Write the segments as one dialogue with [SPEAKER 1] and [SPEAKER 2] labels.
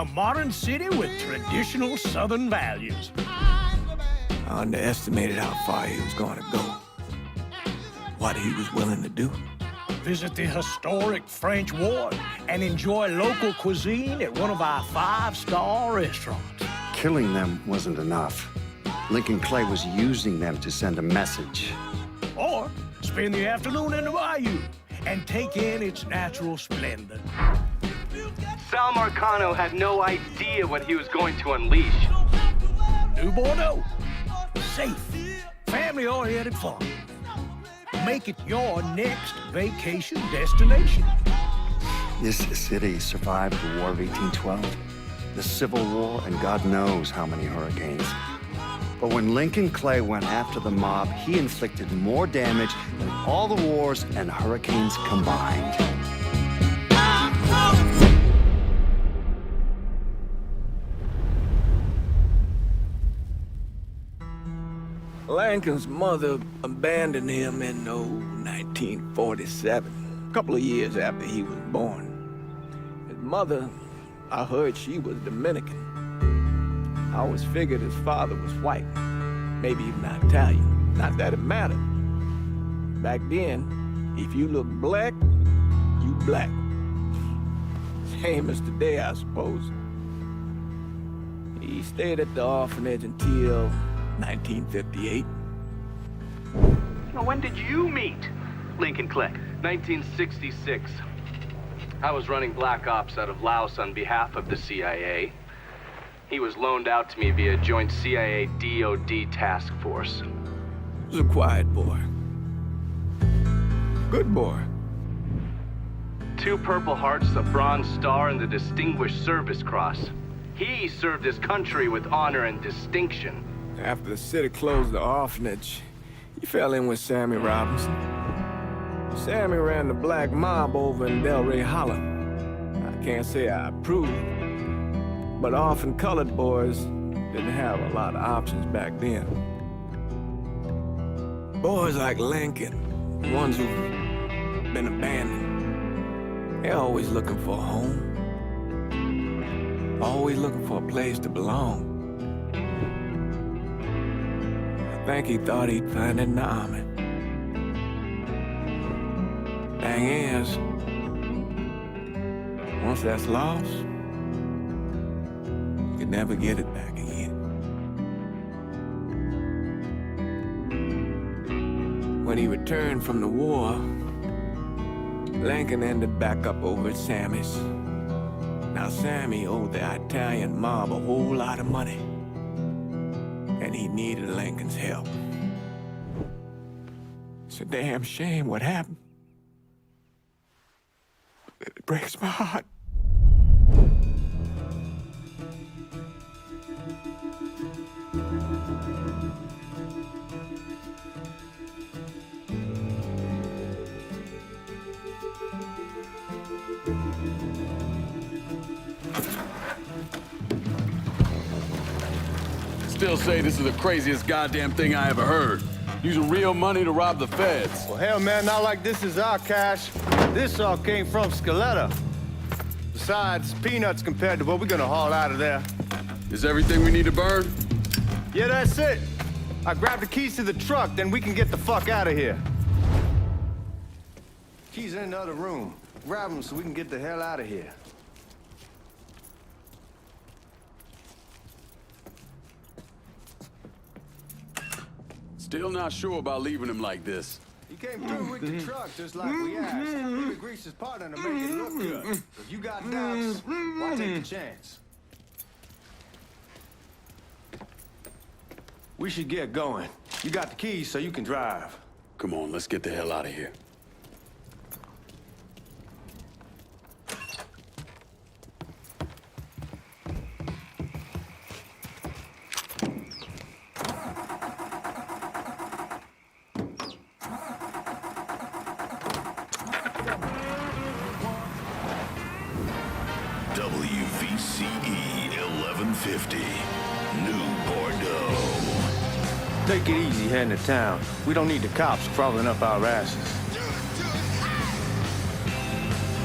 [SPEAKER 1] A modern city with traditional Southern values.
[SPEAKER 2] I underestimated how far he was going to go. What he was willing to do.
[SPEAKER 1] Visit the historic French Ward and enjoy local cuisine at one of our 5-star restaurants.
[SPEAKER 3] Killing them wasn't enough. Lincoln Clay was using them to send a message.
[SPEAKER 1] Or spend the afternoon in the bayou and take in its natural splendor.
[SPEAKER 4] Sal Marcano had no idea what he was going to unleash.
[SPEAKER 1] New Bordeaux. Safe, family-oriented fun. Make it your next vacation destination.
[SPEAKER 3] This city survived the War of 1812, the Civil War, and God knows how many hurricanes. But when Lincoln Clay went after the mob, he inflicted more damage than all the wars and hurricanes combined.
[SPEAKER 2] Lincoln's mother abandoned him in 1947, a couple of years after he was born. His mother, I heard she was Dominican. I always figured his father was white, maybe even Italian. Not that it mattered. Back then, if you look black, you black. Same as today, I suppose. He stayed at the orphanage until 1958.
[SPEAKER 4] Now, when did you meet Lincoln Clay? 1966. I was running Black Ops out of Laos on behalf of the CIA. He was loaned out to me via joint CIA-DOD task force.
[SPEAKER 2] He was a quiet boy. Good boy.
[SPEAKER 4] 2 Purple Hearts, a Bronze Star, and the Distinguished Service Cross. He served his country with honor and distinction.
[SPEAKER 2] After the city closed the orphanage, he fell in with Sammy Robinson. Sammy ran the black mob over in Delray Hollow. I can't say I approve, but orphan colored boys didn't have a lot of options back then. Boys like Lincoln, the ones who've been abandoned, they're always looking for a home. Always looking for a place to belong. I think he thought he'd find it in the army. Thing is, once that's lost, you can never get it back again. When he returned from the war, Lincoln ended back up over at Sammy's. Now, Sammy owed the Italian mob a whole lot of money, and he needed Lincoln's help. It's a damn shame what happened. It breaks my heart.
[SPEAKER 5] Still say this is the craziest goddamn thing I ever heard. Using real money to rob the feds.
[SPEAKER 6] Well, hell, man, not like this is our cash. This all came from Scaletta. Besides, peanuts compared to what we're gonna haul out of there.
[SPEAKER 5] Is everything we need to burn?
[SPEAKER 6] Yeah, that's it. I grabbed the keys to the truck, then we can get the fuck out of here. Keys in the other room. Grab them so we can get the hell out of here.
[SPEAKER 5] Still not sure about leaving him like this.
[SPEAKER 6] He came through with the truck just like we asked. Maybe grease his partner to make it look good. If you got doubts, why take the chance? We should get going. You got the keys so you can drive.
[SPEAKER 5] Come on, let's get the hell out of here.
[SPEAKER 7] WVCE 1150, New Bordeaux.
[SPEAKER 6] Take it easy heading to town. We don't need the cops crawling up our asses.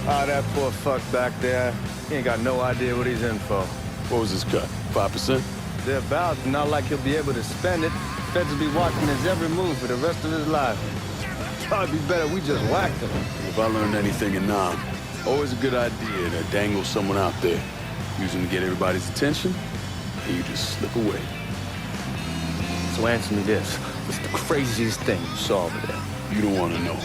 [SPEAKER 6] Ah, that poor fuck back there. He ain't got no idea what he's in for.
[SPEAKER 5] What was his cut? 5%?
[SPEAKER 6] They're about, not like he'll be able to spend it. Feds will be watching his every move for the rest of his life. Probably be better we just whacked him.
[SPEAKER 5] If I learned anything in Nam, always a good idea to dangle someone out there. Use them to get everybody's attention, and you just slip away.
[SPEAKER 6] So answer me this. What's the craziest thing you saw over there?
[SPEAKER 5] You don't want to know.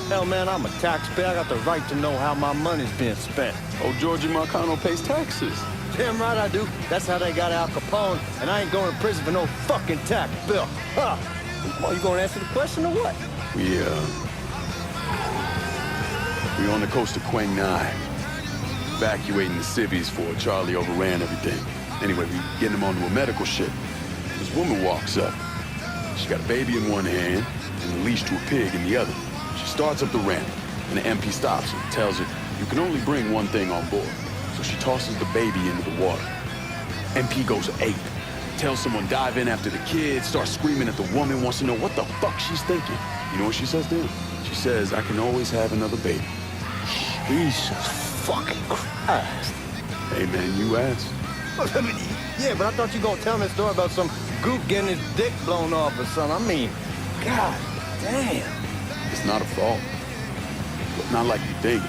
[SPEAKER 6] Hell, man, I'm a taxpayer. I got the right to know how my money's being spent.
[SPEAKER 5] Oh, Georgie Marcano pays taxes.
[SPEAKER 6] Damn right I do. That's how they got Al Capone, and I ain't going to prison for no fucking tax bill. Huh? Well, you gonna answer the question or what?
[SPEAKER 5] We on the coast of Quang Nai, evacuating the civvies for Charlie overran everything. Anyway, we getting him onto a medical ship. This woman walks up. She got a baby in one hand and a leash to a pig in the other. She starts up the ramp, and the MP stops her and tells her, you can only bring one thing on board. So she tosses the baby into the water. MP goes ape. Tells someone dive in after the kid, starts screaming at the woman, wants to know what the fuck she's thinking. You know what she says to him? She says, I can always have another baby.
[SPEAKER 6] Jesus fucking Christ.
[SPEAKER 5] Hey man, you asked.
[SPEAKER 6] Yeah, but I thought you gonna tell me a story about some goop getting his dick blown off or something. I mean, god damn.
[SPEAKER 5] It's not a fault. But not like you think.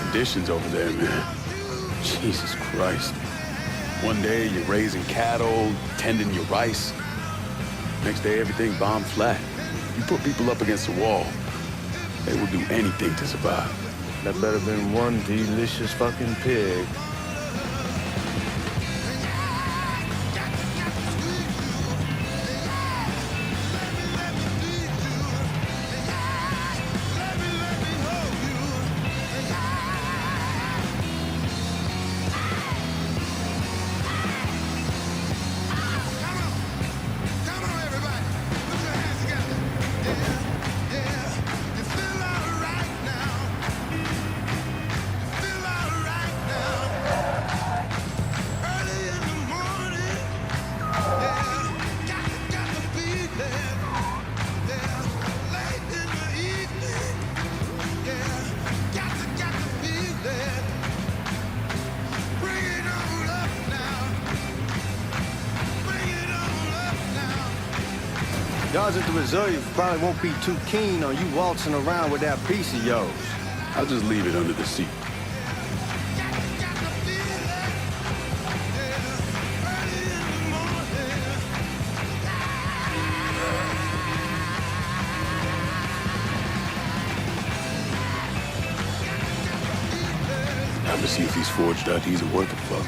[SPEAKER 5] Conditions over there, man. Jesus Christ. One day you're raising cattle, tending your rice. Next day everything bombed flat. You put people up against the wall, they will do anything to survive.
[SPEAKER 6] That better been one delicious fucking pig. Guys at the reserve probably won't be too keen on you waltzing around with that piece of yours.
[SPEAKER 5] I'll just leave it under the seat. Time to see if these forged IDs are worth a fuck.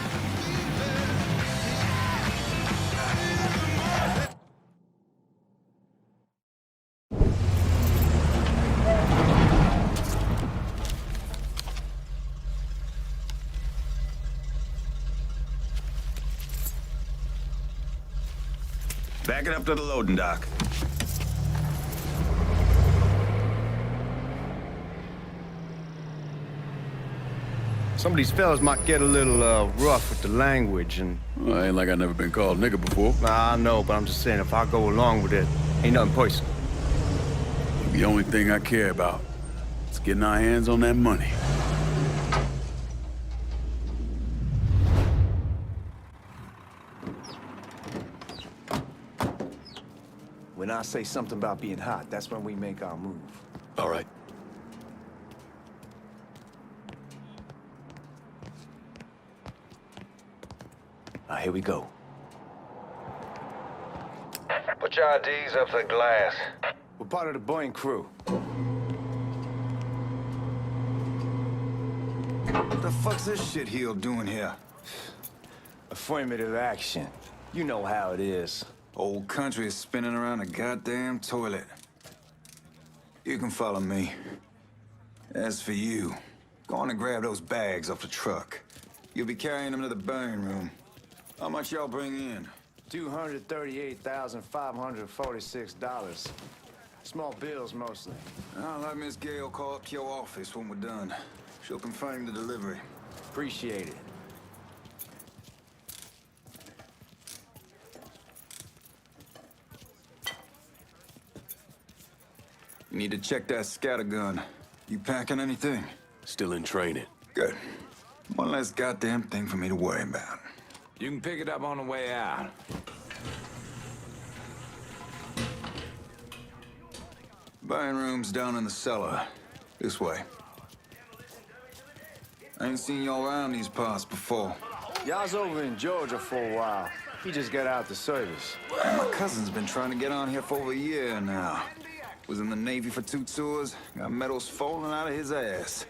[SPEAKER 8] Back it up to the loading dock.
[SPEAKER 6] Some of these fellas might get a little rough with the language and...
[SPEAKER 5] Well, ain't like I never been called nigga before.
[SPEAKER 6] Nah, I know, but I'm just saying, if I go along with it, ain't nothing personal.
[SPEAKER 5] The only thing I care about is getting our hands on that money.
[SPEAKER 2] When I say something about being hot, that's when we make our move.
[SPEAKER 5] All right.
[SPEAKER 2] Now, here we go.
[SPEAKER 8] Put your IDs up to the glass.
[SPEAKER 2] We're part of the Boeing crew.
[SPEAKER 8] What the fuck's this shitheel doing here?
[SPEAKER 2] Affirmative action. You know how it is.
[SPEAKER 8] Old country is spinning around a goddamn toilet. You can follow me. As for you, go on and grab those bags off the truck. You'll be carrying them to the burn room. How much y'all bring in?
[SPEAKER 2] $238,546. Small bills, mostly.
[SPEAKER 8] I'll let Miss Gale call up to your office when we're done. She'll confirm the delivery.
[SPEAKER 2] Appreciate it.
[SPEAKER 8] You need to check that scatter gun. You packing anything?
[SPEAKER 5] Still in training.
[SPEAKER 8] Good. One less goddamn thing for me to worry about.
[SPEAKER 9] You can pick it up on the way out.
[SPEAKER 8] Buying rooms down in the cellar. This way. I ain't seen y'all around these parts before.
[SPEAKER 6] Y'all's over in Georgia for a while. He just got out the service.
[SPEAKER 8] My cousin's been trying to get on here for over a year now. Was in the Navy for 2 tours, got medals falling out of his ass.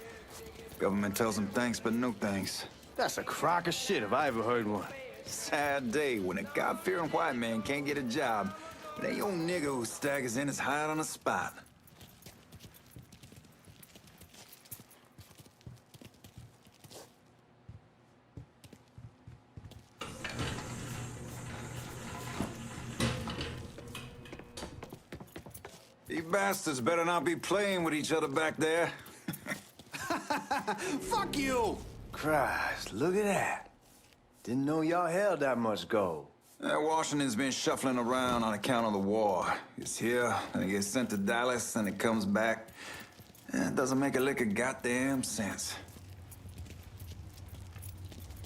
[SPEAKER 8] Government tells him thanks, but no thanks.
[SPEAKER 6] That's a crock of shit if I ever heard one.
[SPEAKER 8] Sad day when a God-fearing white man can't get a job. That young nigga who staggers in is hired on the spot. You bastards better not be playing with each other back there.
[SPEAKER 6] Fuck you! Christ, look at that. Didn't know y'all held that much gold.
[SPEAKER 8] Washington's been shuffling around on account of the war. It's here, and it gets sent to Dallas, and it comes back. It doesn't make a lick of goddamn sense.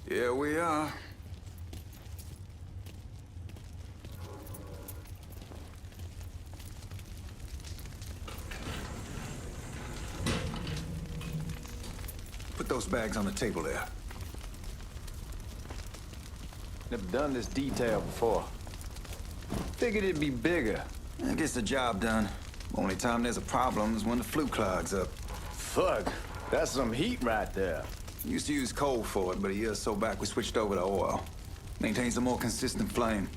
[SPEAKER 8] Here we are. Put those bags on the table there.
[SPEAKER 6] Never done this detail before. Figured it'd be bigger.
[SPEAKER 8] It gets the job done. Only time there's a problem is when the flue clogs up.
[SPEAKER 6] Fuck, that's some heat right there.
[SPEAKER 8] Used to use coal for it, but a year or so back we switched over to oil. Maintains a more consistent flame.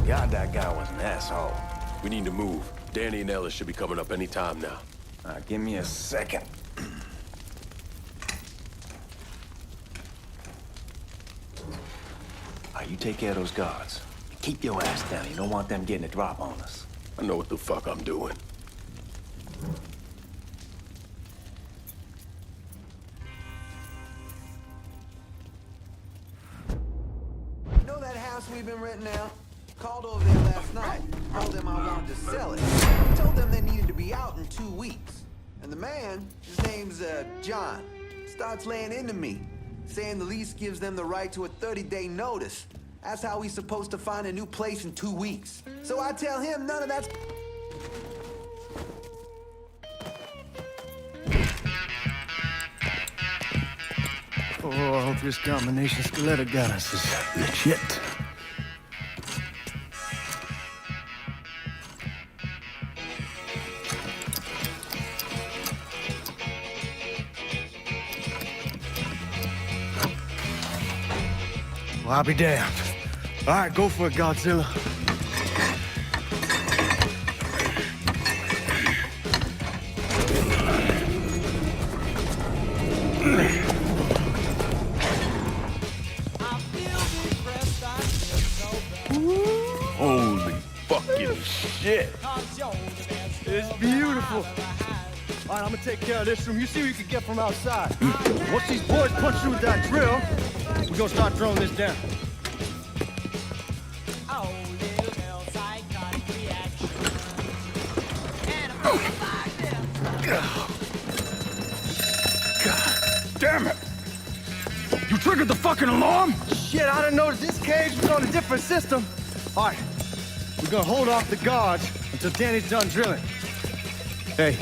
[SPEAKER 6] God, that guy was an asshole.
[SPEAKER 10] We need to move. Danny and Ellis should be coming up any time now.
[SPEAKER 6] Give me a second. You take care of those guards. Keep your ass down. You don't want them getting a drop on us.
[SPEAKER 10] I know what the fuck I'm doing.
[SPEAKER 11] You know that house we've been renting out? Called over there last night. Told them I wanted to sell it. Told them they needed to be out in 2 weeks. And the man, his name's John, starts laying into me, saying the lease gives them the right to a 30-day notice. That's how he's supposed to find a new place in 2 weeks. So I tell him none of that's...
[SPEAKER 1] Oh, I hope this combination stiletto got us is legit. Well, I'll be damned. All right, go for it, Godzilla.
[SPEAKER 10] Holy fucking shit.
[SPEAKER 1] It's beautiful. All right, I'm gonna take care of this room. You see what you can get from outside. Once these boys punch you with that drill, we're gonna start throwing this down.
[SPEAKER 10] God damn it. You triggered the fucking alarm?
[SPEAKER 1] Shit, I didn't notice this cage was on a different system. All right, we're gonna hold off the guards until Danny's done drilling. Hey,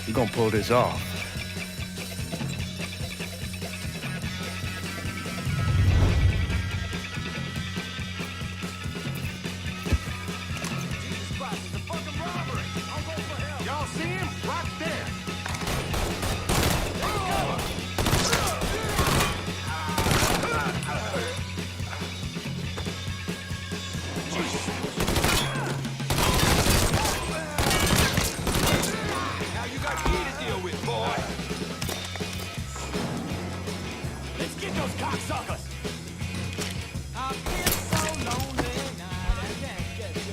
[SPEAKER 1] we're gonna pull this off.
[SPEAKER 9] Y'all see him? Right there. Now you got me to deal with, boy. Let's get those cocksuckers.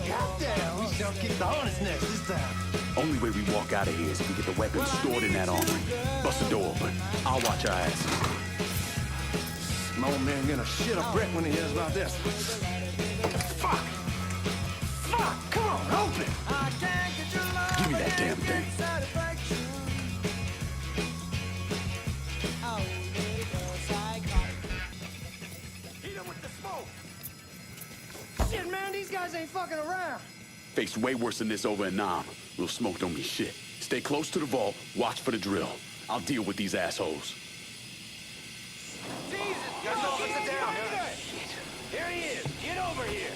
[SPEAKER 6] Goddamn, we shall get the hornet's nest this time.
[SPEAKER 10] Only way we walk out of here is if we get the weapons stored in that armory. Bust the door open. I'll watch our asses.
[SPEAKER 1] My old man gonna shit a brick when he hears about this. Fuck! Fuck! Come on, open it!
[SPEAKER 10] Give me that damn thing.
[SPEAKER 1] Shit, man, these guys ain't fucking around.
[SPEAKER 10] Faced way worse than this over in Nam. Little smoke don't mean shit. Stay close to the vault, watch for the drill. I'll deal with these assholes.
[SPEAKER 9] Jesus! Sit down! Here he is! Get over here!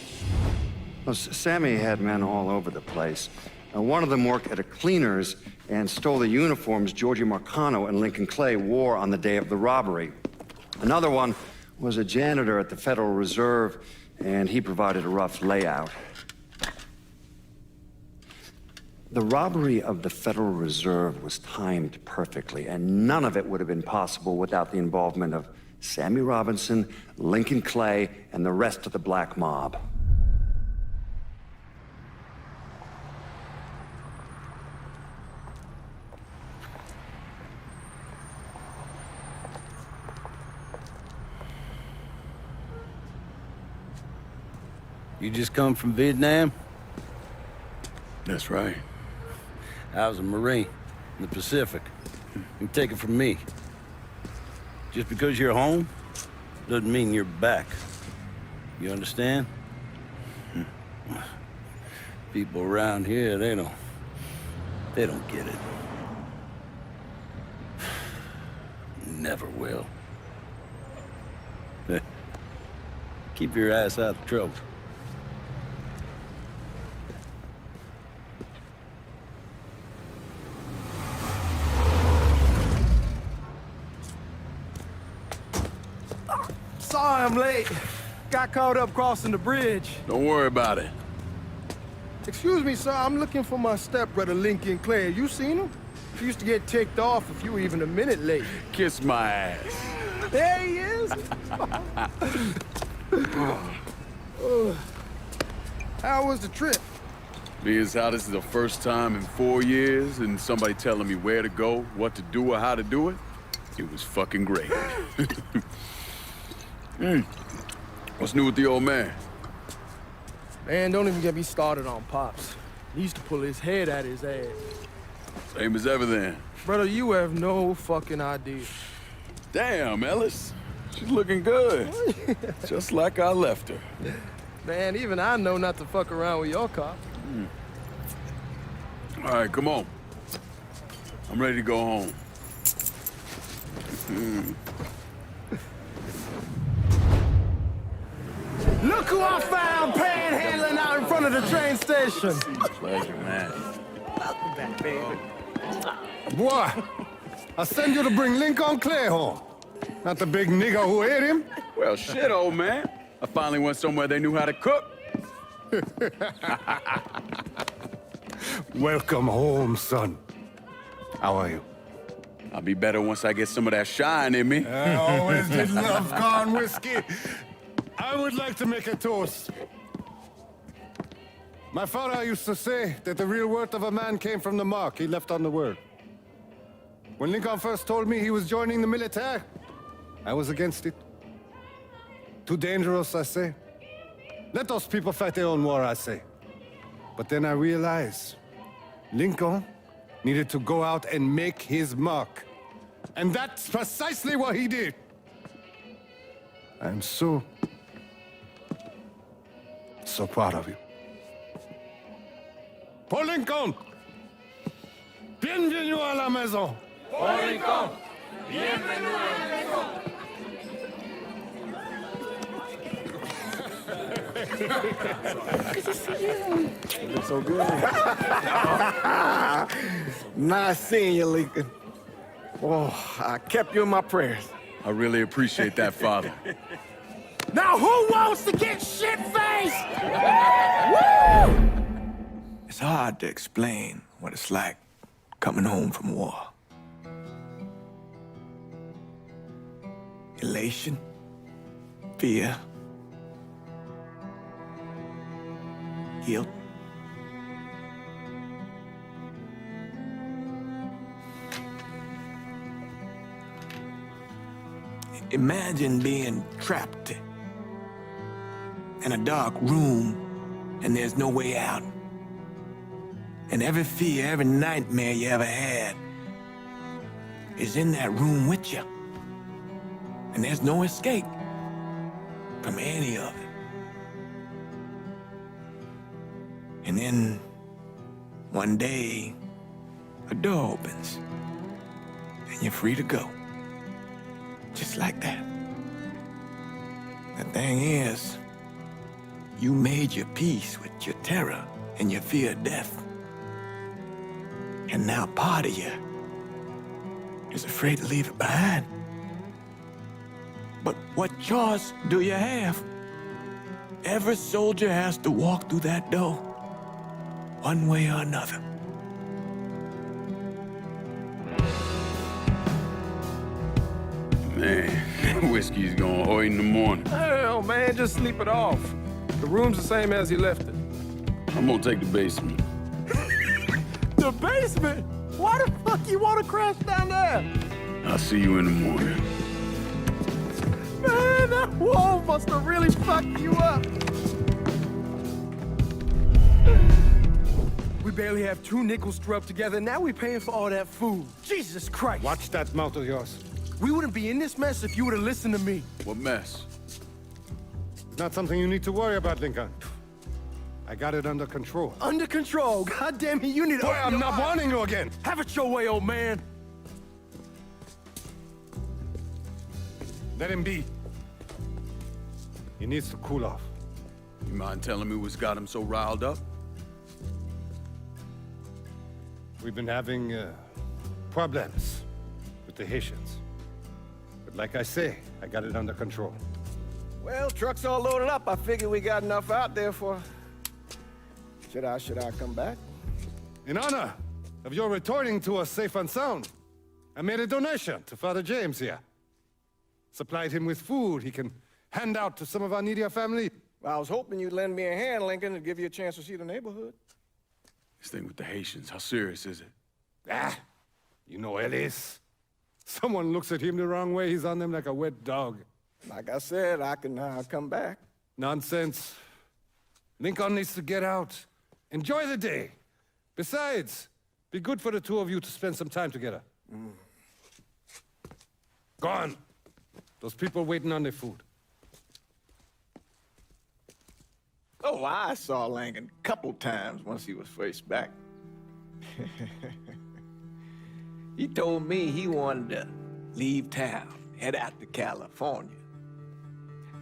[SPEAKER 3] Well, Sammy had men all over the place. One of them worked at a cleaner's and stole the uniforms Georgie Marcano and Lincoln Clay wore on the day of the robbery. Another one was a janitor at the Federal Reserve, and he provided a rough layout. The robbery of the Federal Reserve was timed perfectly, and none of it would have been possible without the involvement of Sammy Robinson, Lincoln Clay, and the rest of the black mob.
[SPEAKER 6] You just come from Vietnam?
[SPEAKER 5] That's right.
[SPEAKER 6] I was a Marine in the Pacific. You take it from me. Just because you're home doesn't mean you're back. You understand? People around here, they don't get it. Never will. Keep your ass out of trouble.
[SPEAKER 1] Sorry I'm late. Got caught up crossing the bridge.
[SPEAKER 5] Don't worry about it.
[SPEAKER 1] Excuse me, sir. I'm looking for my stepbrother, Lincoln Clay. You seen him? He used to get ticked off if you were even a minute late.
[SPEAKER 5] Kiss my ass.
[SPEAKER 1] There he is. How was the trip?
[SPEAKER 5] Being how this is the first time in 4 years and somebody telling me where to go, what to do, or how to do it, it was fucking great. What's new with the old man?
[SPEAKER 1] Man, don't even get me started on Pops. He used to pull his head out his ass.
[SPEAKER 5] Same as ever then.
[SPEAKER 1] Brother, you have no fucking idea.
[SPEAKER 5] Damn, Ellis. She's looking good. Just like I left her.
[SPEAKER 1] Man, even I know not to fuck around with your cop.
[SPEAKER 5] All right, come on. I'm ready to go home.
[SPEAKER 1] Look who I found panhandling out in front of the train station.
[SPEAKER 5] Pleasure, man.
[SPEAKER 1] Welcome back, baby. Boy, I send you to bring Lincoln Clay home. Not the big nigga who ate him.
[SPEAKER 5] Well, shit, old man. I finally went somewhere they knew how to cook.
[SPEAKER 1] Welcome home, son. How are you?
[SPEAKER 5] I'll be better once I get some of that shine in me.
[SPEAKER 1] I always did love corn whiskey. I would like to make a toast. My father used to say that the real worth of a man came from the mark he left on the world. When Lincoln first told me he was joining the military, I was against it. Too dangerous, I say. Let those people fight their own war, I say. But then I realized Lincoln needed to go out and make his mark. And that's precisely what he did. I'm so proud of you. Paul Lincoln! Bienvenue à la maison!
[SPEAKER 9] Paul Lincoln! Bienvenue à la maison!
[SPEAKER 1] Good to see you. You look so good.
[SPEAKER 2] Nice seeing you, Lincoln. Oh, I kept you in my prayers.
[SPEAKER 5] I really appreciate that, Father.
[SPEAKER 1] Now who wants to get shit-faced? Woo!
[SPEAKER 2] It's hard to explain what it's like coming home from war. Elation, fear, guilt. Imagine being trapped in a dark room and there's no way out. And every fear, every nightmare you ever had is in that room with you. And there's no escape. from any of it. And then, one day, a door opens, and you're free to go. Just like that. The thing is, you made your peace with your terror and your fear of death. And now part of you is afraid to leave it behind. But what choice do you have? Every soldier has to walk through that door, one way or another.
[SPEAKER 10] Man, whiskey's going hoy in the morning.
[SPEAKER 2] Hell, man, just sleep it off. The room's the same as you left it.
[SPEAKER 10] I'm gonna take the basement.
[SPEAKER 2] The basement? Why the fuck you want to crash down there?
[SPEAKER 10] I'll see you in the morning.
[SPEAKER 2] Man, that wall must have really fucked you up. We barely have 2 nickels to rub together. Now we're paying for all that food. Jesus Christ.
[SPEAKER 1] Watch that mouth of yours.
[SPEAKER 2] We wouldn't be in this mess if you would have listened to me.
[SPEAKER 10] What mess?
[SPEAKER 1] It's not something you need to worry about, Lincoln. I got it under control.
[SPEAKER 2] Under control. God damn it, you need to...
[SPEAKER 1] Boy, I'm not warning you again.
[SPEAKER 2] Have it your way, old man.
[SPEAKER 1] Let him be. He needs to cool off.
[SPEAKER 10] You mind telling me what's got him so riled up?
[SPEAKER 1] We've been having problems with the Haitians. But like I say, I got it under control.
[SPEAKER 2] Well, truck's all loaded up. I figure we got enough out there for... Should I come back?
[SPEAKER 1] In honor of your returning to us safe and sound, I made a donation to Father James here. Supplied him with food he can hand out to some of our needier family.
[SPEAKER 2] Well, I was hoping you'd lend me a hand, Lincoln, and give you a chance to see the neighborhood.
[SPEAKER 10] This thing with the Haitians, how serious is it?
[SPEAKER 1] Ah, you know Ellis. Someone looks at him the wrong way, he's on them like a wet dog.
[SPEAKER 2] Like I said, I can come back.
[SPEAKER 1] Nonsense. Lincoln needs to get out. Enjoy the day. Besides, be good for the two of you to spend some time together. Go on. Those people waiting on their food.
[SPEAKER 2] Oh, I saw Lincoln a couple times once he was first back. He told me he wanted to leave town, head out to California.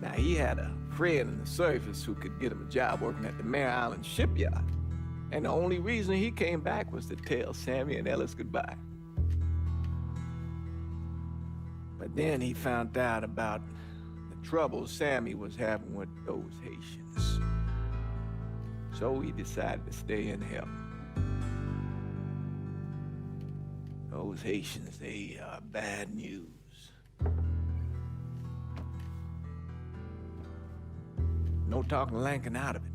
[SPEAKER 2] Now, he had a friend in the service who could get him a job working at the Mare Island shipyard. And the only reason he came back was to tell Sammy and Ellis goodbye. But then he found out about the trouble Sammy was having with those Haitians. So he decided to stay and help. Those Haitians, they are bad news. No talking Lincoln out of it.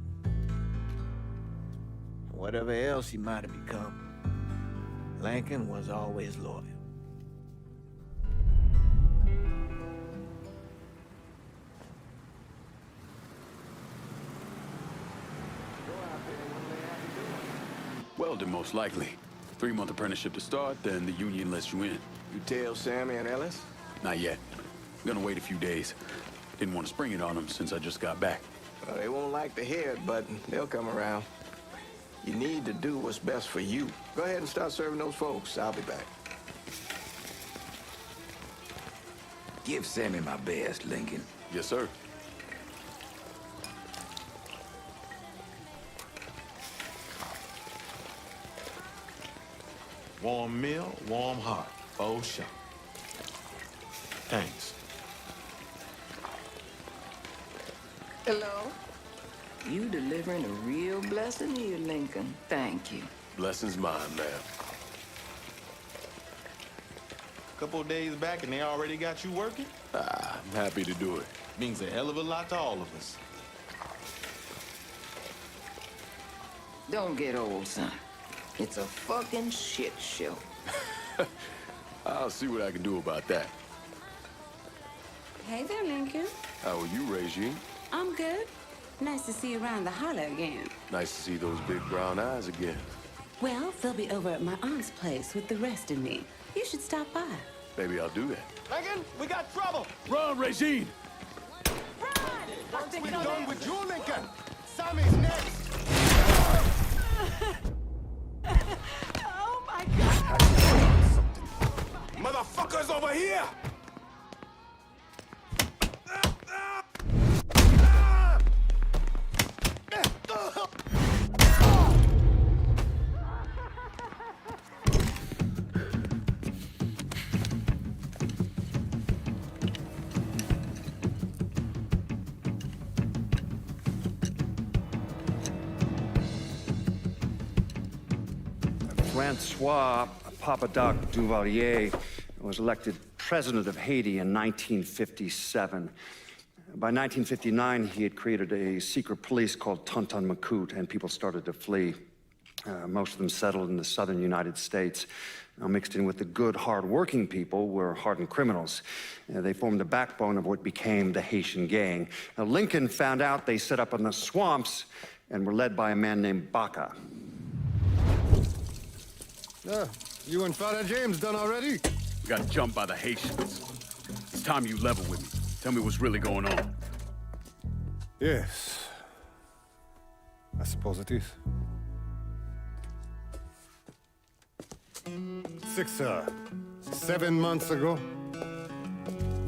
[SPEAKER 2] Whatever else he might have become, Lincoln was always loyal.
[SPEAKER 10] Welding, most likely. 3-month apprenticeship to start, then the union lets you in.
[SPEAKER 2] You tell Sammy and Ellis?
[SPEAKER 10] Not yet. I'm gonna wait a few days. Didn't want to spring it on them since I just got back.
[SPEAKER 2] Well, they won't like to hear it, but they'll come around. You need to do what's best for you. Go ahead and start serving those folks. I'll be back.
[SPEAKER 11] Give Sammy my best, Lincoln.
[SPEAKER 10] Yes, sir.
[SPEAKER 12] Warm meal, warm heart. Oh, sure. Thanks.
[SPEAKER 13] Hello? You delivering a real blessing here, Lincoln. Thank you.
[SPEAKER 12] Blessing's mine, ma'am. Couple of days back and they already got you working?
[SPEAKER 10] I'm happy to do it.
[SPEAKER 12] Means a hell of a lot to all of us.
[SPEAKER 13] Don't get old, son. It's a fucking shit show.
[SPEAKER 10] I'll see what I can do about that.
[SPEAKER 14] Hey there, Lincoln.
[SPEAKER 10] How are you, Regine?
[SPEAKER 14] I'm good. Nice to see you around the holler again.
[SPEAKER 10] Nice to see those big brown eyes again.
[SPEAKER 14] Well, they'll be over at my aunt's place with the rest of me. You should stop by.
[SPEAKER 10] Maybe I'll do that.
[SPEAKER 2] Lincoln, we got trouble!
[SPEAKER 10] Run, Regine!
[SPEAKER 14] Run!
[SPEAKER 1] we're done with you, Lincoln. Sammy's next.
[SPEAKER 14] Oh my God!
[SPEAKER 12] Motherfuckers over here!
[SPEAKER 3] Francois Papadoc Duvalier was elected president of Haiti in 1957. By 1959, he had created a secret police called Tonton Macoute, and people started to flee. Most of them settled in the southern United States. Now, mixed in with the good, hard-working people were hardened criminals. They formed the backbone of what became the Haitian gang. Now, Lincoln found out they set up in the swamps and were led by a man named Baca.
[SPEAKER 1] You and Father James done already?
[SPEAKER 10] We got jumped by the Haitians. It's time you level with me. Tell me what's really going on.
[SPEAKER 1] Yes. I suppose it is. 7 months ago,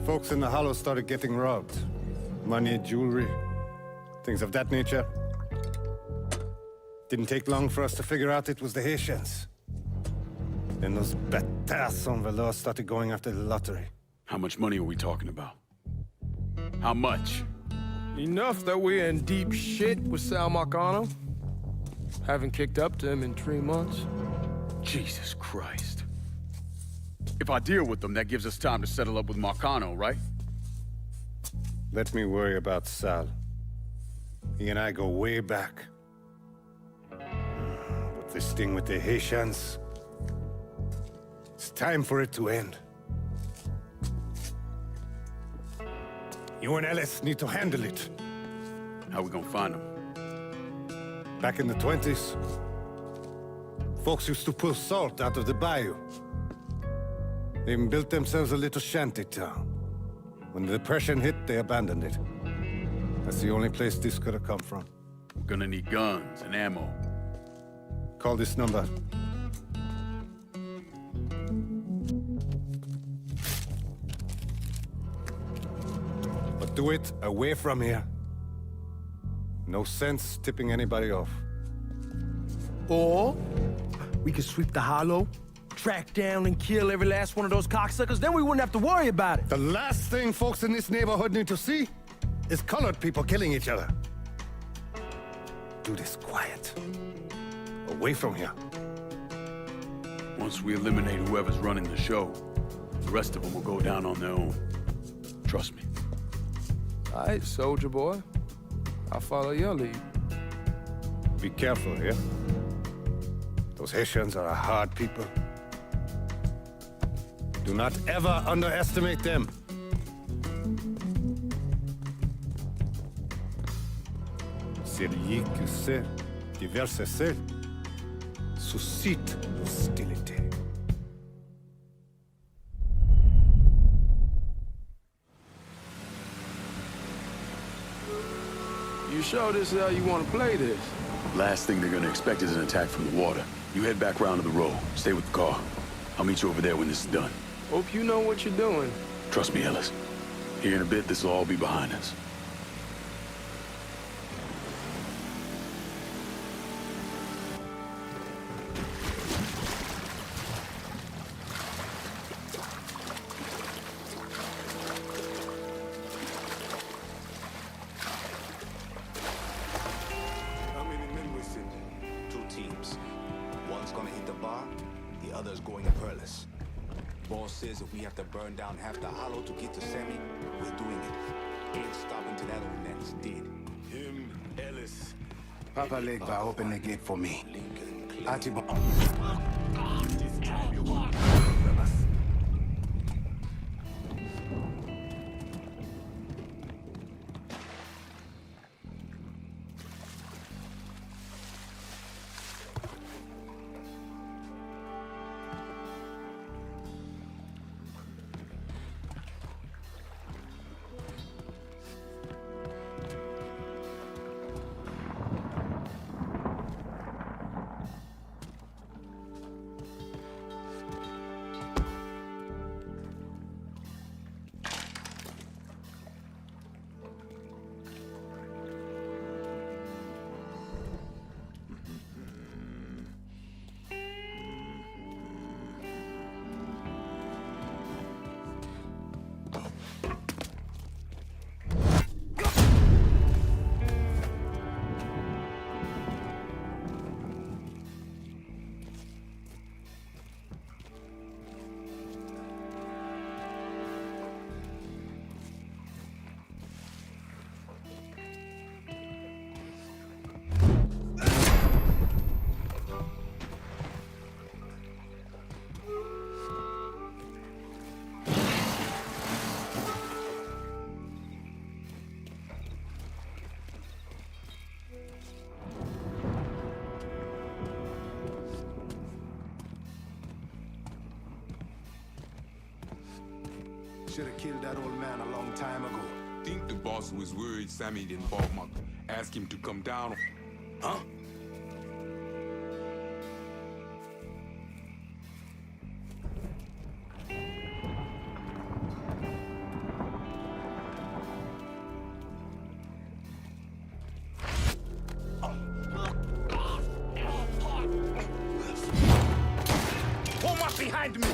[SPEAKER 1] folks in the Hollow started getting robbed. Money, jewelry, things of that nature. Didn't take long for us to figure out it was the Haitians. Then those bâtards on velours started going after the lottery.
[SPEAKER 10] How much money are we talking about? How much?
[SPEAKER 15] Enough that we're in deep shit with Sal Marcano. Haven't kicked up to him in 3 months.
[SPEAKER 10] Jesus Christ. If I deal with them, that gives us time to settle up with Marcano, right?
[SPEAKER 1] Let me worry about Sal. He and I go way back. But this thing with the Haitians, it's time for it to end. You and Ellis need to handle it.
[SPEAKER 10] How we gonna find them?
[SPEAKER 1] Back in the 20s, folks used to pull salt out of the bayou. They even built themselves a little shanty town. When the Depression hit, they abandoned it. That's the only place this could have come from.
[SPEAKER 10] We're gonna need guns and ammo.
[SPEAKER 1] Call this number. But do it away from here. No sense tipping anybody off.
[SPEAKER 15] Or we could sweep the Hollow, track down and kill every last one of those cocksuckers, then we wouldn't have to worry about it.
[SPEAKER 1] The last thing folks in this neighborhood need to see is colored people killing each other. Do this quiet. Away from here.
[SPEAKER 10] Once we eliminate whoever's running the show, the rest of them will go down on their own. Trust me.
[SPEAKER 15] All right, soldier boy. I'll follow your lead.
[SPEAKER 1] Be careful here. Those Haitians are a hard people. Do not ever underestimate them. Celui qui sait diverser seul suscite l'hostilité.
[SPEAKER 15] You sure this is how you want to play this?
[SPEAKER 10] Last thing they're gonna expect is an attack from the water. You head back round to the road. Stay with the car. I'll meet you over there when this is done.
[SPEAKER 15] Hope you know what you're doing.
[SPEAKER 10] Trust me, Ellis. Here in a bit, this will all be behind us.
[SPEAKER 7] How many men we send? 2 teams. One's gonna hit the bar, the other's going to Perlis. Boss says if we have to burn down half the Hollow to get to Sammy, we're doing it. Ain't stopping till that old man's dead. Him, Ellis.
[SPEAKER 16] Papa Legba, open the gate for me. Atiba. Should have killed that old man a long time ago.
[SPEAKER 17] Think the boss was worried Sammy didn't ball Mark. Ask him to come down.
[SPEAKER 6] Huh?
[SPEAKER 9] Form up behind me!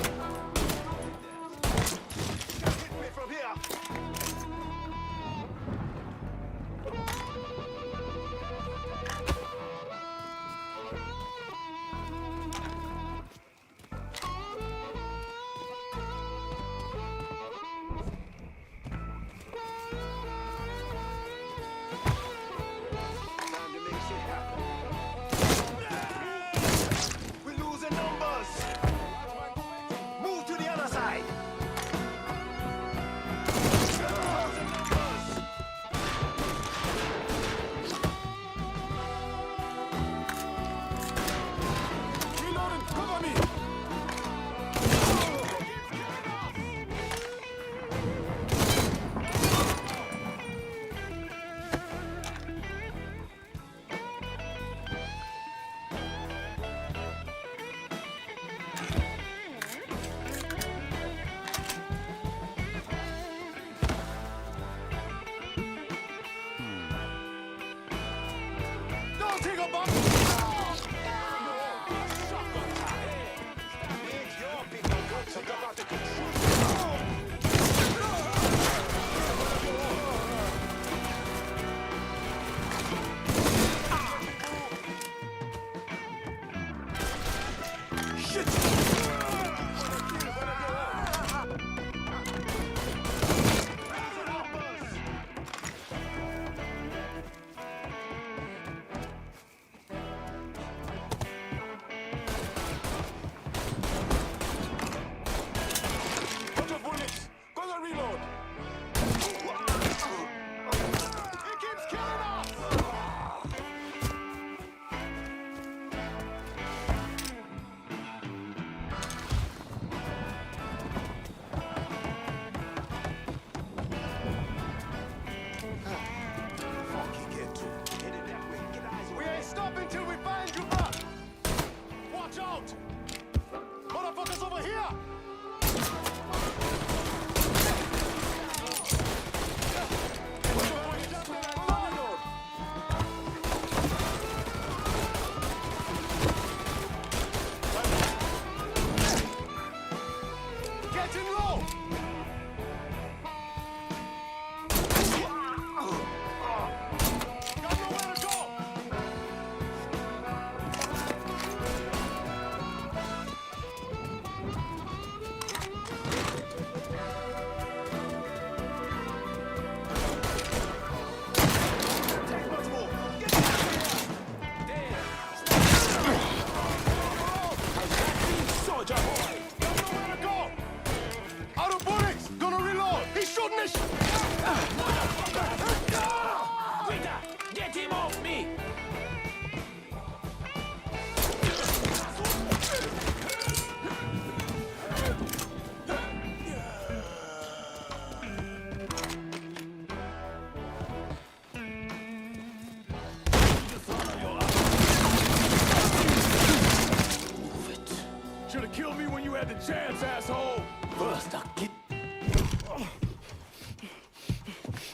[SPEAKER 10] chance, asshole!
[SPEAKER 9] First, I'll get...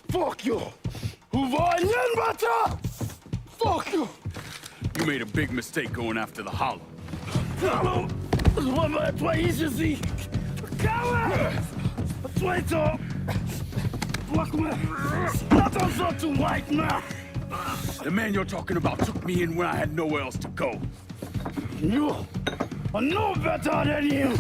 [SPEAKER 10] Fuck you! Fuck you! You made a big mistake going after the Hollow.
[SPEAKER 6] Hollow? Toi ici! Coward! Toi, Attention to white man!
[SPEAKER 10] The man you're talking about took me in when I had nowhere else to go.
[SPEAKER 6] You are no better than him!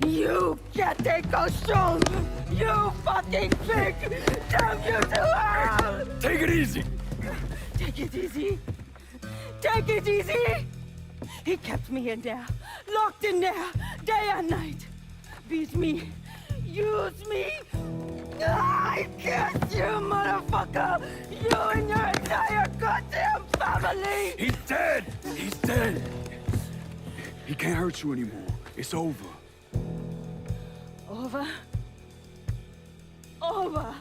[SPEAKER 18] You getting costume! You fucking pig! Damn you to hell!
[SPEAKER 10] Take it easy!
[SPEAKER 18] Take it easy! Take it easy! He kept me in there, locked in there, day and night. Beat me, use me? I curse you, motherfucker! You and your entire goddamn family!
[SPEAKER 10] He's dead! He's dead! He can't hurt you anymore. It's over.
[SPEAKER 18] Over? Over!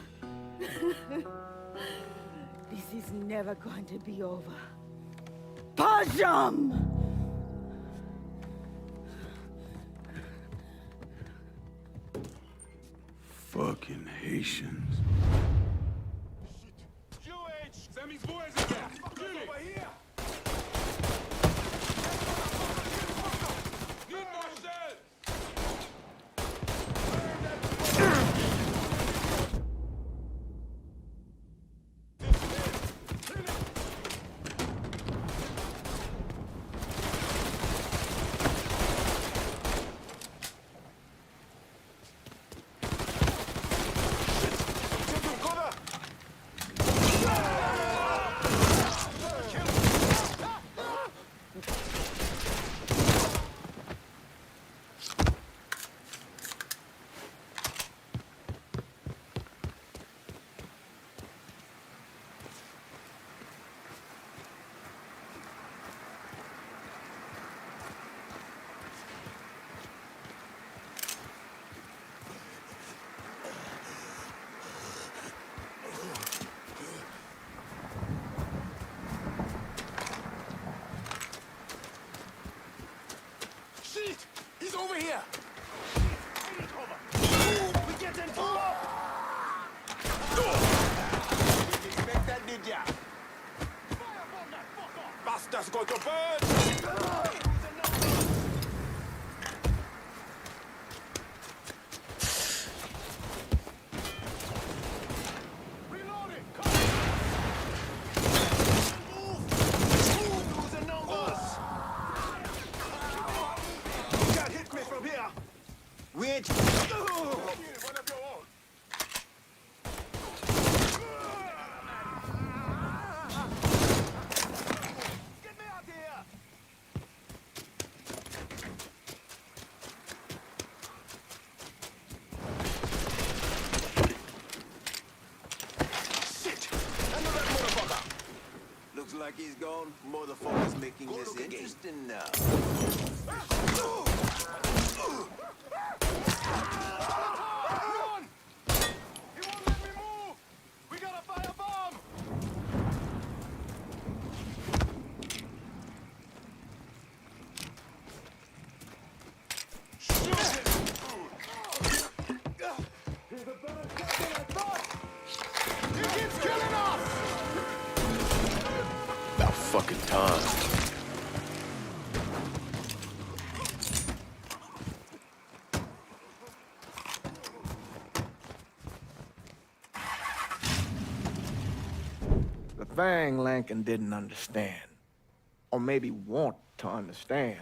[SPEAKER 18] This is never going to be over. Pajam!
[SPEAKER 10] Fucking Haitians.
[SPEAKER 17] Sammy's boys are there. Over here. Need more shells. Shit! He's over here! We get them too! Didn't expect that, did ya? Bastards going to burn! Reloading! Move! Losing numbers! Can't hit me from here! Wait! One of your own! Get me out here! Shit! Another motherfucker!
[SPEAKER 11] Looks like he's gone. Motherfucker's making this interesting now.
[SPEAKER 17] Run! He won't let me move! We gotta find a bomb! Shoot it! He's a better shot than I thought! He keeps killing us!
[SPEAKER 10] About fucking time.
[SPEAKER 2] The thing Lincoln didn't understand, or maybe want to understand,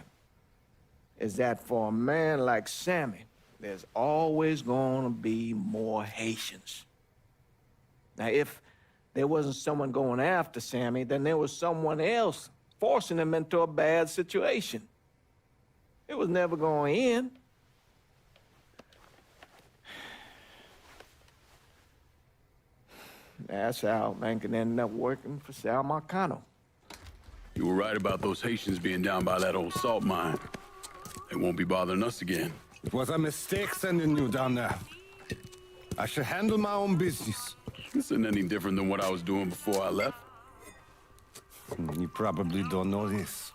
[SPEAKER 2] is that for a man like Sammy, there's always gonna be more Haitians. Now, if there wasn't someone going after Sammy, then there was someone else forcing him into a bad situation. It was never going to end. That's how Lincoln ended up working for Sal Marcano.
[SPEAKER 10] You were right about those Haitians being down by that old salt mine. They won't be bothering us again.
[SPEAKER 1] It was a mistake sending you down there. I should handle my own business.
[SPEAKER 10] This isn't any different than what I was doing before I left.
[SPEAKER 1] You probably don't know this.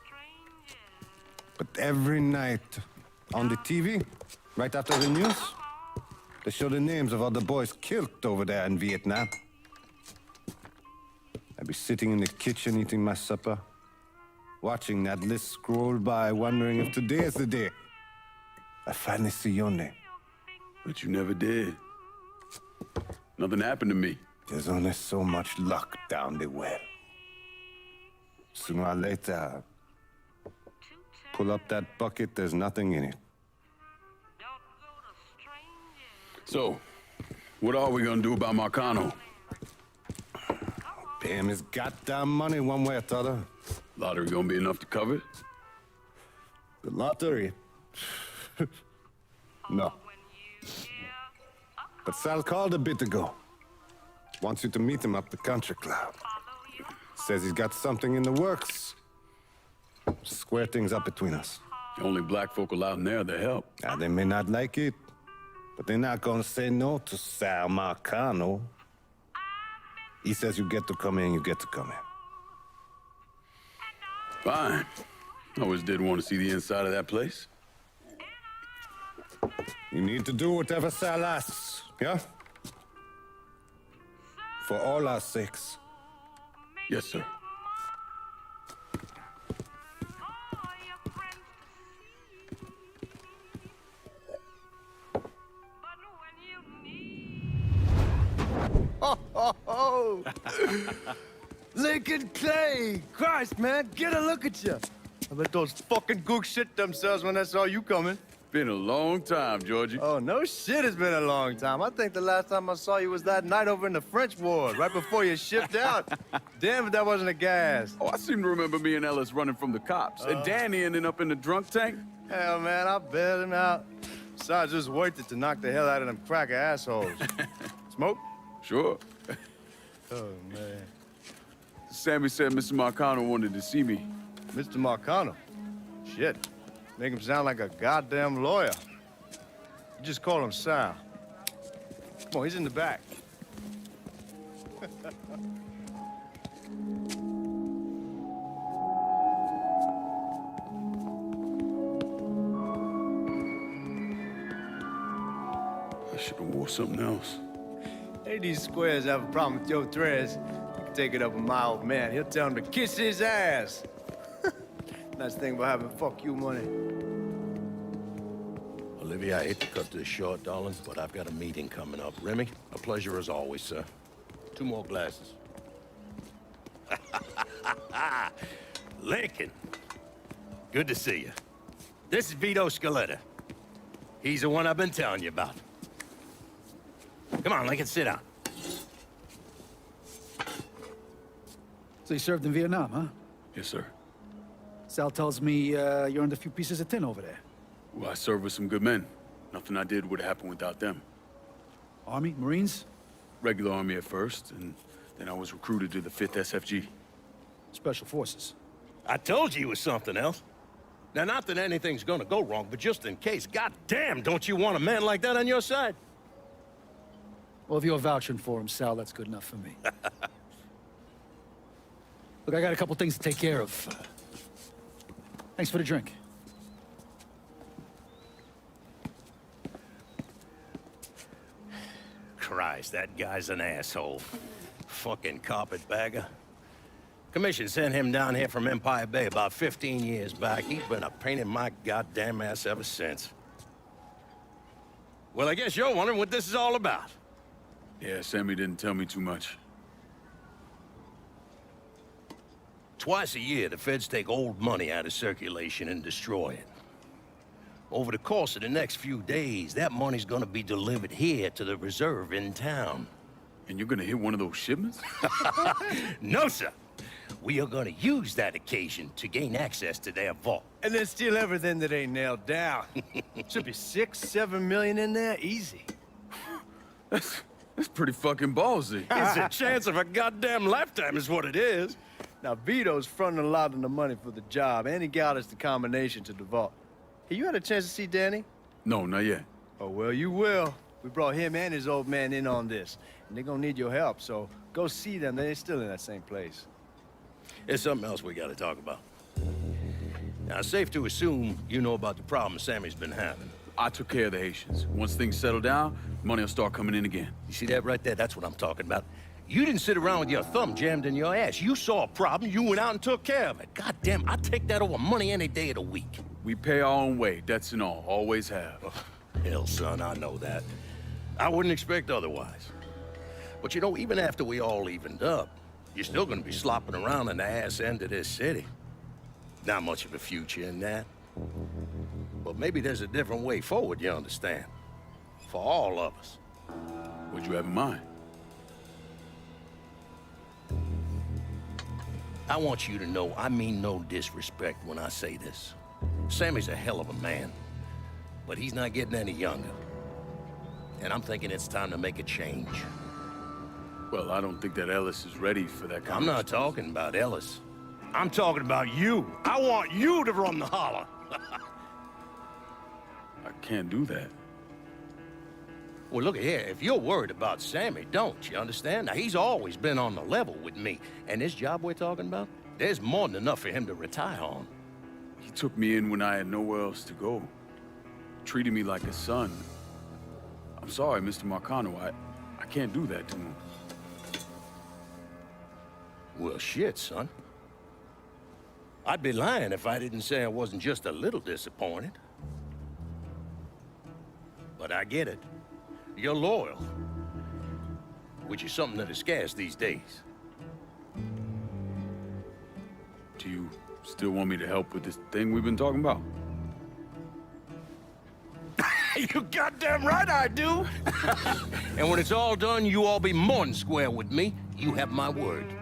[SPEAKER 1] But every night on the TV, right after the news, they show the names of all the boys killed over there in Vietnam. I'd be sitting in the kitchen eating my supper, watching that list scroll by, wondering if today is the day I finally see your name.
[SPEAKER 10] But you never did. Nothing happened to me.
[SPEAKER 1] There's only so much luck down the well. Sooner or later, pull up that bucket, there's nothing in it.
[SPEAKER 10] So, what are we gonna do about Marcano?
[SPEAKER 1] Pay him his goddamn money one way or the other.
[SPEAKER 10] Lottery gonna be enough to cover it?
[SPEAKER 1] The lottery? No. But Sal called a bit ago. Wants you to meet him up the country club. Says he's got something in the works. Square things up between us.
[SPEAKER 10] The only black folk allowed in there to help.
[SPEAKER 1] Now, they may not like it, but they're not gonna say no to Sal Marcano. He says you get to come in, you get to come in.
[SPEAKER 10] Fine. I always did want to see the inside of that place.
[SPEAKER 1] You need to do whatever Sal asks, yeah? For all our sakes.
[SPEAKER 10] Yes, sir.
[SPEAKER 15] Oh, Lincoln Clay! Christ, man, get a look at you. I bet those fucking gooks shit themselves when they saw you coming.
[SPEAKER 10] Been a long time, Georgie.
[SPEAKER 15] Oh, no shit, it's been a long time. I think the last time I saw you was that night over in the French Ward, right before you shipped out. Damn if that wasn't a gas.
[SPEAKER 10] Oh, I seem to remember me and Ellis running from the cops. And Danny ending up in the drunk tank.
[SPEAKER 15] Hell, man, I bailed him out. Besides, it was worth it to knock the hell out of them cracker assholes. Smoke?
[SPEAKER 10] Sure.
[SPEAKER 15] Oh, man.
[SPEAKER 10] Sammy said Mr. Marcano wanted to see me.
[SPEAKER 15] Mr. Marcano? Shit. Make him sound like a goddamn lawyer. You just call him Sal. Come on, he's in the back.
[SPEAKER 10] I should have wore something else.
[SPEAKER 15] Hey, these squares have a problem with your threads. You can take it up with my old man. He'll tell him to kiss his ass. Nice thing about having fuck you money.
[SPEAKER 6] Olivia, I hate to cut this short, darling, but I've got a meeting coming up. Remy, a pleasure as always, sir. 2 more glasses. Lincoln. Good to see you. This is Vito Scaletta. He's the one I've been telling you about. Come on, Lincoln, sit down.
[SPEAKER 19] So you served in Vietnam, huh?
[SPEAKER 10] Yes, sir.
[SPEAKER 19] Sal tells me you earned a few pieces of tin over there.
[SPEAKER 10] Well, I served with some good men. Nothing I did would have happened without them.
[SPEAKER 19] Army? Marines?
[SPEAKER 10] Regular Army at first, and then I was recruited to the 5th SFG.
[SPEAKER 19] Special Forces.
[SPEAKER 6] I told you it was something else. Now, not that anything's gonna go wrong, but just in case, goddamn, don't you want a man like that on your side?
[SPEAKER 19] Well, if you're vouching for him, Sal, that's good enough for me. Look, I got a couple things to take care of. Thanks for the drink.
[SPEAKER 6] Christ, that guy's an asshole. Fucking carpetbagger. Commission sent him down here from Empire Bay about 15 years back. He's been a pain in my goddamn ass ever since. Well, I guess you're wondering what this is all about.
[SPEAKER 10] Yeah, Sammy didn't tell me too much.
[SPEAKER 6] Twice a year, the feds take old money out of circulation and destroy it. Over the course of the next few days, that money's gonna be delivered here to the reserve in town.
[SPEAKER 10] And you're gonna hit one of those shipments?
[SPEAKER 6] No, sir. We are gonna use that occasion to gain access to their vault.
[SPEAKER 15] And then steal everything that ain't nailed down. Should be 6-7 million in there, easy.
[SPEAKER 10] That's pretty fucking ballsy.
[SPEAKER 6] It's a chance of a goddamn lifetime is what it is.
[SPEAKER 15] Now, Vito's fronting a lot of the money for the job, and he got us the combination to the vault. Hey, you had a chance to see Danny?
[SPEAKER 10] No, not yet.
[SPEAKER 15] Oh, well, you will. We brought him and his old man in on this, and they're gonna need your help, so go see them. They're still in that same place.
[SPEAKER 6] There's something else we gotta talk about. Now, it's safe to assume you know about the problem Sammy's been having.
[SPEAKER 10] I took care of the Haitians. Once things settle down, money will start coming in again.
[SPEAKER 6] You see that right there? That's what I'm talking about. You didn't sit around with your thumb jammed in your ass. You saw a problem, you went out and took care of it. God damn, I'd take that over money any day of the week.
[SPEAKER 10] We pay our own way, debts and all. Always have.
[SPEAKER 6] Oh, hell, son, I know that. I wouldn't expect otherwise. But you know, even after we all evened up, you're still gonna be slopping around in the ass end of this city. Not much of a future in that. But maybe there's a different way forward, you understand? For all of us.
[SPEAKER 10] What'd you have in mind?
[SPEAKER 6] I want you to know I mean no disrespect when I say this. Sammy's a hell of a man, but he's not getting any younger. and I'm thinking it's time to make a change.
[SPEAKER 10] Well, I don't think that Ellis is ready for that kind
[SPEAKER 6] I'm not talking about Ellis. I'm talking about you. I want you to run the holler.
[SPEAKER 10] I can't do that.
[SPEAKER 6] Well, look here, if you're worried about Sammy, don't, you understand? Now, he's always been on the level with me, and this job we're talking about, there's more than enough for him to retire on.
[SPEAKER 10] He took me in when I had nowhere else to go. Treated me like a son. I'm sorry, Mr. Marcano. I can't do that to him.
[SPEAKER 6] Well, shit, son. I'd be lying if I didn't say I wasn't just a little disappointed. But I get it. You're loyal. Which is something that is scarce these days.
[SPEAKER 10] Do you still want me to help with this thing we've been talking about?
[SPEAKER 6] You goddamn right I do! And when it's all done, you all be more than square with me. You have my word.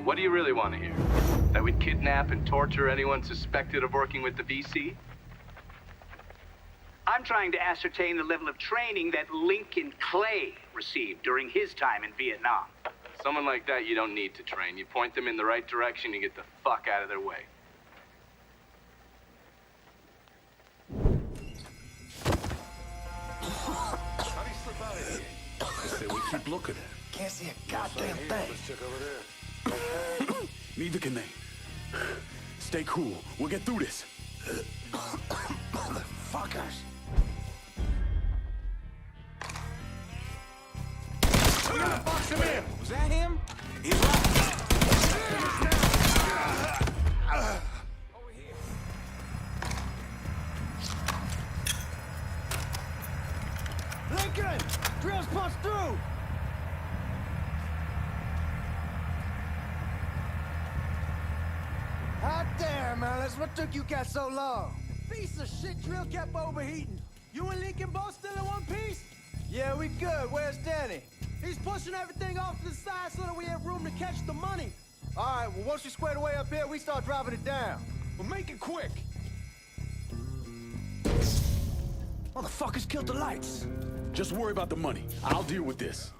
[SPEAKER 4] What do you really want to hear? That we'd kidnap and torture anyone suspected of working with the VC?
[SPEAKER 20] I'm trying to ascertain the level of training that Lincoln Clay received during his time in Vietnam.
[SPEAKER 4] Someone like that you don't need to train. You point them in the right direction, you get the fuck out of their way.
[SPEAKER 17] How do you slip out of here? I say we keep looking.
[SPEAKER 9] Can't see a goddamn thing.
[SPEAKER 17] Let's check over there.
[SPEAKER 10] Neither can they. Stay cool. We'll get through this.
[SPEAKER 9] Motherfuckers.
[SPEAKER 17] We gotta box him in.
[SPEAKER 11] Was that him? He's
[SPEAKER 17] Over here.
[SPEAKER 15] Lincoln! Drills punch through! Hot damn, Alice. What took you guys so long? Piece of shit drill kept overheating. You and Lincoln both still in one piece? Yeah, we good. Where's Danny? He's pushing everything off to the side so that we have room to catch the money. All right, well, once you squared away up here, we start dropping it down.
[SPEAKER 17] Well, make it quick.
[SPEAKER 15] Motherfuckers killed the lights.
[SPEAKER 10] Just worry about the money. I'll deal with this.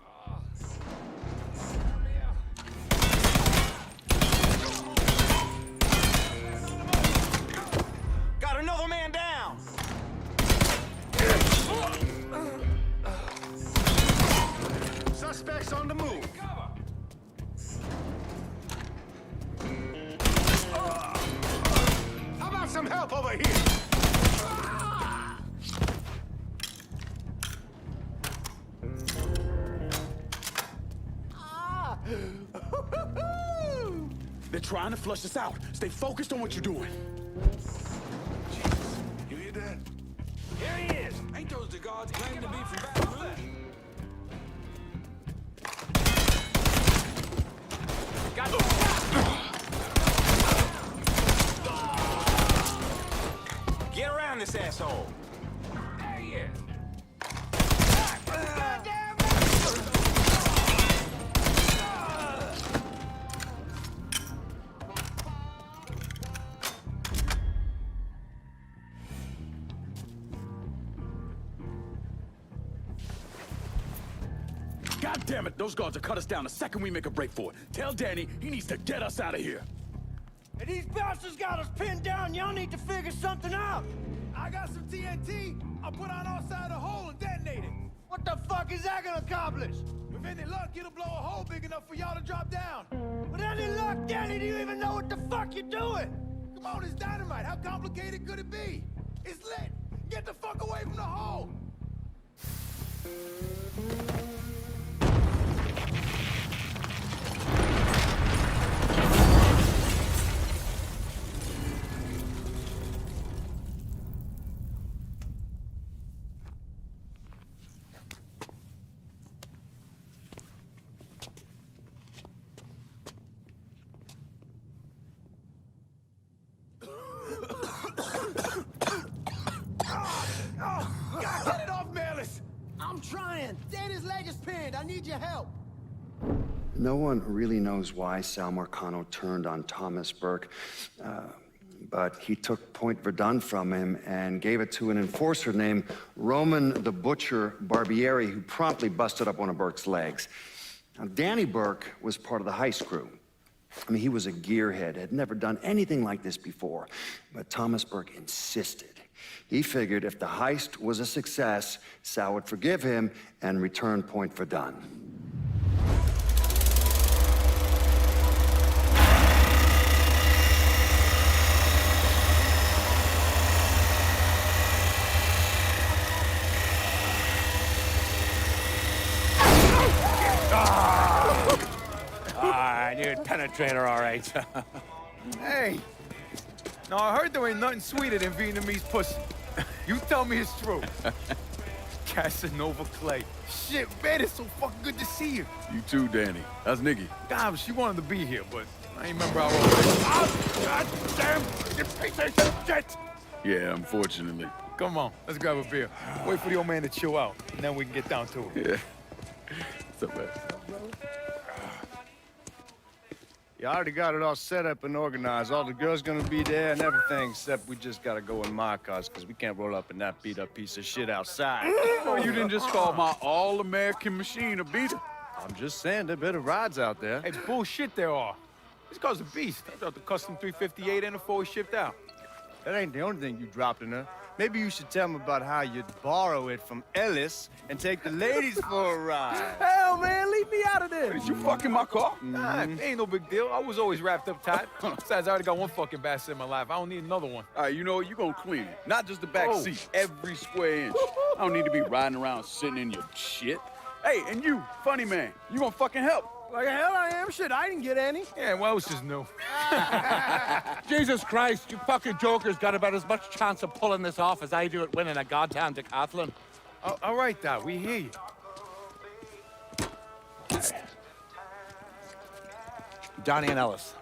[SPEAKER 11] got another man down.
[SPEAKER 17] Suspects on the move. How about some help over here?
[SPEAKER 10] They're trying to flush us out. Stay focused on what you're doing.
[SPEAKER 17] You hear that?
[SPEAKER 11] Here he is. Ain't those the guards claiming to be from Baton Rouge? Get around this asshole. There he is.
[SPEAKER 10] God damn it, those guards will cut us down the second we make a break for it. Tell Danny he needs to get us out of here.
[SPEAKER 15] Hey, these bastards got us pinned down. Y'all need to figure something out.
[SPEAKER 17] I got some TNT. I'll put on outside the hole and detonate it.
[SPEAKER 15] What the fuck is that gonna accomplish?
[SPEAKER 17] With any luck, it'll blow a hole big enough for y'all to drop down.
[SPEAKER 15] With any luck, Danny, do you even know what the fuck you're doing?
[SPEAKER 17] Come on, it's dynamite. How complicated could it be? It's lit. Get the fuck away from the hole. Get it off, Melis!
[SPEAKER 15] I'm trying. Danny's leg is pinned. I need your help.
[SPEAKER 3] No one really knows why Sal Marcano turned on Thomas Burke, but he took Point Verdun from him and gave it to an enforcer named Roman the Butcher Barbieri, who promptly busted up one of Burke's legs. Now, Danny Burke was part of the heist crew. I mean, he was a gearhead, had never done anything like this before. But Thomas Burke insisted. He figured if the heist was a success, Sal would forgive him and return Point Verdun.
[SPEAKER 9] You're a penetrator, all right.
[SPEAKER 10] Hey! Now, I heard there ain't nothing sweeter than Vietnamese pussy. You tell me it's true. Casanova Clay. Shit, man, it's so fucking good to see you.
[SPEAKER 5] You too, Danny. How's Nikki?
[SPEAKER 10] God, she wanted to be here, but I ain't remember how old it is. Oh, God damn! You piece of shit!
[SPEAKER 5] Yeah, unfortunately.
[SPEAKER 10] Come on, let's grab a beer. Wait for the old man to chill out, and then we can get down to it.
[SPEAKER 5] Yeah. What's up, man?
[SPEAKER 12] You already got it all set up and organized. All the girls gonna be there and everything, except we just gotta go in my cars, because we can't roll up in that beat-up piece of shit outside.
[SPEAKER 10] Oh, you didn't just call my all-American machine a beater.
[SPEAKER 12] I'm just saying, there are better rides out there.
[SPEAKER 10] Hey, bullshit there are. This car's a beast. I dropped the custom 358 and the 4 shipped out.
[SPEAKER 12] That ain't the only thing you dropped in her. Maybe you should tell me about how you'd borrow it from Ellis and take the ladies for a ride.
[SPEAKER 15] Hell, man, leave me out of this.
[SPEAKER 10] Did you fucking my car? Nah, ain't no big deal. I was always wrapped up tight. Besides, I already got one fucking bastard in my life. I don't need another one.
[SPEAKER 5] All right, you know what? You gonna clean it. Not just the back seat, every square inch. I don't need to be riding around sitting in your shit. Hey, and you, funny man, you gonna fucking help.
[SPEAKER 15] Like hell I am. Shit, I didn't get any.
[SPEAKER 10] Yeah, well, it's just new.
[SPEAKER 19] Jesus Christ, you fucking jokers got about as much chance of pulling this off as I do at winning a goddamn decathlon.
[SPEAKER 10] All right, Doc, we hear you.
[SPEAKER 19] Danny and Ellis,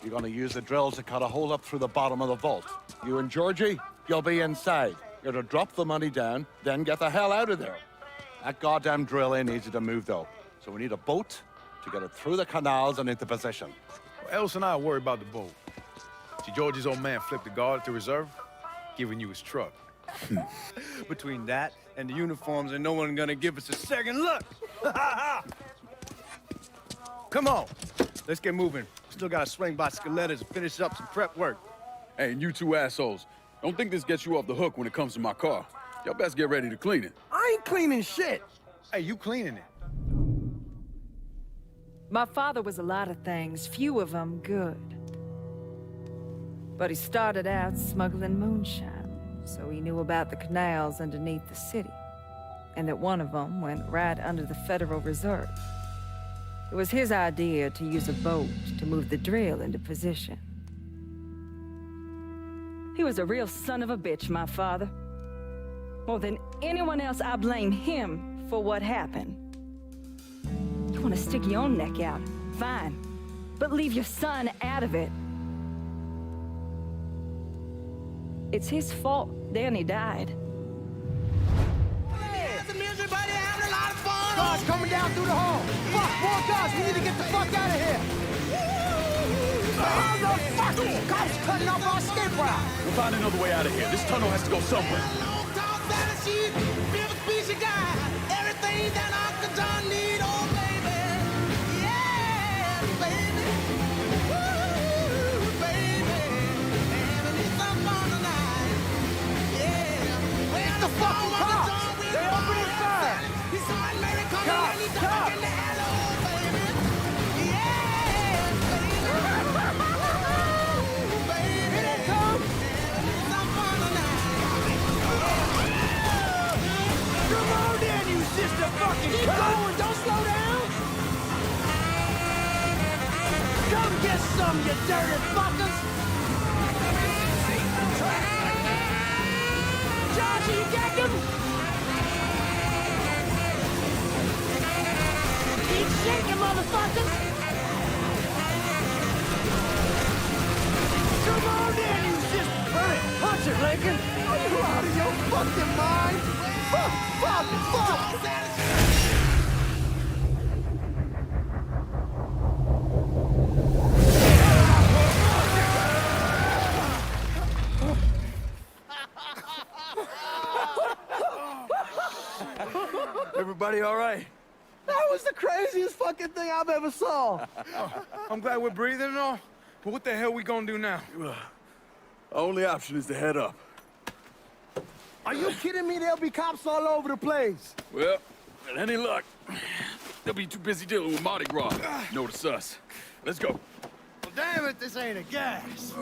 [SPEAKER 19] you're gonna use the drills to cut a hole up through the bottom of the vault. You and Georgie, you'll be inside. You're to drop the money down, then get the hell out of there. That goddamn drill ain't easy to move, though. So we need a boat to get it through the canals and into position.
[SPEAKER 10] Well, Ellis and I are worried about the boat. See, George's old man flipped the guard at the reserve, giving you his truck.
[SPEAKER 12] Between that and the uniforms, and no one gonna give us a second look. Come on, let's get moving. Still gotta swing by Skelettas and finish up some prep work.
[SPEAKER 5] Hey, and you two assholes, don't think this gets you off the hook when it comes to my car. Y'all best get ready to clean it.
[SPEAKER 15] I ain't cleaning shit.
[SPEAKER 10] Hey, you cleaning it.
[SPEAKER 21] My father was a lot of things, few of them good. But he started out smuggling moonshine, so he knew about the canals underneath the city, and that one of them went right under the Federal Reserve. It was his idea to use a boat to move the drill into position. He was a real son of a bitch, my father. More than anyone else, I blame him for what happened. You want to stick your own neck out, fine. But leave your son out of it. It's his fault Danny died.
[SPEAKER 15] Guards coming down through the hall. Fuck, more guards. We need to get the fuck out of here. Motherfucker! Cops cutting off our escape route.
[SPEAKER 5] We'll find another way out of here. This tunnel has to go somewhere.
[SPEAKER 15] Everything that Uncle John need, oh baby. Yeah, baby. Woo, baby. Having me some fun tonight. Yeah. Where's the fucking cops? They opening fire. He's somebody maybe coming and he's dark in the alley, oh baby. Yeah, baby. Baby. Here they come. Having me some fun tonight. Come on then, you sister fucking keep going, don't slow down. Come get some, you dirty fuckers. Josh, you got them? Keep shaking, motherfuckers. Come on then, you sister. Hurry, punch it, Lincoln. Are you out of your fucking mind? Fuck, fuck, fuck!
[SPEAKER 2] Marty all right?
[SPEAKER 15] That was the craziest fucking thing I've ever saw.
[SPEAKER 10] I'm glad we're breathing and all, but what the hell we gonna do now?
[SPEAKER 5] Only option is to head up.
[SPEAKER 15] Are you kidding me? There'll be cops all over the place.
[SPEAKER 5] Well, with any luck, they'll be too busy dealing with Mardi Gras. Notice us. Let's go.
[SPEAKER 15] Well, damn it, this ain't a gas.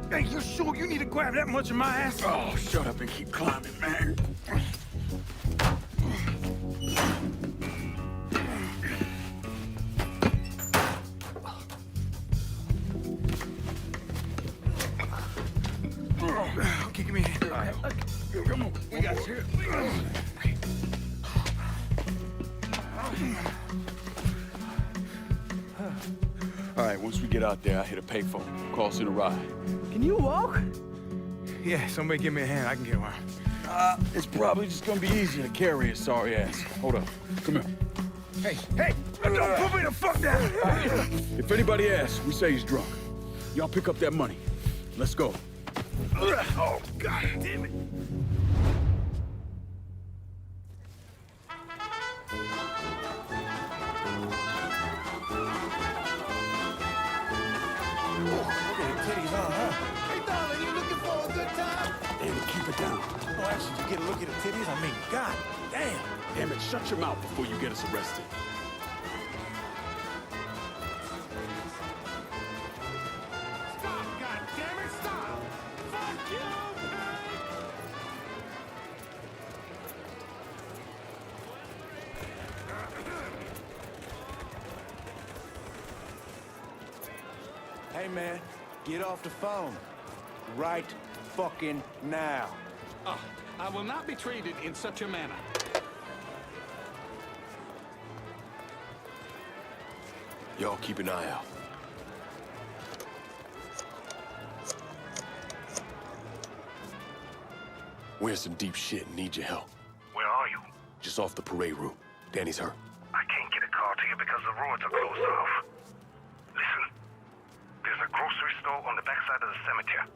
[SPEAKER 10] Hey, you sure you need to grab that much of my ass?
[SPEAKER 5] Oh, shut up and keep climbing, man.
[SPEAKER 10] Okay, give me a hand. All right, come on. We got you.
[SPEAKER 5] All right, once we get out there, I hit a payphone. Call us in a ride.
[SPEAKER 15] Can you walk?
[SPEAKER 10] Yeah, somebody give me a hand. I can get around.
[SPEAKER 5] It's probably just gonna be easier to carry his sorry ass. Hold up. Come here.
[SPEAKER 10] Hey, don't put me the fuck down.
[SPEAKER 5] If anybody asks, we say he's drunk. Y'all pick up that money. Let's go.
[SPEAKER 10] Oh, God damn it.
[SPEAKER 6] Oh, actually, you get a look at the titties? I mean, God damn.
[SPEAKER 5] Damn it, shut your mouth before you get us arrested.
[SPEAKER 17] Stop, goddammit, stop! Fuck you,
[SPEAKER 15] Hey, man, get off the phone. Right fucking now.
[SPEAKER 20] Oh, I will not be treated in such a manner.
[SPEAKER 5] Y'all keep an eye out. We're in some deep shit and need your help.
[SPEAKER 17] Where are you?
[SPEAKER 5] Just off the parade route. Danny's hurt.
[SPEAKER 17] I can't get a car to you because the roads are closed off. Listen, there's a grocery store on the backside of the cemetery.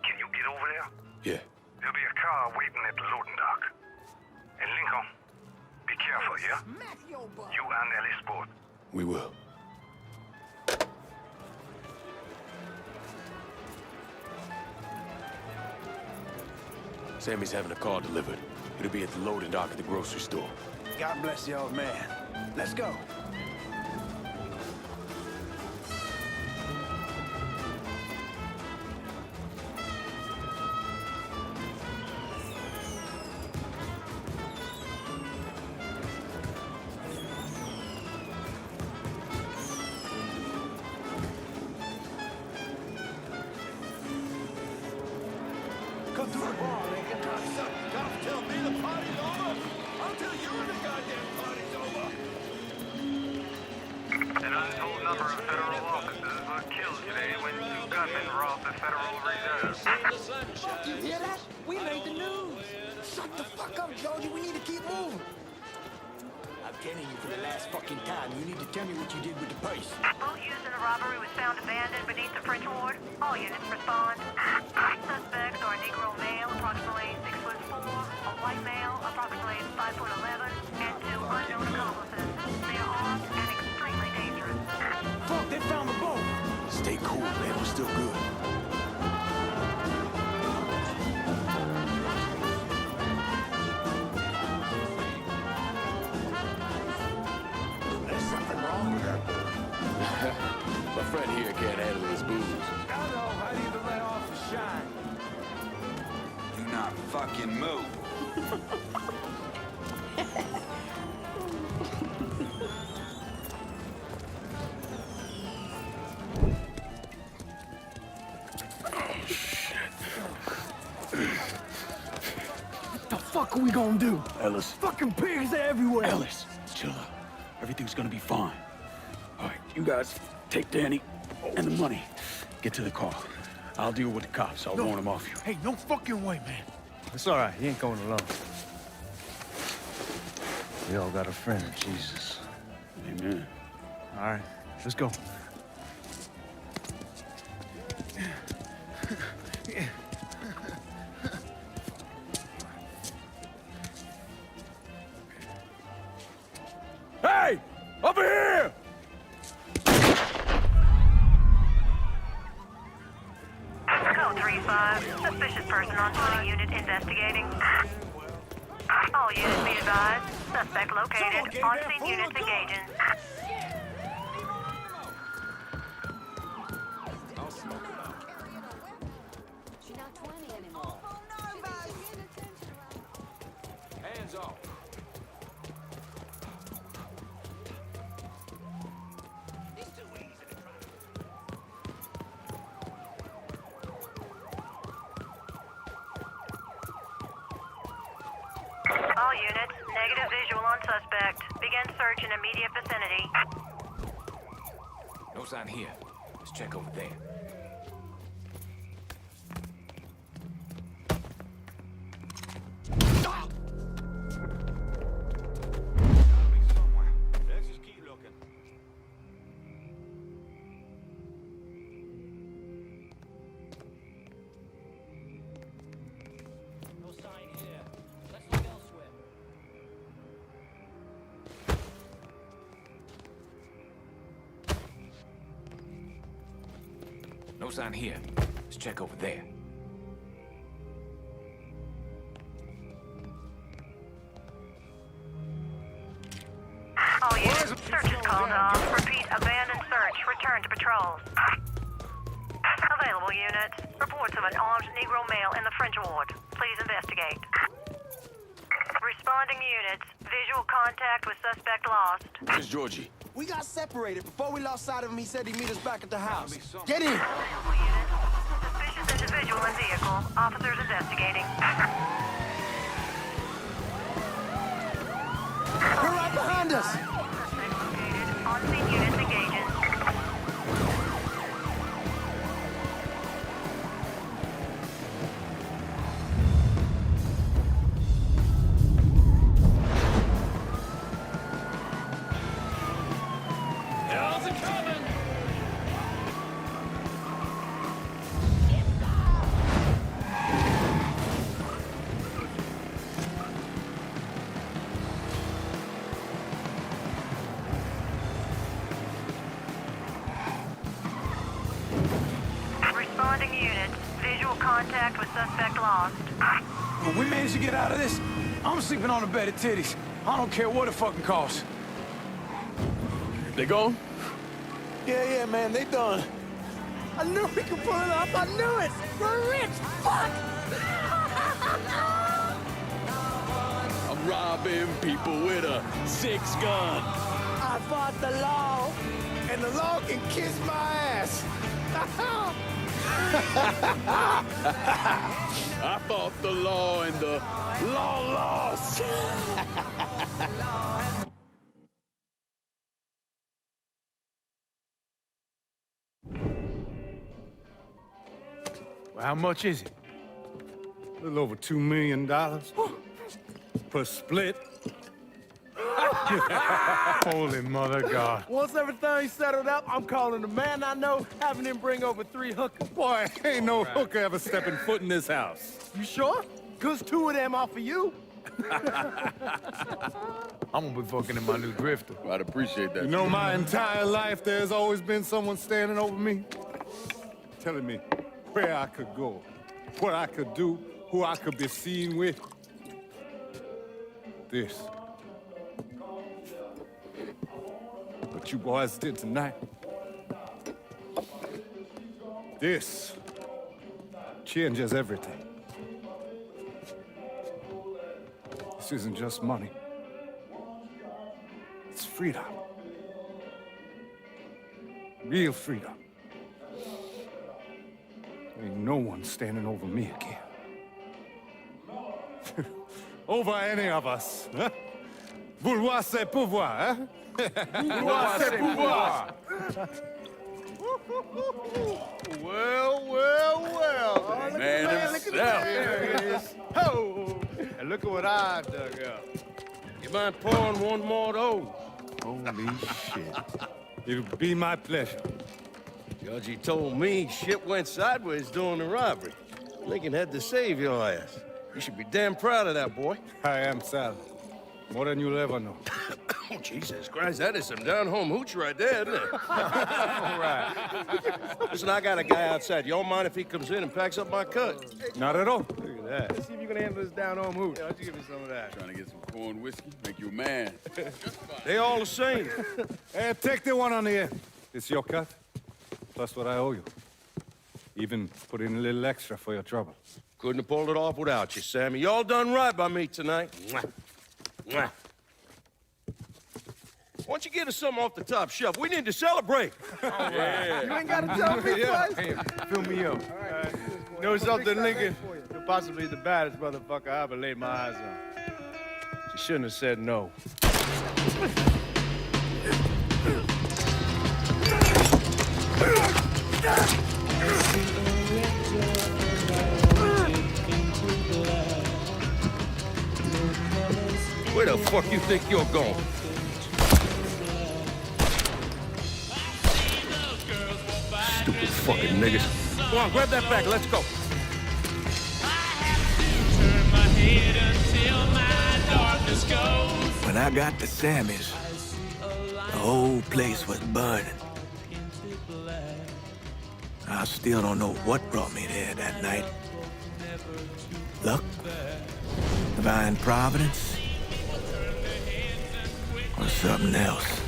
[SPEAKER 17] Can you get over there?
[SPEAKER 5] Yeah.
[SPEAKER 17] There'll be a car waiting at the loading dock. And Lincoln, be careful, yeah? You and Ellis both.
[SPEAKER 5] We will. Sammy's having a car delivered. It'll be at the loading dock at the grocery store.
[SPEAKER 15] God bless the old man. Let's go.
[SPEAKER 17] Come to the bar, Lincoln. Don't tell me the party's over. I'll tell you when the goddamn party's over.
[SPEAKER 8] An untold number of federal officers were killed today when two gunmen robbed the Federal Reserve.
[SPEAKER 15] Fuck, you hear that? We made the news. Shut the fuck up, Georgie. We need to keep moving.
[SPEAKER 9] I'm telling you for the last fucking time, you need to tell me what you did with the purse.
[SPEAKER 22] Boat used in the robbery was found abandoned beneath the French Ward. All units respond. Suspects are a Negro male, approximately 6'4", a white male, approximately 5'11", and two unknown accomplices. They are armed and extremely dangerous.
[SPEAKER 15] Fuck, they found the boat.
[SPEAKER 5] Stay cool, man. We're still good.
[SPEAKER 15] There's something wrong with her.
[SPEAKER 5] My friend here can't handle his booze.
[SPEAKER 15] I know. I need to let off the shine.
[SPEAKER 9] Do not fucking move.
[SPEAKER 15] What the fuck are we gonna do?
[SPEAKER 5] Ellis.
[SPEAKER 15] Fucking pigs are everywhere.
[SPEAKER 5] Ellis, chill out. Everything's gonna be fine. All right, you guys take Danny and the money. Get to the car. I'll deal with the cops. I'll warn them off you.
[SPEAKER 10] Hey, no fucking way, man.
[SPEAKER 12] It's all right. He ain't going alone. We all got a friend, Jesus.
[SPEAKER 5] Amen.
[SPEAKER 12] All right, let's go.
[SPEAKER 10] Over here!
[SPEAKER 22] Code 3-5. Suspicious person on foot unit investigating. All units be advised. Suspect located. On-scene units engaging.
[SPEAKER 9] Hands off.
[SPEAKER 22] All units, negative visual on suspect. Begin search in immediate vicinity.
[SPEAKER 9] No sign here. Let's check over there.
[SPEAKER 6] Let's just keep looking.
[SPEAKER 15] No sign here. Let's look elsewhere.
[SPEAKER 9] No sign here. Let's check over there.
[SPEAKER 22] All units, search is called off. Repeat, abandoned search. Return to patrols. Available units. Reports of an armed Negro male in the French ward. Please investigate. Responding units. Visual contact with suspect lost.
[SPEAKER 5] Where's Georgie?
[SPEAKER 15] We got separated. Before we lost sight of him, he said he'd meet us back at the house. Get in!
[SPEAKER 22] Suspicious individual in vehicle. Officers investigating.
[SPEAKER 15] They're right behind us!
[SPEAKER 22] On-scene units engaging.
[SPEAKER 9] How's it coming?
[SPEAKER 22] Responding units. Visual contact with suspect lost.
[SPEAKER 10] When we manage to get out of this, I'm sleeping on a bed of titties. I don't care what it fucking costs.
[SPEAKER 5] They gone?
[SPEAKER 15] Yeah, man, they done. I knew we could pull it off. I knew it. We're rich. Fuck!
[SPEAKER 5] I'm robbing people with a 6-gun.
[SPEAKER 15] I fought the law, and the law can kiss my ass.
[SPEAKER 5] I fought the law and the law lost.
[SPEAKER 10] Well, how much is it?
[SPEAKER 1] A little over $2 million per split.
[SPEAKER 10] Holy mother God.
[SPEAKER 15] Once everything's settled up, I'm calling the man I know, having him bring over 3 hookers.
[SPEAKER 1] Boy, ain't no hooker ever stepping foot in this house.
[SPEAKER 15] You sure? 'Cause 2 of them offer you.
[SPEAKER 10] I'm gonna be fucking in my new drifter.
[SPEAKER 5] I'd appreciate that.
[SPEAKER 1] You know, my entire life, there's always been someone standing over me, telling me where I could go, what I could do, who I could be seen with. This. What you boys did tonight. This changes everything. This isn't just money. It's freedom. Real freedom. Ain't no one standing over me again. Over any of us. Huh? Vouloir c'est pouvoir, hein?
[SPEAKER 10] Vouloir c'est pouvoir.
[SPEAKER 15] Well.
[SPEAKER 5] Man himself.
[SPEAKER 15] There it is. Oh, and look at what I dug up.
[SPEAKER 6] You mind pouring one more of those?
[SPEAKER 1] Holy shit. It'll be my pleasure.
[SPEAKER 6] Judgy told me shit went sideways during the robbery. Lincoln had to save your ass. You should be damn proud of that, boy.
[SPEAKER 1] I am, Sal. More than you'll ever know.
[SPEAKER 6] Oh, Jesus Christ, that is some down-home hooch right there, isn't it?
[SPEAKER 12] All right.
[SPEAKER 6] Listen, I got a guy outside. You don't mind if he comes in and packs up my cut?
[SPEAKER 12] Not at all. Look at that. Let's see if you can handle this down-home hooch. Yeah, why don't you give me some of that?
[SPEAKER 5] Trying to get some corn whiskey? Make you a man.
[SPEAKER 6] They all the same.
[SPEAKER 1] Hey, take the one on the end. It's your cut, plus what I owe you. Even put in a little extra for your trouble.
[SPEAKER 6] Couldn't have pulled it off without you, Sammy. Y'all done right by me tonight. Mwah. Mwah. Why don't you get us something off the top shelf? We need to celebrate.
[SPEAKER 12] Yeah.
[SPEAKER 15] You ain't gotta tell me twice.
[SPEAKER 12] Hey, fill me up. Know something, Lincoln? You're possibly the baddest motherfucker I ever laid my eyes on. She shouldn't have said no.
[SPEAKER 6] Where the fuck you think you're going? Stupid fucking niggas. Come on, grab that bag, let's go.
[SPEAKER 2] When I got to Sammy's, the whole place was burning. I still don't know what brought me there that night. Luck? Divine providence? Or something else?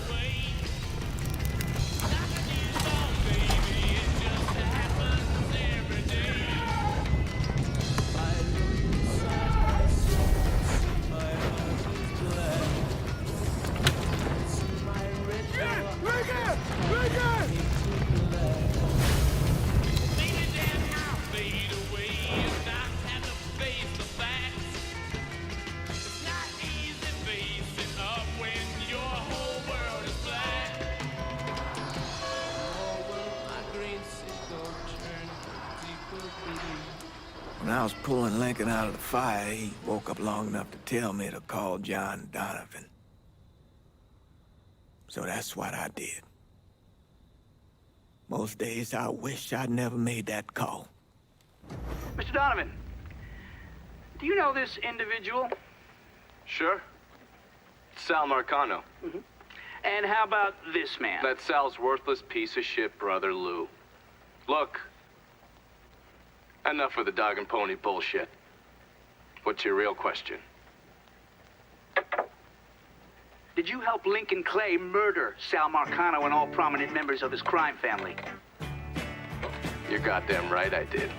[SPEAKER 2] When I was pulling Lincoln out of the fire, he woke up long enough to tell me to call John Donovan. So that's what I did. Most days I wish I'd never made that call.
[SPEAKER 20] Mr. Donovan, do you know this individual?
[SPEAKER 4] Sure. Sal Marcano.
[SPEAKER 20] Mm-hmm. And how about this man?
[SPEAKER 4] That's Sal's worthless piece of shit brother, Lou. Look. Enough with the dog and pony bullshit. What's your real question?
[SPEAKER 20] Did you help Lincoln Clay murder Sal Marcano and all prominent members of his crime family?
[SPEAKER 4] You're goddamn right I did.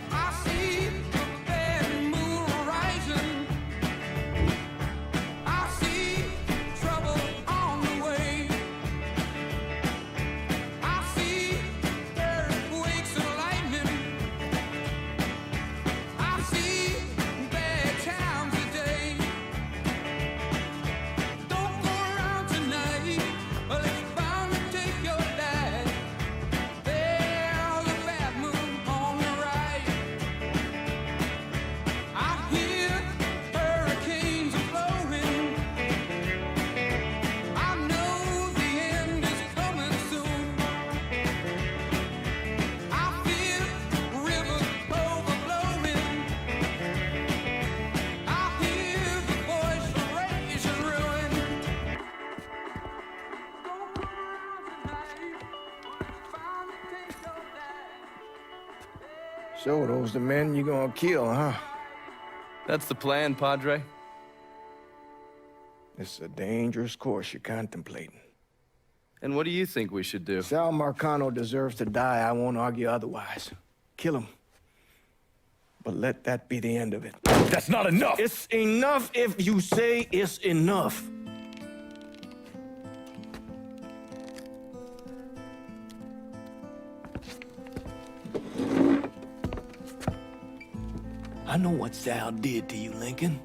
[SPEAKER 2] So those the men you gonna kill, huh?
[SPEAKER 4] That's the plan, Padre.
[SPEAKER 2] It's a dangerous course you're contemplating.
[SPEAKER 4] And what do you think we should do?
[SPEAKER 2] Sal Marcano deserves to die. I won't argue otherwise. Kill him. But let that be the end of it.
[SPEAKER 6] That's not enough!
[SPEAKER 2] It's enough if you say it's enough. I know what Sal did to you, Lincoln.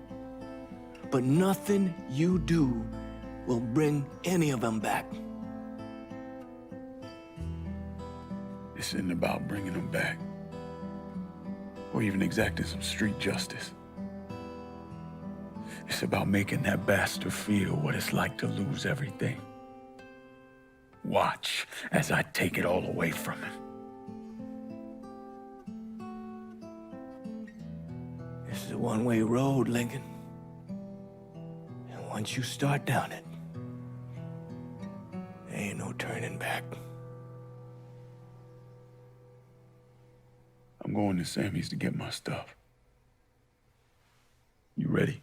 [SPEAKER 2] But nothing you do will bring any of them back.
[SPEAKER 5] This isn't about bringing them back. Or even exacting some street justice. It's about making that bastard feel what it's like to lose everything. Watch as I take it all away from him.
[SPEAKER 2] This is a one-way road, Lincoln. And once you start down it,
[SPEAKER 6] Ain't no turning back.
[SPEAKER 5] I'm going to Sammy's to get my stuff. You ready?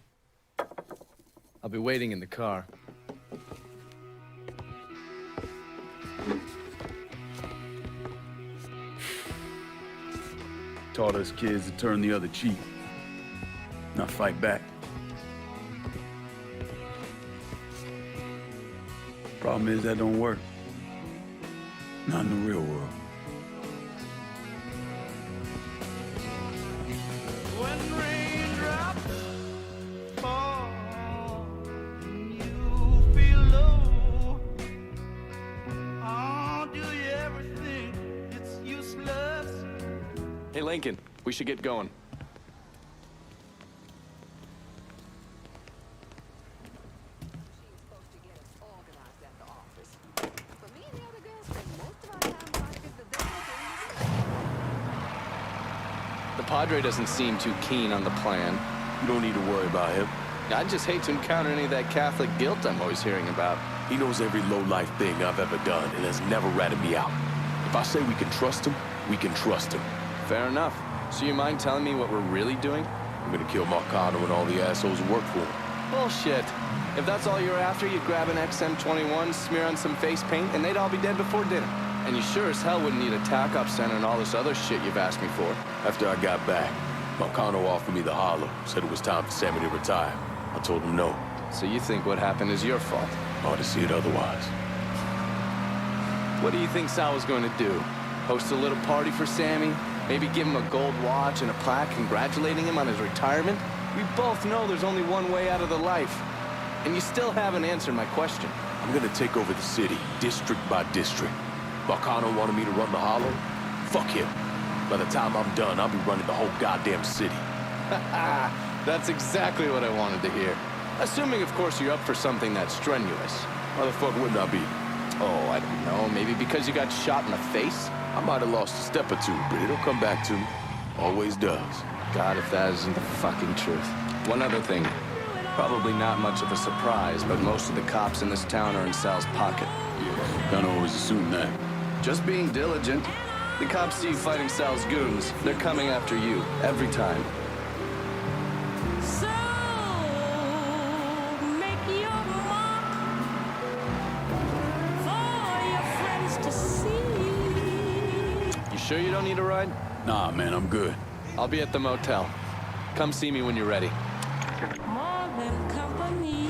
[SPEAKER 4] I'll be waiting in the car.
[SPEAKER 5] Taught us kids to turn the other cheek, not fight back. Problem is that don't work. Not in the real world.
[SPEAKER 9] When raindrops fall, you feel low. Oh, do you ever think it's useless?
[SPEAKER 4] Hey, Lincoln, we should get going. The Padre doesn't seem too keen on the plan.
[SPEAKER 5] You don't need to worry about him.
[SPEAKER 4] I'd just hate to encounter any of that Catholic guilt I'm always hearing about.
[SPEAKER 5] He knows every low-life thing I've ever done and has never ratted me out. If I say we can trust him, we can trust him.
[SPEAKER 4] Fair enough. So you mind telling me what we're really doing?
[SPEAKER 5] I'm gonna kill Marcano and all the assholes who work for him.
[SPEAKER 4] Bullshit. If that's all you're after, you'd grab an XM21, smear on some face paint, and they'd all be dead before dinner. And you sure as hell wouldn't need a tack-up center and all this other shit you've asked me for.
[SPEAKER 5] After I got back, Marcano offered me the hollow, said it was time for Sammy to retire. I told him no.
[SPEAKER 4] So you think what happened is your fault?
[SPEAKER 5] Hard to see it otherwise.
[SPEAKER 4] What do you think Sal was going to do? Host a little party for Sammy? Maybe give him a gold watch and a plaque congratulating him on his retirement? We both know there's only one way out of the life. And you still haven't answered my question.
[SPEAKER 5] I'm gonna take over the city, district by district. Marcano wanted me to run the hollow? Fuck him. By the time I'm done, I'll be running the whole goddamn city.
[SPEAKER 4] That's exactly what I wanted to hear. Assuming, of course, you're up for something that's strenuous.
[SPEAKER 5] Why the fuck wouldn't I be?
[SPEAKER 4] Oh, I don't know. Maybe because you got shot in the face?
[SPEAKER 5] I might have lost a step or two, but it'll come back to me. Always does.
[SPEAKER 4] God, if that isn't the fucking truth. One other thing. Probably not much of a surprise, but most of the cops in this town are in Sal's pocket.
[SPEAKER 5] Yeah, kinda always assume that.
[SPEAKER 4] Just being diligent. The cops see you fighting Sal's goons. They're coming after you, every time.
[SPEAKER 18] So, make your mark for your friends to see.
[SPEAKER 4] You sure you don't need a ride?
[SPEAKER 5] Nah, man, I'm good.
[SPEAKER 4] I'll be at the motel. Come see me when you're ready.
[SPEAKER 18] More than company.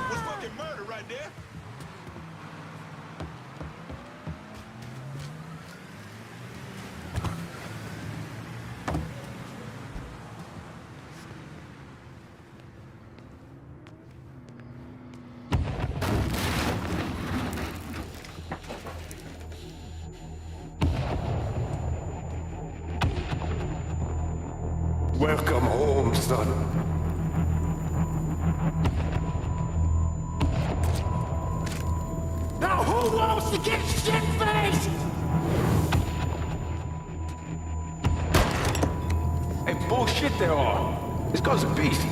[SPEAKER 6] Was fucking murder right there.
[SPEAKER 1] Welcome home, son.
[SPEAKER 9] Now who wants to get shit-faced?
[SPEAKER 6] Hey, bullshit they are. This guy's a beast.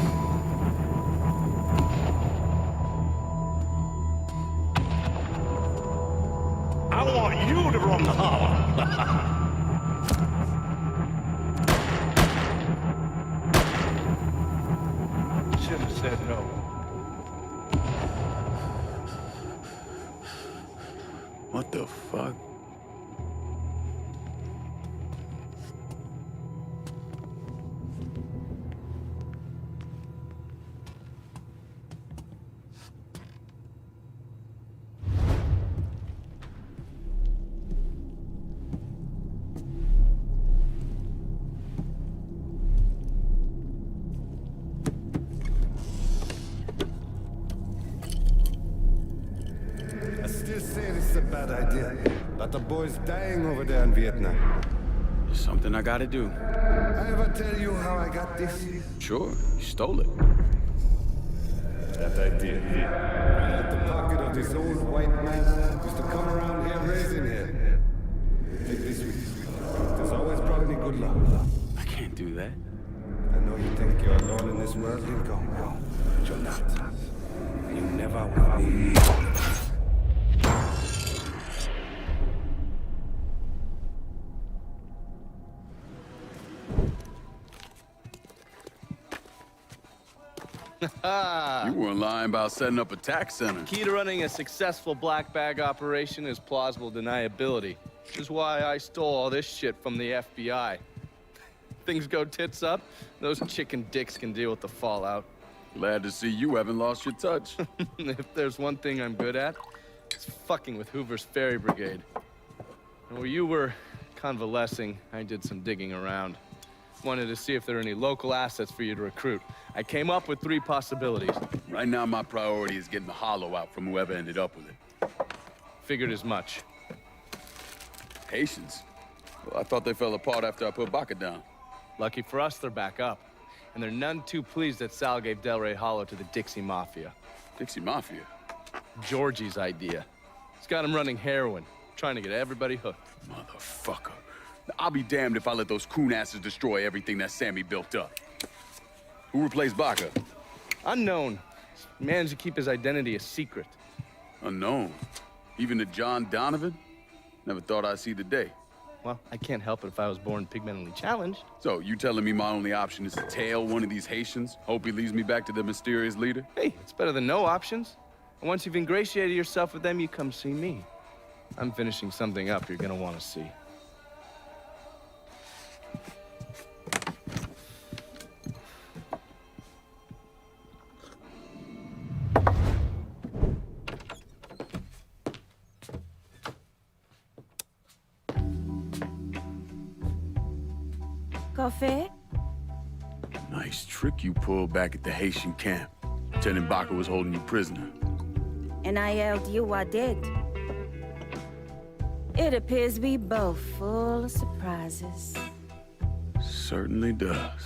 [SPEAKER 9] I want you to run the holler.
[SPEAKER 12] Should have said no.
[SPEAKER 5] What the fuck?
[SPEAKER 1] I still say this is a bad idea. But the boys dying over there in Vietnam.
[SPEAKER 5] It's something I gotta do.
[SPEAKER 1] I ever tell you how I got this?
[SPEAKER 5] Sure, you stole it.
[SPEAKER 1] That I did. I at the pocket of this old white man used to come around here raising hell. Take this with you. There's always
[SPEAKER 13] do that.
[SPEAKER 16] I know you think you're alone in this world, Lincoln. No, but you're not. You never will be.
[SPEAKER 5] You weren't lying about setting up a tax center.
[SPEAKER 4] Key to running a successful black bag operation is plausible deniability. Which is why I stole all this shit from the FBI. Things go tits up, those chicken dicks can deal with the fallout.
[SPEAKER 5] Glad to see you haven't lost your touch.
[SPEAKER 4] If there's one thing I'm good at, it's fucking with Hoover's Ferry Brigade. And where you were convalescing, I did some digging around. Wanted to see if there are any local assets for you to recruit. I came up with 3 possibilities.
[SPEAKER 5] Right now, my priority is getting the hollow out from whoever ended up with it.
[SPEAKER 4] Figured as much.
[SPEAKER 5] Haitians? Well, I thought they fell apart after I put Baca down.
[SPEAKER 4] Lucky for us, they're back up. And they're none too pleased that Sal gave Delray Hollow to the Dixie Mafia.
[SPEAKER 5] Dixie Mafia?
[SPEAKER 4] Georgie's idea. He's got him running heroin, trying to get everybody hooked.
[SPEAKER 5] Motherfucker. Now, I'll be damned if I let those coon asses destroy everything that Sammy built up. Who replaced Baca?
[SPEAKER 4] Unknown. Managed to keep his identity a secret.
[SPEAKER 5] Unknown? Even to John Donovan? Never thought I'd see the day.
[SPEAKER 4] Well, I can't help it if I was born pigmentally challenged.
[SPEAKER 5] So, you telling me my only option is to tail one of these Haitians? Hope he leads me back to the mysterious leader?
[SPEAKER 4] Hey, it's better than no options. And once you've ingratiated yourself with them, you come see me. I'm finishing something up you're gonna want to see.
[SPEAKER 18] Coffee?
[SPEAKER 5] Nice trick you pulled back at the Haitian camp. Lieutenant Baca was holding you prisoner.
[SPEAKER 18] And I yelled you I did. It appears we both full of surprises.
[SPEAKER 5] Certainly does.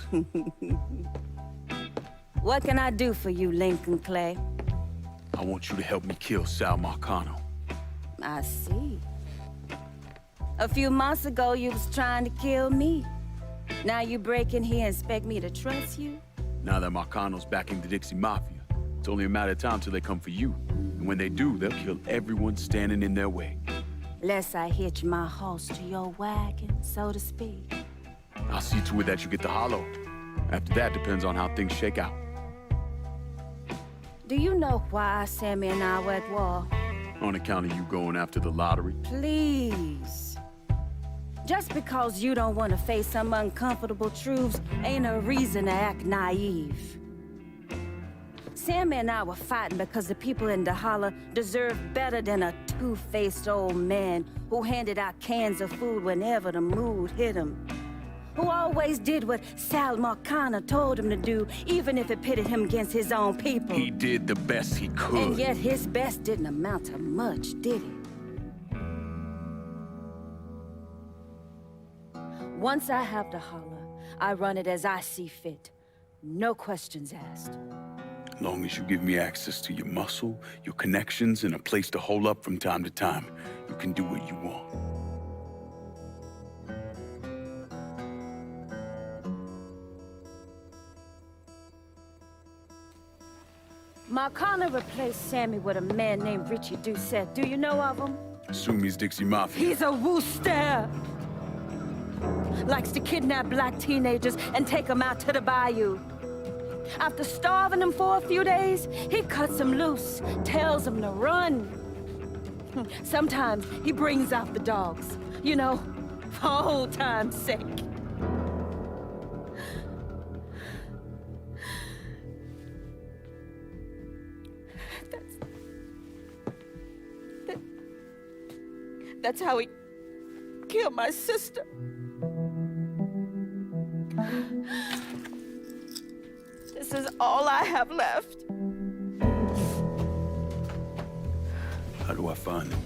[SPEAKER 18] What can I do for you, Lincoln Clay?
[SPEAKER 5] I want you to help me kill Sal Marcano.
[SPEAKER 18] I see. A few months ago, you was trying to kill me. Now you break in here and expect me to trust you?
[SPEAKER 5] Now that Marcano's backing the Dixie Mafia, it's only a matter of time till they come for you. And when they do, they'll kill everyone standing in their way.
[SPEAKER 18] Lest I hitch my horse to your wagon, so to speak.
[SPEAKER 5] I'll see to it that you get the hollow. After that, depends on how things shake out.
[SPEAKER 18] Do you know why Sammy and I were at war?
[SPEAKER 5] On account of you going after the lottery?
[SPEAKER 18] Please. Just because you don't want to face some uncomfortable truths ain't a reason to act naive. Sammy and I were fighting because the people in Dahala deserve better than a two-faced old man who handed out cans of food whenever the mood hit him. Who always did what Sal Marcano told him to do, even if it pitted him against his own people.
[SPEAKER 5] He did the best he could.
[SPEAKER 18] And yet his best didn't amount to much, did it? Once I have the holler, I run it as I see fit. No questions asked.
[SPEAKER 5] As long as you give me access to your muscle, your connections, and a place to hole up from time to time, you can do what you want.
[SPEAKER 18] Marcano replaced Sammy with a man named Richie Doucette. Do you know of him?
[SPEAKER 5] Assume he's Dixie Mafia.
[SPEAKER 18] He's a wooster! Likes to kidnap black teenagers and take them out to the bayou. After starving them for a few days, he cuts them loose, tells them to run. Sometimes he brings out the dogs, you know, for old time's sake. That's how he killed my sister. This is all I have left.
[SPEAKER 5] How do I find him?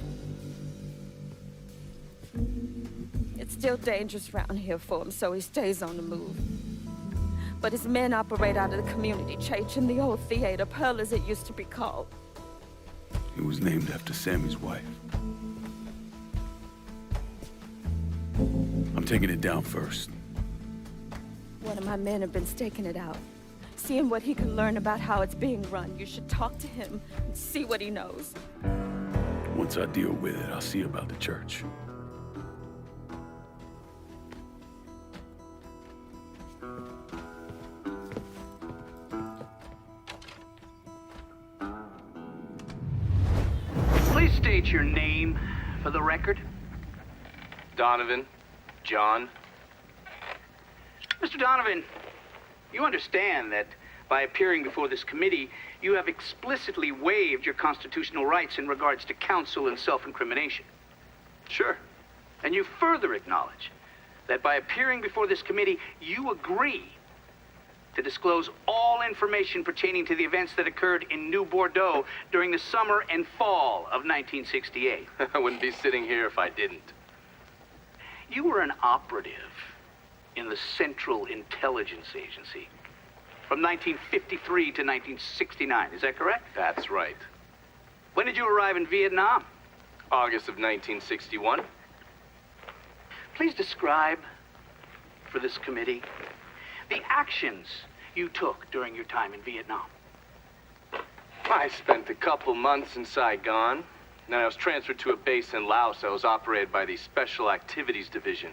[SPEAKER 18] It's still dangerous around here for him, so he stays on the move. But his men operate out of the community church in the old theater, Pearl as it used to be called.
[SPEAKER 5] It was named after Sammy's wife. I'm taking it down first.
[SPEAKER 18] One of my men have been staking it out. Seeing what he can learn about how it's being run. You should talk to him and see what he knows.
[SPEAKER 5] Once I deal with it, I'll see about the church.
[SPEAKER 20] Please state your name for the record.
[SPEAKER 4] Donovan. John.
[SPEAKER 20] Mr. Donovan, you understand that by appearing before this committee, you have explicitly waived your constitutional rights in regards to counsel and self-incrimination.
[SPEAKER 4] Sure.
[SPEAKER 20] And you further acknowledge that by appearing before this committee, you agree to disclose all information pertaining to the events that occurred in New Bordeaux during the summer and fall of 1968.
[SPEAKER 4] I wouldn't be sitting here if I didn't.
[SPEAKER 20] You were an operative in the Central Intelligence Agency from 1953 to 1969, is that correct?
[SPEAKER 4] That's right.
[SPEAKER 20] When did you arrive in Vietnam?
[SPEAKER 4] August of 1961.
[SPEAKER 20] Please describe for this committee the actions you took during your time in Vietnam.
[SPEAKER 4] I spent a couple months in Saigon. Then I was transferred to a base in Laos that was operated by the Special Activities Division.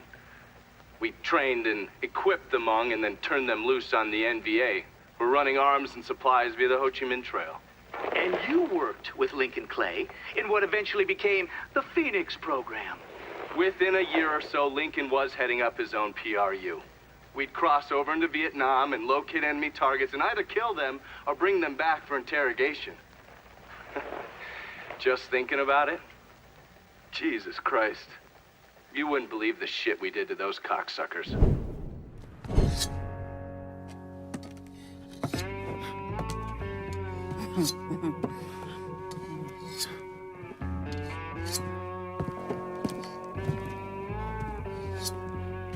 [SPEAKER 4] We trained and equipped the Hmong and then turned them loose on the NVA. We're running arms and supplies via the Ho Chi Minh Trail.
[SPEAKER 20] And you worked with Lincoln Clay in what eventually became the Phoenix program.
[SPEAKER 4] Within a year or so, Lincoln was heading up his own PRU. We'd cross over into Vietnam and locate enemy targets and either kill them or bring them back for interrogation. Just thinking about it? Jesus Christ. You wouldn't believe the shit we did to those cocksuckers.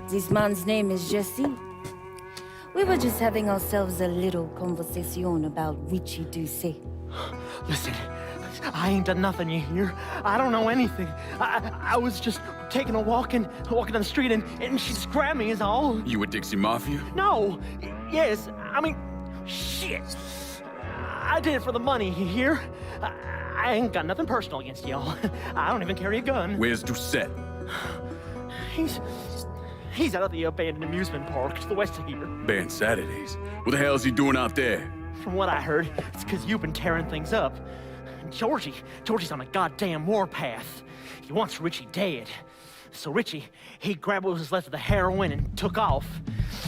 [SPEAKER 18] This man's name is Jesse. We were just having ourselves a little conversation about Richie Doucet.
[SPEAKER 13] Listen, I ain't done nothing, you hear? I don't know anything. I was just taking a walking down the street and she just grabbed me is all.
[SPEAKER 5] You with Dixie Mafia?
[SPEAKER 13] No. Yes, I mean, shit. I did it for the money, you hear? I ain't got nothing personal against y'all. I don't even carry a gun.
[SPEAKER 5] Where's Doucet?
[SPEAKER 13] He's out at the abandoned amusement park to the west of here.
[SPEAKER 5] Banned Saturdays. What the hell is he doing out there?
[SPEAKER 13] From what I heard, it's because you've been tearing things up. Georgie's on a goddamn warpath. He wants Richie dead. So Richie, he grabbed what was left of the heroin and took off.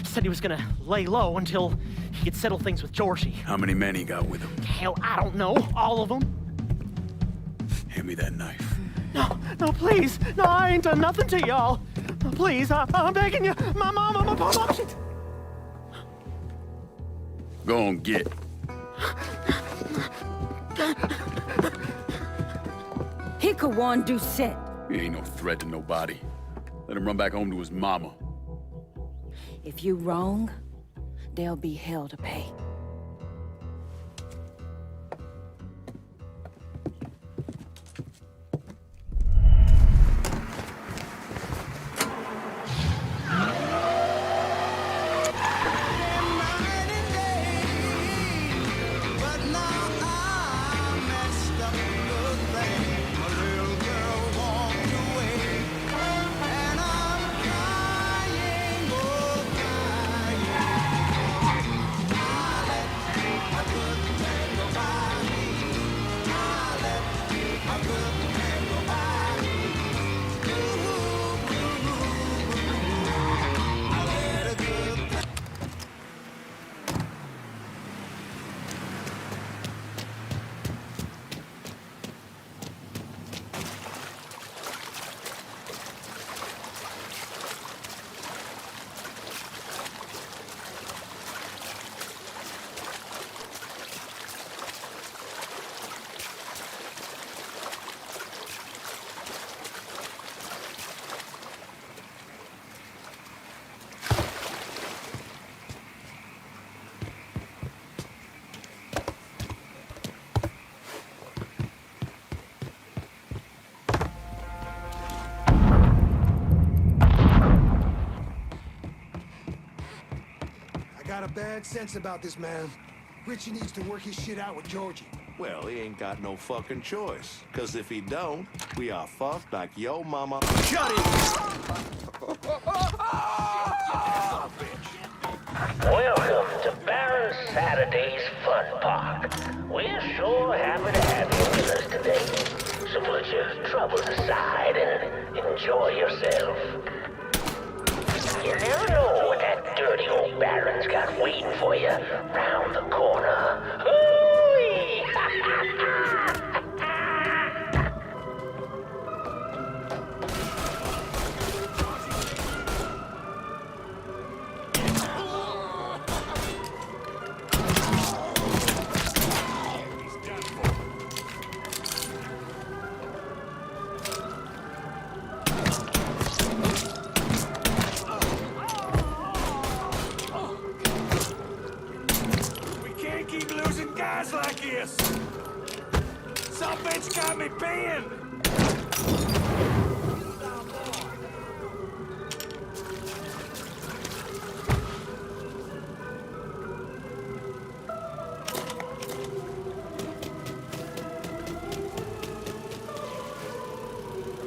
[SPEAKER 13] Said he was gonna lay low until he could settle things with Georgie.
[SPEAKER 5] How many men he got with him?
[SPEAKER 13] Hell, I don't know. All of them.
[SPEAKER 5] Hand me that knife.
[SPEAKER 13] No, please. No, I ain't done nothing to y'all. Please, I'm begging you. My mom, shit.
[SPEAKER 5] Go on, get.
[SPEAKER 18] He could warn Doucet.
[SPEAKER 5] He ain't no threat to nobody. Let him run back home to his mama.
[SPEAKER 18] If you wrong, there'll be hell to pay.
[SPEAKER 15] got a bad sense about this, man. Richie needs to work his shit out with Georgie.
[SPEAKER 7] Well, he ain't got no fucking choice. Cause if he don't, we are fucked like yo mama.
[SPEAKER 15] Shut it!
[SPEAKER 14] Welcome to Baron Saturday's Fun Park. We're sure happy to have you with us today. So put your troubles aside and enjoy yourself. You never know what that dirty old Baron's got waiting for you round the corner. Hooey!
[SPEAKER 9] Guys like this! Some bitch got me pinned!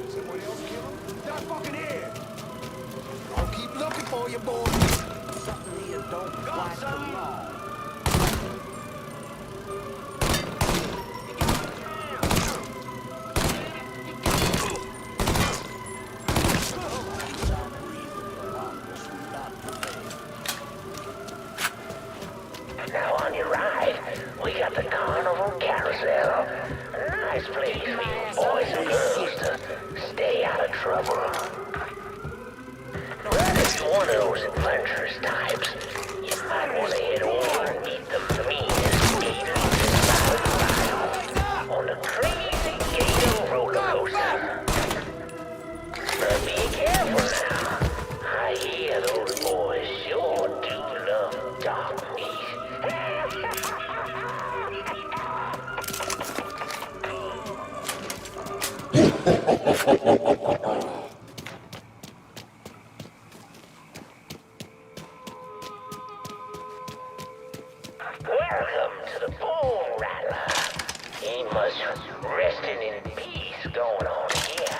[SPEAKER 15] Someone else kill him? Not fucking here! I'll keep looking for you, boy. Something here don't like the law.
[SPEAKER 14] Now on your right, we got the Carnival Carousel. A nice place for you boys and girls to stay out of trouble. But if you're one of those adventurous types, you might want to head over and meet the meanest gators inside on the Crazy Gator roller coaster. But be careful now. I hear those boys sure do love dark meat. Welcome to the Bull Rattler. Ain't much resting in peace going on here.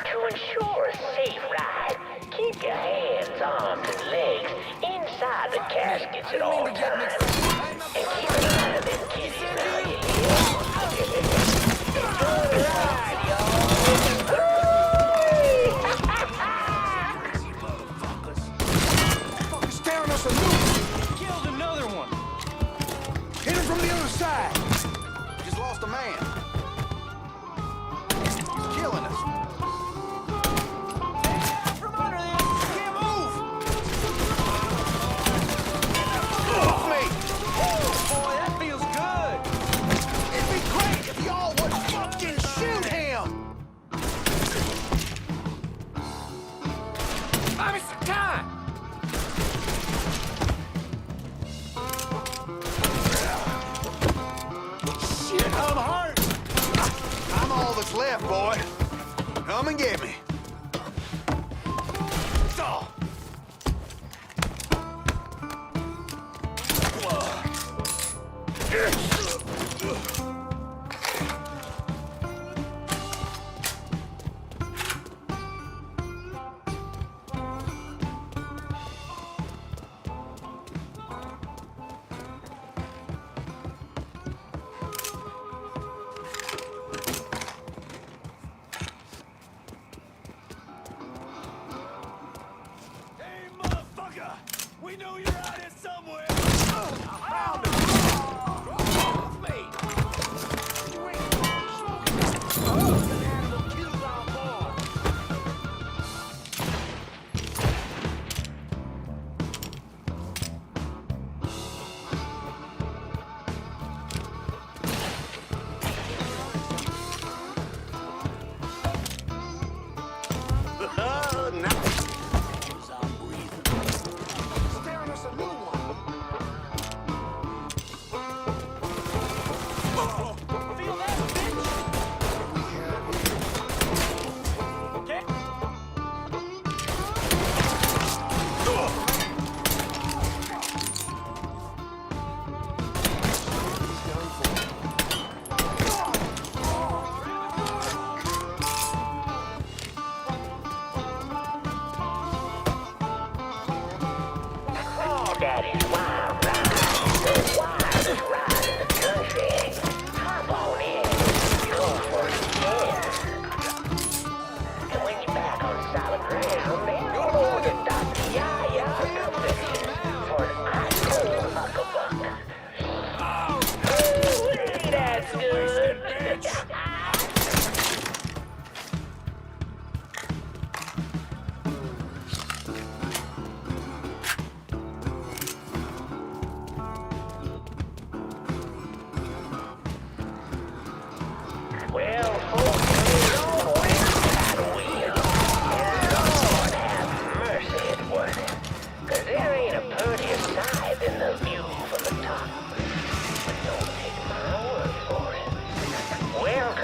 [SPEAKER 14] To ensure a safe ride, keep your hands, arms, and legs inside the caskets at all times. And keep an eye on them kitties now, you hear? Good ride, y'all.
[SPEAKER 15] Fucker's tearing us a loop! Killed another one! Hit him from the other side! We just lost a man. He's killing us. From under there! Can't move! Wait! Oh, boy, that feels good! It'd be great if y'all would fucking shoot him! Buy me some time! Shit, I'm hurt! I'm all that's left, boy. Come and get me. Oh.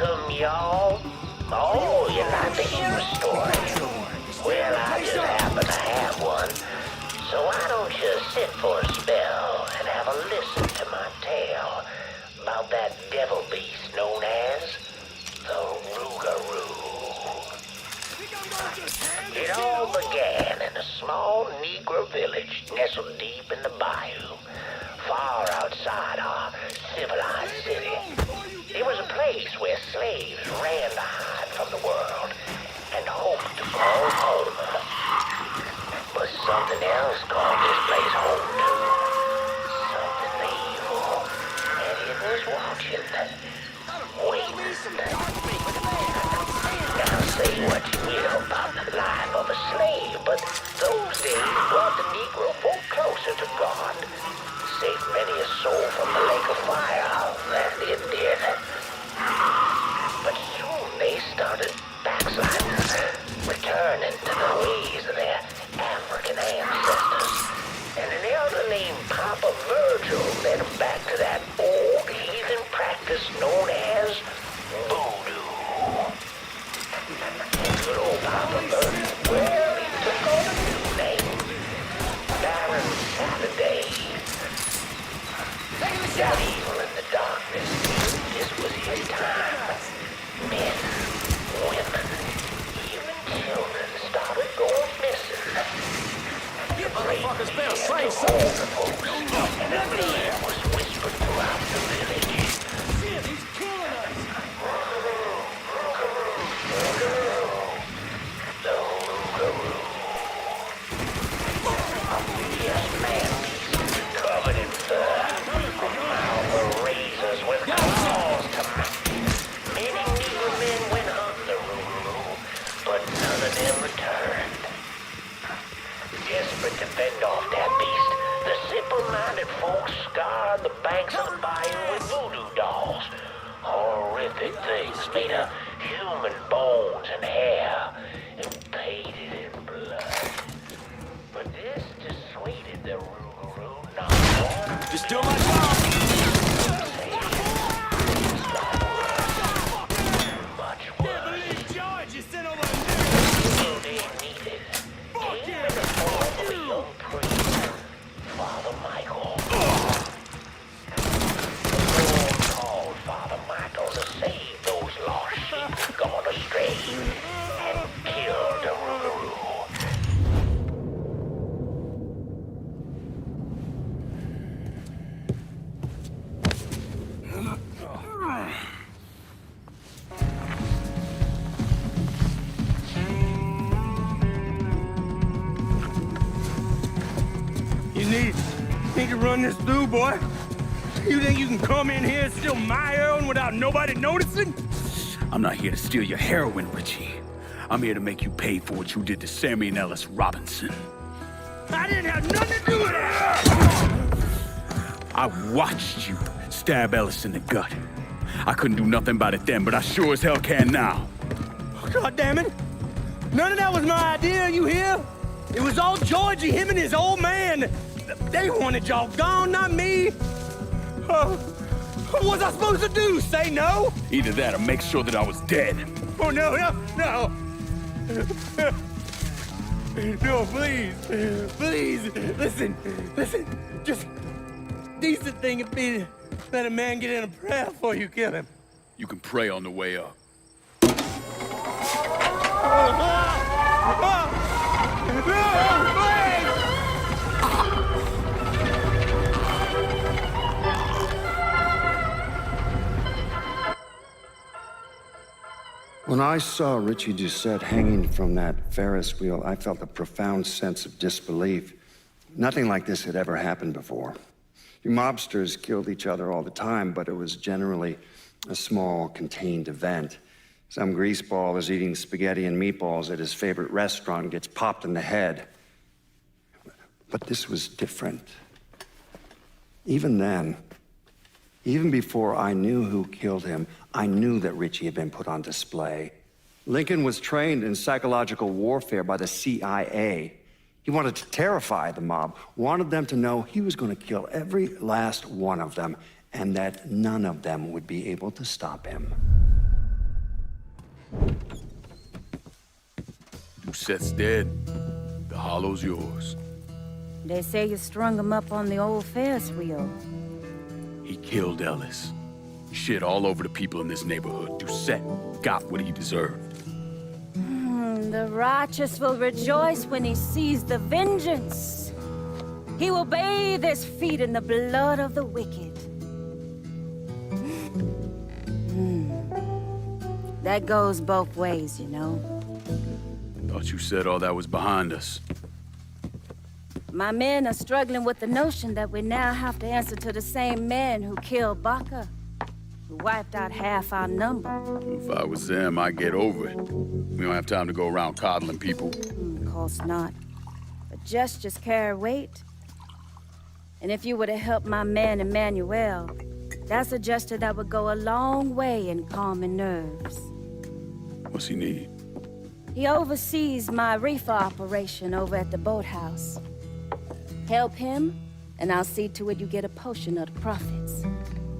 [SPEAKER 14] Welcome, y'all. Oh, you'd like to hear a story? Well, I just happen to have one. So why don't you sit for a spell and have a listen to my tale about that devil beast known as the Rougarou. It all began in a small Negro village nestled deep in the bayou, far outside our civilized city. It was a place where slaves ran to hide from the world and hoped to call home. But something else called this place home too. Something evil. And it was watching. Waiting. Now say what you will about the life of a slave, but those days brought the Negro folk closer to God. Saved many a soul from the lake of fire, that it did. But soon they started backsliding, returning to the ways of their African ancestors. And an elder named Papa Virgil led them back to that old heathen practice known as voodoo. And good old Papa Virgil, well, he took on a new name, Baron Saturday. That evil in the darkness, this was his time. Men, women, even children started going missing. You motherfuckers better say something. And a name was whispered throughout the village. Shit, he's killing us. The Rougarou. Yes, man, covered in fur. Razors with claws to match. Many Negro men went hunting the Rougarou, but none of them returned. Desperate to fend off that beast, the simple-minded folks scoured the banks of the bayou with voodoo dolls. Horrific things made of human bones and hair, and painted in blood. But this dissuaded the Rougarou not one.
[SPEAKER 9] Just do my job!
[SPEAKER 3] Need to run this through, boy. You think you can come in here and steal my heroin without nobody noticing?
[SPEAKER 11] I'm not here to steal your heroin, Richie. I'm here to make you pay for what you did to Sammy and Ellis Robinson.
[SPEAKER 3] I didn't have nothing to do with that!
[SPEAKER 11] I watched you stab Ellis in the gut. I couldn't do nothing about it then, but I sure as hell can now.
[SPEAKER 3] Oh, God damn it! None of that was my idea, you hear? It was all Georgie, him and his old man. They wanted y'all gone, not me. What was I supposed to do? Say no?
[SPEAKER 11] Either that or make sure that I was dead.
[SPEAKER 3] Oh, no. No, please. Please, listen. Just decent thing would be to let a man get in a prayer before you kill him.
[SPEAKER 11] You can pray on the way up.
[SPEAKER 16] When I saw Richie Doucette hanging from that Ferris wheel, I felt a profound sense of disbelief. Nothing like this had ever happened before. You mobsters killed each other all the time, but it was generally a small, contained event. Some greaseball is eating spaghetti and meatballs at his favorite restaurant and gets popped in the head. But this was different. Even then, even before I knew who killed him, I knew that Richie had been put on display. Lincoln was trained in psychological warfare by the CIA. He wanted to terrify the mob, wanted them to know he was going to kill every last one of them, and that none of them would be able to stop him.
[SPEAKER 11] Doucette's dead. The hollow's yours.
[SPEAKER 18] They say you strung him up on the old Ferris wheel.
[SPEAKER 11] He killed Ellis. Shit all over the people in this neighborhood. Doucette got what he deserved.
[SPEAKER 18] The righteous will rejoice when he sees the vengeance. He will bathe his feet in the blood of the wicked. That goes both ways, you know.
[SPEAKER 11] Thought you said all that was behind us.
[SPEAKER 18] My men are struggling with the notion that we now have to answer to the same men who killed Baca, who wiped out half our number.
[SPEAKER 11] If I was them, I'd get over it. We don't have time to go around coddling people.
[SPEAKER 18] Of course not. But gestures carry weight. And if you were to help my man Emmanuel, that's a gesture that would go a long way in calming nerves.
[SPEAKER 11] What's he need?
[SPEAKER 18] He oversees my reefer operation over at the boathouse. Help him, and I'll see to it you get a portion of the profits.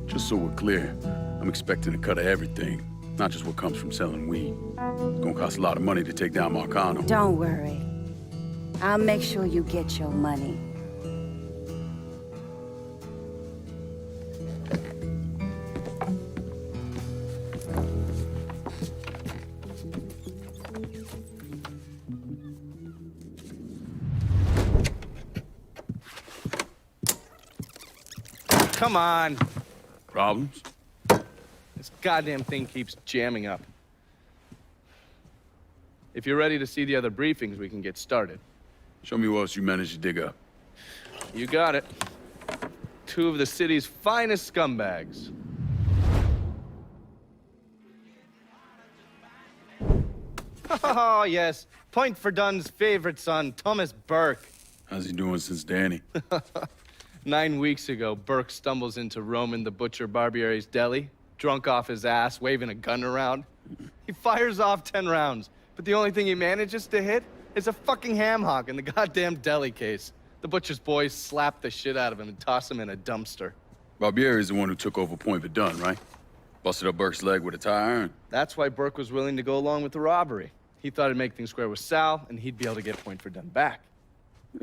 [SPEAKER 11] Just so we're clear, I'm expecting a cut of everything, not just what comes from selling weed. It's gonna cost a lot of money to take down Marcano.
[SPEAKER 18] Don't worry. I'll make sure you get your money.
[SPEAKER 3] Come on.
[SPEAKER 11] Problems?
[SPEAKER 3] This goddamn thing keeps jamming up. If you're ready to see the other briefings, we can get started.
[SPEAKER 11] Show me what else you managed to dig up.
[SPEAKER 3] You got it. 2 of the city's finest scumbags. Oh, yes. Point for Dunn's favorite son, Thomas Burke.
[SPEAKER 11] How's he doing since Danny?
[SPEAKER 3] 9 weeks ago, Burke stumbles into Roman the Butcher Barbiere's deli, drunk off his ass, waving a gun around. He fires off 10 rounds, but the only thing he manages to hit is a fucking ham hock in the goddamn deli case. The butcher's boys slap the shit out of him and toss him in a dumpster.
[SPEAKER 11] Barbiere's the one who took over Point Verdun, right? Busted up Burke's leg with a tire iron.
[SPEAKER 3] That's why Burke was willing to go along with the robbery. He thought it'd make things square with Sal, and he'd be able to get Point Verdun back.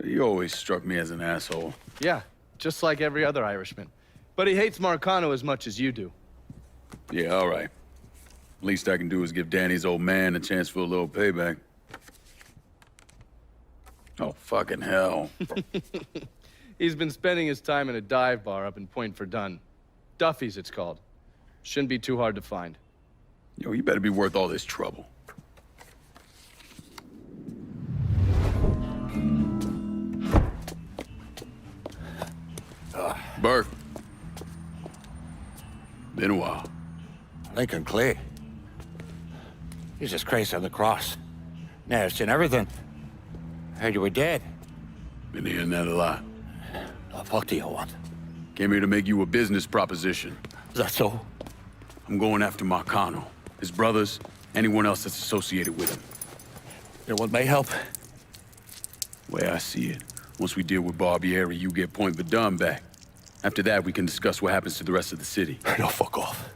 [SPEAKER 11] He always struck me as an asshole.
[SPEAKER 3] Yeah, just like every other Irishman. But he hates Marcano as much as you do.
[SPEAKER 11] Yeah, all right. Least I can do is give Danny's old man a chance for a little payback. Oh, fucking hell.
[SPEAKER 3] He's been spending his time in a dive bar up in Point Verdun. Duffy's, it's called. Shouldn't be too hard to find.
[SPEAKER 11] Yo, you better be worth all this trouble. Burke. Been a while.
[SPEAKER 9] Lincoln Clay. Jesus Christ on the cross. Now I've seen everything. Heard you were dead.
[SPEAKER 11] Been hearing that a lot.
[SPEAKER 9] The fuck do you want?
[SPEAKER 11] Came here to make you a business proposition.
[SPEAKER 9] Is that so?
[SPEAKER 11] I'm going after Marcano, his brothers, anyone else that's associated with him.
[SPEAKER 9] You want my help?
[SPEAKER 11] Way I see it, once we deal with Barbieri, you get Point Verdun back. After that, we can discuss what happens to the rest of the city.
[SPEAKER 9] No, fuck off.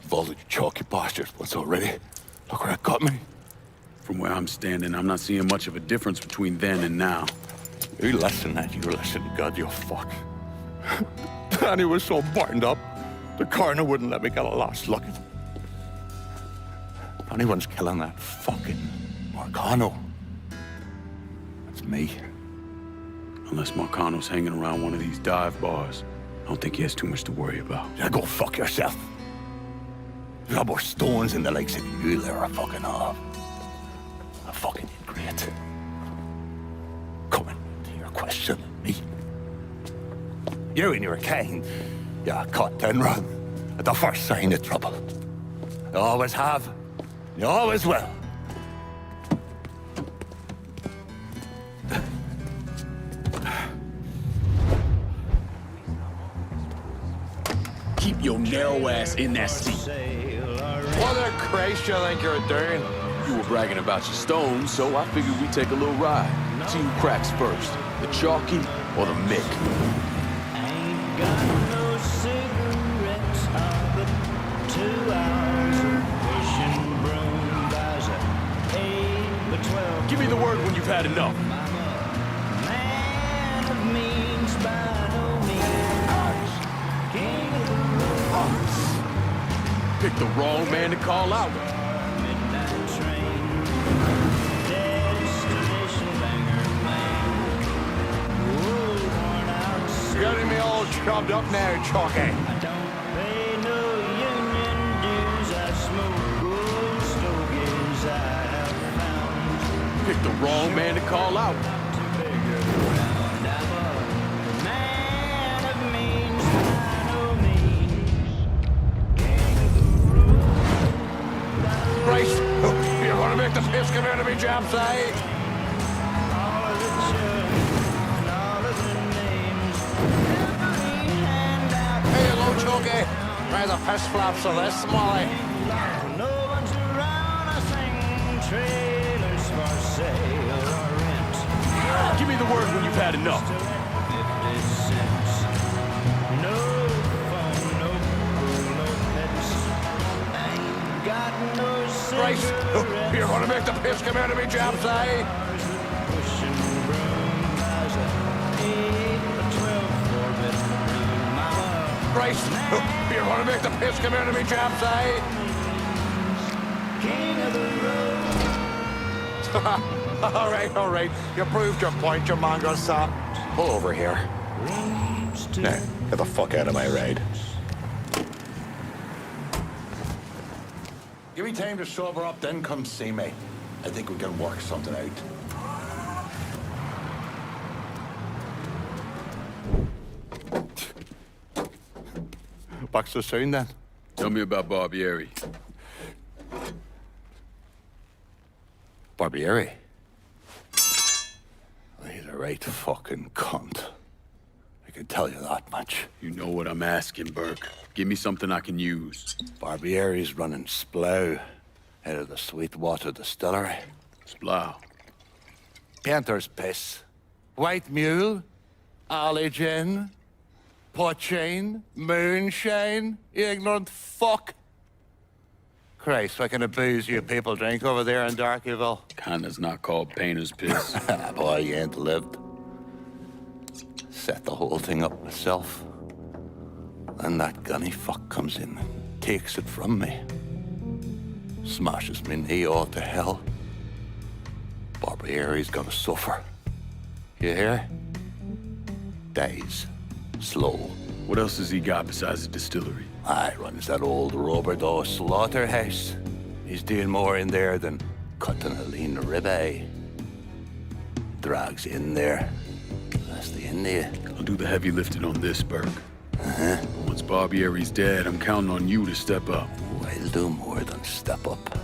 [SPEAKER 9] Involved in your chalky bastards once already. Look where it got me.
[SPEAKER 11] From where I'm standing, I'm not seeing much of a difference between then and now.
[SPEAKER 9] You listen, and you listen, God, you fuck. Danny was so burned up, the coroner wouldn't let me get a last look at him. If anyone's killing that fucking Marcano, it's me.
[SPEAKER 11] Unless Marcano's hanging around one of these dive bars, I don't think he has too much to worry about.
[SPEAKER 9] Yeah, go fuck yourself. There's no more stones in the likes of you there are fucking off. I fucking ingrate. Coming to your question, me. You and your kind, you cut and run at the first sign of trouble. You always have, you always will.
[SPEAKER 11] Keep your narrow ass in that seat.
[SPEAKER 9] What the Christ you think you're doing?
[SPEAKER 11] You were bragging about your stones, so I figured we'd take a little ride. See who cracks first, the chalky or the Mick.
[SPEAKER 19] Ain't got no cigarettes, but 2 hours of fishing broom.
[SPEAKER 11] word when you've had enough. Picked the wrong man to call out.
[SPEAKER 9] Getting me all chopped up now, Chalky.
[SPEAKER 11] Picked the wrong man to call out. Christ, you're gonna make the piss come out of me, Japs, eh?
[SPEAKER 9] Hey, hello, Chalky. Try the piss flaps of this, Molly. Give me the word when you've had enough. Christ, you're gonna make the piss come out of me, Japs, eh? Christ, you're gonna make the piss come out of me, Japs, eh? All right. You proved your point, you mongrel sap. Pull over here. Now, get the fuck out of my ride. Give me time to sober up, then come see me. I think we can work something out. Back so soon, then?
[SPEAKER 11] Tell me about Barbieri.
[SPEAKER 9] Barbieri? He's a right fucking cunt. I can tell you that much.
[SPEAKER 11] You know what I'm asking, Burke. Give me something I can use.
[SPEAKER 9] Barbieri's running Splow out of the Sweetwater Distillery.
[SPEAKER 11] Splow?
[SPEAKER 9] Painter's piss. White mule, alley gin, poachine, moonshine, you ignorant fuck. Christ, what kind of booze you people drink over there in Darkyville?
[SPEAKER 11] Kinda's not called painter's piss.
[SPEAKER 9] Boy, you ain't lived. Set the whole thing up myself. Then that gunny fuck comes in and takes it from me. Smashes me knee all to hell. Barbieri's gonna suffer. You hear? Dies. Slow.
[SPEAKER 11] What else has he got besides the distillery?
[SPEAKER 9] I runs that old Robert O. slaughterhouse. He's doing more in there than cutting a lean ribeye. Drags in there. That's the India.
[SPEAKER 11] I'll do the heavy lifting on this, Burke.
[SPEAKER 9] Uh-huh.
[SPEAKER 11] Once Barbieri's dead, I'm counting on you to step up.
[SPEAKER 9] I'll do more than step up.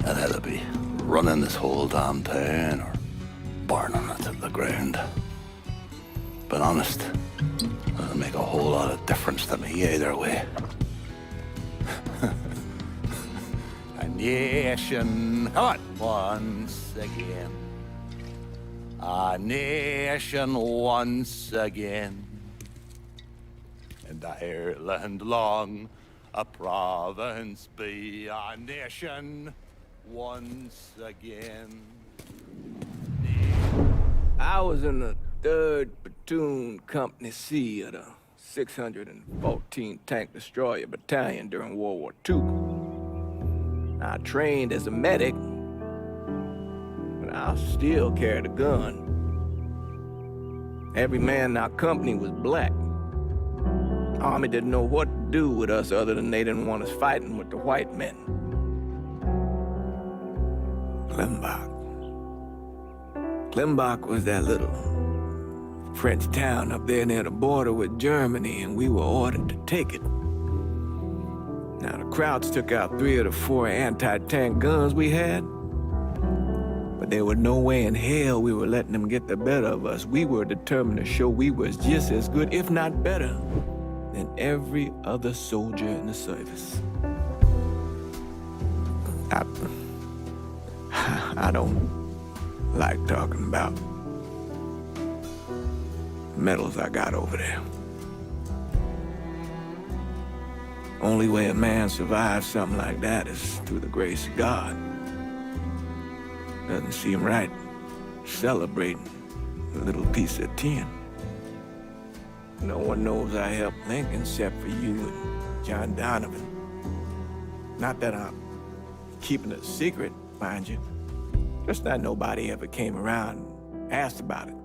[SPEAKER 9] I'll either be running this whole damn town or burning it to the ground. But honest, it'll make a whole lot of difference to me either way. A nation, come on, once again. A nation once again. And Ireland long, a province be, a nation once again.
[SPEAKER 2] I was in the 3rd Platoon Company C of the 614 Tank Destroyer Battalion during World War II. I trained as a medic, but I still carried a gun. Every man in our company was black. Army didn't know what to do with us other than they didn't want us fighting with the white men. Klimbach was that little French town up there near the border with Germany, and we were ordered to take it. Now, the Krauts took out 3 of the 4 anti-tank guns we had, but there was no way in hell we were letting them get the better of us. We were determined to show we was just as good, if not better, than every other soldier in the service. I don't like talking about medals I got over there. Only way a man survives something like that is through the grace of God. Doesn't seem right. Celebrating a little piece of tin. No one knows I helped Lincoln except for you and John Donovan. Not that I'm keeping it a secret, mind you. Just that nobody ever came around and asked about it.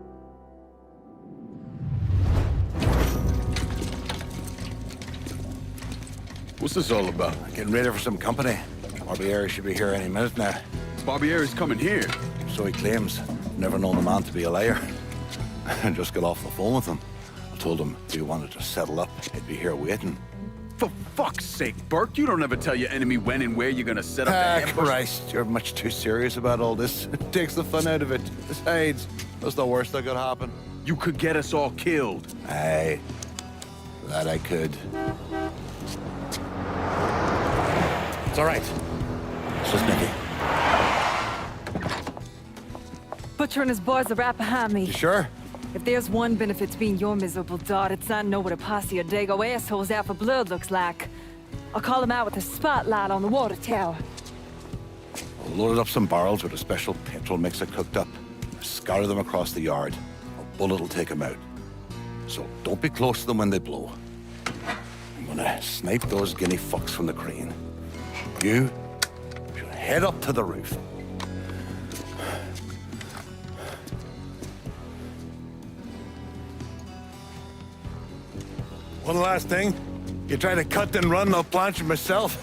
[SPEAKER 11] What's this all about?
[SPEAKER 17] Getting ready for some company. Barbieri should be here any minute now.
[SPEAKER 11] Barbieri's coming here.
[SPEAKER 17] So he claims. Never known the man to be a liar. I just got off the phone with him. I told him if he wanted to settle up, he'd be here waiting.
[SPEAKER 11] For fuck's sake, Burke, you don't ever tell your enemy when and where you're gonna set up the ambush.
[SPEAKER 17] Christ, you're much too serious about all this. It takes the fun out of it. Besides, that's the worst that could happen.
[SPEAKER 11] You could get us all killed.
[SPEAKER 17] Aye, that I could. It's all right. It's just Nicky.
[SPEAKER 21] Butcher and his boys are right behind me.
[SPEAKER 17] You sure?
[SPEAKER 21] If there's one benefit to being your miserable dot, it's not know what a posse of Dago assholes out for blood looks like. I'll call them out with a spotlight on the water tower.
[SPEAKER 17] I loaded up some barrels with a special petrol mixer cooked up. Scatter them across the yard. A bullet will take them out. So don't be close to them when they blow. I'm gonna snipe those guinea fucks from the crane. You should head up to the roof. One last thing. You try to cut and run, I'll plant you myself.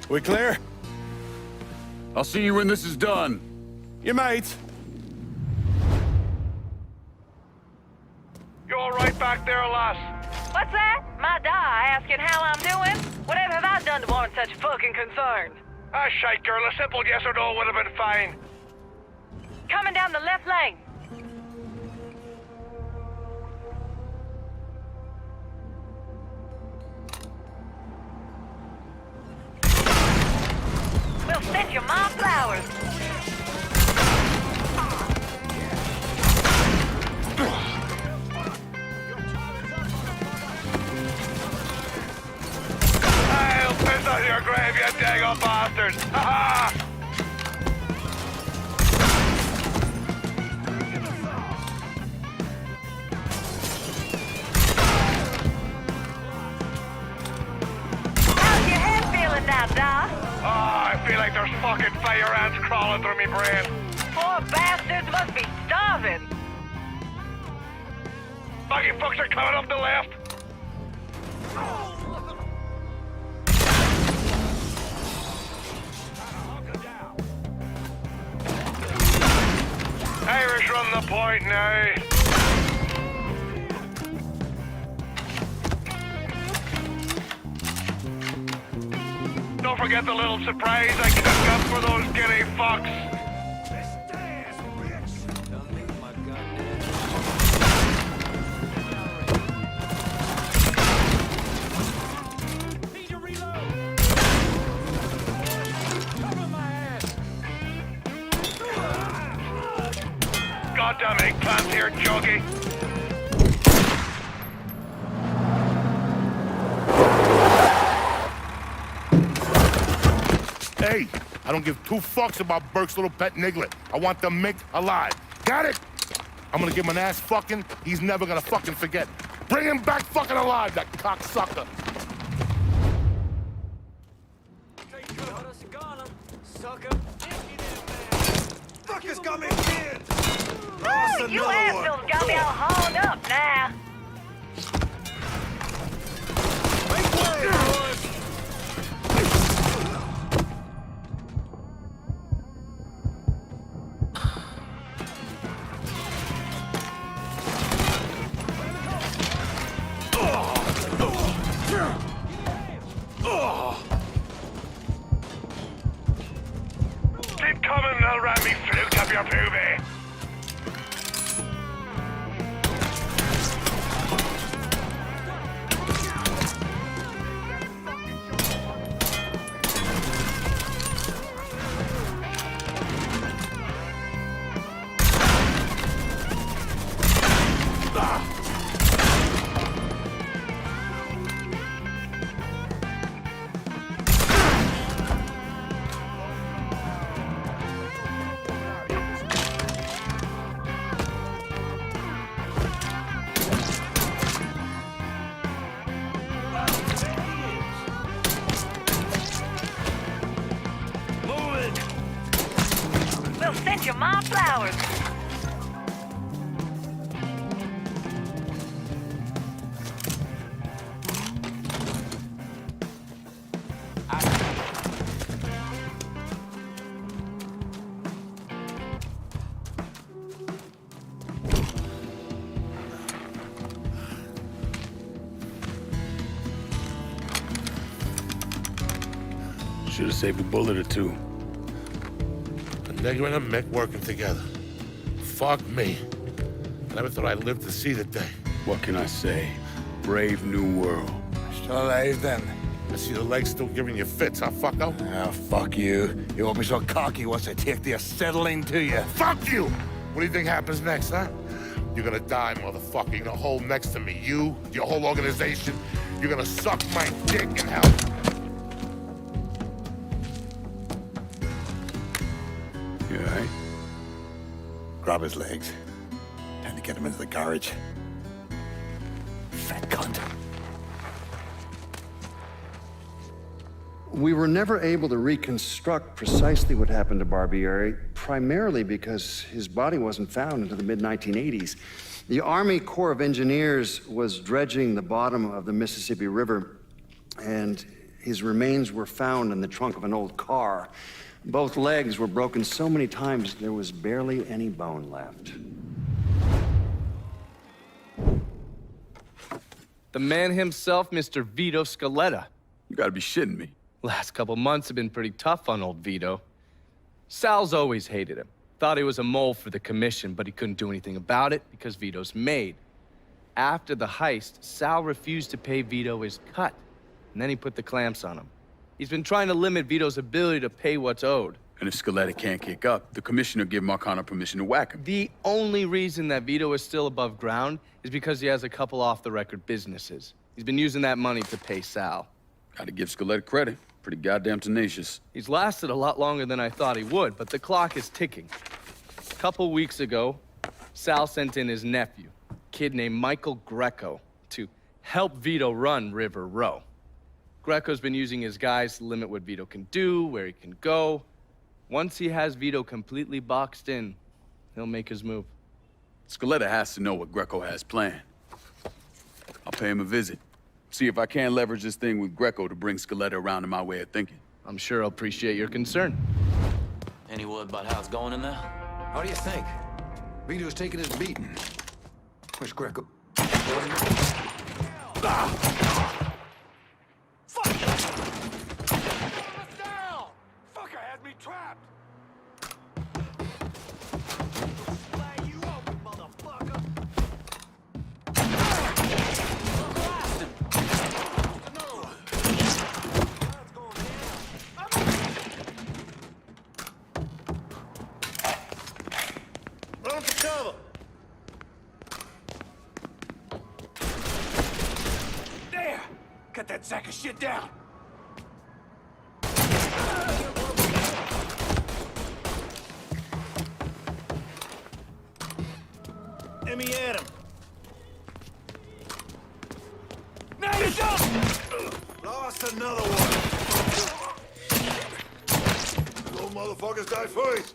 [SPEAKER 17] We clear?
[SPEAKER 11] I'll see you when this is done.
[SPEAKER 17] You might.
[SPEAKER 8] You all right back there, lass?
[SPEAKER 23] What's that? My die asking how I'm doing? Whatever have I done to warrant such fucking concern?
[SPEAKER 8] Ah, shite, girl. A simple yes or no would have been fine.
[SPEAKER 23] Coming down the left lane. We'll send you my flowers.
[SPEAKER 8] I'll piss on your grave, you daggone bastard! Ha-ha!
[SPEAKER 23] How's your head feeling now, Doc?
[SPEAKER 8] Oh, I feel like there's fucking fire ants crawling through me brain.
[SPEAKER 23] Poor bastards must be starving.
[SPEAKER 8] Fucking fucks are coming up the left. Irish run the point now. Don't forget the little surprise I cooked up for those guinea fucks. Goddamn eggplant here, Joggy.
[SPEAKER 24] Hey, I don't give two fucks about Burke's little pet Niglet. I want the mink alive. Got it? I'm gonna give him an ass fucking he's never gonna fucking forget. Bring him back fucking alive, that cocksucker.
[SPEAKER 8] Fuckers got me pinned.
[SPEAKER 23] Oh, you assholes got me all hauled up now.
[SPEAKER 8] Make way, boys. Keep coming and I'll ram me flute up your poobie.
[SPEAKER 23] We'll send you my flowers.
[SPEAKER 11] Should have saved a bullet or two.
[SPEAKER 24] A nigger and a Mick working together. Fuck me. I never thought I'd live to see the day.
[SPEAKER 11] What can I say? Brave new world.
[SPEAKER 17] Still alive then?
[SPEAKER 24] I see the legs still giving you fits, huh, fucko?
[SPEAKER 17] Ah, fuck you. You won't be so cocky once I take the acetylene to you.
[SPEAKER 24] Fuck you! What do you think happens next, huh? You're gonna die, motherfucker. You're gonna hold next to me. You, your whole organization. You're gonna suck my dick in hell.
[SPEAKER 11] You all right?
[SPEAKER 17] Grab his legs. Time to get him into the garage. Fat cunt.
[SPEAKER 16] We were never able to reconstruct precisely what happened to Barbieri, primarily because his body wasn't found until the mid-1980s. The Army Corps of Engineers was dredging the bottom of the Mississippi River, and his remains were found in the trunk of an old car. Both legs were broken so many times, there was barely any bone left.
[SPEAKER 3] The man himself, Mr. Vito Scaletta.
[SPEAKER 11] You gotta be shitting me.
[SPEAKER 3] Last couple months have been pretty tough on old Vito. Sal's always hated him. Thought he was a mole for the commission, but he couldn't do anything about it because Vito's made. After the heist, Sal refused to pay Vito his cut, and then he put the clamps on him. He's been trying to limit Vito's ability to pay what's owed.
[SPEAKER 11] And if Scaletta can't kick up, the commissioner give Marcano permission to whack him.
[SPEAKER 3] The only reason that Vito is still above ground is because he has a couple off-the-record businesses. He's been using that money to pay Sal.
[SPEAKER 11] Gotta give Scaletta credit. Pretty goddamn tenacious.
[SPEAKER 3] He's lasted a lot longer than I thought he would, but the clock is ticking. A couple weeks ago, Sal sent in his nephew, a kid named Michael Greco, to help Vito run River Row. Greco's been using his guys to limit what Vito can do, where he can go. Once he has Vito completely boxed in, he'll make his move.
[SPEAKER 11] Scaletta has to know what Greco has planned. I'll pay him a visit. See if I can't leverage this thing with Greco to bring Scaletta around to my way of thinking.
[SPEAKER 3] I'm sure he'll appreciate your concern.
[SPEAKER 6] Any word about how it's going in there?
[SPEAKER 10] How do you think? Vito's taking his beating. Where's Greco?
[SPEAKER 8] Fucker had me trapped!
[SPEAKER 10] Run for cover!
[SPEAKER 8] There! Cut that sack of shit down!
[SPEAKER 10] Let me at him.
[SPEAKER 8] Now you jump!
[SPEAKER 10] Lost another one. Little motherfuckers die first.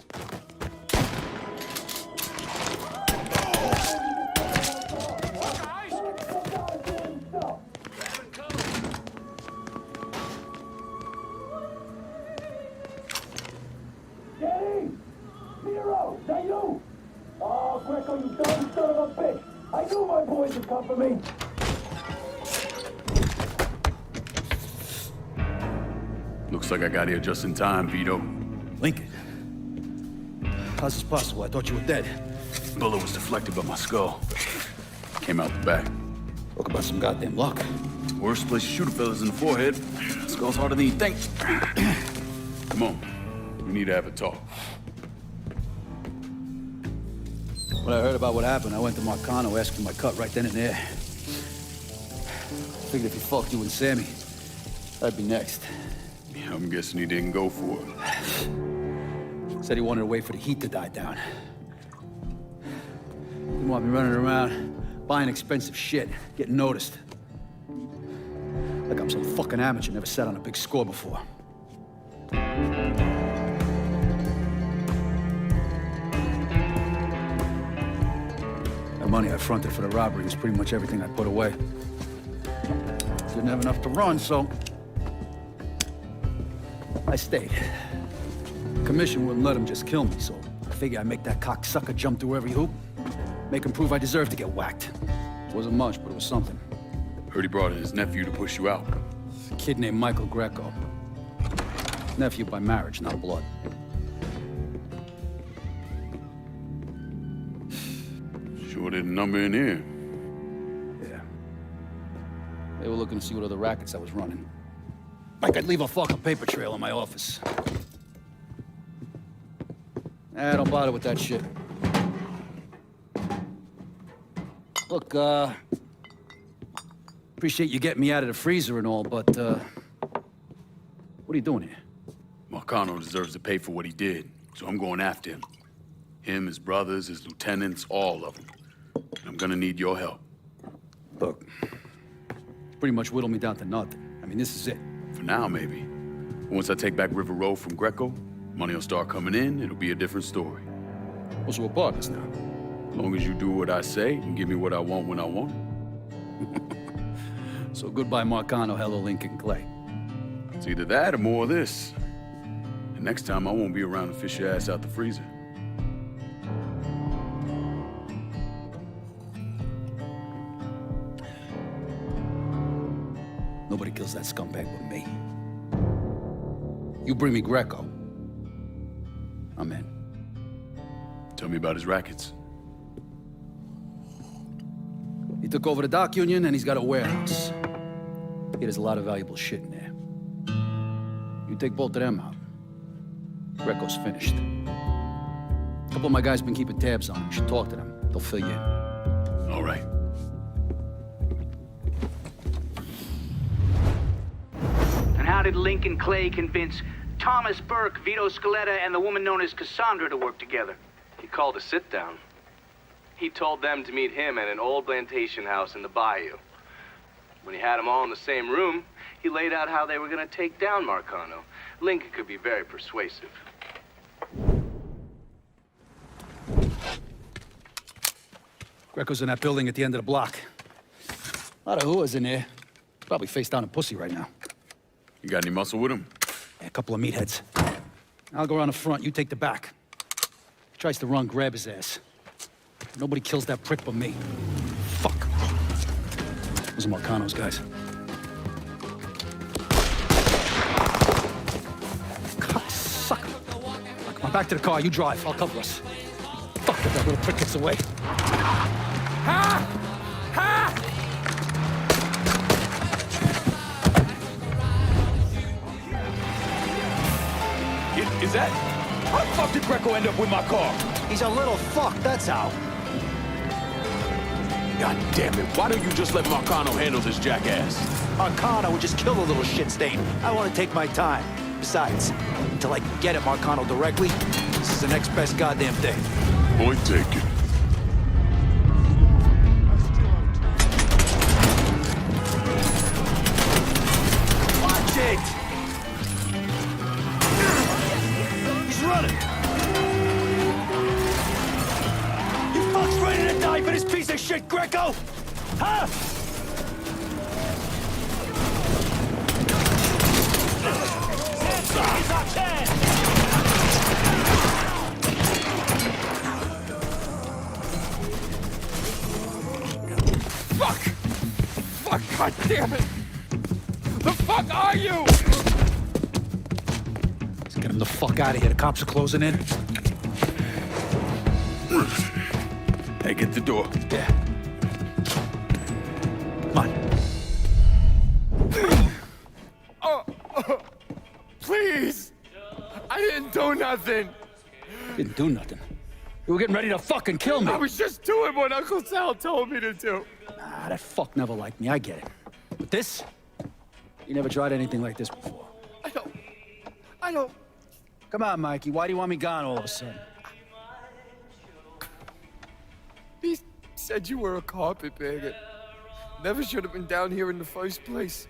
[SPEAKER 8] Zero! Is that you? Oh, Greco, you dumb son of a bitch! I knew my boys would come for me!
[SPEAKER 11] Looks like I got here just in time, Vito.
[SPEAKER 10] Lincoln. How's this possible? I thought you were dead.
[SPEAKER 11] Bullet was deflected by my skull. Came out the back.
[SPEAKER 10] Talk about some goddamn luck.
[SPEAKER 11] Worst place to shoot a fella's in the forehead. Skull's harder than you think. Come on. We need to have a talk.
[SPEAKER 10] When I heard about what happened, I went to Marcano, asked for my cut right then and there. Figured if he fucked you and Sammy, I'd be next.
[SPEAKER 11] Yeah, I'm guessing he didn't go for it.
[SPEAKER 10] Said he wanted to wait for the heat to die down. Didn't want me running around, buying expensive shit, getting noticed. Like I'm some fucking amateur, never sat on a big score before. money I fronted for the robbery was pretty much everything I put away. Didn't have enough to run, so I stayed. Commission wouldn't let him just kill me, so I figure I'd make that cocksucker jump through every hoop. Make him prove I deserve to get whacked. Wasn't much, but it was something.
[SPEAKER 11] Heard he brought in his nephew to push you out.
[SPEAKER 10] A kid named Michael Greco. Nephew by marriage, not blood.
[SPEAKER 11] Sure didn't number in here.
[SPEAKER 10] Yeah. They were looking to see what other rackets I was running. Like I'd leave a fucking paper trail in my office. Don't bother with that shit. Look, appreciate you getting me out of the freezer and all, but, what are you doing here?
[SPEAKER 11] Marcano deserves to pay for what he did, so I'm going after him. Him, his brothers, his lieutenants, all of them. And I'm gonna need your help.
[SPEAKER 10] Look, pretty much whittled me down to nothing. I mean, this is it.
[SPEAKER 11] For now, maybe. Once I take back River Road from Greco, money will start coming in, it'll be a different story.
[SPEAKER 10] Well, so we're partners now.
[SPEAKER 11] As long as you do what I say and give me what I want when I want it.
[SPEAKER 10] So goodbye, Marcano, hello, Lincoln Clay.
[SPEAKER 11] It's either that or more of this. And next time, I won't be around to fish your ass out the freezer.
[SPEAKER 10] Nobody kills that scumbag but me. You bring me Greco, I'm in.
[SPEAKER 11] Tell me about his rackets.
[SPEAKER 10] He took over the dock union and he's got a warehouse. There's a lot of valuable shit in there. You take both of them out, Greco's finished. A couple of my guys been keeping tabs on him. You should talk to them. They'll fill you in.
[SPEAKER 11] All right.
[SPEAKER 1] And how did Lincoln Clay convince Thomas Burke, Vito Scaletta, and the woman known as Cassandra to work together?
[SPEAKER 4] He called a sit-down. He told them to meet him at an old plantation house in the bayou. When he had them all in the same room, he laid out how they were going to take down Marcano. Lincoln could be very persuasive.
[SPEAKER 10] Greco's in that building at the end of the block. A lot of whoas in there. Probably face down in pussy right now.
[SPEAKER 11] You got any muscle with him?
[SPEAKER 10] Yeah, a couple of meatheads. I'll go around the front, you take the back. He tries to run, grab his ass. Nobody kills that prick but me. Fuck. Those are Marcano's guys. Cocksucker. Come on, back to the car, you drive, I'll cover us. Fuck if that little prick gets away. Ha! Ha!
[SPEAKER 11] Is that... How the fuck did Greco end up with my car?
[SPEAKER 15] He's a little fuck, that's how.
[SPEAKER 11] God damn it, why don't you just let Marcano handle this jackass?
[SPEAKER 15] Marcano would just kill the little shit stain. I want to take my time. Besides, until I can get at Marcano directly, this is the next best goddamn thing.
[SPEAKER 11] Point taken.
[SPEAKER 15] Watch it! He's running! You fucks ready to die for this piece of shit, Greco? Huh? He's our chance!
[SPEAKER 9] Fuck! Fuck, god damn it! The fuck are you?
[SPEAKER 10] Let's get him the fuck out of here. The cops are closing in.
[SPEAKER 11] Hey, get the door.
[SPEAKER 10] Yeah. Come on.
[SPEAKER 9] Please! I didn't do nothing!
[SPEAKER 10] Didn't do nothing. You were getting ready to fucking kill me.
[SPEAKER 9] I was just doing what Uncle Sal told me to do.
[SPEAKER 10] Nah, that fuck never liked me, I get it. But this? You never tried anything like this before.
[SPEAKER 9] I don't...
[SPEAKER 10] Come on, Mikey, why do you want me gone all of a sudden?
[SPEAKER 9] He said you were a carpetbagger. Never should have been down here in the first place.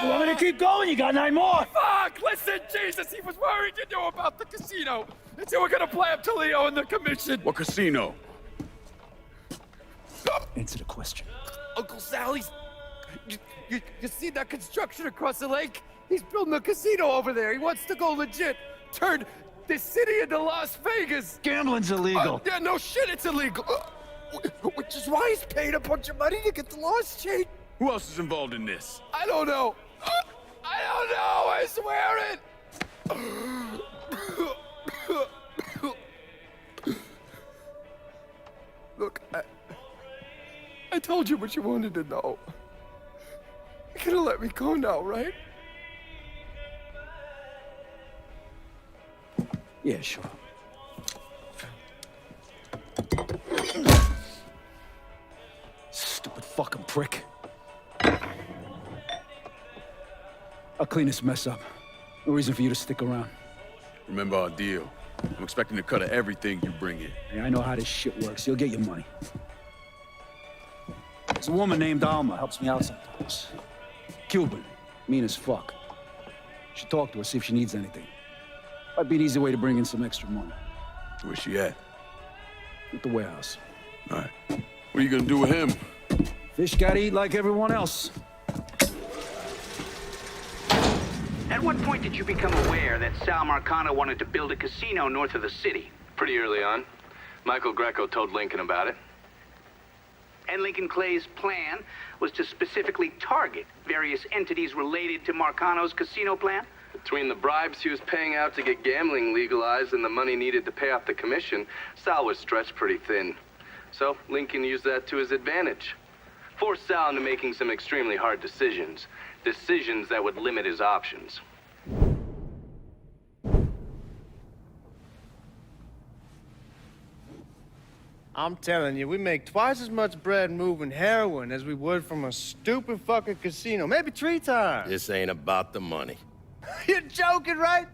[SPEAKER 10] You want me to keep going? You got 9 more.
[SPEAKER 9] Fuck! Listen, Jesus, he was worried you knew about the casino. And so we're gonna play up to Leo and the commission.
[SPEAKER 11] What casino?
[SPEAKER 10] Answer the question.
[SPEAKER 9] Uncle Sally's... You see that construction across the lake? He's building a casino over there. He wants to go legit. Turn this city into Las Vegas.
[SPEAKER 10] Gambling's illegal.
[SPEAKER 9] Yeah, no shit, it's illegal. Which is why he's paid a bunch of money to get the laws changed.
[SPEAKER 11] Who else is involved in this?
[SPEAKER 9] I don't know. I don't know, I swear it. Look, I told you what you wanted to know. You're gonna let me go now, right?
[SPEAKER 10] Yeah, sure. Stupid fucking prick. I'll clean this mess up. No reason for you to stick around.
[SPEAKER 11] Remember our deal. I'm expecting a cut of everything you bring in.
[SPEAKER 10] Yeah, I know how this shit works. You'll get your money. There's a woman named Alma, helps me out sometimes. Cuban, mean as fuck. Should talk to her, see if she needs anything. Might be an easy way to bring in some extra money.
[SPEAKER 11] Where's she at?
[SPEAKER 10] At the warehouse.
[SPEAKER 11] All right. What are you gonna do with him?
[SPEAKER 10] Fish gotta eat like everyone else.
[SPEAKER 1] At what point did you become aware that Sal Marcano wanted to build a casino north of the city?
[SPEAKER 4] Pretty early on. Michael Greco told Lincoln about it.
[SPEAKER 1] And Lincoln Clay's plan was to specifically target various entities related to Marcano's casino plan?
[SPEAKER 4] Between the bribes he was paying out to get gambling legalized and the money needed to pay off the commission, Sal was stretched pretty thin. So Lincoln used that to his advantage. Forced Sal into making some extremely hard decisions. Decisions that would limit his options.
[SPEAKER 15] I'm telling you, we make twice as much bread moving heroin as we would from a stupid fucking casino. Maybe 3 times.
[SPEAKER 12] This ain't about the money.
[SPEAKER 15] You're joking, right?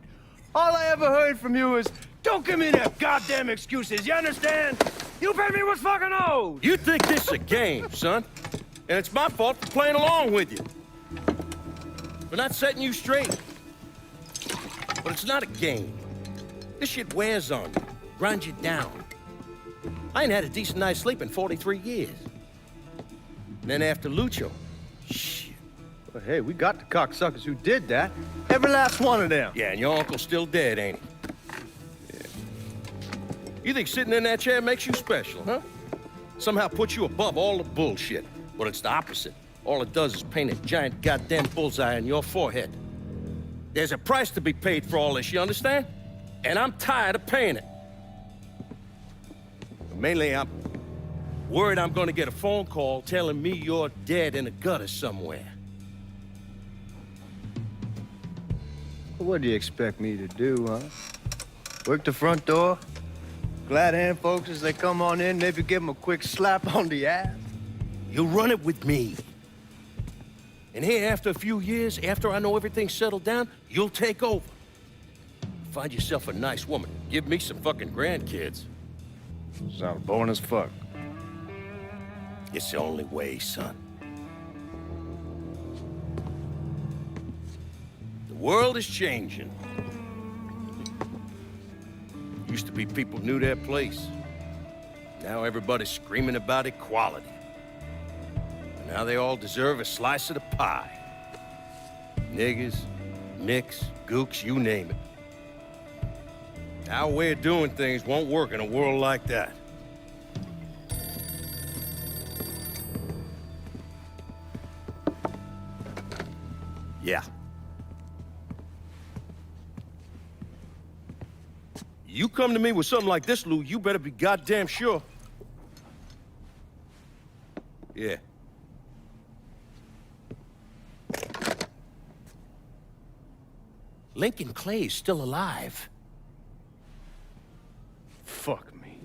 [SPEAKER 15] All I ever heard from you is, don't give me that goddamn excuses, you understand? You pay me what's fucking owed!
[SPEAKER 12] You think this is a game, son? And it's my fault for playing along with you. For not setting you straight. But it's not a game. This shit wears on you, grinds you down. I ain't had a decent night's sleep in 43 years. And then after Lucho, shit.
[SPEAKER 15] Well, hey, we got the cocksuckers who did that. Every last one of them.
[SPEAKER 12] Yeah, and your uncle's still dead, ain't he? Yeah. You think sitting in that chair makes you special, huh? Somehow puts you above all the bullshit. But it's the opposite. All it does is paint a giant goddamn bullseye on your forehead. There's a price to be paid for all this, you understand? And I'm tired of paying it. But mainly, I'm worried I'm gonna get a phone call telling me you're dead in a gutter somewhere.
[SPEAKER 15] What do you expect me to do, huh? Work the front door? Glad hand folks, as they come on in, maybe give them a quick slap on the ass?
[SPEAKER 12] You run it with me. And here, after a few years, after I know everything's settled down, you'll take over. Find yourself a nice woman. Give me some fucking grandkids.
[SPEAKER 15] Sounds boring as fuck.
[SPEAKER 12] It's the only way, son. The world is changing. Used to be people knew their place. Now everybody's screaming about equality. And now they all deserve a slice of the pie. Niggers, nicks, gooks, you name it. Our way of doing things won't work in a world like that. Yeah. You come to me with something like this, Lou, you better be goddamn sure. Yeah. Lincoln Clay is still alive.
[SPEAKER 15] Fuck me.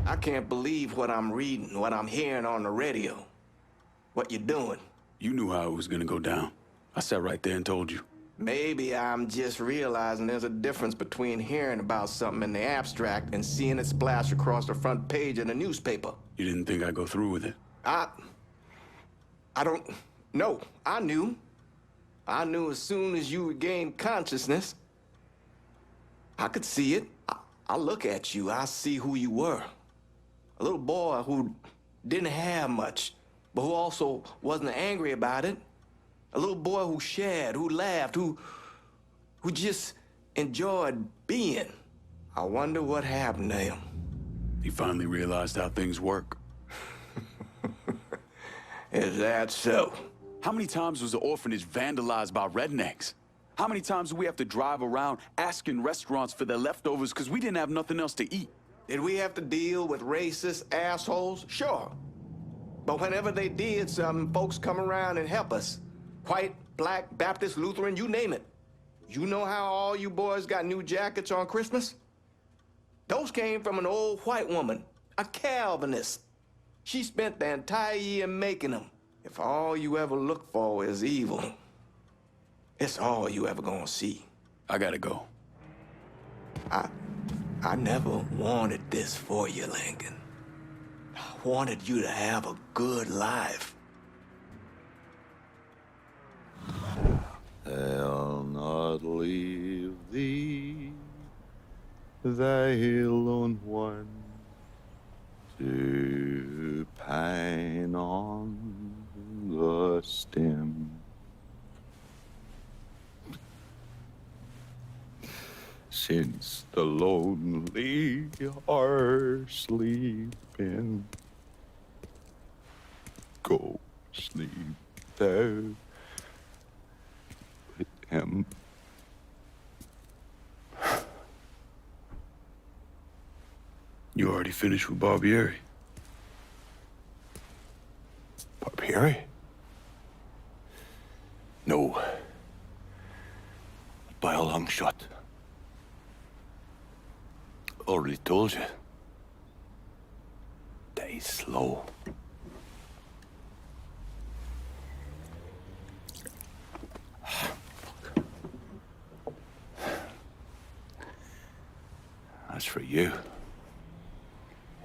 [SPEAKER 2] I can't believe what I'm reading, what I'm hearing on the radio. What you doing?
[SPEAKER 11] You knew how it was gonna go down. I sat right there and told you.
[SPEAKER 2] Maybe I'm just realizing there's a difference between hearing about something in the abstract and seeing it splashed across the front page in a newspaper.
[SPEAKER 11] You didn't think I'd go through with it?
[SPEAKER 2] I don't know. I knew. I knew as soon as you regained consciousness. I could see it. I look at you, I see who you were. A little boy who didn't have much, but who also wasn't angry about it. A little boy who shared, who laughed, who just enjoyed being. I wonder what happened to him.
[SPEAKER 11] He finally realized how things work.
[SPEAKER 2] Is that so?
[SPEAKER 11] How many times was the orphanage vandalized by rednecks? How many times do we have to drive around asking restaurants for their leftovers because we didn't have nothing else to eat?
[SPEAKER 2] Did we have to deal with racist assholes? Sure. But whenever they did something, folks come around and help us. White, black, Baptist, Lutheran, you name it. You know how all you boys got new jackets on Christmas? Those came from an old white woman, a Calvinist. She spent the entire year making them. If all you ever look for is evil, it's all you ever gonna see.
[SPEAKER 11] I gotta go.
[SPEAKER 2] I never wanted this for you, Lincoln. I wanted you to have a good life.
[SPEAKER 9] I'll not leave thee, thy lone one, to pine on the stem. Since the lonely are sleeping, go sleep thou with him.
[SPEAKER 11] You already finished with Barbieri?
[SPEAKER 9] Barbieri? No. By a long shot. Already told you. Die slow. As for you,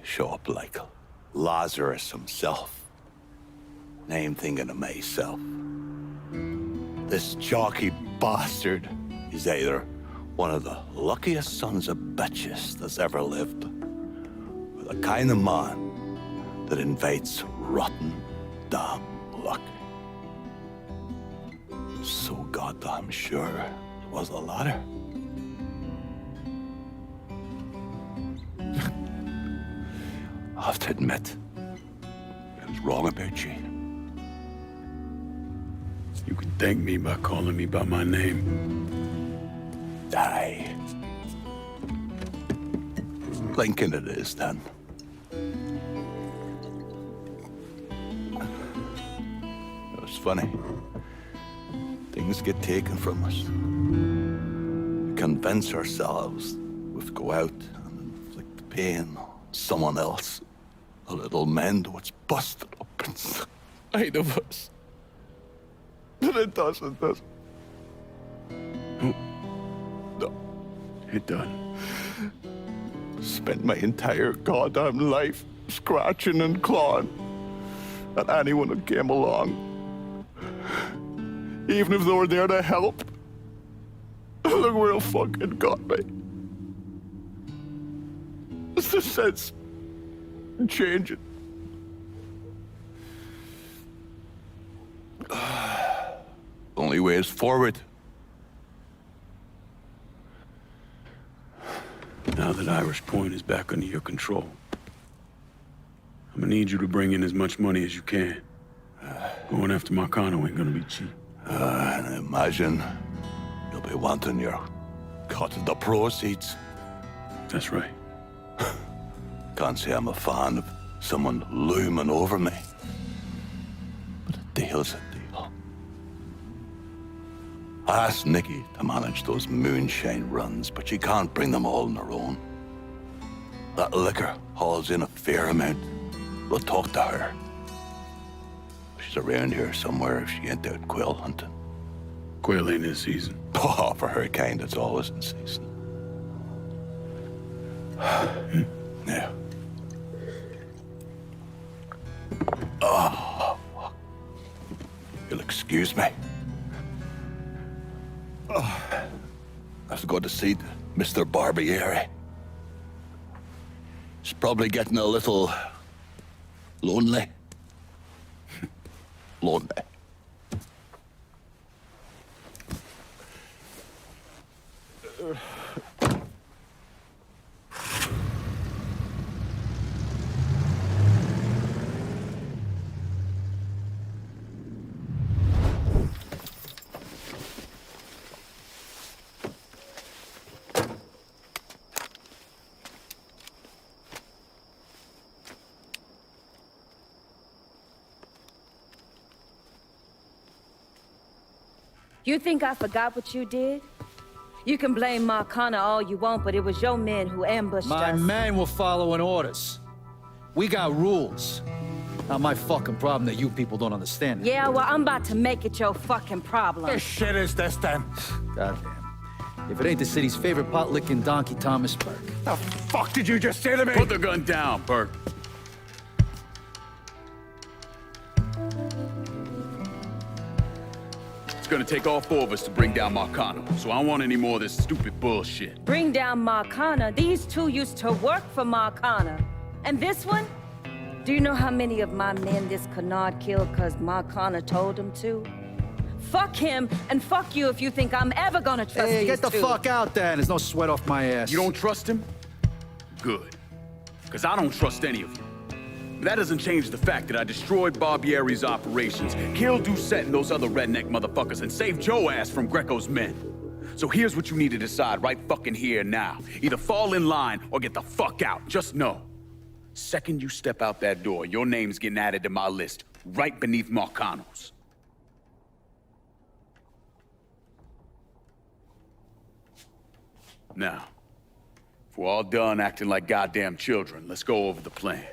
[SPEAKER 9] show up like Lazarus himself. And I'm thinking of myself. This jockey bastard is either one of the luckiest sons of bitches that's ever lived, or the kind of man that invites rotten, damn luck. So goddamn sure it was the latter. I have to admit, I was wrong about you.
[SPEAKER 11] You can thank me by calling me by my name.
[SPEAKER 9] Aye. Lincoln it is, then. It's funny. Things get taken from us. We convince ourselves we have to go out and inflict the pain on someone else. A little mend what's busted up inside of us. But it doesn't, does it? No.
[SPEAKER 11] It done.
[SPEAKER 9] Spent my entire goddamn life scratching and clawing at anyone that came along. Even if they were there to help. Look where it fucking got me. It's the sense changing. Only way is forward.
[SPEAKER 11] Now that Irish Point is back under your control, I'm gonna need you to bring in as much money as you can. Going after Marcano ain't gonna be cheap.
[SPEAKER 9] And I imagine you'll be wanting your cut of the proceeds.
[SPEAKER 11] That's right.
[SPEAKER 9] Can't say I'm a fan of someone looming over me. But a deal's a deal. I asked Nikki to manage those moonshine runs, but she can't bring them all on her own. That liquor hauls in a fair amount. We'll talk to her. She's around here somewhere if she ain't out quail hunting.
[SPEAKER 11] Quail ain't in season.
[SPEAKER 9] Oh, for her kind, it's always in season. Now. Oh, you'll excuse me.
[SPEAKER 17] Let's go to see Mr. Barbieri. He's probably getting a little lonely. Lonely.
[SPEAKER 18] You think I forgot what you did? You can blame Marcana all you want, but it was your men who ambushed
[SPEAKER 10] My
[SPEAKER 18] us.
[SPEAKER 10] men were following orders. We got rules. Not my fucking problem that you people don't understand it.
[SPEAKER 18] Yeah, well, I'm about to make it your fucking problem.
[SPEAKER 17] What shit is this then?
[SPEAKER 10] Goddamn. If it ain't the city's favorite pot-licking donkey, Thomas Burke.
[SPEAKER 17] The fuck did you just say to me?
[SPEAKER 11] Put the gun down, Burke. It's gonna take all four of us to bring down Marcano, so I don't want any more of this stupid bullshit.
[SPEAKER 18] Bring down Marcana. These two used to work for Marcana. And this one? Do you know how many of my men this canard killed because Marcana told him to? Fuck him, and fuck you if you think I'm ever gonna trust
[SPEAKER 10] Hey,
[SPEAKER 18] these
[SPEAKER 10] get the
[SPEAKER 18] two.
[SPEAKER 10] fuck out there. There's no sweat off my ass.
[SPEAKER 11] You don't trust him? Good. Because I don't trust any of you. But that doesn't change the fact that I destroyed Barbieri's operations, killed Doucette and those other redneck motherfuckers, and saved Joe ass from Greco's men. So here's what you need to decide right fucking here now. Either fall in line or get the fuck out. Just know. Second you step out that door, your name's getting added to my list, right beneath Marcano's. Now, if we're all done acting like goddamn children, let's go over the plan.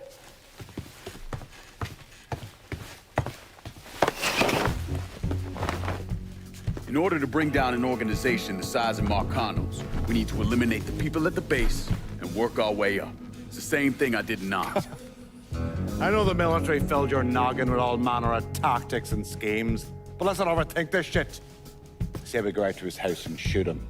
[SPEAKER 11] In order to bring down an organization the size of Marcano's, we need to eliminate the people at the base and work our way up. It's the same thing I did in Oz.
[SPEAKER 7] I know the military filled your noggin with all manner of tactics and schemes, but let's not overthink this shit. Say we go out to his house and shoot him.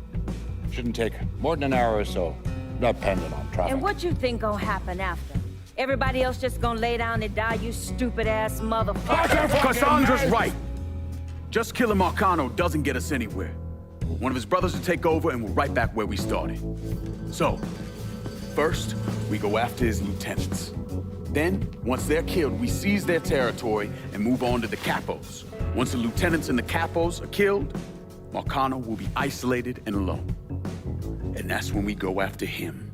[SPEAKER 7] Shouldn't take more than an hour or so, depending on traffic.
[SPEAKER 18] And what you think gonna happen after? Everybody else just gonna lay down and die, you stupid-ass motherfucker?
[SPEAKER 11] Cassandra's right. Just killing Marcano doesn't get us anywhere. One of his brothers will take over and we're right back where we started. So, first, we go after his lieutenants. Then, once they're killed, we seize their territory and move on to the capos. Once the lieutenants and the capos are killed, Marcano will be isolated and alone. And that's when we go after him.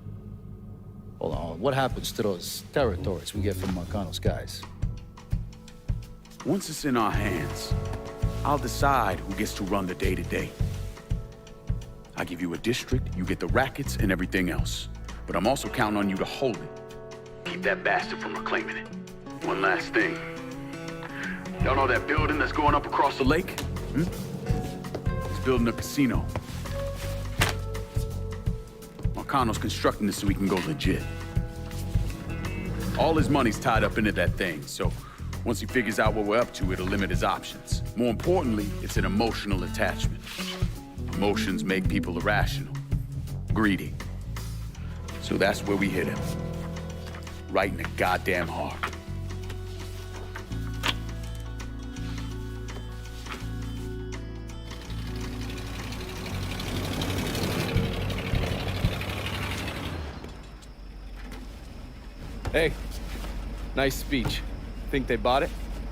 [SPEAKER 10] Hold on, what happens to those territories we get from Marcano's guys?
[SPEAKER 11] Once it's in our hands, I'll decide who gets to run the day-to-day. I give you a district, you get the rackets and everything else. But I'm also counting on you to hold it. Keep that bastard from reclaiming it. One last thing. Y'all know that building that's going up across the lake? It's building a casino. Marcano's constructing this so we can go legit. All his money's tied up into that thing, so once he figures out what we're up to, it'll limit his options. More importantly, it's an emotional attachment. Emotions make people irrational, greedy. So that's where we hit him. Right in the goddamn heart.
[SPEAKER 3] Hey, nice speech. Think they bought it?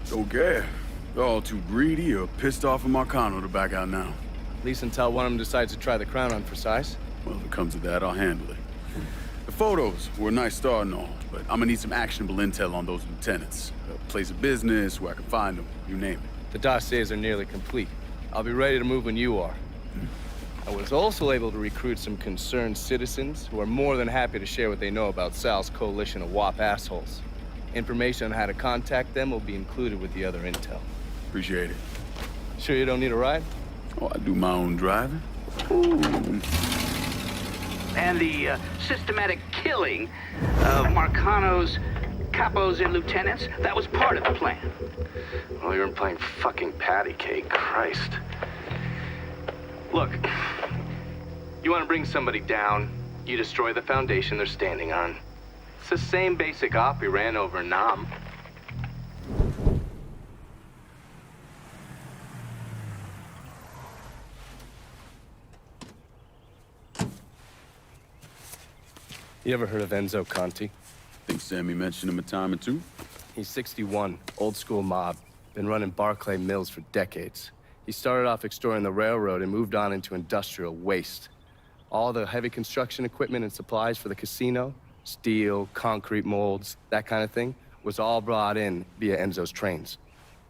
[SPEAKER 11] Don't care. They're all too greedy or pissed off at Marcano to back out now.
[SPEAKER 3] At least until one of them decides to try the crown on for size.
[SPEAKER 11] Well, if it comes to that, I'll handle it. The photos were a nice start and all, but I'm gonna need some actionable intel on those lieutenants. A place of business, where I can find them, you name it.
[SPEAKER 3] The dossiers are nearly complete. I'll be ready to move when you are. I was also able to recruit some concerned citizens who are more than happy to share what they know about Sal's coalition of WAP assholes. Information on how to contact them will be included with the other intel.
[SPEAKER 11] Appreciate it.
[SPEAKER 3] Sure you don't need a ride?
[SPEAKER 11] Oh, I do my own driving.
[SPEAKER 1] And the systematic killing of Marcano's capos and lieutenants, that was part of the plan.
[SPEAKER 4] Well, you weren't playing fucking patty cake, Christ. Look, you want to bring somebody down, you destroy the foundation they're standing on. It's the same basic op we ran over Nam. You ever heard of Enzo Conti?
[SPEAKER 11] Think Sammy mentioned him a time or two.
[SPEAKER 4] He's 61, old school mob. Been running Barclay Mills for decades. He started off extorting the railroad and moved on into industrial waste. All the heavy construction equipment and supplies for the casino, steel, concrete molds, that kind of thing, was all brought in via Enzo's trains.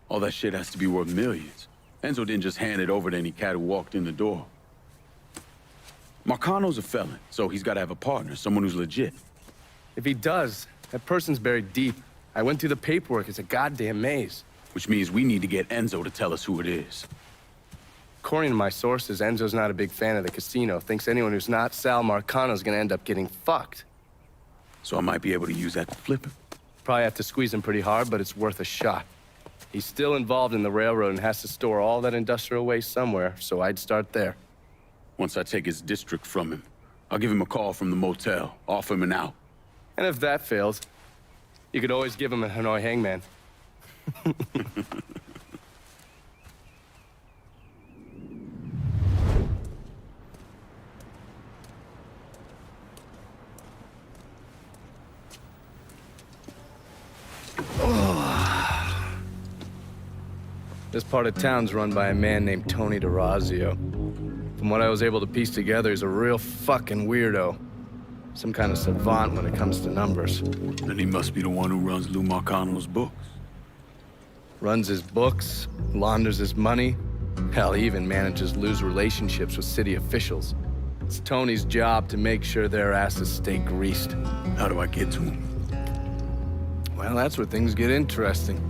[SPEAKER 11] All that shit has to be worth millions. Enzo didn't just hand it over to any cat who walked in the door. Marcano's a felon, so he's got to have a partner, someone who's legit.
[SPEAKER 4] If he does, that person's buried deep. I went through the paperwork. It's a goddamn maze.
[SPEAKER 11] Which means we need to get Enzo to tell us who it is.
[SPEAKER 4] According to my sources, Enzo's not a big fan of the casino. Thinks anyone who's not Sal Marcano's gonna end up getting fucked.
[SPEAKER 11] So I might be able to use that to flip him.
[SPEAKER 4] Probably have to squeeze him pretty hard, but it's worth a shot. He's still involved in the railroad and has to store all that industrial waste somewhere, so I'd start there.
[SPEAKER 11] Once I take his district from him, I'll give him a call from the motel, offer him an out.
[SPEAKER 4] And if that fails, you could always give him a Hanoi hangman. This part of town's run by a man named Tony DeRazio. From what I was able to piece together, he's a real fucking weirdo. Some kind of savant when it comes to numbers.
[SPEAKER 11] Then he must be the one who runs Lou Marcano's books.
[SPEAKER 4] Runs his books, launders his money. Hell, he even manages Lou's relationships with city officials. It's Tony's job to make sure their asses stay greased.
[SPEAKER 11] How do I get to him?
[SPEAKER 4] Well, that's where things get interesting.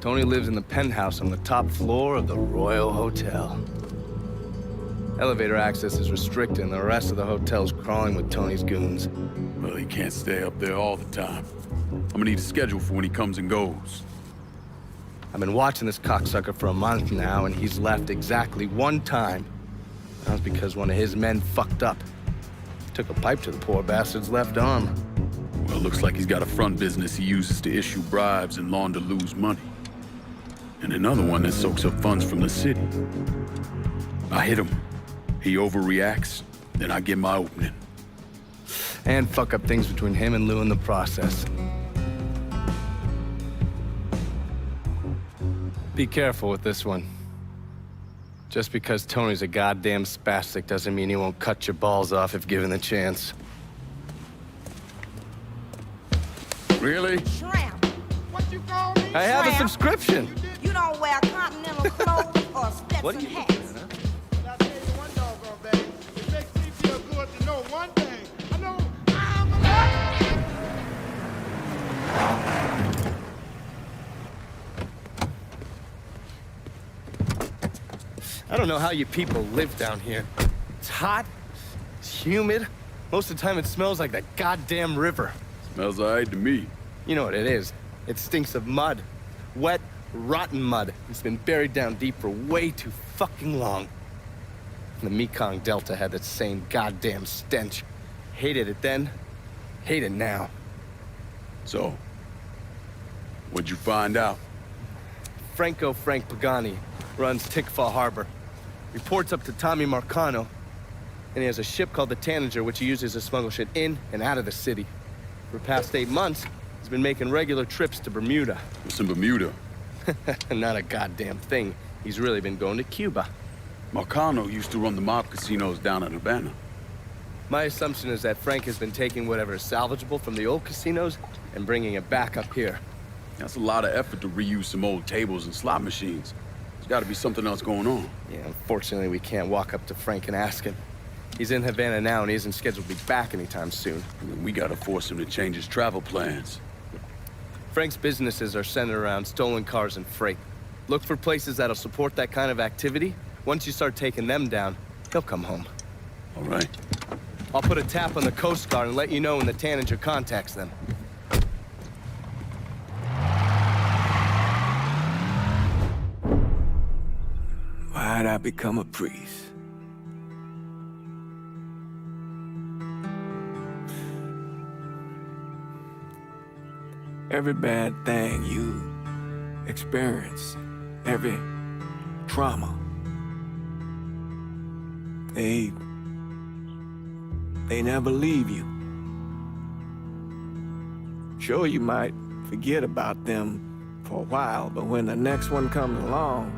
[SPEAKER 4] Tony lives in the penthouse on the top floor of the Royal Hotel. Elevator access is restricted and the rest of the hotel's crawling with Tony's goons.
[SPEAKER 11] Well, he can't stay up there all the time. I'm gonna need a schedule for when he comes and goes.
[SPEAKER 4] I've been watching this cocksucker for a month now, and he's left exactly one time. That was because one of his men fucked up. Took a pipe to the poor bastard's left arm.
[SPEAKER 11] Well, looks like he's got a front business he uses to issue bribes and launder Lou's money. And another one that soaks up funds from the city. I hit him. He overreacts, then I get my opening.
[SPEAKER 4] And fuck up things between him and Lou in the process. Be careful with this one. Just because Tony's a goddamn spastic doesn't mean he won't cut your balls off if given the chance.
[SPEAKER 11] Really?
[SPEAKER 5] Shrimp. What you call me?
[SPEAKER 4] I have a subscription.
[SPEAKER 5] You don't wear continental clothes or Stetson hats.
[SPEAKER 8] I'll tell you one doggone thing. It makes me feel good to know one thing. I know I'm alive.
[SPEAKER 3] I don't know how you people live down here. It's hot, it's humid. Most of the time it smells like that goddamn river.
[SPEAKER 11] Smells all right to me.
[SPEAKER 3] You know what it is. It stinks of mud. Wet, rotten mud. It's been buried down deep for way too fucking long. The Mekong Delta had that same goddamn stench. Hated it then, hate it now.
[SPEAKER 11] So, what'd you find out?
[SPEAKER 4] Frank Pagani runs Tikfa Harbor. Reports up to Tommy Marcano, and he has a ship called the Tanager, which he uses to smuggle shit in and out of the city. For the past 8 months, he's been making regular trips to Bermuda.
[SPEAKER 11] What's in Bermuda?
[SPEAKER 4] Not a goddamn thing. He's really been going to Cuba.
[SPEAKER 11] Marcano used to run the mob casinos down in Havana.
[SPEAKER 4] My assumption is that Frank has been taking whatever is salvageable from the old casinos and bringing it back up here.
[SPEAKER 11] That's a lot of effort to reuse some old tables and slot machines. There's got to be something else going on.
[SPEAKER 4] Yeah, unfortunately, we can't walk up to Frank and ask him. He's in Havana now, and he isn't scheduled to be back anytime soon.
[SPEAKER 11] We gotta force him to change his travel plans.
[SPEAKER 4] Frank's businesses are centered around stolen cars and freight. Look for places that'll support that kind of activity. Once you start taking them down, he'll come home.
[SPEAKER 11] All right.
[SPEAKER 4] I'll put a tap on the Coast Guard and let you know when the Tanager contacts them.
[SPEAKER 2] Why'd I become a priest? Every bad thing you experience, every trauma, they never leave you. Sure, you might forget about them for a while, but when the next one comes along,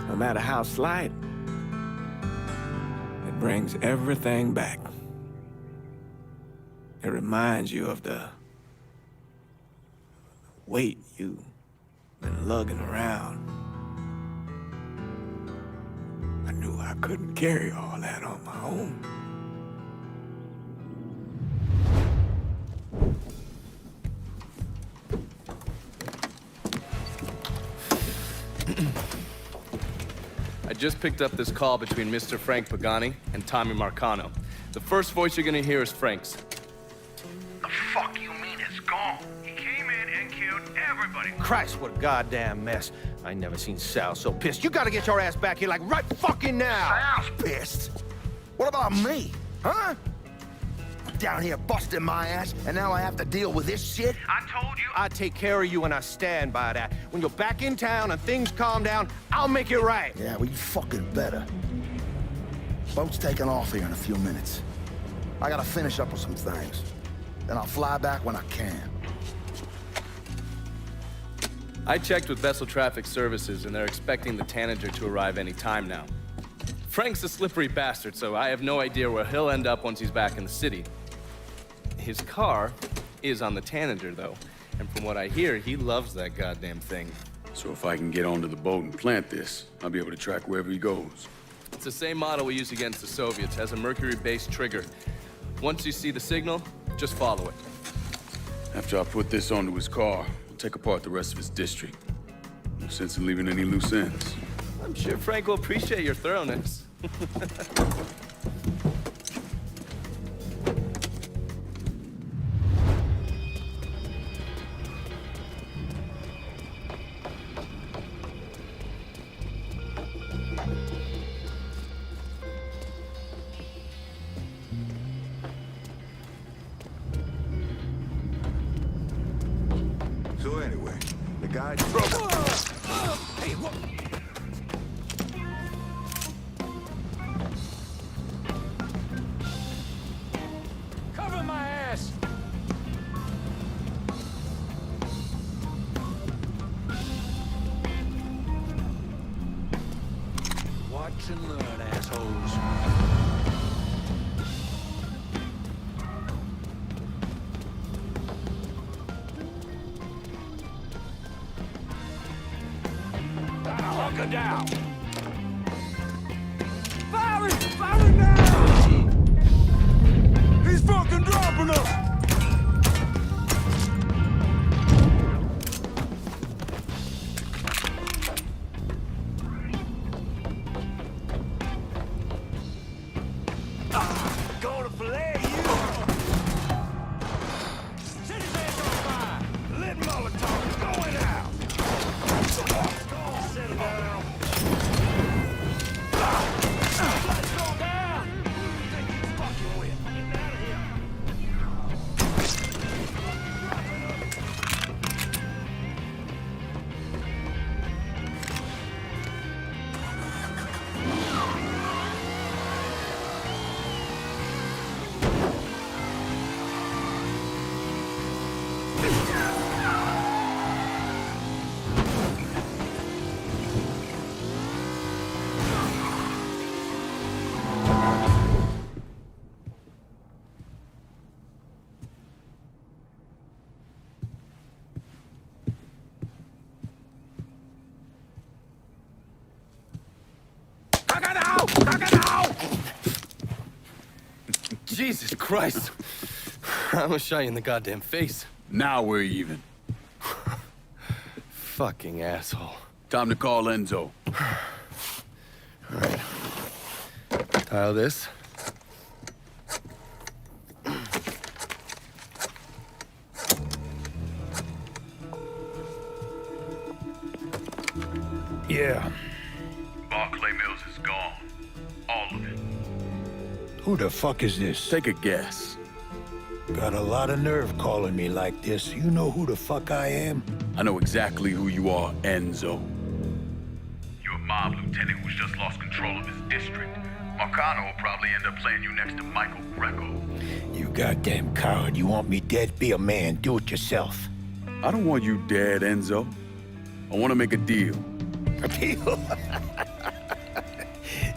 [SPEAKER 2] no matter how slight, it brings everything back. It reminds you of the weight you've been lugging around. I knew I couldn't carry all that on my own.
[SPEAKER 3] I just picked up this call between Mr. Frank Pagani and Tommy Marcano. The first voice you're gonna hear is Frank's.
[SPEAKER 13] The fuck you mean it's gone? He came in and killed everybody. Christ, what a goddamn mess. I ain't never seen Sal so pissed. You gotta get your ass back here like right fucking now.
[SPEAKER 14] Sal's pissed? What about me? Huh? Down here busting my ass, and now I have to deal with this shit?
[SPEAKER 13] I told you I'd take care of you, and I stand by that. When you're back in town and things calm down, I'll make it right.
[SPEAKER 14] Yeah, well, you fucking better. Boat's taking off here in a few minutes. I gotta finish up with some things. Then I'll fly back when I can.
[SPEAKER 3] I checked with Vessel Traffic Services, and they're expecting the Tanager to arrive any time now. Frank's a slippery bastard, so I have no idea where he'll end up once he's back in the city. His car is on the Tanager, though, and from what I hear, he loves that goddamn thing.
[SPEAKER 11] So if I can get onto the boat and plant this, I'll be able to track wherever he goes.
[SPEAKER 3] It's the same model we used against the Soviets, has a mercury-based trigger. Once you see the signal, just follow it.
[SPEAKER 11] After I put this onto his car, we'll take apart the rest of his district. No sense in leaving any loose ends.
[SPEAKER 3] I'm sure Frank will appreciate your thoroughness.
[SPEAKER 20] So anyway, the guy... Hey, what?
[SPEAKER 15] Cover my ass! Watch and learn, assholes.
[SPEAKER 13] Hunker down.
[SPEAKER 15] Firing! Firing now! He's fucking dropping us!
[SPEAKER 13] Gonna fillet you. Set his ass on fire. Lit Molotov going out. Settle down. Let's go down. Who do you think he's fucking with? Get out of here.
[SPEAKER 3] Jesus Christ. I almost shot you in the goddamn face.
[SPEAKER 11] Now we're even.
[SPEAKER 3] Fucking asshole.
[SPEAKER 11] Time to call Enzo.
[SPEAKER 3] All right. Tile this.
[SPEAKER 20] Yeah.
[SPEAKER 13] Barclay Mills is gone. All of it.
[SPEAKER 20] Who the fuck is this?
[SPEAKER 11] Take a guess.
[SPEAKER 20] Got a lot of nerve calling me like this. You know who the fuck I am?
[SPEAKER 11] I know exactly who you are, Enzo.
[SPEAKER 19] You're a mob lieutenant who's just lost control of his district. Marcano will probably end up playing you next to Michael Greco.
[SPEAKER 20] You goddamn coward. You want me dead? Be a man. Do it yourself.
[SPEAKER 11] I don't want you dead, Enzo. I want to make a deal.
[SPEAKER 20] A deal?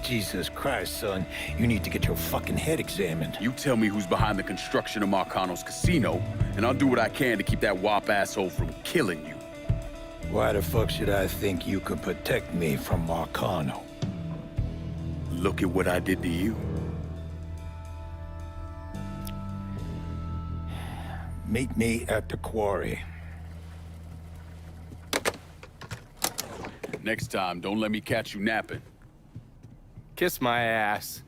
[SPEAKER 20] Jesus Christ, son. You need to get your fucking head examined.
[SPEAKER 11] You tell me who's behind the construction of Marcano's casino, and I'll do what I can to keep that wop asshole from killing you.
[SPEAKER 20] Why the fuck should I think you could protect me from Marcano?
[SPEAKER 11] Look at what I did to you.
[SPEAKER 20] Meet me at the quarry.
[SPEAKER 11] Next time, don't let me catch you napping.
[SPEAKER 3] Kiss my ass.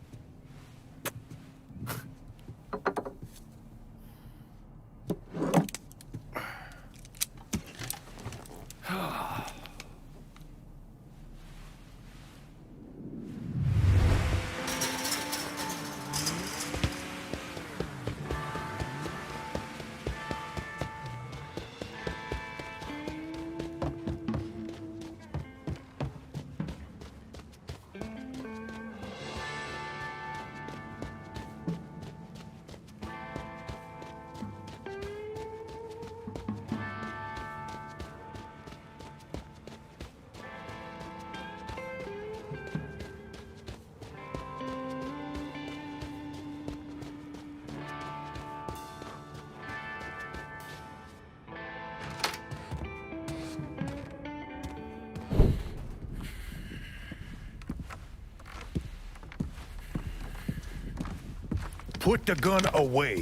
[SPEAKER 20] Put the gun away.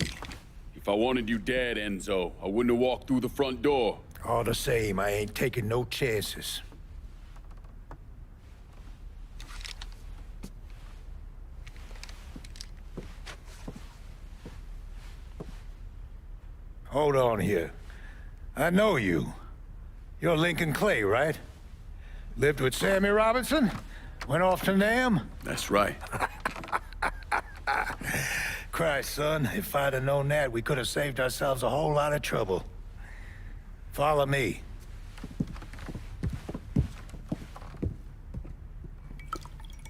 [SPEAKER 11] If I wanted you dead, Enzo, I wouldn't have walked through the front door.
[SPEAKER 20] All the same, I ain't taking no chances. Hold on here. I know you. You're Lincoln Clay, right? Lived with Sammy Robinson? Went off to Nam?
[SPEAKER 11] That's right.
[SPEAKER 20] Christ, son, if I'd have known that, we could have saved ourselves a whole lot of trouble. Follow me.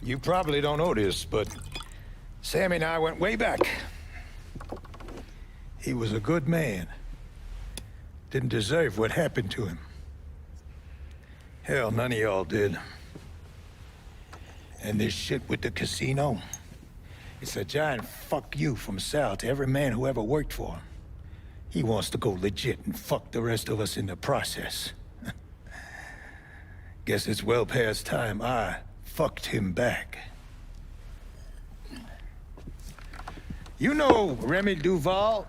[SPEAKER 20] You probably don't know this, but Sammy and I went way back. He was a good man. Didn't deserve what happened to him. Hell, none of y'all did. And this shit with the casino, it's a giant fuck you from Sal to every man who ever worked for him. He wants to go legit and fuck the rest of us in the process. Guess it's well past time I fucked him back. You know Remy Duval?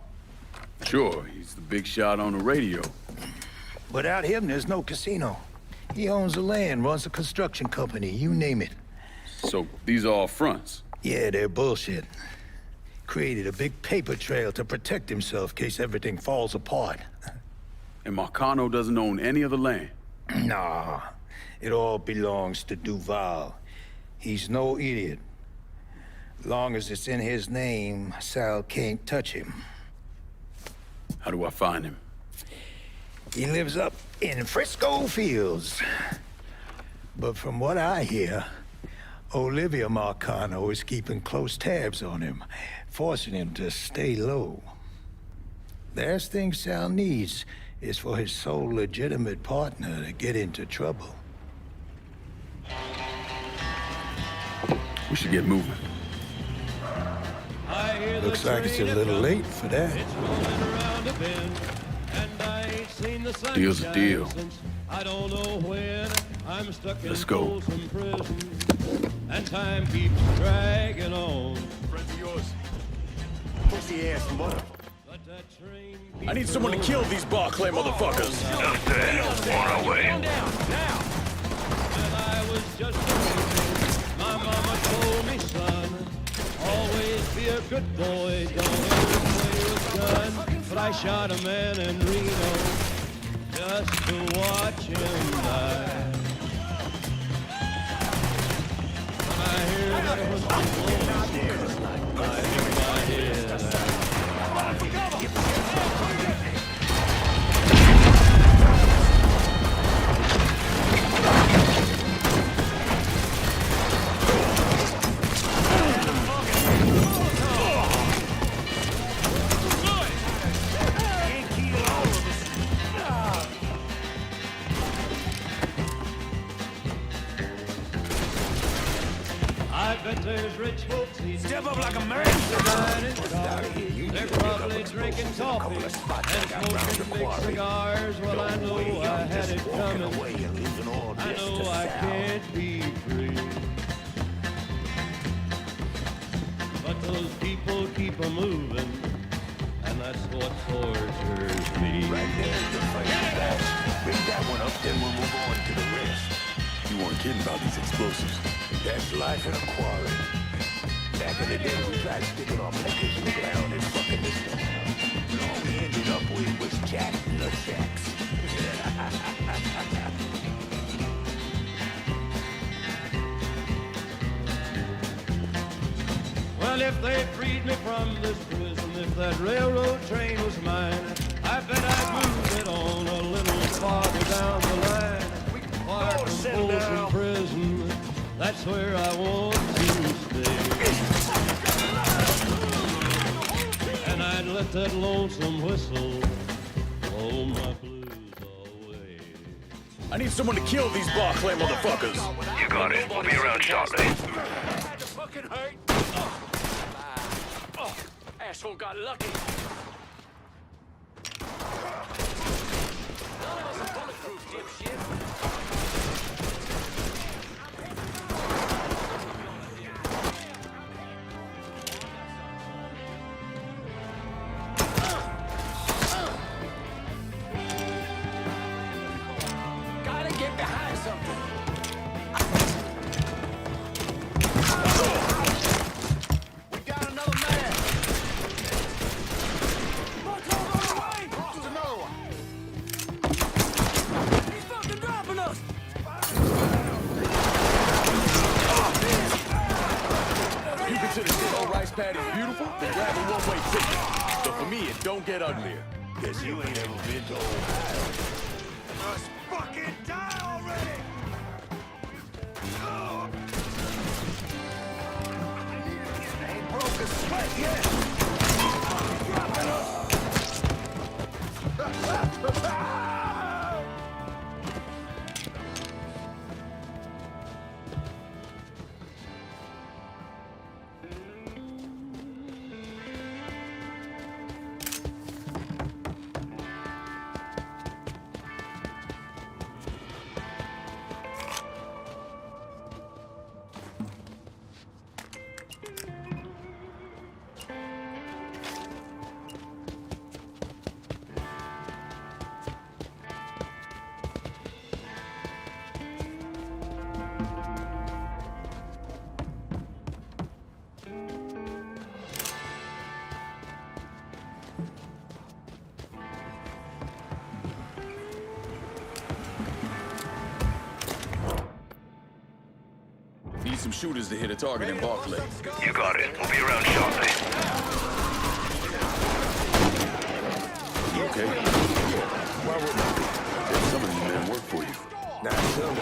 [SPEAKER 11] Sure, he's the big shot on the radio.
[SPEAKER 20] Without him, there's no casino. He owns the land, runs a construction company, you name it.
[SPEAKER 11] So these are all fronts?
[SPEAKER 20] Yeah, they're bullshit. Created a big paper trail to protect himself in case everything falls apart.
[SPEAKER 11] And Marcano doesn't own any of the land?
[SPEAKER 20] Nah, it all belongs to Duval. He's no idiot. Long as it's in his name, Sal can't touch him.
[SPEAKER 11] How do I find him?
[SPEAKER 20] He lives up in Frisco Fields. But from what I hear, Olivia Marcano is keeping close tabs on him, forcing him to stay low. Last thing Sal needs is for his sole legitimate partner to get into trouble.
[SPEAKER 11] We should get moving.
[SPEAKER 20] Looks like it's a little late for that.
[SPEAKER 11] Deal's a deal.
[SPEAKER 21] I don't know when I'm stuck in
[SPEAKER 11] Let's go.
[SPEAKER 21] And time keeps dragging on.
[SPEAKER 12] Friends of yours. Pussy ass mother.
[SPEAKER 11] I need someone to kill these Barclay motherfuckers.
[SPEAKER 21] On our way. Now. And I was just a baby. My mama told me, son, always be a good boy, don't ever play with guns. But I shot a man in Reno just to watch him die. When I hear that was the I hit my head. I bet there's rich folks eating.
[SPEAKER 14] Step up like a man.
[SPEAKER 21] They're probably drinking coffee and smoking big cigars. Well, I know I had it coming. I know I can't be free. But those people keep a moving, and that's what tortures me.
[SPEAKER 14] Right there's the first batch. Bring that one up, then we'll move on to the rest.
[SPEAKER 9] You weren't kidding about these explosives.
[SPEAKER 14] That's life in a quarry. Back in the day, we tried sticking off peckers in the ground and fucking this stuff up. And all we ended up with was Jack Nutsacks.
[SPEAKER 21] Well, if they freed me from this prison, if that railroad train was mine, I bet I'd move it on a little farther down the line. Far from Folsom Prison, that's where I want to stay. And I'd let that lonesome whistle blow my blues away.
[SPEAKER 11] I need someone to kill these Barclay motherfuckers.
[SPEAKER 19] You got it. We'll be around shortly.
[SPEAKER 6] Asshole got lucky. None of us are bulletproof, dipshit.
[SPEAKER 14] Gotta get behind something. We got another man. There's another one. He's fucking dropping us.
[SPEAKER 11] You consider this old rice paddy beautiful? Then grab a one-way ticket. But for me, it don't get uglier.
[SPEAKER 14] Guess you ain't ever been to Ohio. Let's fucking die already! Ain't broke a sweat yet! Dropping us!
[SPEAKER 11] Need some shooters to hit a target in Barclay.
[SPEAKER 19] You got it. We'll be around shortly.
[SPEAKER 11] You okay?
[SPEAKER 14] Why wouldn't I?
[SPEAKER 11] Some of these men work for you.
[SPEAKER 14] Now, some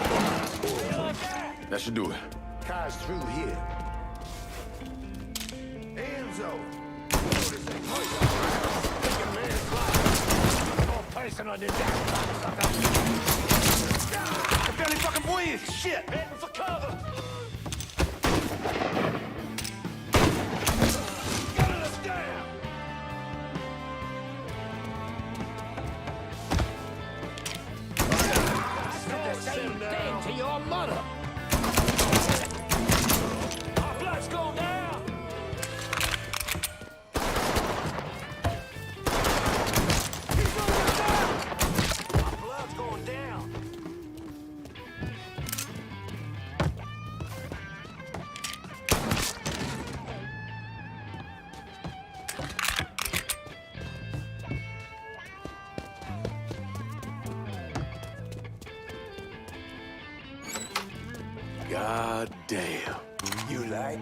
[SPEAKER 11] That should do it.
[SPEAKER 14] Car's through here. Enzo! Person on this I barely fucking breathe! Shit! Heading for cover! Gunning us down! The same thing to your mother! Our blood's going down! He's going down! Our blood's going down!
[SPEAKER 11] God damn.
[SPEAKER 14] You like?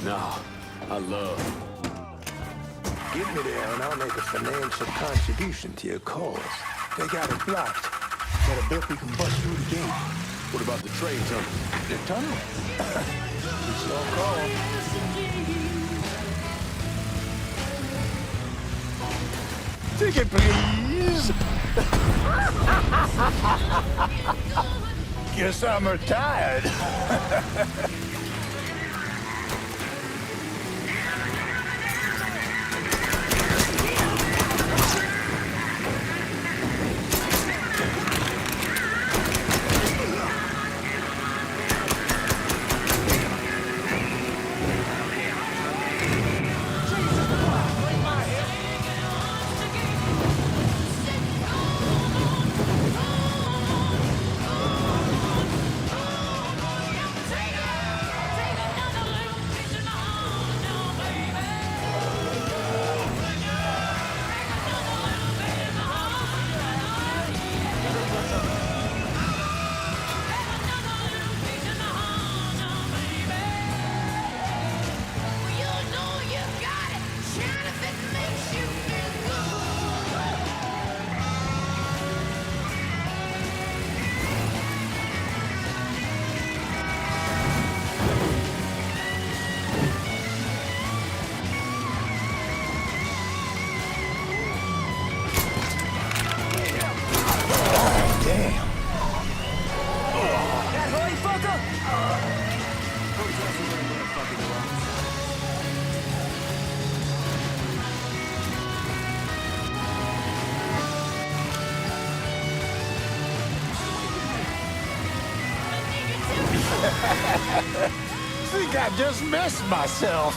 [SPEAKER 11] Nah, I love.
[SPEAKER 14] Get me there and I'll make a financial contribution to your cause. They got it blocked, but I bet we can bust through the gate.
[SPEAKER 11] What about the train tunnel?
[SPEAKER 14] The tunnel? It's your call. Ticket, please. Guess I'm retired.
[SPEAKER 20] Think I just missed myself.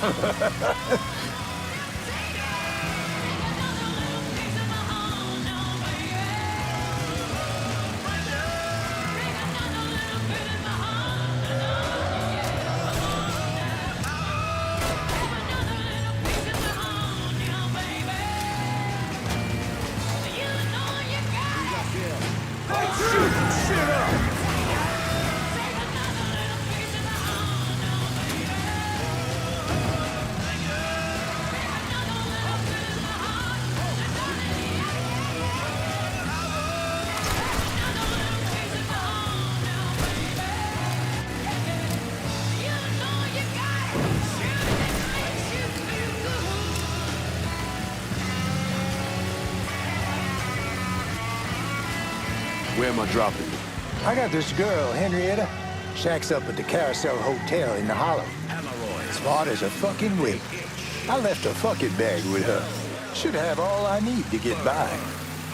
[SPEAKER 14] Where am I dropping you?
[SPEAKER 20] I got this girl, Henrietta. Shacks up at the Carousel Hotel in the Hollow. Smart as a fucking whip. I left a fucking bag with her. Should have all I need to get by.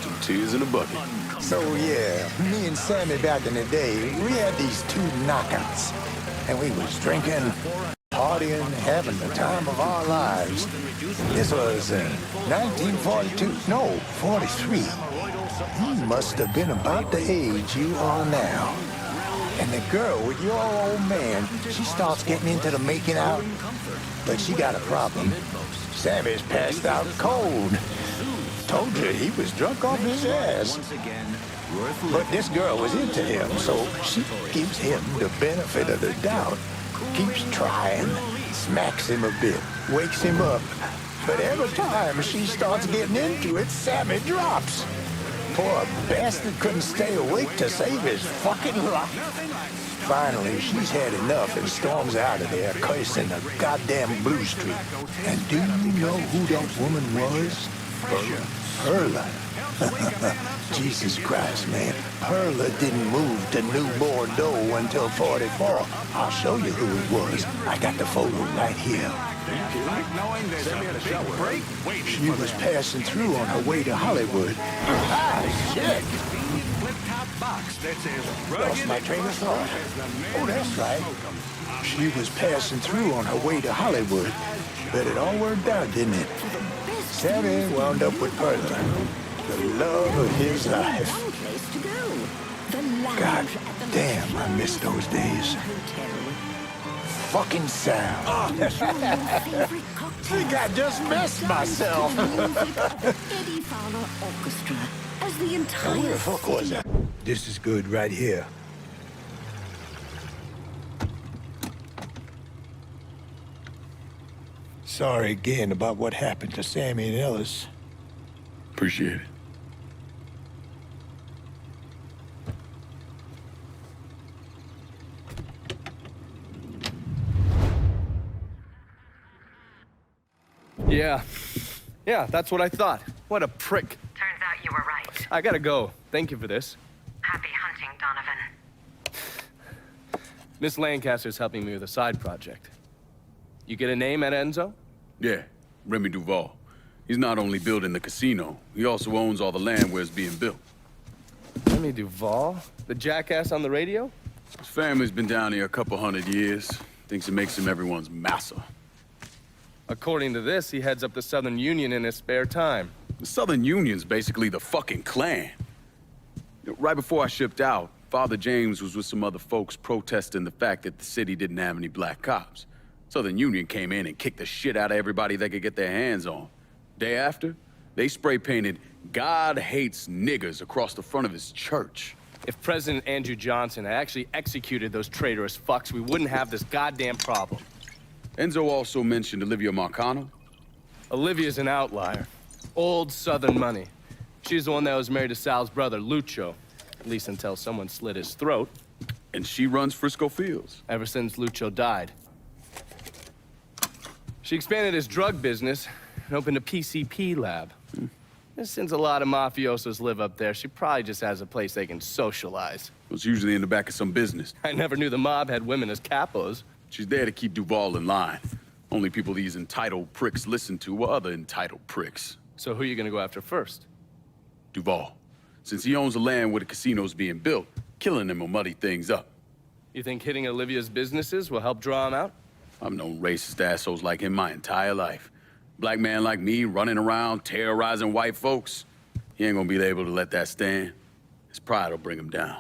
[SPEAKER 14] 2 tears in a bucket.
[SPEAKER 20] So yeah, me and Sammy back in the day, we had these 2 knockouts. And we was drinking, partying, having the time of our lives. This was 1942, no, 43. You must have been about the age you are now. And the girl with your old man, she starts getting into the making out. But she got a problem. Sammy's passed out cold. Told you he was drunk off his ass. But this girl was into him, so she gives him the benefit of the doubt. Keeps trying, smacks him a bit, wakes him up. But every time she starts getting into it, Sammy drops. Poor bastard couldn't stay awake to save his fucking life. Finally, she's had enough and storms out of there, cursing the goddamn Blue Street. And do you know who that woman was? Perla. Jesus Christ, man. Perla didn't move to New Bordeaux until 44. I'll show you who it was. I got the photo right here. She was passing through on her way to Hollywood. Ah, shit! Lost my train of thought. Oh, that's right. She was passing through on her way to Hollywood. But it all worked out, didn't it? Sammy wound up with Perla, the love of his life. God damn, I miss those days. Fucking sound. Think I just missed myself. Where the fuck was that? This is good right here. Sorry again about what happened to Sammy and Ellis.
[SPEAKER 14] Appreciate it.
[SPEAKER 3] Yeah, that's what I thought. What a prick.
[SPEAKER 16] Turns out you were right.
[SPEAKER 3] I gotta go. Thank you for this.
[SPEAKER 16] Happy hunting, Donovan.
[SPEAKER 3] Miss Lancaster's helping me with a side project. You get a name at Enzo?
[SPEAKER 11] Yeah, Remy Duval. He's not only building the casino, he also owns all the land where it's being built.
[SPEAKER 3] Remy Duval? The jackass on the radio?
[SPEAKER 11] His family's been down here a couple 100 years. Thinks it makes him everyone's massa.
[SPEAKER 3] According to this, he heads up the Southern Union in his spare time.
[SPEAKER 11] The Southern Union's basically the fucking Klan. Right before I shipped out, Father James was with some other folks protesting the fact that the city didn't have any black cops. Southern Union came in and kicked the shit out of everybody they could get their hands on. Day after, they spray-painted "God hates niggers" across the front of his church.
[SPEAKER 3] If President Andrew Johnson had actually executed those traitorous fucks, we wouldn't have this goddamn problem.
[SPEAKER 11] Enzo also mentioned Olivia Marcano.
[SPEAKER 3] Olivia's an outlier. Old Southern money. She's the one that was married to Sal's brother, Lucho. At least until someone slit his throat.
[SPEAKER 11] And she runs Frisco Fields.
[SPEAKER 3] Ever since Lucho died. She expanded his drug business and opened a PCP lab. Since a lot of mafiosos live up there, she probably just has a place they can socialize.
[SPEAKER 11] It's usually in the back of some business.
[SPEAKER 3] I never knew the mob had women as capos.
[SPEAKER 11] She's there to keep Duval in line. Only people these entitled pricks listen to are other entitled pricks.
[SPEAKER 3] So who are you gonna go after first?
[SPEAKER 11] Duval. Since he owns the land where the casino's being built, killing him will muddy things up.
[SPEAKER 3] You think hitting Olivia's businesses will help draw him out?
[SPEAKER 11] I've known racist assholes like him my entire life. Black man like me running around terrorizing white folks. He ain't gonna be able to let that stand. His pride will bring him down.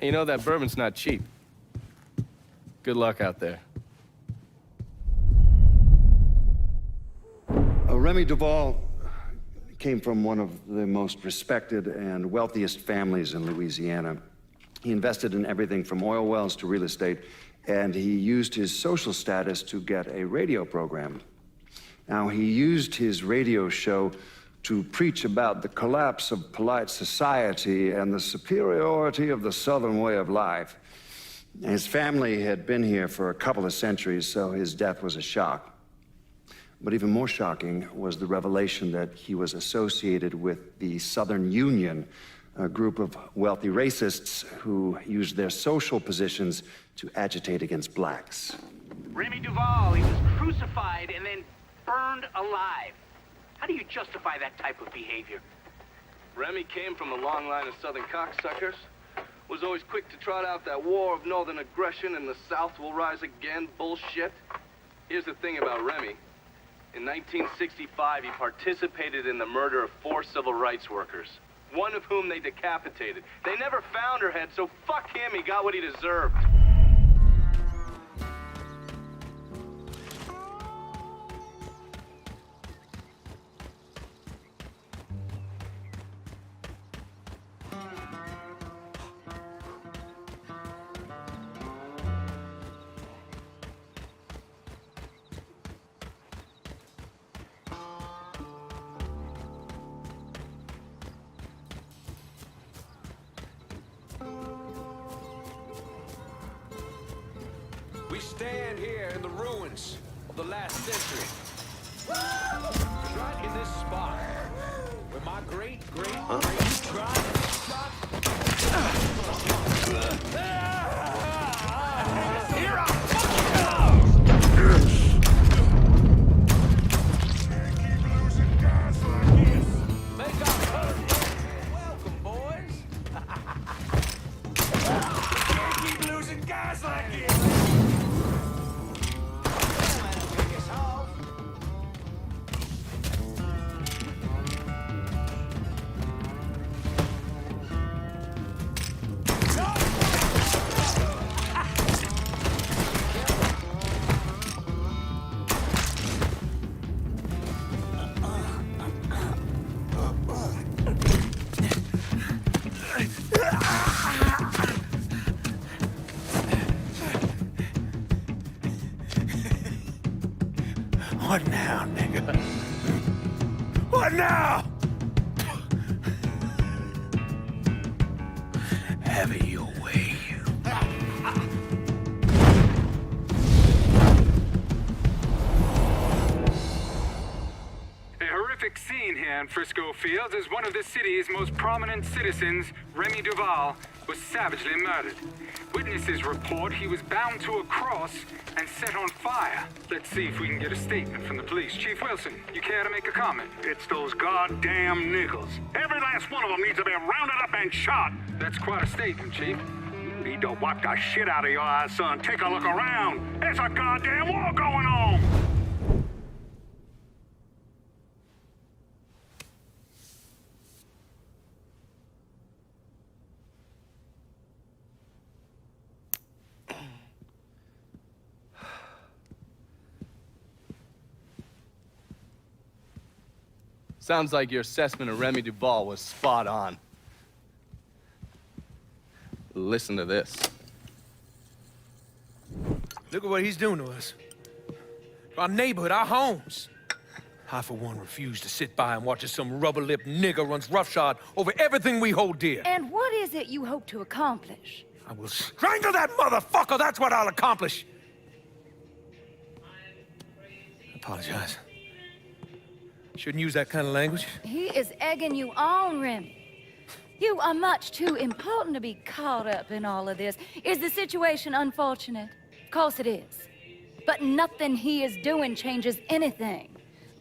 [SPEAKER 3] Hey, you know that bourbon's not cheap. Good luck out there.
[SPEAKER 17] Remy Duvall came from one of the most respected and wealthiest families in Louisiana. He invested in everything from oil wells to real estate, and he used his social status to get a radio program. Now, he used his radio show to preach about the collapse of polite society and the superiority of the Southern way of life. His family had been here for a couple of centuries, so his death was a shock. But even more shocking was the revelation that he was associated with the Southern Union, a group of wealthy racists who used their social positions to agitate against blacks.
[SPEAKER 1] Remy Duvall, he was crucified and then burned alive. How do you justify that type of behavior?
[SPEAKER 4] Remy came from a long line of Southern cocksuckers. Was always quick to trot out that war of northern aggression and the South will rise again bullshit. Here's the thing about Remy. In 1965, he participated in the murder of 4 civil rights workers, one of whom they decapitated. They never found her head, so fuck him, he got what he deserved.
[SPEAKER 13] We stand here in the ruins of the last century. Right in this spot where my Welcome, boys. Can't keep losing guys like this.
[SPEAKER 20] What now, nigga? What now? Have it your way.
[SPEAKER 22] A horrific scene here in Frisco Fields as one of the city's most prominent citizens, Remy Duvall, was savagely murdered. Witnesses report he was bound to a cross and set on fire. Let's see if we can get a statement from the police. Chief Wilson, you care to make a comment?
[SPEAKER 23] It's those goddamn niggers. Every last one of them needs to be rounded up and shot.
[SPEAKER 22] That's quite a statement, Chief.
[SPEAKER 23] You need to wipe the shit out of your eyes, son. Take a look around. There's a goddamn war going on.
[SPEAKER 3] Sounds like your assessment of Remy Duvall was spot on. Listen to this.
[SPEAKER 13] Look at what he's doing to us. Our neighborhood, our homes. I, for one, refuse to sit by and watch as some rubber-lipped nigger runs roughshod over everything we hold dear.
[SPEAKER 24] And what is it you hope to accomplish?
[SPEAKER 13] I will strangle that motherfucker! That's what I'll accomplish! I apologize. Shouldn't use that kind of language.
[SPEAKER 24] He is egging you on, Remy. You are much too important to be caught up in all of this. Is the situation unfortunate? Of course it is. But nothing he is doing changes anything.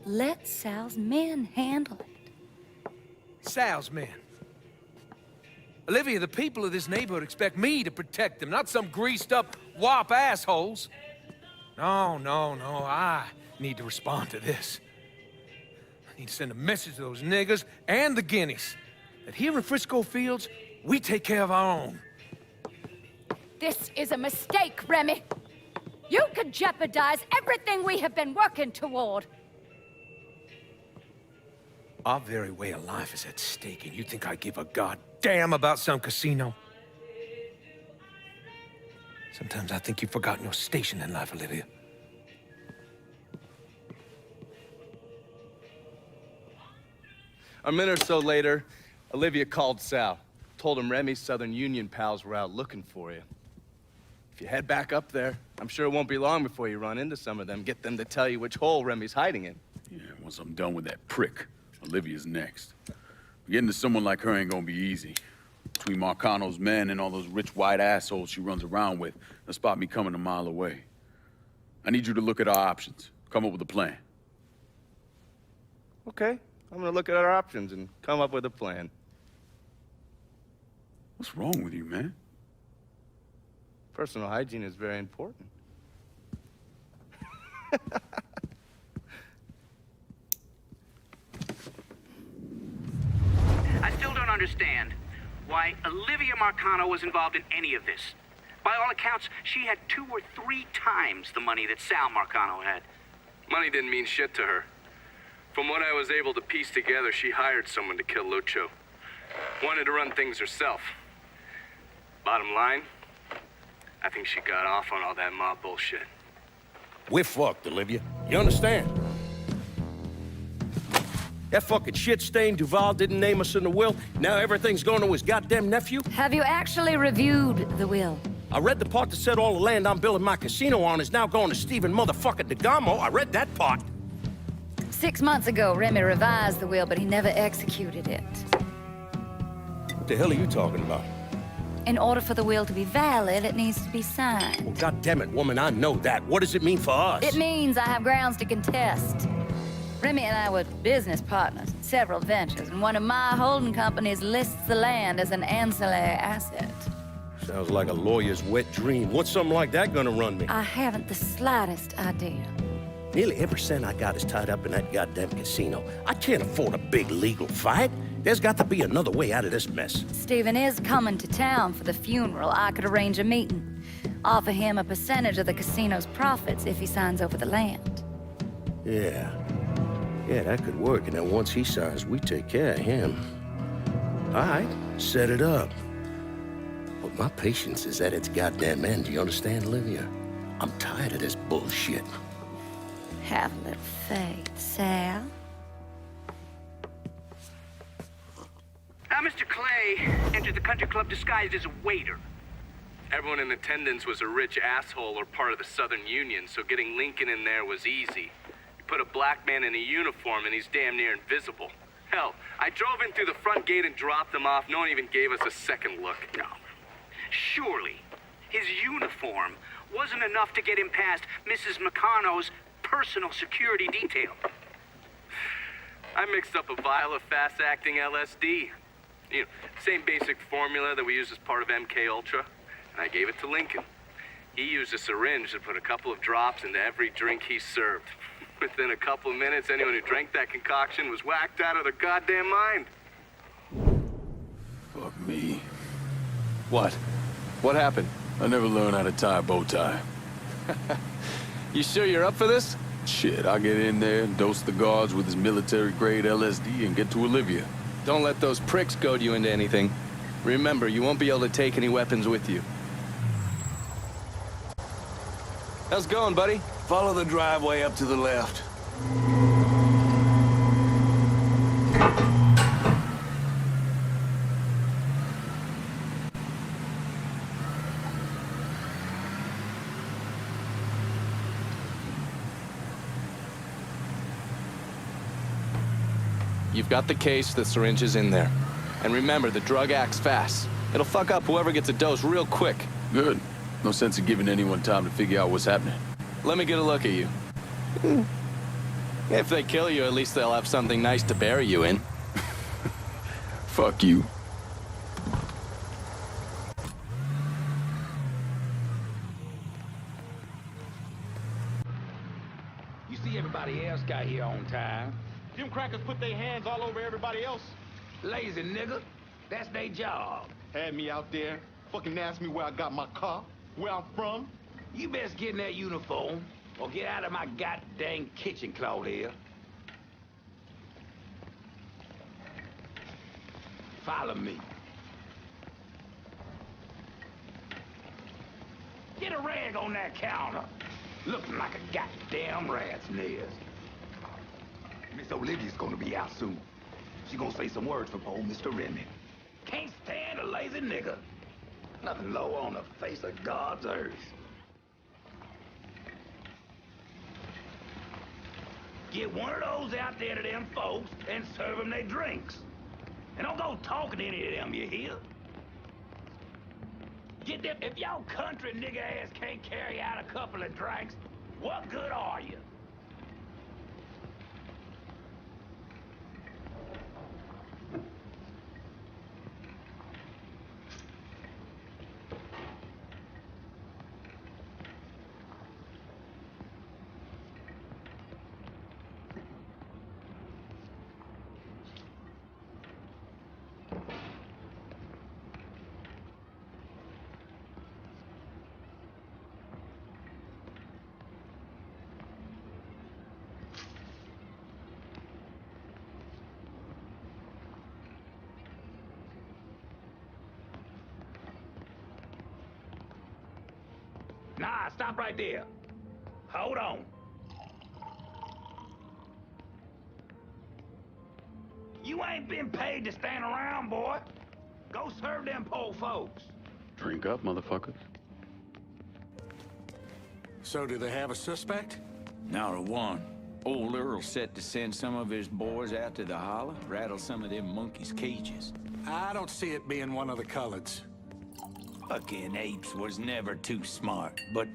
[SPEAKER 24] Let Sal's men handle it.
[SPEAKER 13] Sal's men? Olivia, the people of this neighborhood expect me to protect them, not some greased-up wop assholes. No, I need to respond to this. I need to send a message to those niggas and the guineas that here in Frisco Fields, we take care of our own.
[SPEAKER 24] This is a mistake, Remy. You could jeopardize everything we have been working toward.
[SPEAKER 13] Our very way of life is at stake, and you think I give a goddamn about some casino? Sometimes I think you've forgotten your station in life, Olivia.
[SPEAKER 3] A minute or so later, Olivia called Sal. Told him Remy's Southern Union pals were out looking for you. If you head back up there, I'm sure it won't be long before you run into some of them. Get them to tell you which hole Remy's hiding in.
[SPEAKER 11] Yeah, once I'm done with that prick, Olivia's next. Getting to someone like her ain't gonna be easy. Between Marcano's men and all those rich white assholes she runs around with, they'll spot me coming a mile away. I need you to look at our options. Come up with a plan.
[SPEAKER 3] Okay, I'm gonna look at our options and come up with a plan.
[SPEAKER 11] What's wrong with you, man?
[SPEAKER 3] Personal hygiene is very important.
[SPEAKER 1] I still don't understand why Olivia Marcano was involved in any of this. By all accounts, she had 2 or 3 times the money that Sal Marcano had.
[SPEAKER 4] Money didn't mean shit to her. From what I was able to piece together, she hired someone to kill Lucho. Wanted to run things herself. Bottom line, I think she got off on all that mob bullshit.
[SPEAKER 12] We're fucked, Olivia. You understand? That fucking shit-stained Duval didn't name us in the will. Now everything's going to his goddamn nephew.
[SPEAKER 24] Have you actually reviewed the will?
[SPEAKER 12] I read the part that said all the land I'm building my casino on is now going to Stephen motherfucking DeGamo. I read that part.
[SPEAKER 24] 6 months ago, Remy revised the will, but he never executed it.
[SPEAKER 12] What the hell are you talking about?
[SPEAKER 24] In order for the will to be valid, it needs to be signed.
[SPEAKER 12] Well, goddammit, woman, I know that. What does it mean for us?
[SPEAKER 24] It means I have grounds to contest. Remy and I were business partners in several ventures, and one of my holding companies lists the land as an ancillary asset.
[SPEAKER 12] Sounds like a lawyer's wet dream. What's something like that gonna run me?
[SPEAKER 24] I haven't the slightest idea.
[SPEAKER 12] Nearly every cent I got is tied up in that goddamn casino. I can't afford a big legal fight. There's got to be another way out of this mess.
[SPEAKER 24] Stephen is coming to town for the funeral. I could arrange a meeting. Offer him a percentage of the casino's profits if he signs over the land.
[SPEAKER 12] Yeah, that could work. And then once he signs, we take care of him. All right, set it up. But my patience is at its goddamn end. Do you understand, Olivia? I'm tired of this bullshit.
[SPEAKER 24] Have a little faith, Sal.
[SPEAKER 1] Now, Mr. Clay entered the country club disguised as a waiter.
[SPEAKER 4] Everyone in attendance was a rich asshole or part of the Southern Union, so getting Lincoln in there was easy. You put a black man in a uniform and he's damn near invisible. Hell, I drove in through the front gate and dropped him off. No one even gave us a second look.
[SPEAKER 1] No. Surely, his uniform wasn't enough to get him past Mrs. Marcano's personal security detail.
[SPEAKER 4] I mixed up a vial of fast-acting LSD. You know, same basic formula that we use as part of MK Ultra. And I gave it to Lincoln. He used a syringe to put a couple of drops into every drink he served. Within a couple of minutes, anyone who drank that concoction was whacked out of their goddamn mind.
[SPEAKER 11] Fuck me.
[SPEAKER 3] What? What happened?
[SPEAKER 11] I never learned how to tie a bow tie.
[SPEAKER 3] You sure you're up for this?
[SPEAKER 11] Shit, I'll get in there, dose the guards with his military-grade LSD, and get to Olivia.
[SPEAKER 3] Don't let those pricks goad you into anything. Remember, you won't be able to take any weapons with you. How's it going, buddy?
[SPEAKER 14] Follow the driveway up to the left.
[SPEAKER 3] You've got the case, the syringe is in there. And remember, the drug acts fast. It'll fuck up whoever gets a dose real quick.
[SPEAKER 11] Good. No sense in giving anyone time to figure out what's happening.
[SPEAKER 3] Let me get a look at you. If they kill you, at least they'll have something nice to bury you in.
[SPEAKER 11] Fuck you.
[SPEAKER 5] see everybody else got here on time.
[SPEAKER 7] Them crackers put their hands all over everybody else.
[SPEAKER 5] Lazy nigga. That's their job.
[SPEAKER 7] Had me out there, fucking asked me where I got my car, where I'm from.
[SPEAKER 5] You best get in that uniform, or get out of my goddamn kitchen, Claudia. Follow me. Get a rag on that counter. Looking like a goddamn rat's nest. Miss Olivia's gonna be out soon. She gonna say some words from old Mr. Remy. Can't stand a lazy nigga. Nothing low on the face of God's earth. Get one of those out there to them folks and serve them their drinks. And don't go talking to any of them, you hear? Get them. If y'all country nigga ass can't carry out a couple of drinks, what good are you? Nah, stop right there. Hold on. You ain't been paid to stand around, boy. Go serve them poor folks.
[SPEAKER 10] Drink up, motherfuckers.
[SPEAKER 18] So do they have a suspect?
[SPEAKER 25] Not a one. Old Earl's set to send some of his boys out to the holler, rattle some of them monkeys' cages.
[SPEAKER 20] I don't see it being one of the coloreds.
[SPEAKER 25] Fucking apes was never too smart, but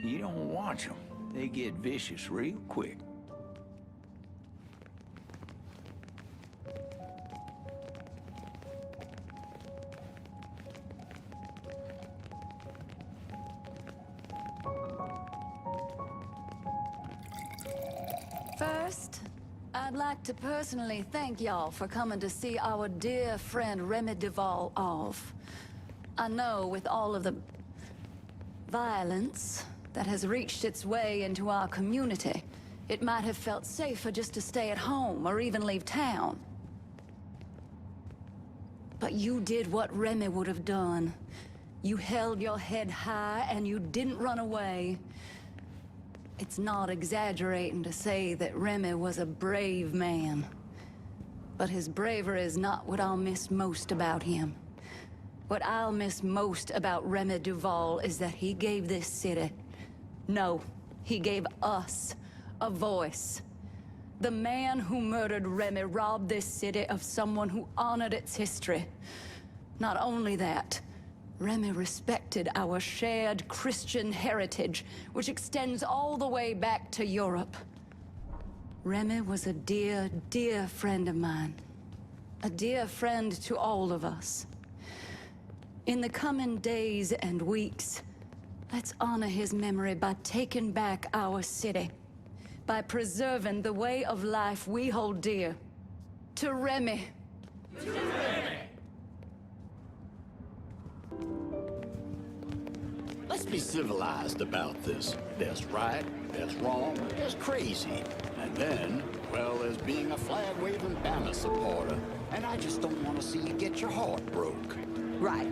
[SPEAKER 25] you don't watch them. They get vicious real quick.
[SPEAKER 24] First, I'd like to personally thank y'all for coming to see our dear friend Remy Duval off. I know with all of the violence that has reached its way into our community, it might have felt safer just to stay at home or even leave town. But you did what Remy would have done. You held your head high and you didn't run away. It's not exaggerating to say that Remy was a brave man. But his bravery is not what I'll miss most about him. What I'll miss most about Remy Duval is that he gave this city, no, he gave us a voice. The man who murdered Remy robbed this city of someone who honored its history. Not only that, Remy respected our shared Christian heritage, which extends all the way back to Europe. Remy was a dear, dear friend of mine. A dear friend to all of us. In the coming days and weeks, let's honor his memory by taking back our city, by preserving the way of life we hold dear. To Remy. To Remy.
[SPEAKER 26] Let's be civilized about this. There's right, there's wrong, there's crazy. And then, well, there's being a flag-waving banner supporter. And I just don't want to see you get your heart broke.
[SPEAKER 27] Right.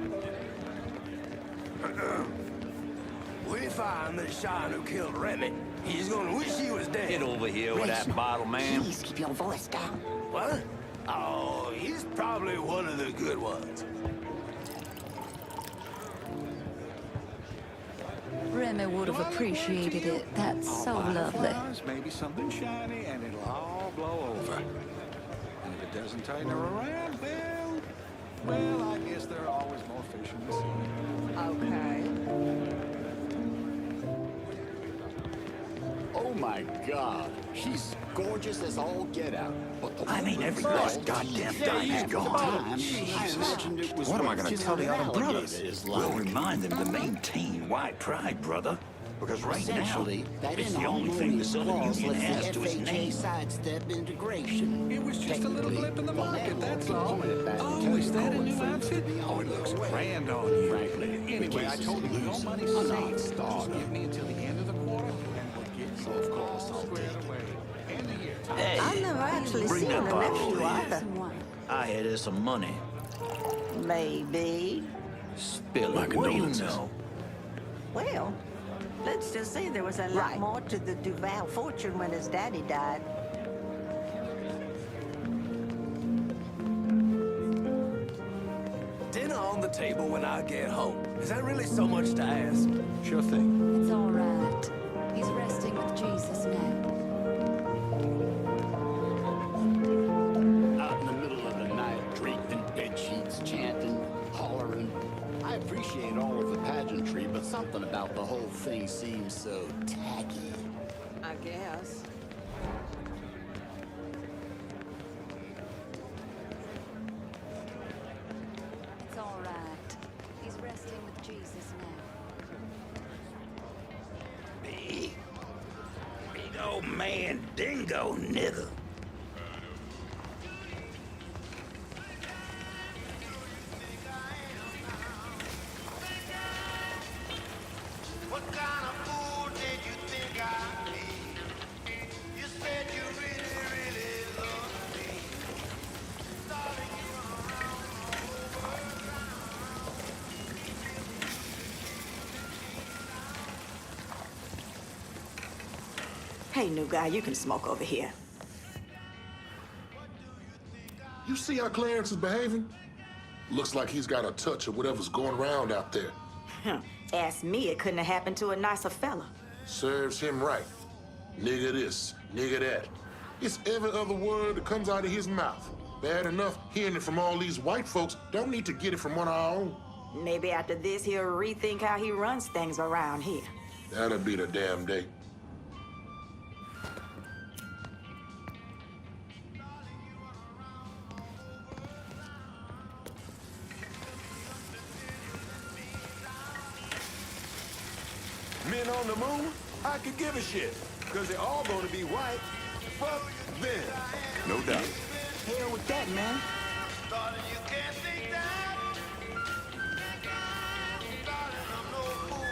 [SPEAKER 12] We find that Sean who killed Remy, he's gonna wish he was dead.
[SPEAKER 25] Get over here with that bottle, man.
[SPEAKER 27] Please keep your voice down.
[SPEAKER 12] What? Oh, he's probably one of the good ones.
[SPEAKER 24] Remy would have appreciated it. That's so lovely.
[SPEAKER 20] Maybe something shiny, and it'll all blow over. And if it doesn't turn her around, well, I guess there are always more fish in the sea.
[SPEAKER 27] Okay.
[SPEAKER 26] Oh my God, she's gorgeous as all get out. But the
[SPEAKER 20] every last goddamn dime is gone.
[SPEAKER 26] What am I gonna tell the other brothers?
[SPEAKER 20] We'll remind them to maintain white pride, brother.
[SPEAKER 18] Because right
[SPEAKER 26] Essentially,
[SPEAKER 18] now,
[SPEAKER 26] that
[SPEAKER 18] it's the only thing the Southern
[SPEAKER 26] clause
[SPEAKER 18] Union
[SPEAKER 26] lets
[SPEAKER 18] has
[SPEAKER 26] the
[SPEAKER 18] to its
[SPEAKER 26] FHA
[SPEAKER 18] name.
[SPEAKER 26] sidestep integration.
[SPEAKER 18] It was just a little blip in the market, that's all.
[SPEAKER 26] Oh,
[SPEAKER 18] is that a new outfit? Oh, it looks grand on you.
[SPEAKER 26] Frankly,
[SPEAKER 18] Anyway, I told you, no money saved. Just give me until the end of the quarter, and we'll get you of course squared away. End of year time.
[SPEAKER 2] Hey,
[SPEAKER 6] I've never actually
[SPEAKER 2] bring
[SPEAKER 6] seen
[SPEAKER 2] that
[SPEAKER 6] a
[SPEAKER 2] bottle
[SPEAKER 6] nephew
[SPEAKER 2] here.
[SPEAKER 6] either.
[SPEAKER 2] I hear there's some money.
[SPEAKER 6] Maybe.
[SPEAKER 2] Spill
[SPEAKER 6] My
[SPEAKER 2] it. What do you
[SPEAKER 6] condolences.
[SPEAKER 2] know?
[SPEAKER 6] Well, let's just say there was a lot more to the Duval fortune when his daddy died.
[SPEAKER 2] Dinner on the table when I get home. Is that really so much to ask?
[SPEAKER 18] Sure thing.
[SPEAKER 24] It's all right. He's resting with Jesus now.
[SPEAKER 26] Out in the middle of the night, draped in bed sheets, chanting, hollering. I appreciate all of the pageantry, but something about the whole thing seems so tacky.
[SPEAKER 6] I guess.
[SPEAKER 24] It's all right. He's resting with Jesus now.
[SPEAKER 2] Big old man dingo nigga.
[SPEAKER 14] What kind of fool did you think I'd be? You said you really, really loved me. Darling, you were around all over.
[SPEAKER 6] Hey, new guy, you can smoke over here.
[SPEAKER 8] You see how Clarence is behaving? Looks like he's got a touch of whatever's going around out there.
[SPEAKER 6] Ask me, it couldn't have happened to a nicer fella.
[SPEAKER 8] Serves him right. Nigga this, nigga that. It's every other word that comes out of his mouth. Bad enough hearing it from all these white folks. Don't need to get it from one of our own.
[SPEAKER 6] Maybe after this, he'll rethink how he runs things around here.
[SPEAKER 8] That'll be the damn day.
[SPEAKER 18] Men on the moon? I could give a shit. Because they're all gonna be white. Fuck them.
[SPEAKER 11] No doubt.
[SPEAKER 6] Hell with that, man.
[SPEAKER 14] Darling, you can't think that. Darling, I'm no fool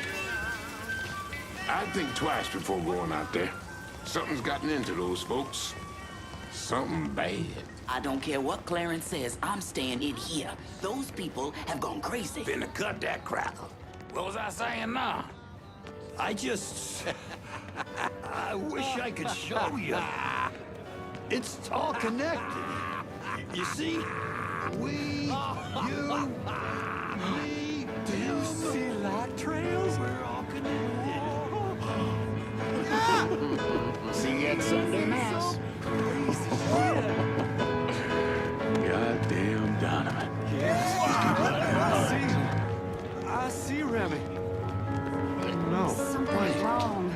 [SPEAKER 14] now.
[SPEAKER 18] I'd think twice before going out there. Something's gotten into those folks. Something bad.
[SPEAKER 9] I don't care what Clarence says, I'm staying in here. Those people have gone crazy.
[SPEAKER 18] Finna cut that crackle. What was I saying now?
[SPEAKER 2] I just... I wish I could show you. It's all connected. You see? We, you, me,
[SPEAKER 14] Do you see light trails?
[SPEAKER 2] We're all connected.
[SPEAKER 26] See you at Sunday Mass.
[SPEAKER 11] Goddamn Donovan.
[SPEAKER 3] I see Remy. No.
[SPEAKER 24] Something's wrong.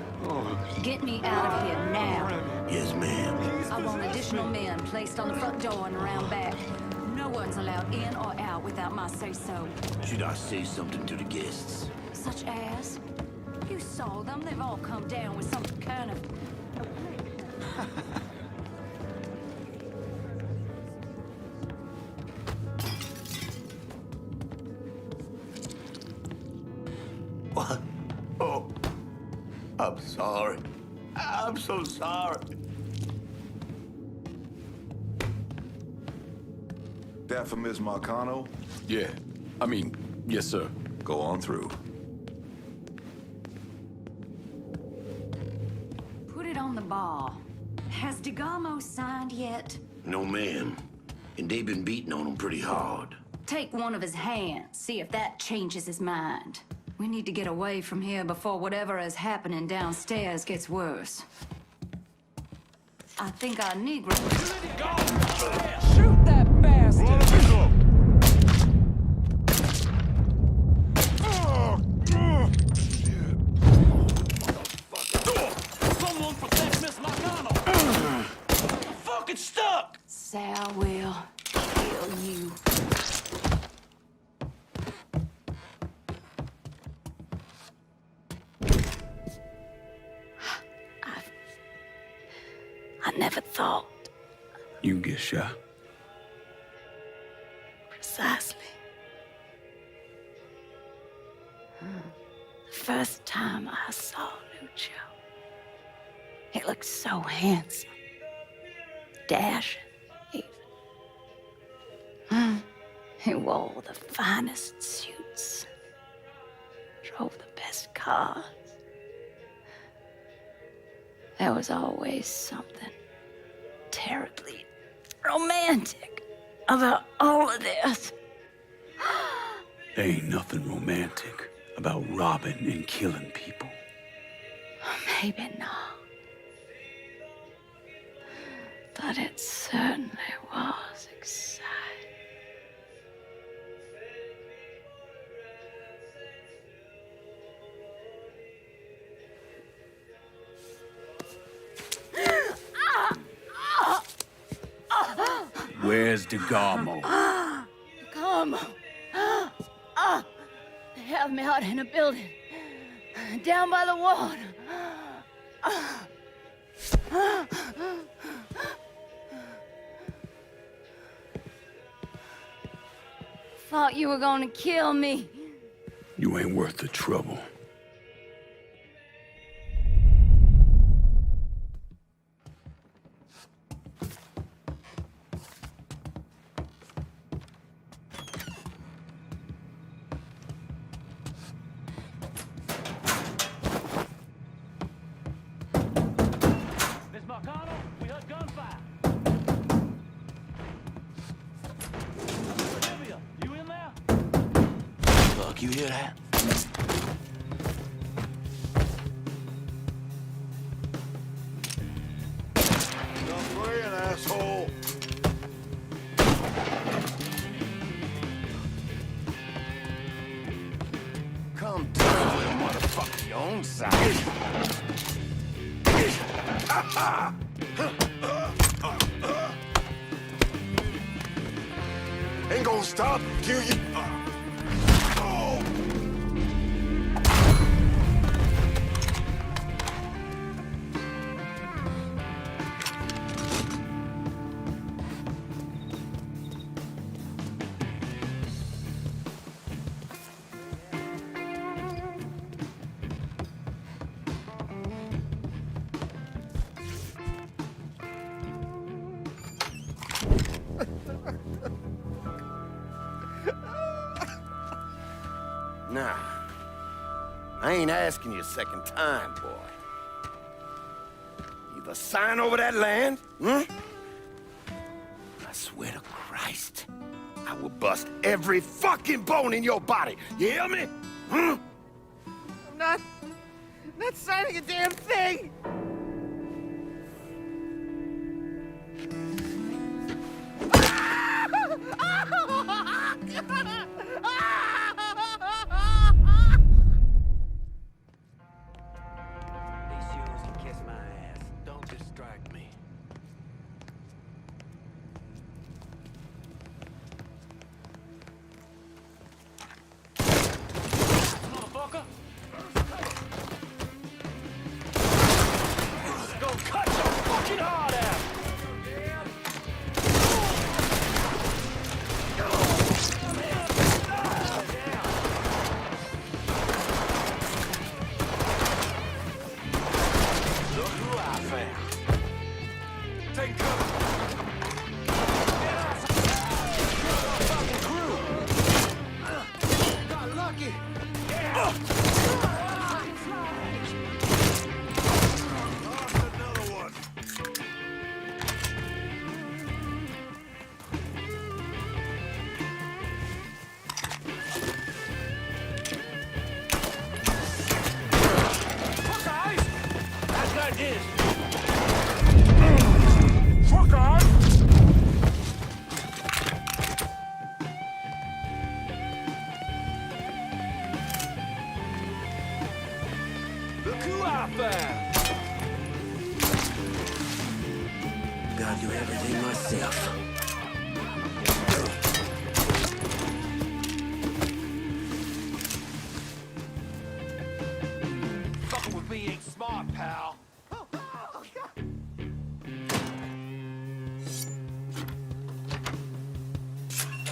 [SPEAKER 24] Get me out of here now.
[SPEAKER 2] Yes, ma'am.
[SPEAKER 24] I want additional men placed on the front door and around back. No one's allowed in or out without my say-so.
[SPEAKER 2] Should I say something to the guests?
[SPEAKER 24] Such as? You saw them. They've all come down with some kind of...
[SPEAKER 2] What? Oh, I'm sorry. I'm so sorry.
[SPEAKER 15] That for Miss Marcano?
[SPEAKER 11] Yeah. I mean, yes, sir.
[SPEAKER 15] Go on through.
[SPEAKER 24] Put it on the bar. Has DeGamo signed yet?
[SPEAKER 2] No, ma'am. And they've been beating on him pretty hard.
[SPEAKER 24] Take one of his hands, see if that changes his mind. We need to get away from here before whatever is happening downstairs gets worse. I think our Negro... Shoot that bastard!
[SPEAKER 2] Someone protect Miss Marcano! I'm fucking stuck!
[SPEAKER 24] Sal will kill you. never thought.
[SPEAKER 11] You get shot.
[SPEAKER 24] Precisely. The first time I saw Lucio, he looked so handsome, dashing, even. He wore the finest suits, drove the best cars. There was always something terribly romantic about all of this.
[SPEAKER 11] There ain't nothing romantic about robbing and killing people.
[SPEAKER 24] Maybe not. But it certainly was exciting.
[SPEAKER 11] Where's DeGarmo?
[SPEAKER 24] Come. They have me out in a building, down by the water. Thought you were gonna kill me.
[SPEAKER 11] You ain't worth the trouble.
[SPEAKER 2] You hear that?
[SPEAKER 8] Stop praying, asshole.
[SPEAKER 2] Come down with a motherfucker your own size.
[SPEAKER 8] Ain't gonna stop till you...
[SPEAKER 2] Nah. I ain't asking you a second time, boy. Either sign over that land, I swear to Christ, I will bust every fucking bone in your body. You hear me?
[SPEAKER 16] I'm not signing a damn thing!
[SPEAKER 2] Gotta do everything myself.
[SPEAKER 16] Fucking with me ain't smart, pal.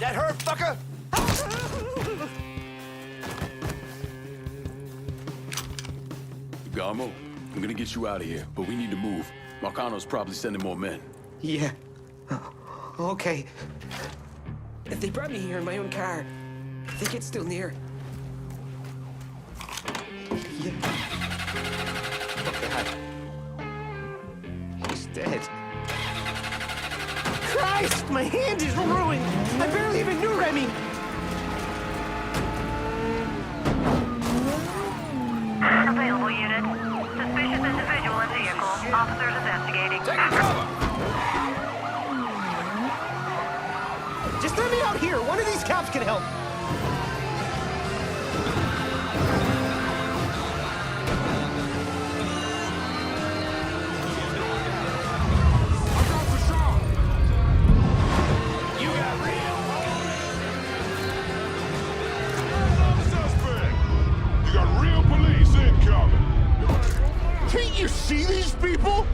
[SPEAKER 2] That hurt, fucker?
[SPEAKER 11] Garmo, I'm gonna get you out of here, but we need to move. Marcano's probably sending more men.
[SPEAKER 13] Yeah. Okay. If they brought me here in my own car, I think it's still near. Yeah. Oh, God. He's dead. Christ! My hand is ruined! I barely even knew Remy!
[SPEAKER 17] Available unit. Suspicious individual in vehicle. Officers investigating.
[SPEAKER 13] Take cover! Just let me out here. One of these cops can help.
[SPEAKER 8] You got real police incoming. Can't you see these people?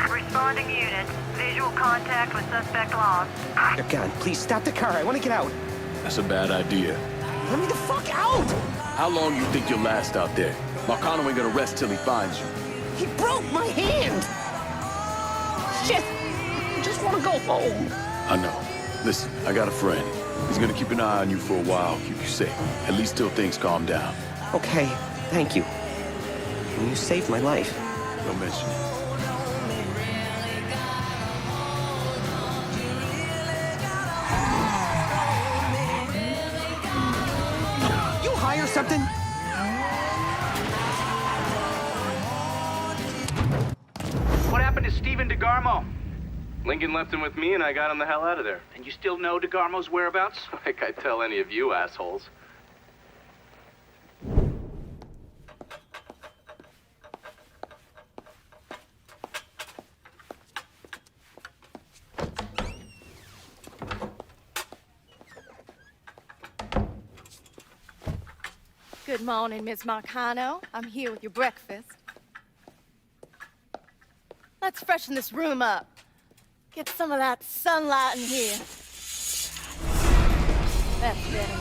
[SPEAKER 17] Responding unit. Visual contact with suspect lost.
[SPEAKER 13] God, please stop the car. I want to get out.
[SPEAKER 11] That's a bad idea.
[SPEAKER 13] Let me the fuck out!
[SPEAKER 11] How long you think you'll last out there? Marcano ain't gonna rest till he finds you.
[SPEAKER 13] He broke my hand! Shit! I just want to go home.
[SPEAKER 11] I know. Listen, I got a friend. He's gonna keep an eye on you for a while, keep you safe. At least till things calm down.
[SPEAKER 13] Okay, thank you. You saved my life.
[SPEAKER 11] Don't mention it.
[SPEAKER 13] You hire something?
[SPEAKER 1] What happened to Stephen DeGarmo?
[SPEAKER 4] Lincoln left him with me, and I got him the hell out of there.
[SPEAKER 1] And you still know DeGarmo's whereabouts?
[SPEAKER 4] Like I tell any of you assholes.
[SPEAKER 24] Good morning, Miss Marcano. I'm here with your breakfast. Let's freshen this room up. Get some of that sunlight in here. That's better.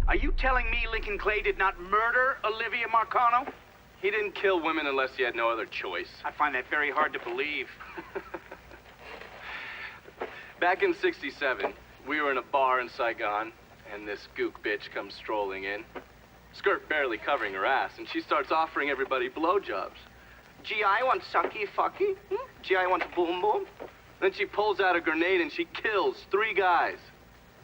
[SPEAKER 1] Are you telling me Lincoln Clay did not murder Olivia Marcano?
[SPEAKER 4] He didn't kill women unless he had no other choice.
[SPEAKER 1] I find that very hard to believe.
[SPEAKER 4] Back in '67, we were in a bar in Saigon, and this gook bitch comes strolling in. Skirt barely covering her ass, and she starts offering everybody blowjobs. Gee, I want sucky fucky. Gee, I want boom boom. Then she pulls out a grenade and she kills 3 guys.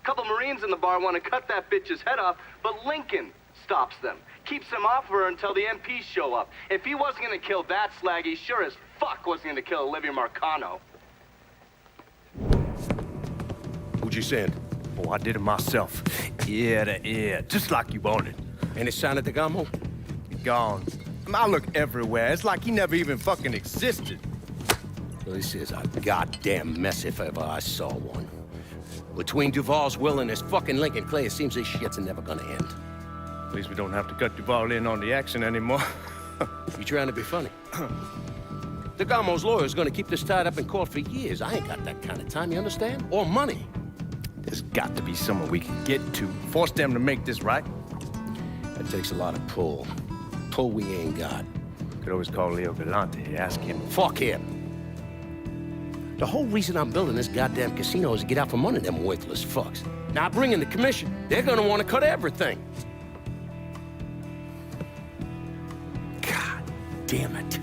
[SPEAKER 4] A couple Marines in the bar want to cut that bitch's head off, but Lincoln stops them. Keeps them off her until the MPs show up. If he wasn't gonna kill that slag, he sure as fuck wasn't gonna kill Olivia Marcano.
[SPEAKER 12] Who'd you send? Oh, I did it myself. Ear to ear, just like you wanted.
[SPEAKER 2] Any sign of DeGarmo?
[SPEAKER 12] Gone. I look everywhere. It's like he never even fucking existed.
[SPEAKER 2] Well, this is a goddamn mess if ever I saw one. Between Duval's will and this fucking Lincoln Clay, it seems this shit's never gonna end.
[SPEAKER 12] At least we don't have to cut Duval in on the action anymore.
[SPEAKER 2] You trying to be funny? DeGarmo's lawyer's gonna keep this tied up in court for years. I ain't got that kind of time, you understand? Or money.
[SPEAKER 12] There's got to be someone we can get to. Force them to make this right.
[SPEAKER 2] That takes a lot of pull. Pull we ain't got.
[SPEAKER 12] Could always call Leo Galante, ask him.
[SPEAKER 2] Fuck him. The whole reason I'm building this goddamn casino is to get out from under them worthless fucks. Now, bring in the commission. They're gonna want to cut everything. God damn it.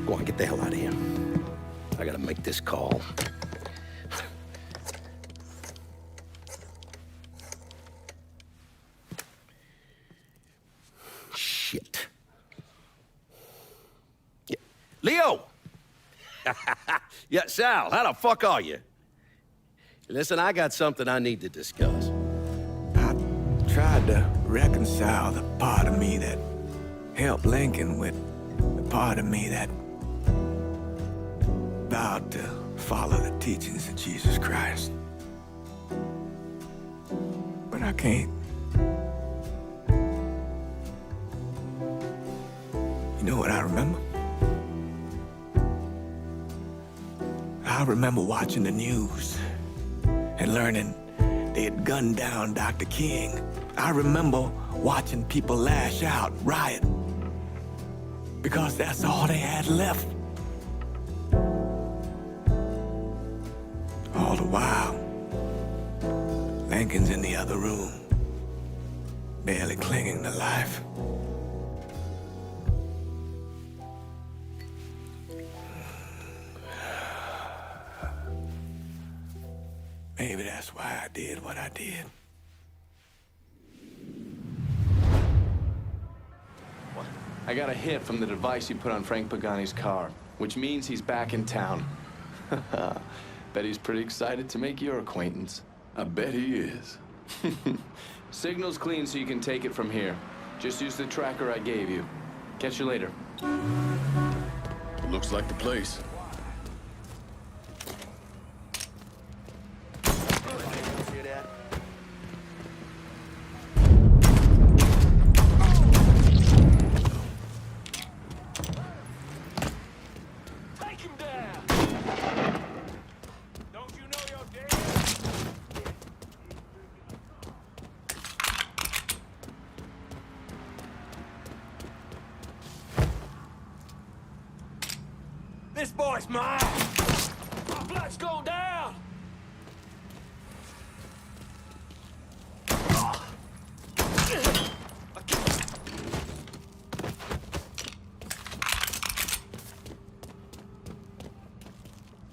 [SPEAKER 2] Go on, get the hell out of here. I gotta make this call. Shit. Yeah. Leo! Yeah, Sal, how the fuck are you? Listen, I got something I need to discuss.
[SPEAKER 19] I tried to reconcile the part of me that helped Lincoln with the part of me that vowed to follow the teachings of Jesus Christ. But I can't. You know what I remember? I remember watching the news and learning they had gunned down Dr. King. I remember watching people lash out, riot, because that's all they had left. All the while, Lincoln's in the other room, barely clinging to life. Maybe that's why I did what I did.
[SPEAKER 3] I got a hit from the device you put on Frank Pagani's car, which means he's back in town. Bet he's pretty excited to make your acquaintance.
[SPEAKER 15] I bet he is.
[SPEAKER 3] Signal's clean so you can take it from here. Just use the tracker I gave you. Catch you later.
[SPEAKER 15] Looks like the place.
[SPEAKER 19] This boy's mine! Let's go down!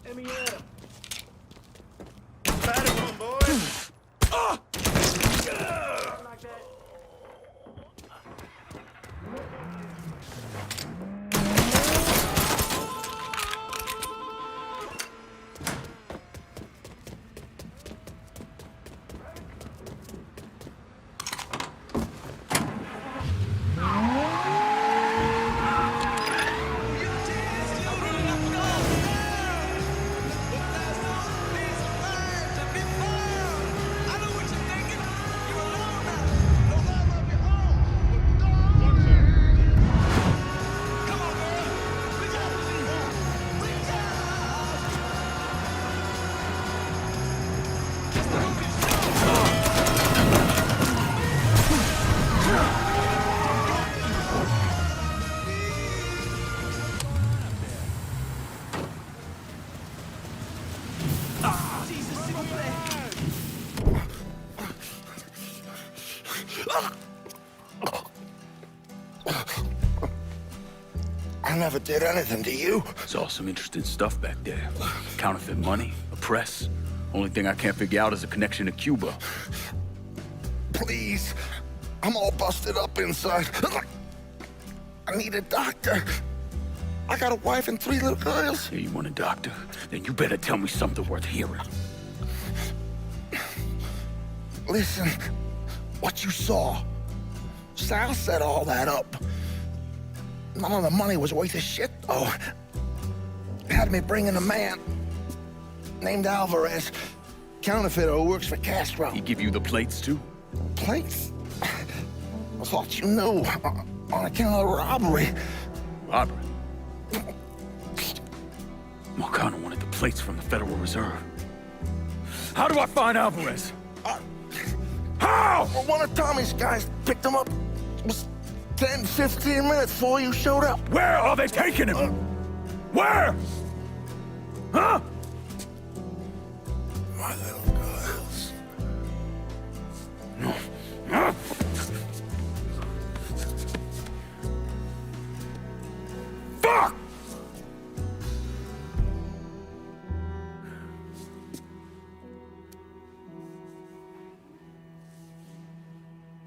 [SPEAKER 16] Let me at him. Battle one, boys. Like that.
[SPEAKER 20] I never did anything to you.
[SPEAKER 11] Saw some interesting stuff back there. Counterfeit money, a press. Only thing I can't figure out is a connection to Cuba.
[SPEAKER 20] Please. I'm all busted up inside. I need a doctor. I got a wife and 3 little girls.
[SPEAKER 11] Hey, you want a doctor? Then you better tell me something worth hearing.
[SPEAKER 20] Listen, what you saw. Sal set all that up. None of the money was worth a shit, though. Had me bring in a man named Alvarez, counterfeiter who works for Castro.
[SPEAKER 11] He give you the plates, too?
[SPEAKER 20] Plates? I thought you knew. On account of robbery.
[SPEAKER 11] Robbery? Marcano wanted the plates from the Federal Reserve. How do I find Alvarez? How?
[SPEAKER 20] Well, one of Tommy's guys picked him up. It was 10, 15 minutes before you showed up.
[SPEAKER 11] Where are they taking him? Where? Huh?
[SPEAKER 20] My little girls.
[SPEAKER 11] Fuck!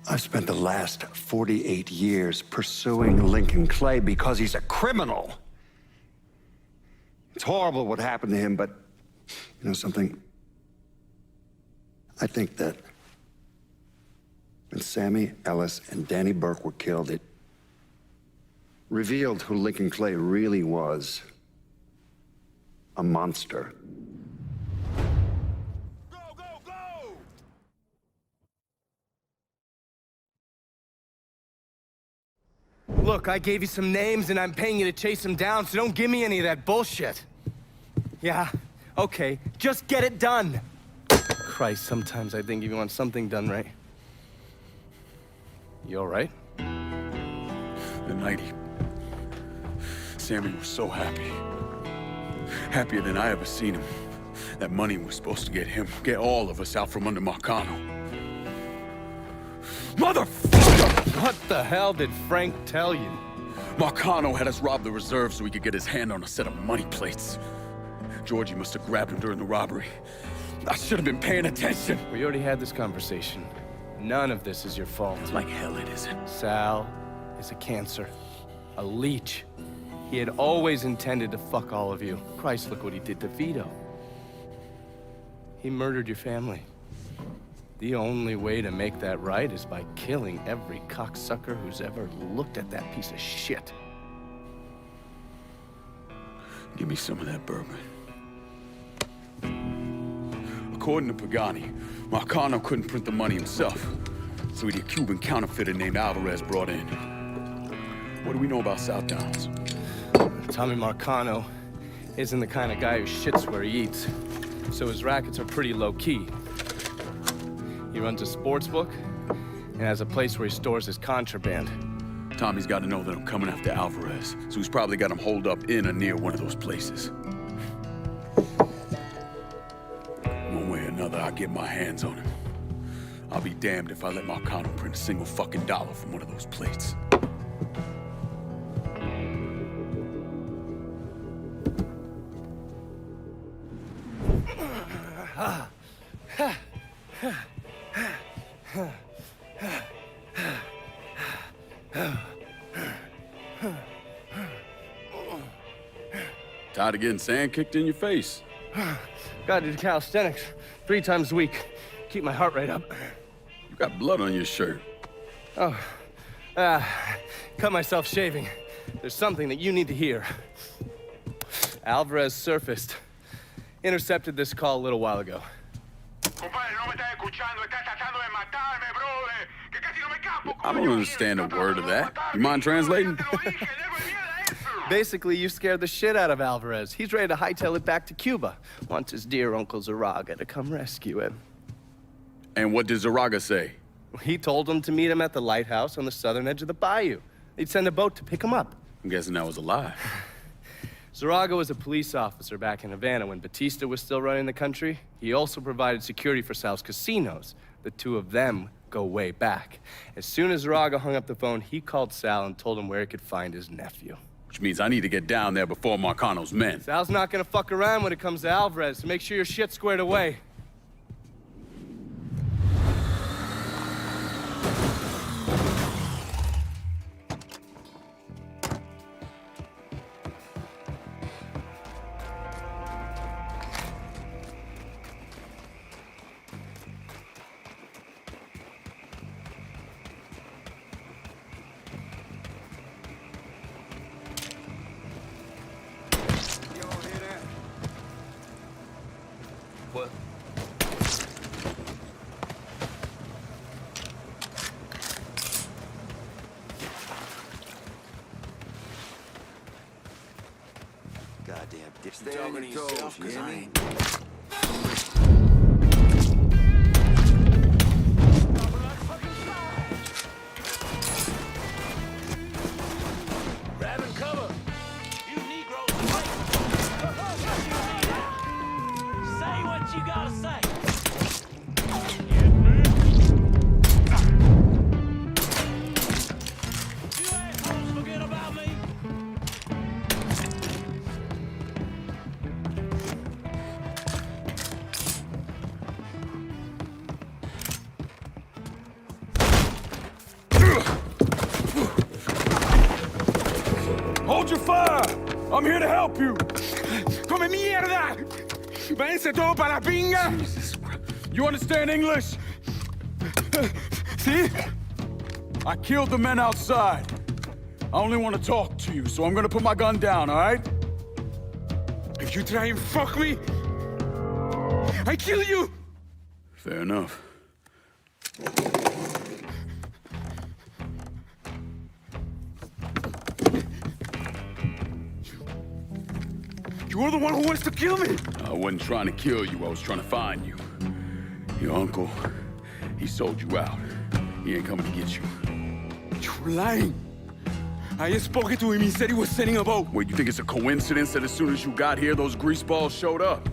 [SPEAKER 5] I've spent the last 48 years pursuing Lincoln Clay because he's a criminal. It's horrible what happened to him, but you know something? I think that when Sammy Ellis and Danny Burke were killed, it revealed who Lincoln Clay really was. A monster.
[SPEAKER 3] Look, I gave you some names and I'm paying you to chase them down, so don't give me any of that bullshit. Yeah, okay, just get it done. Christ, sometimes I think if you want something done right. You all right?
[SPEAKER 11] The night Sammy was so happy. Happier than I ever seen him. That money was supposed to get him, get all of us out from under Marcano. Motherfucker!
[SPEAKER 3] What the hell did Frank tell you?
[SPEAKER 11] Marcano had us rob the reserve so he could get his hand on a set of money plates. Georgie must have grabbed him during the robbery. I should have been paying attention.
[SPEAKER 3] We already had this conversation. None of this is your fault.
[SPEAKER 11] Like hell it isn't.
[SPEAKER 3] Sal is a cancer. A leech. He had always intended to fuck all of you. Christ, look what he did to Vito. He murdered your family. The only way to make that right is by killing every cocksucker who's ever looked at that piece of shit.
[SPEAKER 11] Give me some of that bourbon. According to Pagani, Marcano couldn't print the money himself, so he had a Cuban counterfeiter named Alvarez brought in. What do we know about South Downs?
[SPEAKER 3] Tommy Marcano isn't the kind of guy who shits where he eats, so his rackets are pretty low-key. He runs a sports book and has a place where he stores his contraband.
[SPEAKER 11] Tommy's got to know that I'm coming after Alvarez, so he's probably got him holed up in or near one of those places. One way or another, I'll get my hands on him. I'll be damned if I let Marcano print a single fucking dollar from one of those plates. Tired of getting sand kicked in your face?
[SPEAKER 3] Gotta do calisthenics 3 times a week. Keep my heart rate up.
[SPEAKER 11] You got blood on your shirt.
[SPEAKER 3] Oh, cut myself shaving. There's something that you need to hear. Alvarez surfaced. Intercepted this call a little while ago.
[SPEAKER 11] I don't understand a word of that. You mind translating?
[SPEAKER 3] Basically, you scared the shit out of Alvarez. He's ready to hightail it back to Cuba. Wants his dear Uncle Zaraga to come rescue him.
[SPEAKER 11] And what did Zaraga say?
[SPEAKER 3] He told him to meet him at the lighthouse on the southern edge of the bayou. They'd send a boat to pick him up.
[SPEAKER 11] I'm guessing that was a lie.
[SPEAKER 3] Zaraga was a police officer back in Havana when Batista was still running the country. He also provided security for Sal's casinos. The two of them go way back. As soon as Zaraga hung up the phone, he called Sal and told him where he could find his nephew.
[SPEAKER 11] Which means I need to get down there before Marcano's men.
[SPEAKER 3] Sal's not gonna fuck around when it comes to Alvarez, so make sure your shit's squared away.
[SPEAKER 12] What?
[SPEAKER 18] Goddamn dick. Stay on your toes, cause I ain't.
[SPEAKER 16] Grabbing cover. You Negroes say what you gotta say. You assholes forget about me.
[SPEAKER 11] Hold your fire! I'm here to help you! Come mierda! Váyanse todo para la pinga! You understand English? See? I killed the men outside. I only want to talk to you, so I'm gonna put my gun down, all right? If you try and fuck me, I kill you! Fair enough. You're the one who wants to kill me!
[SPEAKER 15] I wasn't trying to kill you, I was trying to find you. Your uncle, he sold you out. He ain't coming to get you.
[SPEAKER 11] You're lying. I just spoke to him, he said he was sending a boat.
[SPEAKER 15] Wait, you think it's a coincidence that as soon as you got here, those greaseballs showed up?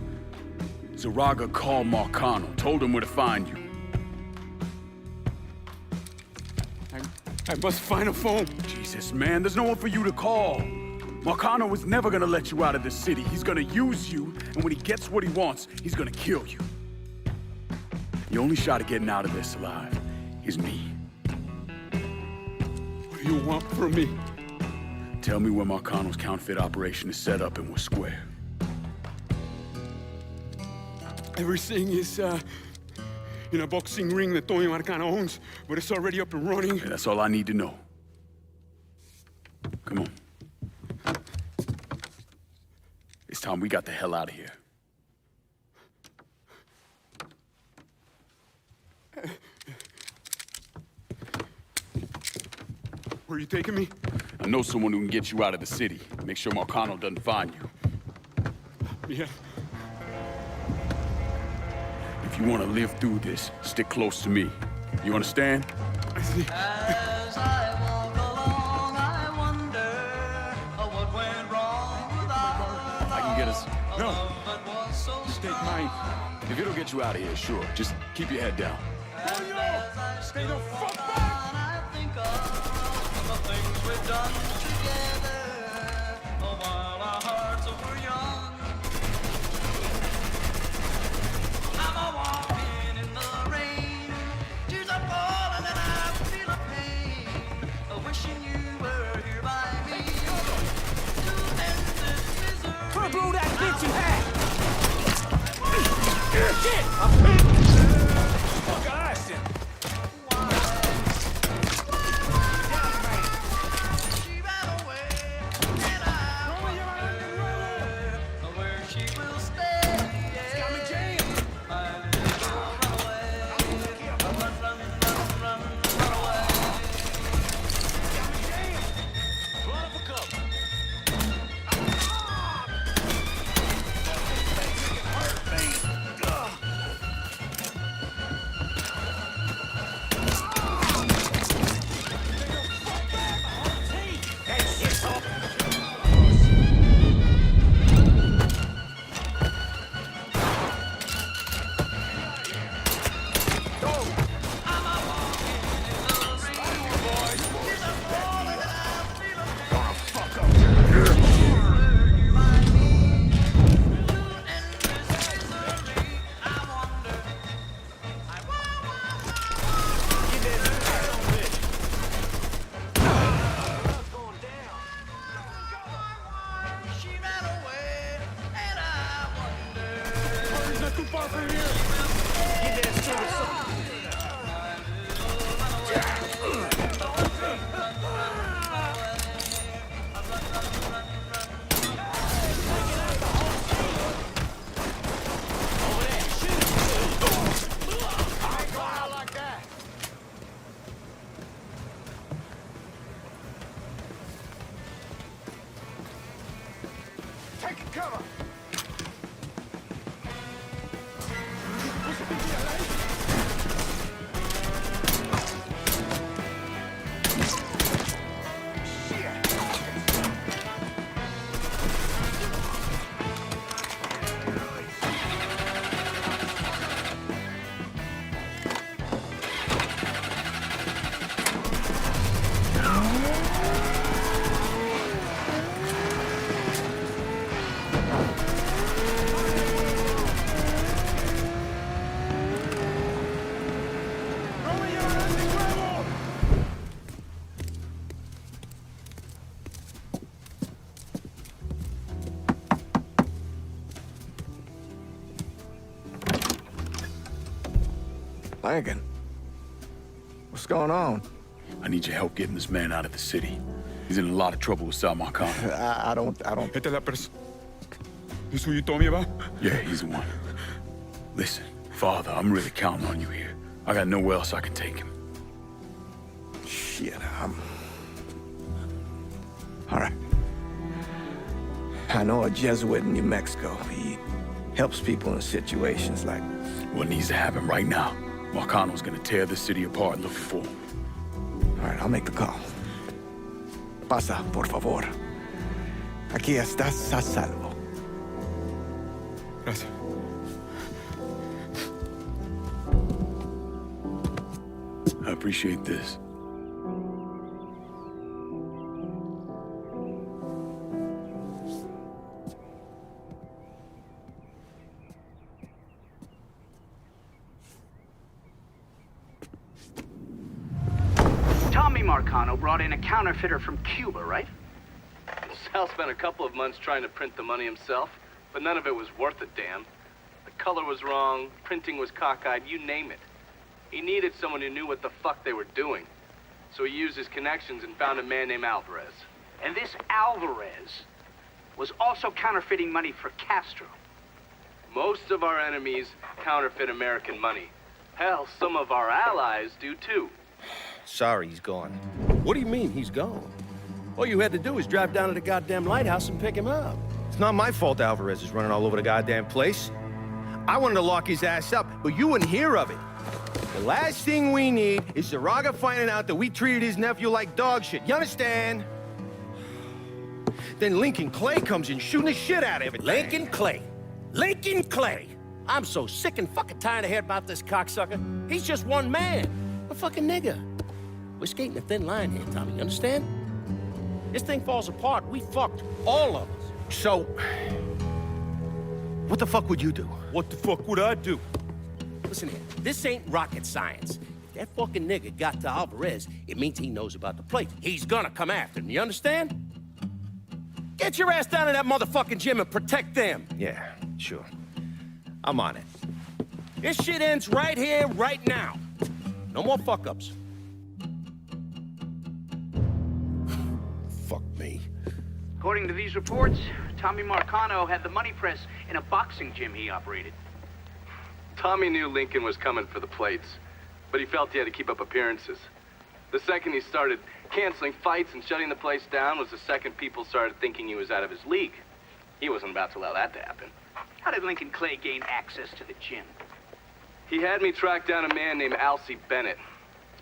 [SPEAKER 15] Zaraga called Marcano, told him where to find you.
[SPEAKER 11] I must find a phone.
[SPEAKER 15] Jesus, man, there's no one for you to call. Marcano was never gonna let you out of this city. He's gonna use you, and when he gets what he wants, he's gonna kill you. The only shot at getting out of this alive is me.
[SPEAKER 11] What do you want from me?
[SPEAKER 15] Tell me where Marcano's counterfeit operation is set up and we're square.
[SPEAKER 11] Everything is, in a boxing ring that Tony Marcano owns, but it's already up and running.
[SPEAKER 15] Okay, that's all I need to know. Come on. It's time we got the hell out of here.
[SPEAKER 11] Where are you taking me?
[SPEAKER 15] I know someone who can get you out of the city. Make sure Marcano doesn't find you.
[SPEAKER 11] Yeah.
[SPEAKER 15] If you want to live through this, stick close to me. You understand?
[SPEAKER 11] I see.
[SPEAKER 14] As I walk along, I wonder what went wrong with our
[SPEAKER 15] I can get us.
[SPEAKER 11] No.
[SPEAKER 14] love that was so
[SPEAKER 11] Take mine.
[SPEAKER 15] If it'll get you out of here, sure. Just keep your head down.
[SPEAKER 11] Stay the fuck back!
[SPEAKER 14] I think of the things we've done together while our hearts were young. I'm a walking in the rain, tears are falling and I feel a pain, wishing you were here by me to end this misery.
[SPEAKER 13] Blow that bitch in half!
[SPEAKER 14] Shit!
[SPEAKER 13] Fuck ass in.
[SPEAKER 19] Lincoln, what's going on?
[SPEAKER 15] I need your help getting this man out of the city. He's in a lot of trouble with Sal Marcano.
[SPEAKER 19] I don't...
[SPEAKER 11] Esta es la person. This who you told me about?
[SPEAKER 15] Yeah, he's the one. Listen, Father, I'm really counting on you here. I got nowhere else I can take him.
[SPEAKER 19] Shit, all right. I know a Jesuit in New Mexico. He helps people in situations like...
[SPEAKER 11] What needs to happen right now? Marcano's gonna tear the city apart looking for him.
[SPEAKER 19] All right, I'll make the call. Pasa, por favor. Aquí estás a salvo.
[SPEAKER 11] Gracias. I appreciate this.
[SPEAKER 1] Tommy Marcano brought in a counterfeiter from Cuba, right?
[SPEAKER 4] Sal spent a couple of months trying to print the money himself, but none of it was worth a damn. The color was wrong, printing was cockeyed, you name it. He needed someone who knew what the fuck they were doing. So he used his connections and found a man named Alvarez.
[SPEAKER 1] And this Alvarez was also counterfeiting money for Castro.
[SPEAKER 4] Most of our enemies counterfeit American money. Hell, some of our allies do too.
[SPEAKER 12] Sorry, he's gone. What do you mean, he's gone? All you had to do was drive down to the goddamn lighthouse and pick him up.
[SPEAKER 7] It's not my fault Alvarez is running all over the goddamn place. I wanted to lock his ass up, but you wouldn't hear of it. The last thing we need is Zaraga finding out that we treated his nephew like dog shit. You understand? Then Lincoln Clay comes in shooting the shit out of everything.
[SPEAKER 12] Lincoln Clay. Lincoln Clay. I'm so sick and fucking tired of hearing about this cocksucker. He's just one man. A fucking nigger. We're skating a thin line here, Tommy, you understand? This thing falls apart, we fucked. All of us.
[SPEAKER 7] So, what the fuck would you do?
[SPEAKER 12] What the fuck would I do? Listen here, this ain't rocket science. If that fucking nigga got to Alvarez, it means he knows about the place. He's gonna come after him, you understand? Get your ass down to that motherfucking gym and protect them.
[SPEAKER 7] Yeah, sure. I'm on it.
[SPEAKER 12] This shit ends right here, right now. No more fuck-ups. Fuck me.
[SPEAKER 1] According to these reports, Tommy Marcano had the money press in a boxing gym he operated.
[SPEAKER 4] Tommy knew Lincoln was coming for the plates, but he felt he had to keep up appearances. The second he started canceling fights and shutting the place down was the second people started thinking he was out of his league. He wasn't about to allow that to happen.
[SPEAKER 1] How did Lincoln Clay gain access to the gym?
[SPEAKER 4] He had me track down a man named Alcy Bennett.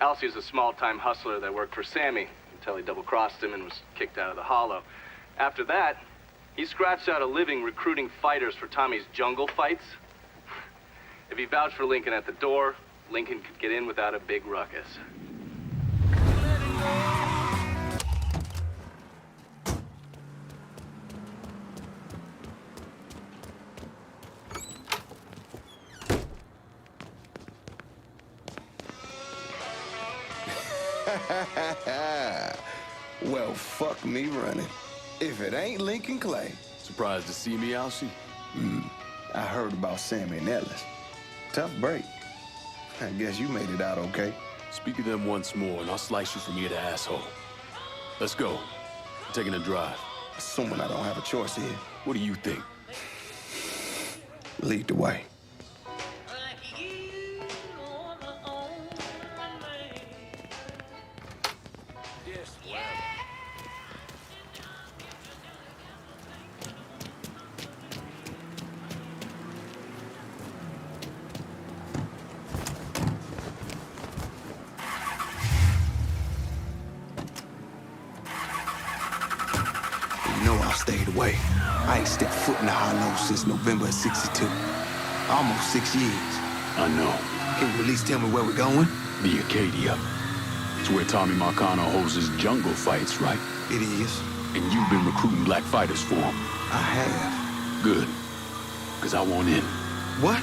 [SPEAKER 4] Alcy was a small-time hustler that worked for Sammy until he double-crossed him and was kicked out of the Hollow. After that, he scratched out a living recruiting fighters for Tommy's jungle fights. If he vouched for Lincoln at the door, Lincoln could get in without a big ruckus.
[SPEAKER 10] Well, fuck me running. If it ain't Lincoln Clay.
[SPEAKER 11] Surprised to see me, Alcy?
[SPEAKER 10] I heard about Sammy and Ellis. Tough break. I guess you made it out okay.
[SPEAKER 11] Speak of them once more, and I'll slice you from ear to asshole. Let's go. I'm taking a drive.
[SPEAKER 10] Assuming I don't have a choice here.
[SPEAKER 11] What do you think?
[SPEAKER 10] Lead the way. Stayed away. I ain't stepped foot in the Hollow since November of '62. Almost 6 years.
[SPEAKER 11] I know.
[SPEAKER 10] Can you at least tell me where we're going?
[SPEAKER 11] The Acadia. It's where Tommy Marcano holds his jungle fights, right?
[SPEAKER 10] It is.
[SPEAKER 11] And you've been recruiting black fighters for him.
[SPEAKER 10] I have.
[SPEAKER 11] Good. Because I want in.
[SPEAKER 10] What?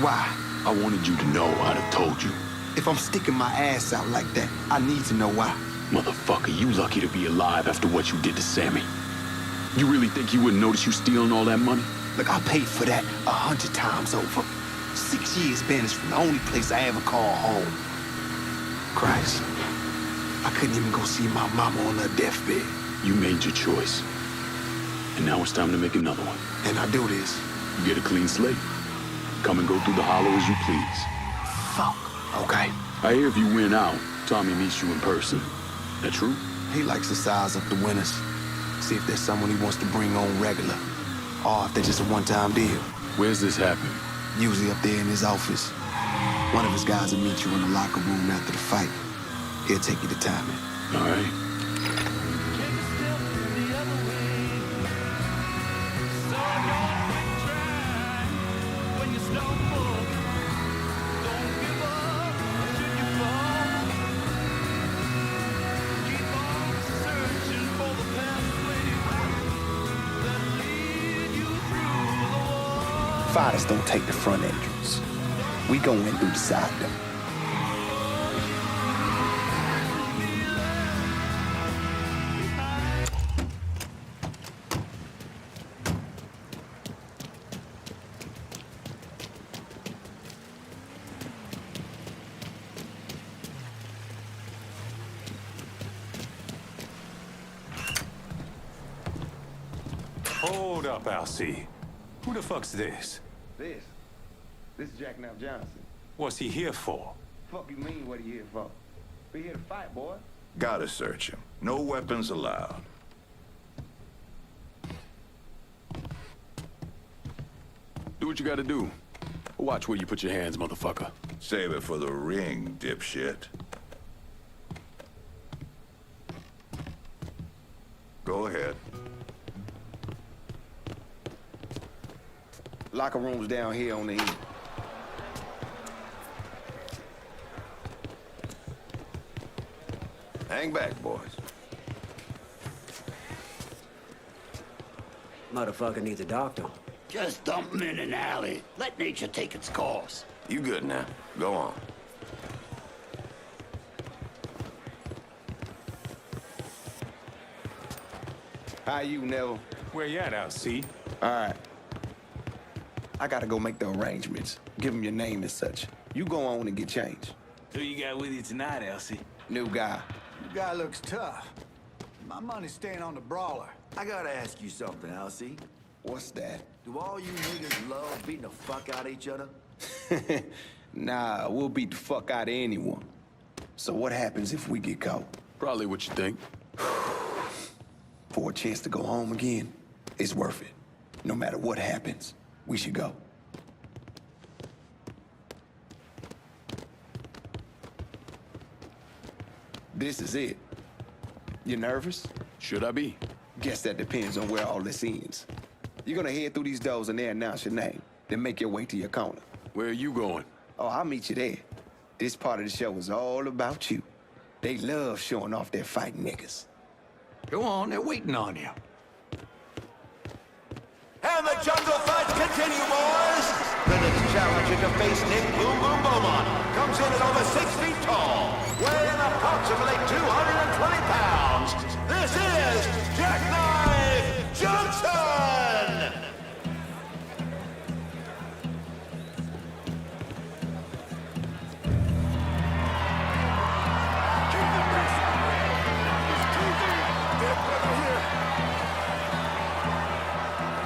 [SPEAKER 10] Why?
[SPEAKER 11] I wanted you to know I'd have told you.
[SPEAKER 10] If I'm sticking my ass out like that, I need to know why.
[SPEAKER 11] Motherfucker, you lucky to be alive after what you did to Sammy. You really think he wouldn't notice you stealing all that money?
[SPEAKER 10] Look, I paid for that 100 times over. 6 years banished from the only place I ever call home. Christ. I couldn't even go see my mama on her deathbed.
[SPEAKER 11] You made your choice. And now it's time to make another one.
[SPEAKER 10] And I do this.
[SPEAKER 11] You get a clean slate. Come and go through the Hollow as you please.
[SPEAKER 10] Fuck. Okay.
[SPEAKER 11] I hear if you win out, Tommy meets you in person. That true?
[SPEAKER 10] He likes to size up the winners. See if there's someone he wants to bring on regular, or if they're just a one-time deal.
[SPEAKER 11] Where's this happening?
[SPEAKER 10] Usually up there in his office. One of his guys will meet you in the locker room after the fight. He'll take you to timing.
[SPEAKER 11] All right.
[SPEAKER 10] Fighters don't take the front entrance. We go in through the side door.
[SPEAKER 6] Hold up, Alcee. Who the fuck's this?
[SPEAKER 7] This is Jackknife Johnson.
[SPEAKER 6] What's he here for?
[SPEAKER 7] Fuck you mean what he here for? We here to fight, boy.
[SPEAKER 9] Gotta search him. No weapons allowed.
[SPEAKER 11] Do what you gotta do. Watch where you put your hands, motherfucker.
[SPEAKER 9] Save it for the ring, dipshit. Go ahead.
[SPEAKER 7] Locker room's down here on the end.
[SPEAKER 9] Hang back, boys.
[SPEAKER 13] Motherfucker needs a doctor.
[SPEAKER 26] Just dump him in an alley. Let nature take its course.
[SPEAKER 9] You good now. Go on.
[SPEAKER 7] How you, Neville?
[SPEAKER 6] Where you at, Alcee?
[SPEAKER 10] All right. I gotta go make the arrangements. Give him your name and such. You go on and get changed.
[SPEAKER 18] Who you got with you tonight, Elsie?
[SPEAKER 10] New guy.
[SPEAKER 18] You guy looks tough. My money's staying on the brawler.
[SPEAKER 21] I gotta ask you something, Alcee.
[SPEAKER 10] What's that?
[SPEAKER 21] Do all you niggas love beating the fuck out of each other?
[SPEAKER 10] Nah, we'll beat the fuck out of anyone. So what happens if we get caught?
[SPEAKER 11] Probably what you think.
[SPEAKER 10] For a chance to go home again, it's worth it. No matter what happens, we should go. This is it. You nervous?
[SPEAKER 11] Should I be?
[SPEAKER 10] Guess that depends on where all this ends. You're gonna head through these doors and they announce your name, then make your way to your corner.
[SPEAKER 11] Where are you going?
[SPEAKER 10] Oh, I'll meet you there. This part of the show is all about you. They love showing off their fighting niggas.
[SPEAKER 21] Go on, they're waiting on you.
[SPEAKER 14] And the jungle fights continue, boys! The next challenger to face Nick Boom Boom Beaumont comes in at over 6 feet tall, weighing approximately 220 pounds. This is Jackknife Johnson!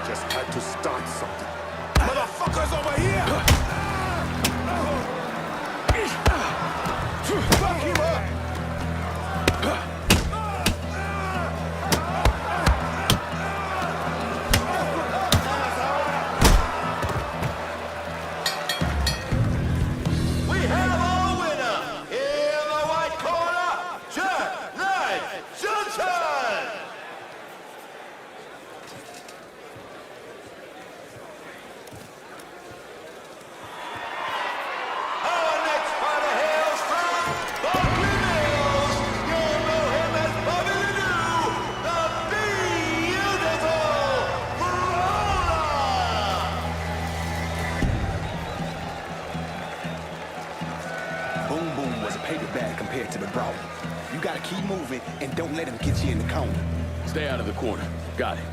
[SPEAKER 8] Just had to start something. Motherfuckers over here! Fuck him up!
[SPEAKER 14] We have our winner in the white corner, Jackknife Johnson! Our next fighter hails from Buckley Mills. You'll know him as Bobby Ledoux, the beautiful Brawler.
[SPEAKER 10] Boom Boom was a paper bag compared to the brawler. You gotta keep moving and don't let him get you in the corner.
[SPEAKER 11] Stay out of the corner. Got it.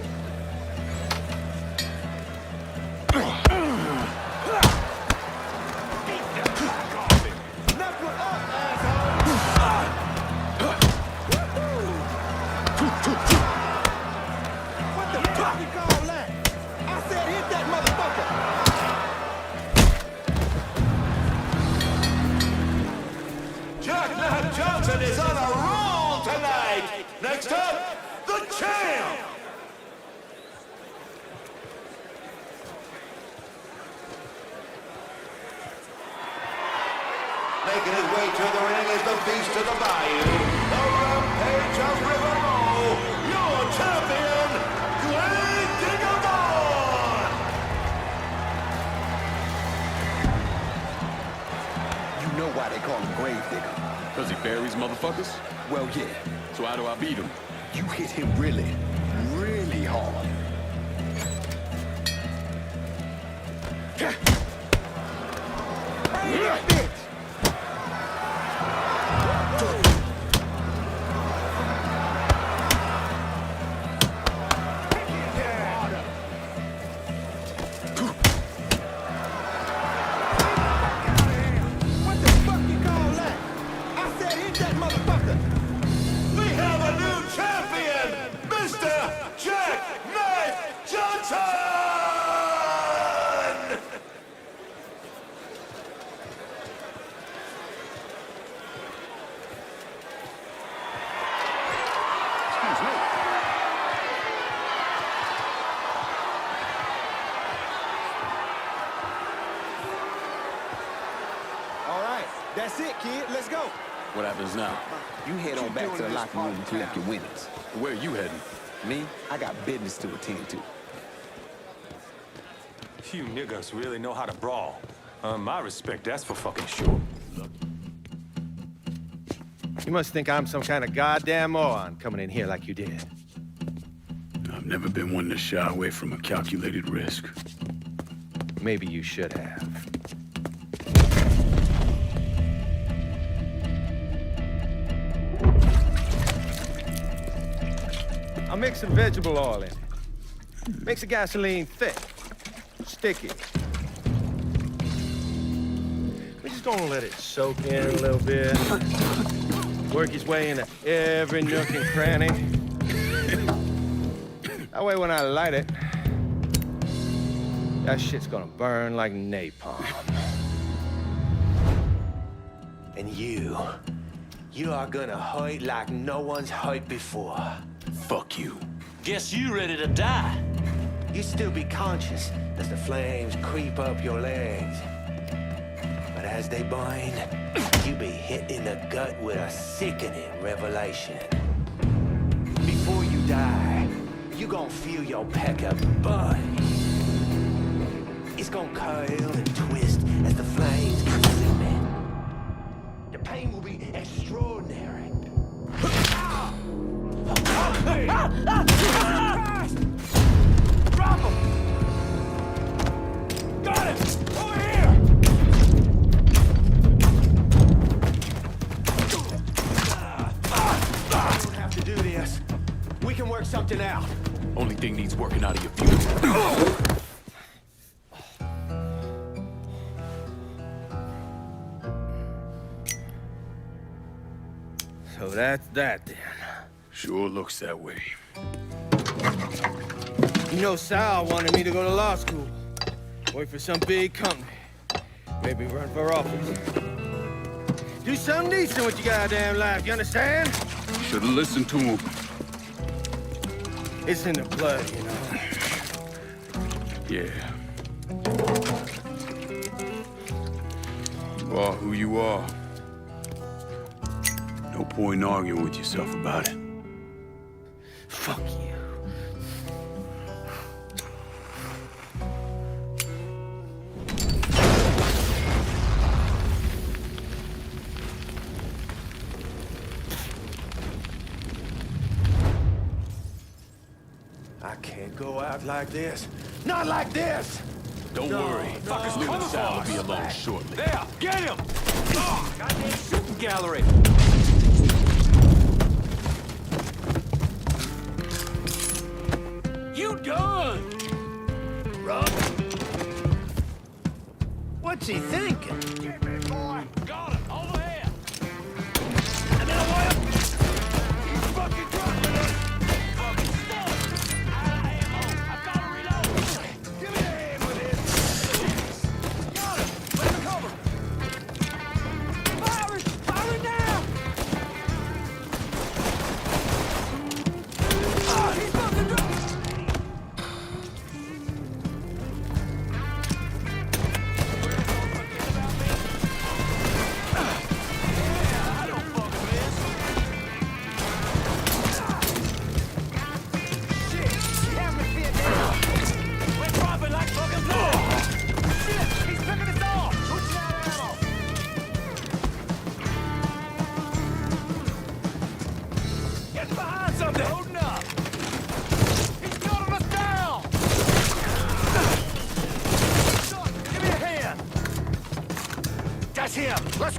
[SPEAKER 7] What the fuck you call that? I said hit that motherfucker!
[SPEAKER 14] Jackknife Johnson is on a roll tonight. Next up, the champ, his way to the ring is the beast of the bayou, the rampage of Riverbow, your champion, Dwayne Digabon!
[SPEAKER 10] You know why they call him Gravedigger?
[SPEAKER 11] Because he buries motherfuckers?
[SPEAKER 10] Well, yeah.
[SPEAKER 11] So how do I beat him?
[SPEAKER 10] You hit him really, really hard.
[SPEAKER 14] We have a new champion, Mr. Jack Knife Johnson!
[SPEAKER 11] Excuse me.
[SPEAKER 7] All right, that's it, kid. Let's go.
[SPEAKER 11] What happens now?
[SPEAKER 10] You head on back to the locker room and collect your winnings.
[SPEAKER 11] Where are you heading?
[SPEAKER 10] Me, I got business to attend to.
[SPEAKER 6] You niggas really know how to brawl. My respect, that's for fucking sure.
[SPEAKER 7] You must think I'm some kind of goddamn moron coming in here like you did.
[SPEAKER 15] I've never been one to shy away from a calculated risk.
[SPEAKER 7] Maybe you should have. I'll mix some vegetable oil in it. Makes the gasoline thick, sticky. We're just gonna let it soak in a little bit. Work his way into every nook and cranny. That way when I light it, that shit's gonna burn like napalm. And you are gonna hurt like no one's hurt before.
[SPEAKER 15] Fuck you.
[SPEAKER 16] Guess you ready to die.
[SPEAKER 19] You still be conscious as the flames creep up your legs. But as they burn, you be hit in the gut with a sickening revelation. Before you die, you gon' feel your pecker burn. It's gon' curl and twist as the flames consume it. The pain will be extraordinary. Drop him! Got it! Over here! We don't have to do this. We can work something out.
[SPEAKER 11] Only thing needs working out of your view.
[SPEAKER 7] So that's that then.
[SPEAKER 15] Sure looks that way.
[SPEAKER 7] You know, Sal wanted me to go to law school. Work for some big company. Maybe run for office. Do something decent with your goddamn life, you understand?
[SPEAKER 15] Should've listened to him.
[SPEAKER 7] It's in the blood, you know.
[SPEAKER 15] Yeah. You are who you are. No point in arguing with yourself about it.
[SPEAKER 7] Fuck you.
[SPEAKER 19] I can't go out like this. Not like this!
[SPEAKER 11] Don't worry.
[SPEAKER 19] Fuckers
[SPEAKER 11] You
[SPEAKER 19] coming
[SPEAKER 11] and Sal will
[SPEAKER 19] for
[SPEAKER 11] be
[SPEAKER 19] us.
[SPEAKER 11] alone shortly.
[SPEAKER 6] There, get him! Oh, goddamn shooting gallery!
[SPEAKER 16] You done!
[SPEAKER 19] Run. What's he thinking?
[SPEAKER 16] Get me, boy! Got it! Over here! And then away! You fucking dropping it! Fucking stuff! Out of ammo! I've got to reload! Give me a hand with this! Got it! Let him cover! Firing! Firing now!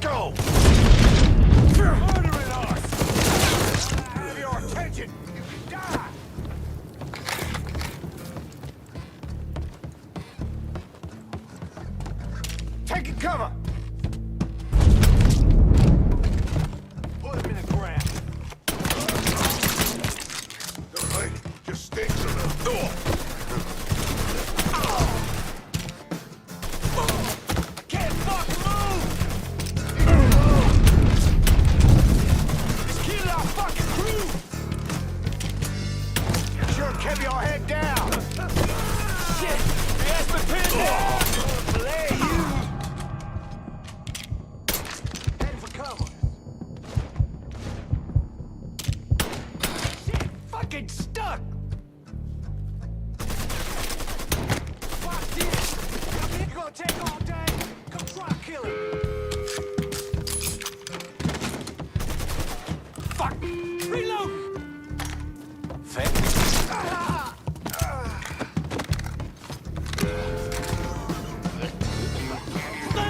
[SPEAKER 12] Frisco!
[SPEAKER 16] You're murdering us! Have your attention! You can die!
[SPEAKER 12] Taking cover!
[SPEAKER 16] Put him in the ground.
[SPEAKER 8] Hey, just stick to the door.
[SPEAKER 16] Can't fucking move! It's killing our fucking crew!
[SPEAKER 12] Sure kept your head down!
[SPEAKER 16] Shit! He has me pinned down! Play you!
[SPEAKER 12] Heading for cover. Shit! Fucking stuck!
[SPEAKER 16] Watch this! You're gonna take all day! Come try to kill him! Fuck! Reload! Stay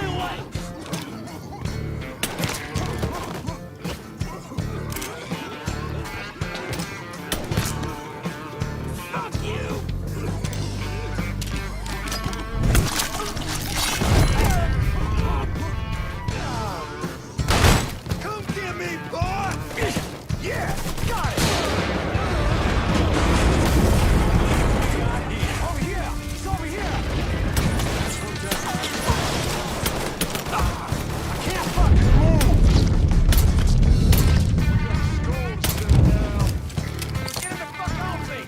[SPEAKER 16] away! Fuck you!
[SPEAKER 12] Come get me, boy! Yeah! Got it!
[SPEAKER 16] Over here! It's over here!
[SPEAKER 12] I can't fucking move!
[SPEAKER 16] Get him the fuck off me!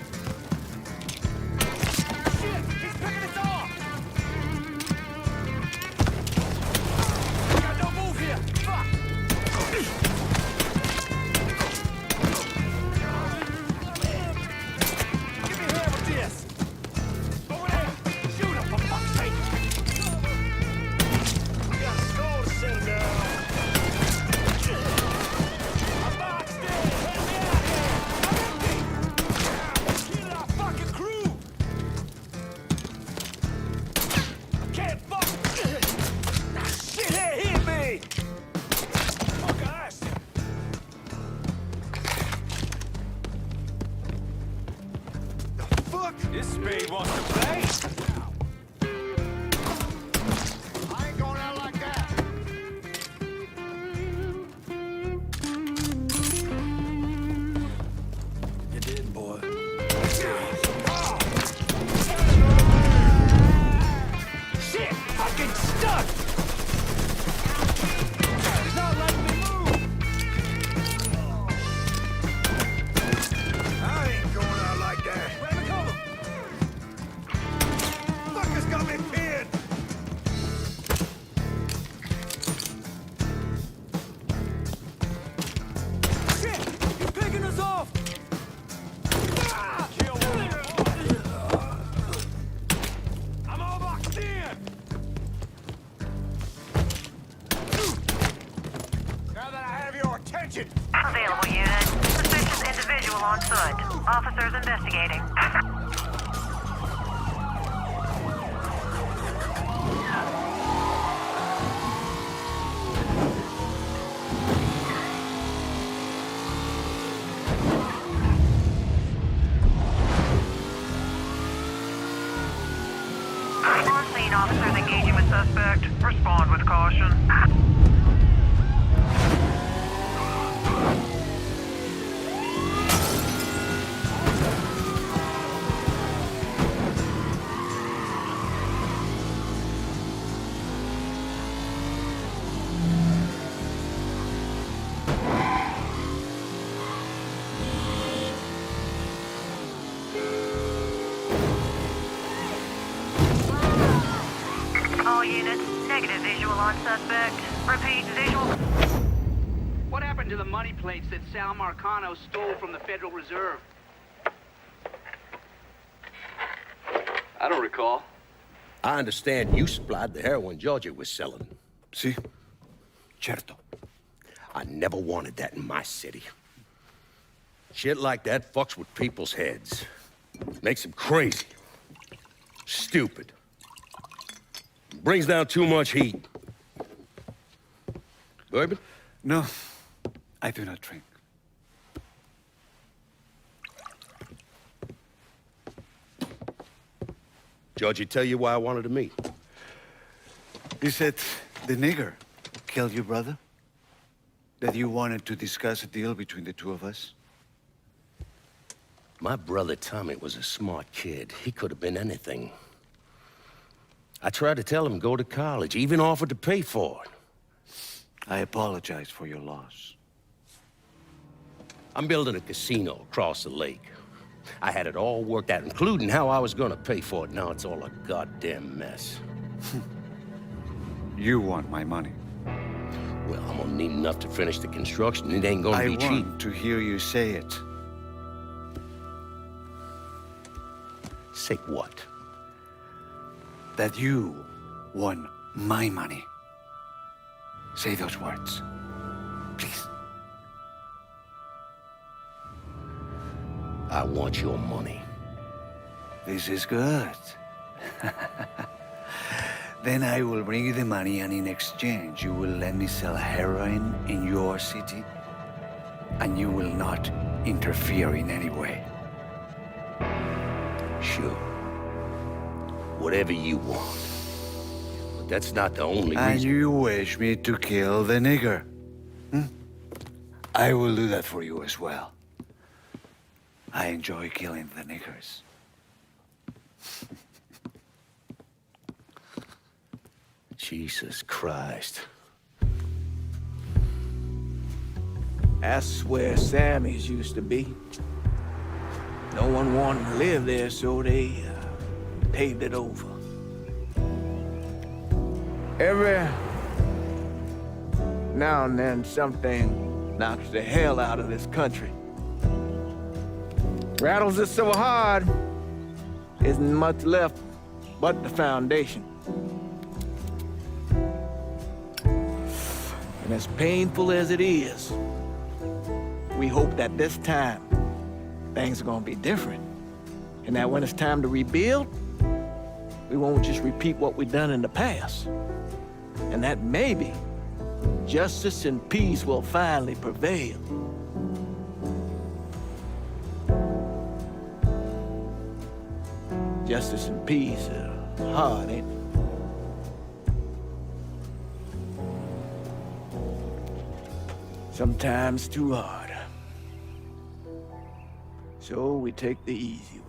[SPEAKER 16] Shit! He's picking us off! Got no move here! Fuck! Give me a hand with this! Over there! Shoot him, for fuck's sake! We got a skull to send down! I'm boxed in! Get me out here! I'm empty! Kill our fucking crew! Can't fuck! Shithead hit me! Fuck ass!
[SPEAKER 12] Fuck!
[SPEAKER 16] This spade wants to play!
[SPEAKER 12] I ain't going out like that!
[SPEAKER 16] You did, boy.
[SPEAKER 12] Shit! Fucking stuck! He's not letting me move! I ain't going out like that!
[SPEAKER 16] Grab a cover!
[SPEAKER 12] Fuckers got me pinned!
[SPEAKER 16] Shit! He's picking us off! Kill one! I'm all boxed in!
[SPEAKER 12] Now that I have your attention!
[SPEAKER 2] Available unit. Suspicious individual on foot. Officers investigating. On-scene officers engaging with suspect. Respond with caution. All units, negative visual on suspect. Repeat, visual.
[SPEAKER 1] What happened to the money plates that Sal Marcano stole from the Federal Reserve?
[SPEAKER 4] I don't recall.
[SPEAKER 12] I understand you supplied the heroin Georgia was selling.
[SPEAKER 7] See?
[SPEAKER 12] Certo. I never wanted that in my city. Shit like that fucks with people's heads. Makes them crazy. Stupid. Brings down too much heat. Bourbon?
[SPEAKER 17] No, I do not drink.
[SPEAKER 12] Georgie tell you why I wanted to meet?
[SPEAKER 17] He said the nigger killed your brother? That you wanted to discuss a deal between the two of us?
[SPEAKER 12] My brother Tommy was a smart kid. He could have been anything. I tried to tell him go to college, even offered to pay for it.
[SPEAKER 17] I apologize for your loss.
[SPEAKER 12] I'm building a casino across the lake. I had it all worked out, including how I was gonna pay for it. Now it's all a goddamn mess.
[SPEAKER 17] You want my money?
[SPEAKER 12] Well, I'm gonna need enough to finish the construction. It ain't gonna be cheap.
[SPEAKER 17] I want to hear you say it.
[SPEAKER 12] Say what?
[SPEAKER 17] That you want my money. Say those words. Please.
[SPEAKER 12] I want your money.
[SPEAKER 17] This is good. Then I will bring you the money, and in exchange, you will let me sell heroin in your city, and you will not interfere in any way.
[SPEAKER 12] Sure. Whatever you want. But that's not the only reason.
[SPEAKER 17] And you wish me to kill the nigger? I will do that for you as well. I enjoy killing the niggers.
[SPEAKER 12] Jesus Christ.
[SPEAKER 19] That's where Sammy's used to be. No one wanted to live there, so they paved it over. Every now and then, something knocks the hell out of this country. Rattles it so hard, isn't much left but the foundation. And as painful as it is, we hope that this time, things are gonna be different. And that when it's time to rebuild, we won't just repeat what we've done in the past. And that maybe justice and peace will finally prevail. Justice and peace are hard, ain't it? Sometimes too hard. So we take the easy way.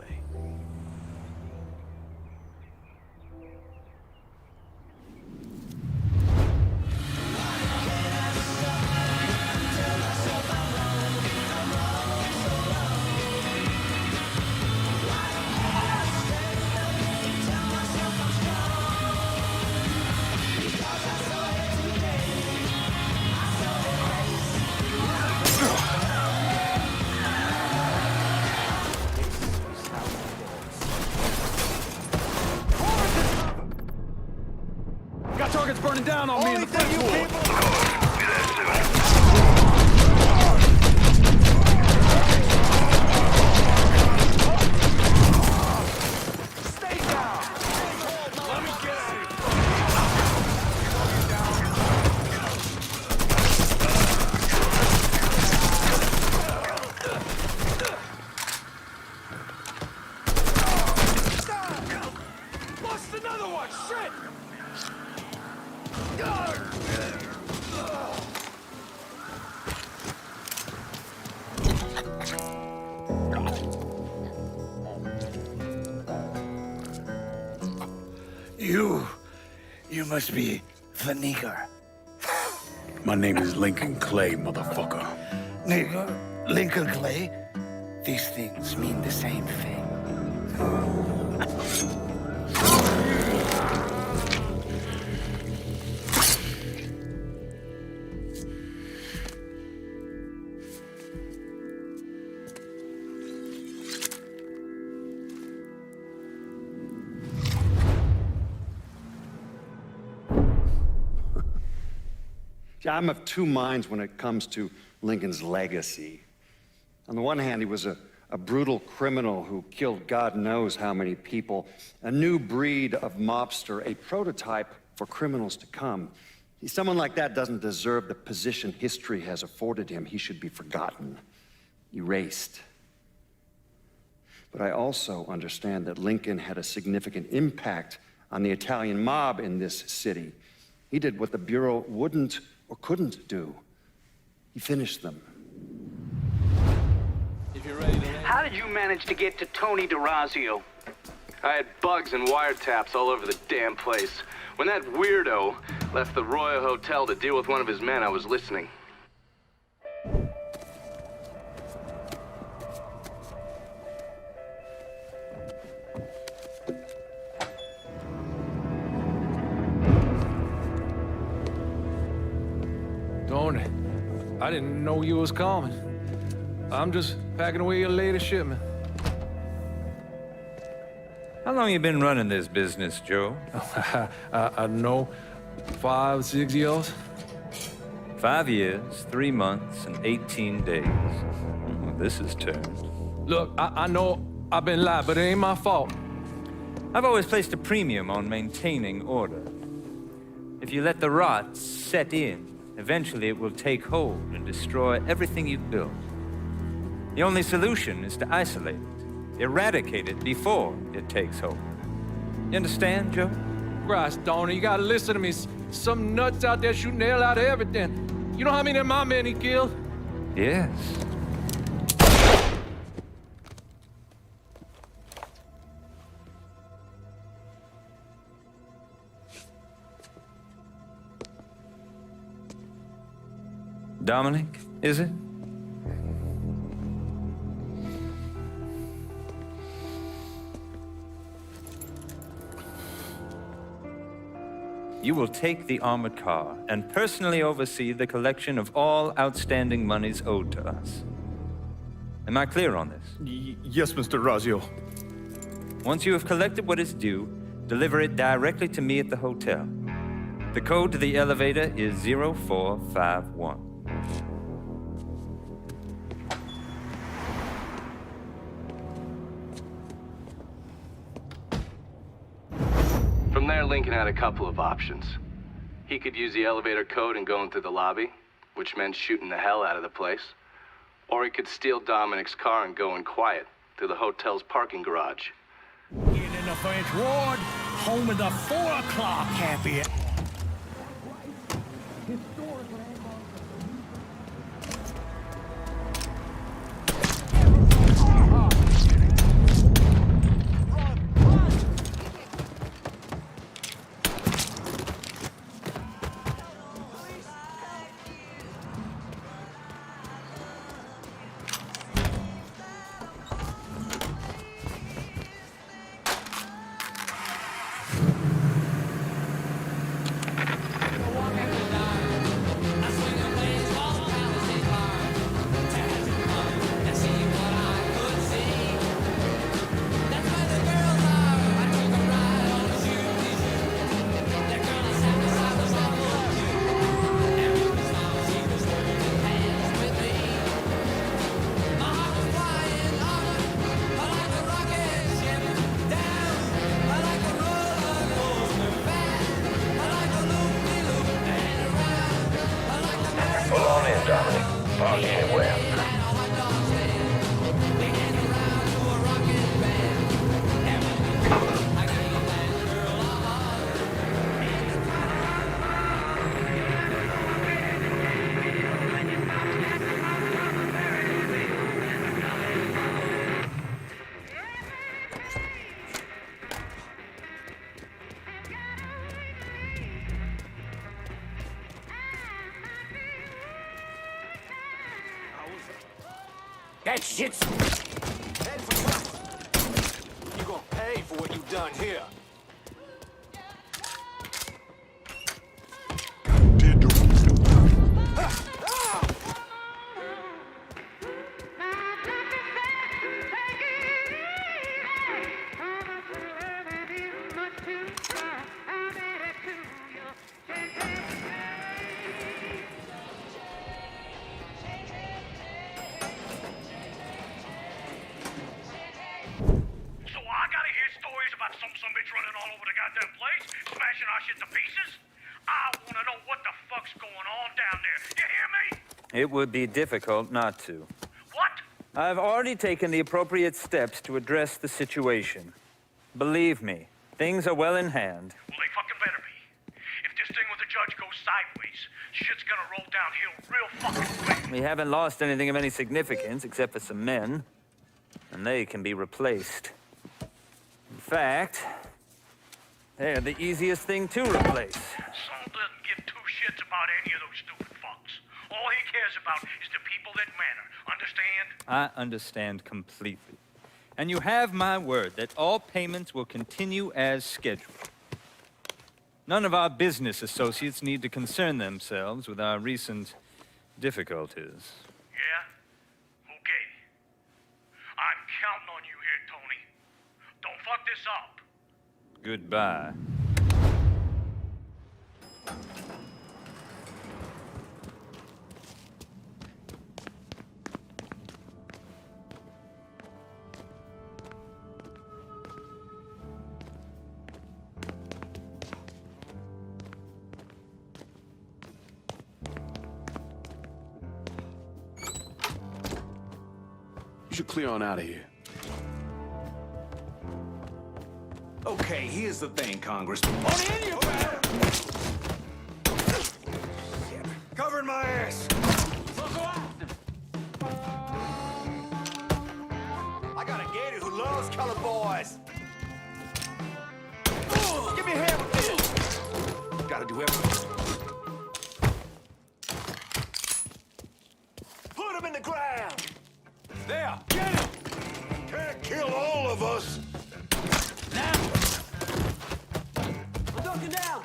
[SPEAKER 15] Got targets burning down on me in the French wall.
[SPEAKER 16] Lost another one! Shit!
[SPEAKER 17] You must be the nigger.
[SPEAKER 15] My name is Lincoln Clay, motherfucker.
[SPEAKER 17] Nigger? Lincoln Clay? These things mean the same thing.
[SPEAKER 5] I'm of two minds when it comes to Lincoln's legacy. On the one hand, he was a brutal criminal who killed God knows how many people, a new breed of mobster, a prototype for criminals to come. Someone like that doesn't deserve the position history has afforded him. He should be forgotten, erased. But I also understand that Lincoln had a significant impact on the Italian mob in this city. He did what the Bureau wouldn't or couldn't do. He finished them.
[SPEAKER 1] How did you manage to get to Tony DeRazio?
[SPEAKER 4] I had bugs and wiretaps all over the damn place. When that weirdo left the Royal Hotel to deal with one of his men, I was listening.
[SPEAKER 3] Tony, I didn't know you was coming. I'm just packing away your latest shipment.
[SPEAKER 17] How long you been running this business, Joe?
[SPEAKER 3] I don't know, 5, 6 years?
[SPEAKER 17] 5 years, 3 months, and 18 days. Well, this is turned.
[SPEAKER 3] Look, I know I've been lied, but it ain't my fault.
[SPEAKER 17] I've always placed a premium on maintaining order. If you let the rot set in, eventually it will take hold and destroy everything you've built. The only solution is to isolate it, eradicate it before it takes hold. You understand, Joe?
[SPEAKER 3] Christ, Tony, you gotta listen to me. Some nuts out there shooting the hell out of everything. You know how many of my men he killed?
[SPEAKER 17] Yes. Dominic, is it? You will take the armored car and personally oversee the collection of all outstanding monies owed to us. Am I clear on this?
[SPEAKER 7] Yes, Mr. Razio.
[SPEAKER 17] Once you have collected what is due, deliver it directly to me at the hotel. The code to the elevator is 0451.
[SPEAKER 4] From there, Lincoln had a couple of options. He could use the elevator code and go into the lobby, which meant shooting the hell out of the place. Or he could steal Dominic's car and go in quiet through the hotel's parking garage.
[SPEAKER 16] Get in the French Ward, home of the 4 o'clock happy.
[SPEAKER 14] That shit's... Head for what? You gonna pay for what you done here.
[SPEAKER 16] Some bitch running all over the goddamn place, smashing our shit to pieces. I wanna know what the fuck's going on down there? You hear me?
[SPEAKER 17] It would be difficult not to.
[SPEAKER 16] What?
[SPEAKER 17] I've already taken the appropriate steps to address the situation. Believe me, things are well in hand.
[SPEAKER 16] Well, they fucking better be. If this thing with the judge goes sideways, shit's gonna roll downhill real fucking quick.
[SPEAKER 17] We haven't lost anything of any significance except for some men, and they can be replaced. In fact, they're the easiest thing to replace.
[SPEAKER 16] Saul doesn't give two shits about any of those stupid fucks. All he cares about is the people that matter. Understand?
[SPEAKER 17] I understand completely. And you have my word that all payments will continue as scheduled. None of our business associates need to concern themselves with our recent difficulties.
[SPEAKER 16] Yeah? Okay. I'm counting on you here, Tony. Don't fuck this up.
[SPEAKER 17] Goodbye.
[SPEAKER 15] You should clear on out of here.
[SPEAKER 13] Okay, here's the thing, Congressman. On in, you better! Covering my ass! I got a gator who loves colored boys! Give me a hand with this! Gotta do everything. Put him in the ground! There, get him! Can't kill all of us!
[SPEAKER 14] I'm ducking down.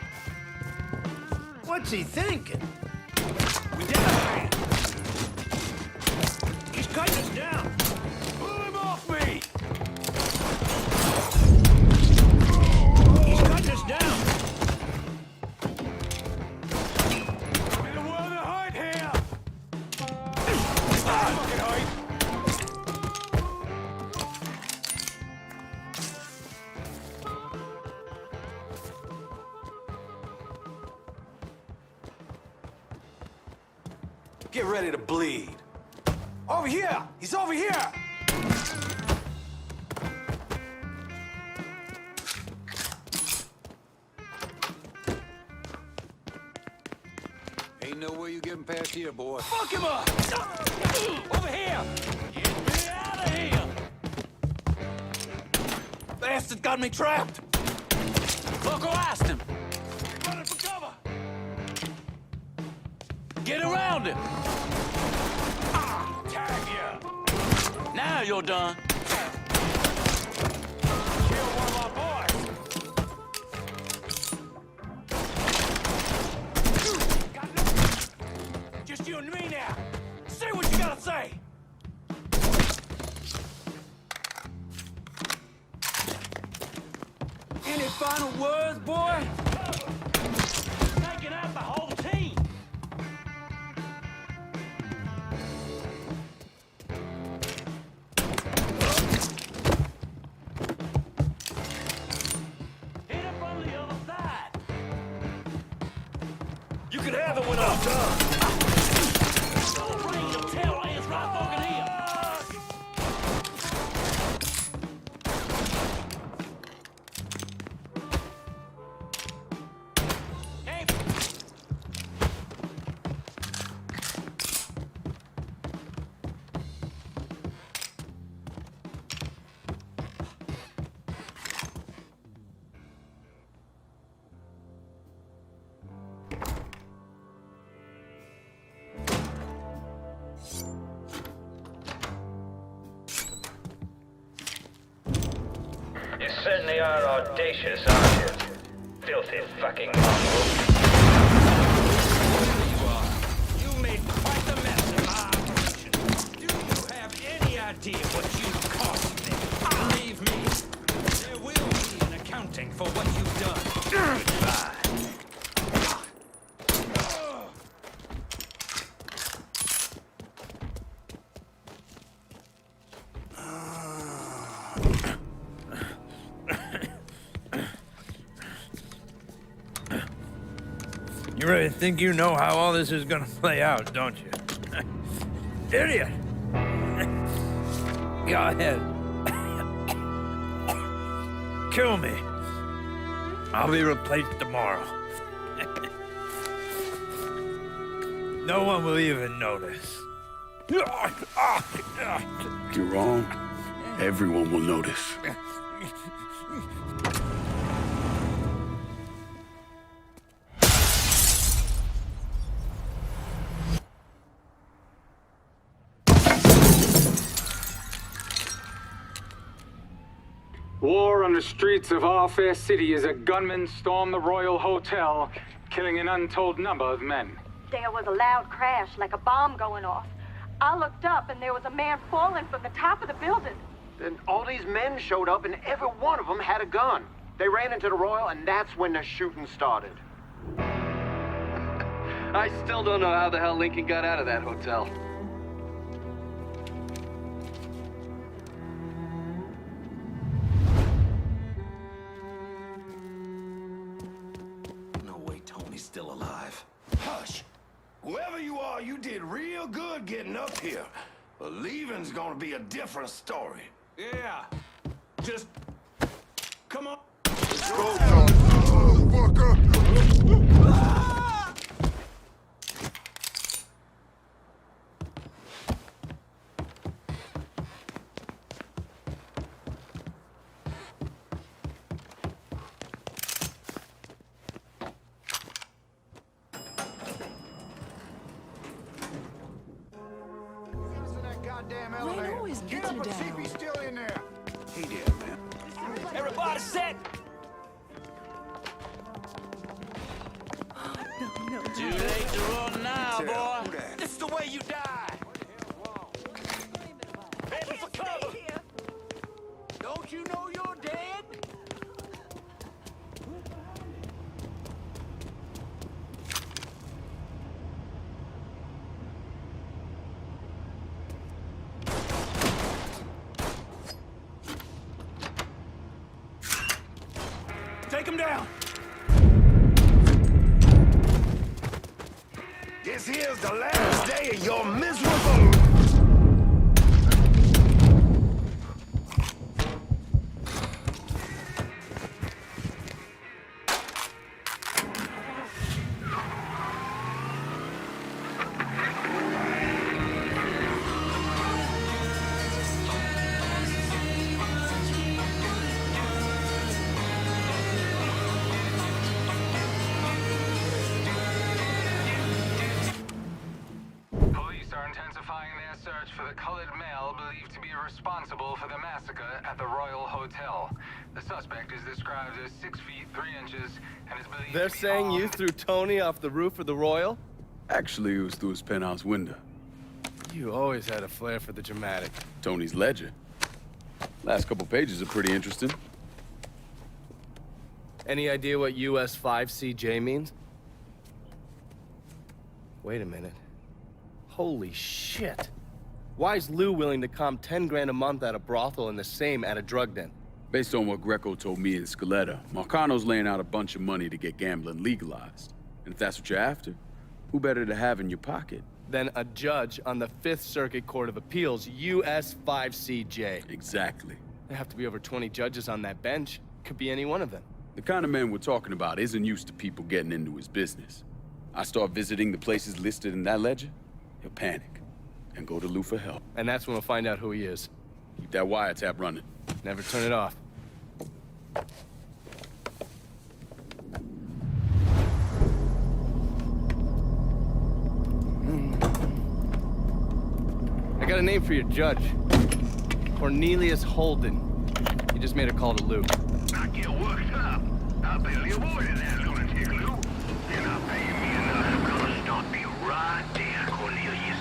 [SPEAKER 13] What's he thinking? We down! He's cutting us down! Pull him off me! He's cutting us down! We don't want to hurt here! Fucking hurt! Get ready to bleed. Over here! He's over here!
[SPEAKER 21] Ain't no way you getting past here, boy.
[SPEAKER 13] Fuck him up! Over here! Get me out of here! Bastard got me trapped! Loco asked him! Running for cover! Get around him! Ah, tag ya! Now you're done. Kill one of my boys! Just you and me now! Say what you gotta say! Any final words, boy? Taking out the whole team! Hit him from the other side! You can have it when I'm done! Bring your tail ends right fucking here!
[SPEAKER 20] You certainly are audacious, aren't you? Filthy fucking mongrel.
[SPEAKER 14] You made quite the mess of my operation. Do you have any idea what you cost me? Believe me, there will be an accounting for what you've done. Goodbye.
[SPEAKER 13] You really think you know how all this is gonna play out, don't you? Idiot! Go ahead. Kill me. I'll be replaced tomorrow. No one will even notice.
[SPEAKER 15] You're wrong. Everyone will notice.
[SPEAKER 9] War on the streets of our fair city as a gunman stormed the Royal Hotel, killing an untold number of men.
[SPEAKER 22] There was a loud crash, like a bomb going off. I looked up and there was a man falling from the top of the building.
[SPEAKER 23] Then all these men showed up and every one of them had a gun. They ran into the Royal and that's when the shooting started.
[SPEAKER 4] I still don't know how the hell Lincoln got out of that hotel.
[SPEAKER 14] No way Tony's still alive. Hush! Whoever you are, you did real good getting up here. But leaving's gonna be a different story.
[SPEAKER 21] Yeah. Just come on.
[SPEAKER 8] Let's go, John. Motherfucker!
[SPEAKER 14] Wayne always gets you down. See if he's still in there.
[SPEAKER 21] Hey there, man.
[SPEAKER 16] Everybody set!
[SPEAKER 22] No.
[SPEAKER 16] Too late to run now, boy. This is the way you die. Heading for cover. Don't you know you're dead?
[SPEAKER 21] Take him down.
[SPEAKER 14] This here's the last day of your miserable...
[SPEAKER 24] Police are intensifying their search for the colored male believed to be responsible for the massacre at the Royal Hotel. The suspect is described as 6 feet 3 inches and is believed
[SPEAKER 7] They're
[SPEAKER 24] to be
[SPEAKER 7] saying you
[SPEAKER 24] armed.
[SPEAKER 7] threw Tony off the roof of the Royal?
[SPEAKER 15] Actually, it was through his penthouse window.
[SPEAKER 3] You always had a flair for the dramatic.
[SPEAKER 15] Tony's ledger. Last couple pages are pretty interesting.
[SPEAKER 7] Any idea what US 5CJ means? Wait a minute. Holy shit. Why is Lou willing to comp 10 grand a month at a brothel and the same at a drug den?
[SPEAKER 15] Based on what Greco told me and Scaletta, Marcano's laying out a bunch of money to get gambling legalized. And if that's what you're after, who better to have in your pocket?
[SPEAKER 7] Then a judge on the 5th Circuit Court of Appeals, US 5CJ.
[SPEAKER 15] Exactly.
[SPEAKER 7] There have to be over 20 judges on that bench. Could be any one of them.
[SPEAKER 15] The kind of man we're talking about isn't used to people getting into his business. I start visiting the places listed in that ledger, he'll panic and go to Lou for help.
[SPEAKER 7] And that's when we'll find out who he is.
[SPEAKER 15] Keep that wiretap running.
[SPEAKER 7] Never turn it off. I got a name for your judge. Cornelius Holden. He just made a call to Lou.
[SPEAKER 14] I get worked up. I barely avoided that lunatic, Lou. And I'll pay me enough. I'm gonna stop you right there, Cornelius.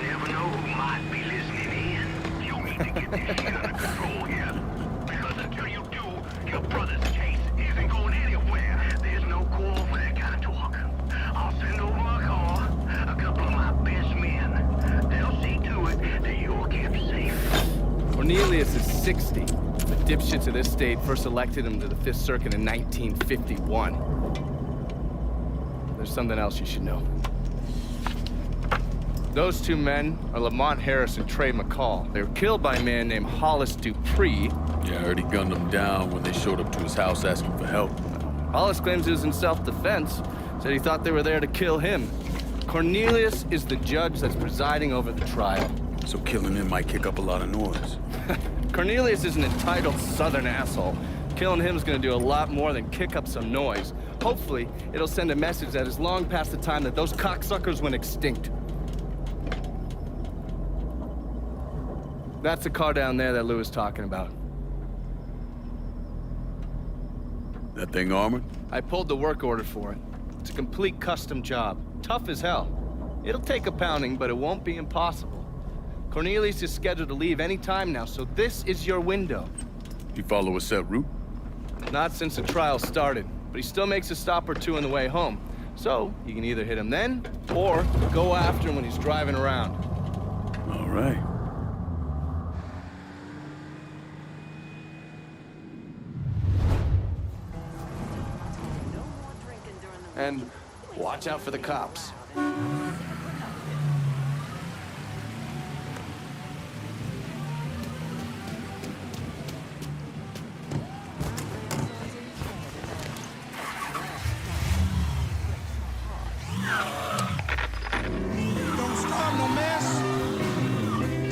[SPEAKER 14] Never know who might be listening in. You need to get this shit under control here. Because until you do, your brother's case isn't going anywhere. There's no call for that kind of talk. I'll send over my car, a couple of my best men. They'll see to it that you're kept safe.
[SPEAKER 7] Cornelius is 60. The dipshits of this state first elected him to the 5th Circuit in 1951.
[SPEAKER 4] there's something else you should know. Those two men are Lamont Harris and Trey McCall. They were killed by a man named Hollis Dupree.
[SPEAKER 15] Yeah, I heard he gunned them down when they showed up to his house asking for help.
[SPEAKER 4] Hollis claims he was in self-defense. Said he thought they were there to kill him. Cornelius is the judge that's presiding over the trial.
[SPEAKER 15] So killing him might kick up a lot of noise.
[SPEAKER 4] Cornelius is an entitled southern asshole. Killing him is gonna do a lot more than kick up some noise. Hopefully, it'll send a message that is long past the time that those cocksuckers went extinct. That's the car down there that Lou was talking about.
[SPEAKER 15] That thing armored?
[SPEAKER 4] I pulled the work order for it. It's a complete custom job. Tough as hell. It'll take a pounding, but it won't be impossible. Cornelius is scheduled to leave any time now, so this is your window.
[SPEAKER 15] You follow a set route?
[SPEAKER 4] Not since the trial started, but he still makes a stop or two on the way home. So, you can either hit him then, or go after him when he's driving around.
[SPEAKER 15] All right.
[SPEAKER 4] And watch out for the cops.
[SPEAKER 14] Don't start no mess.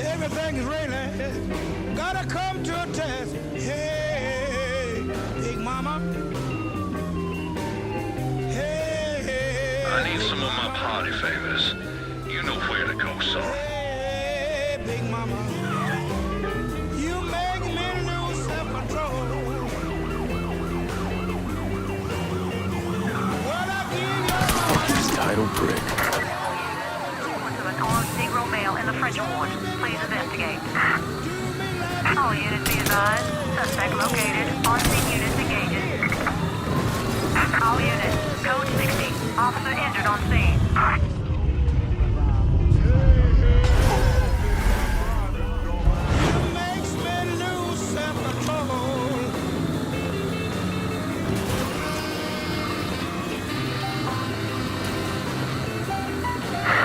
[SPEAKER 14] Everything is ready. Gotta come to a test. Hey, Big Mama.
[SPEAKER 13] I need some of my party favors. You know where to go, son.
[SPEAKER 14] Hey, Big Mama. You make me lose self-control. What I give you.
[SPEAKER 15] Title prick.
[SPEAKER 2] To an armed Negro male in the French Ward. Please investigate. All units be advised. Suspect located. On-scene units engaging. All units. Code 60. Officer injured on scene.
[SPEAKER 14] Makes me lose self-control.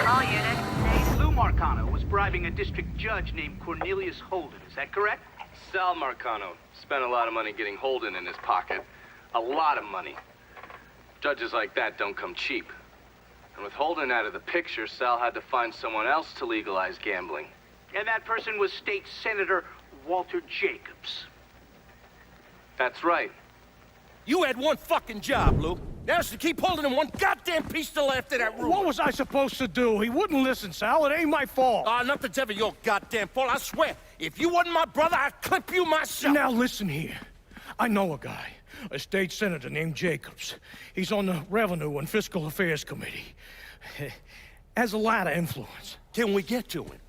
[SPEAKER 2] All units.
[SPEAKER 1] Lou Marcano was bribing a district judge named Cornelius Holden. Is that correct?
[SPEAKER 4] Sal Marcano spent a lot of money getting Holden in his pocket. A lot of money. Judges like that don't come cheap. And with Holden out of the picture, Sal had to find someone else to legalize gambling.
[SPEAKER 1] And that person was State Senator Walter Jacobs.
[SPEAKER 4] That's right.
[SPEAKER 12] You had one fucking job, Lou. Now it's to keep holding him one goddamn piece till after that rumor.
[SPEAKER 21] What was I supposed to do? He wouldn't listen, Sal. It ain't my fault.
[SPEAKER 12] Ah, nothing's ever your goddamn fault, I swear. If you wasn't my brother, I'd clip you myself.
[SPEAKER 21] Now listen here. I know a guy, a state senator named Jacobs. He's on the Revenue and Fiscal Affairs Committee. Has a lot of influence.
[SPEAKER 12] Can we get to him?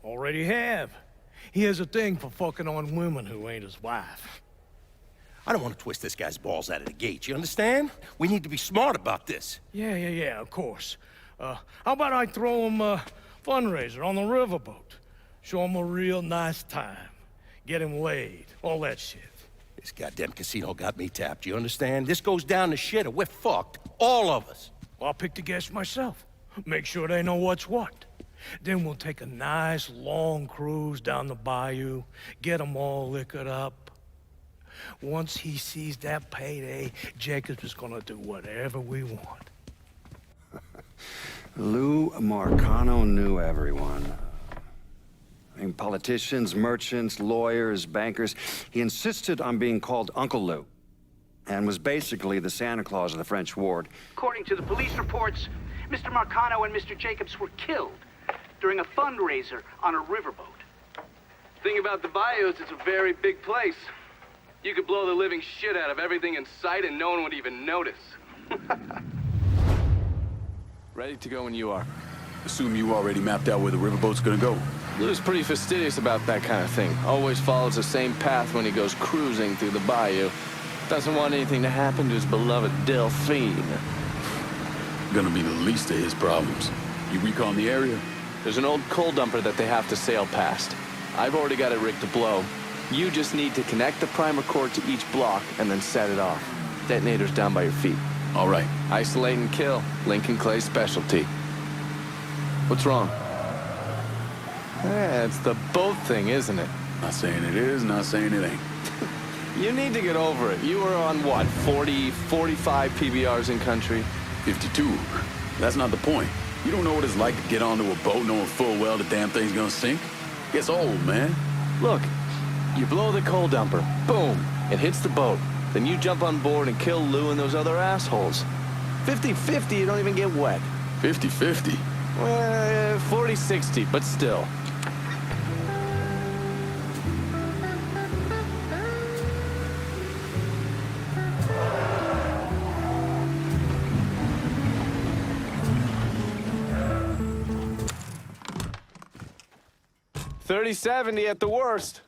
[SPEAKER 21] Already have. He has a thing for fucking on women who ain't his wife.
[SPEAKER 12] I don't want to twist this guy's balls out of the gate, you understand? We need to be smart about this.
[SPEAKER 21] Yeah, of course. How about I throw him a fundraiser on the riverboat? Show him a real nice time. Get him laid. All that shit.
[SPEAKER 12] This goddamn casino got me tapped, you understand? This goes down the shitter. We're fucked. All of us.
[SPEAKER 21] I'll pick the guests myself. Make sure they know what's what. Then we'll take a nice long cruise down the bayou, get them all liquored up. Once he sees that payday, Jacobs is gonna do whatever we want.
[SPEAKER 5] Lou Marcano knew everyone. I mean, politicians, merchants, lawyers, bankers. He insisted on being called Uncle Lou, and was basically the Santa Claus of the French ward.
[SPEAKER 1] According to the police reports, Mr. Marcano and Mr. Jacobs were killed during a fundraiser on a riverboat.
[SPEAKER 4] Thing about the bayou is it's a very big place. You could blow the living shit out of everything in sight and no one would even notice.
[SPEAKER 6] Ready to go when you are.
[SPEAKER 15] Assume you already mapped out where the riverboat's gonna go.
[SPEAKER 6] Lou's pretty fastidious about that kind of thing. Always follows the same path when he goes cruising through the bayou. Doesn't want anything to happen to his beloved Delphine.
[SPEAKER 15] Gonna be the least of his problems. You recon the area?
[SPEAKER 6] There's an old coal dumper that they have to sail past. I've already got it rigged to blow. You just need to connect the primer cord to each block and then set it off. Detonator's down by your feet.
[SPEAKER 15] All right.
[SPEAKER 6] Isolate and kill. Lincoln Clay's specialty. What's wrong? Yeah, it's the boat thing, isn't it?
[SPEAKER 15] Not saying it is, not saying it ain't.
[SPEAKER 6] You need to get over it. You were on, what, 40, 45 PBRs in country?
[SPEAKER 15] 52. That's not the point. You don't know what it's like to get onto a boat knowing full well the damn thing's gonna sink. Gets old, man.
[SPEAKER 6] Look, you blow the coal dumper. Boom. It hits the boat. Then you jump on board and kill Lou and those other assholes. 50-50, you don't even get wet.
[SPEAKER 15] 50-50?
[SPEAKER 6] Well, 40-60, but still. $30-70 at the worst.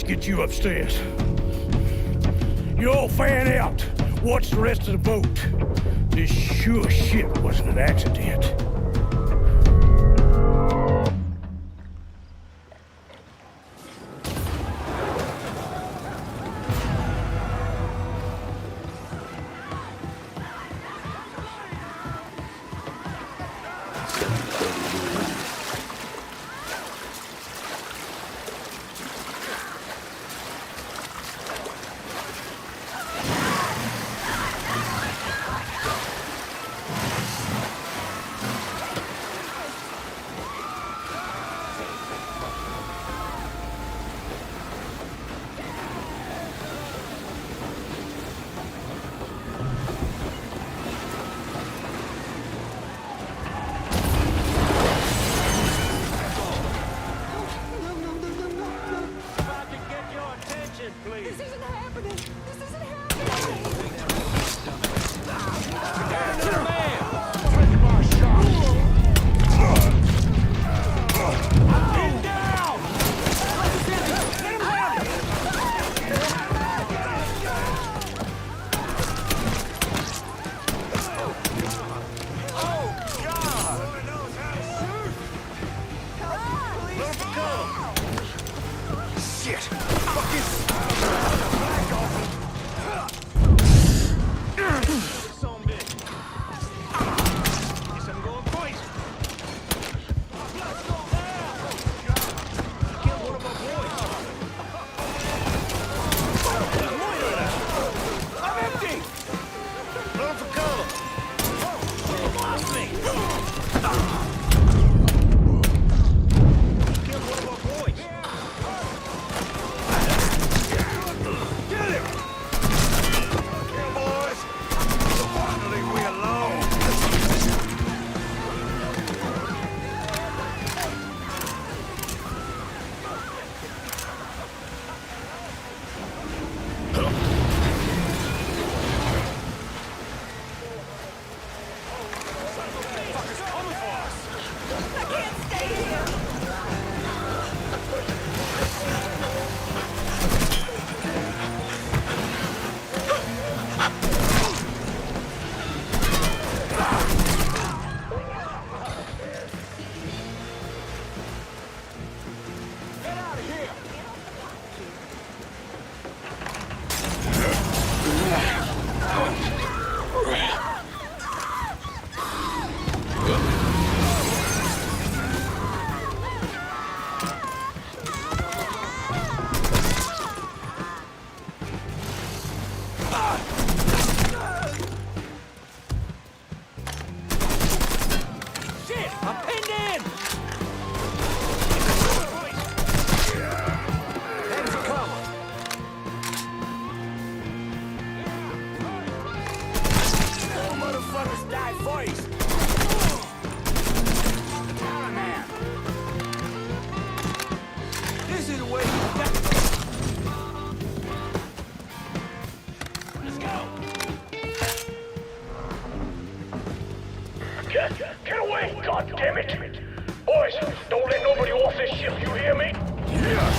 [SPEAKER 21] Get you upstairs. You all fan out. Watch the rest of the boat. This sure shit wasn't an accident.
[SPEAKER 16] Get away, goddammit! Boys, don't let nobody off this ship, you hear me? Yeah.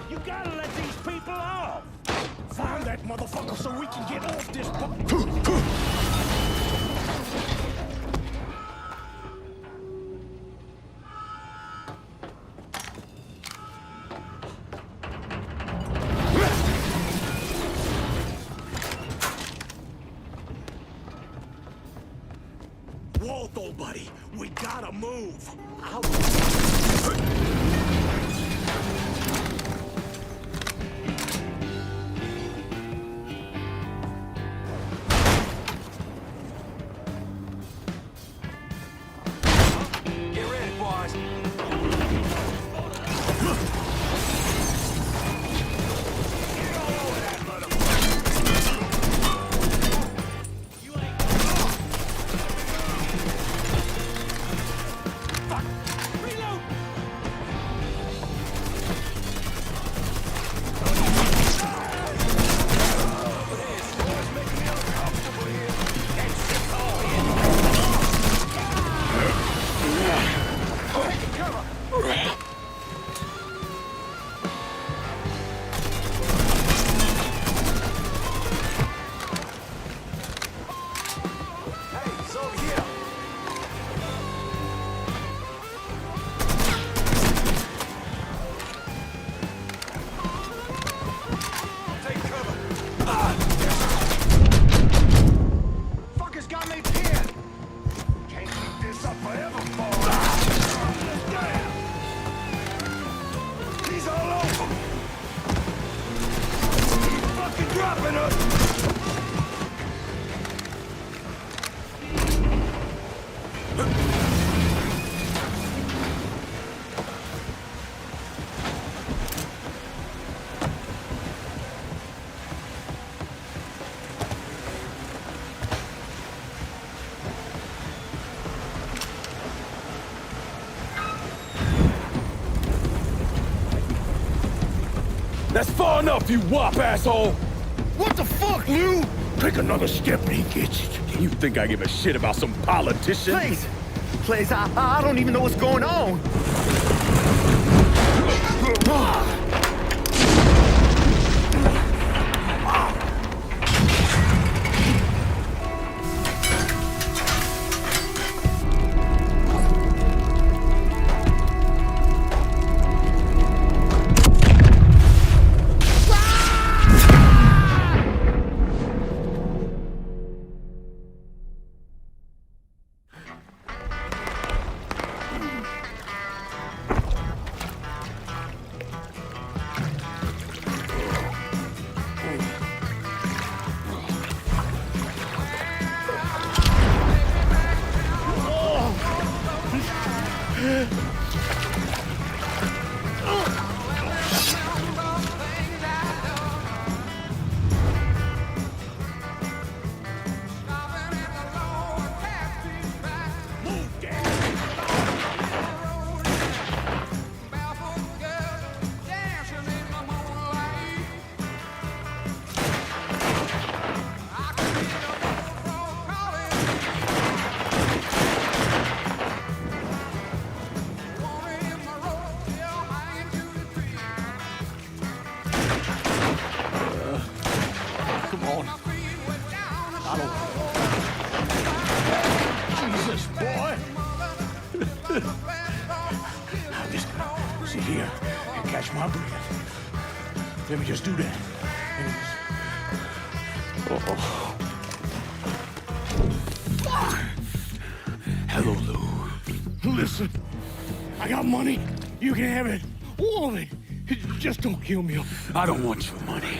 [SPEAKER 16] You gotta let these people off! Find that motherfucker so we can get off this Waldo, buddy, we gotta move.
[SPEAKER 13] Get ready, boys.
[SPEAKER 14] Fuckers got me pinned! Can't keep this up forever, boy! He's all over! He's fucking dropping us!
[SPEAKER 15] That's far enough, you wop asshole!
[SPEAKER 12] What the fuck, Lou?
[SPEAKER 15] Take another step and he gets you. You think I give a shit about some politician?
[SPEAKER 7] Please, I don't even know what's going on.
[SPEAKER 21] here and catch my breath. Let me just do that. Hello, Lou. Listen, I got money. You can have it. All of it. Just don't kill me. I don't want your money.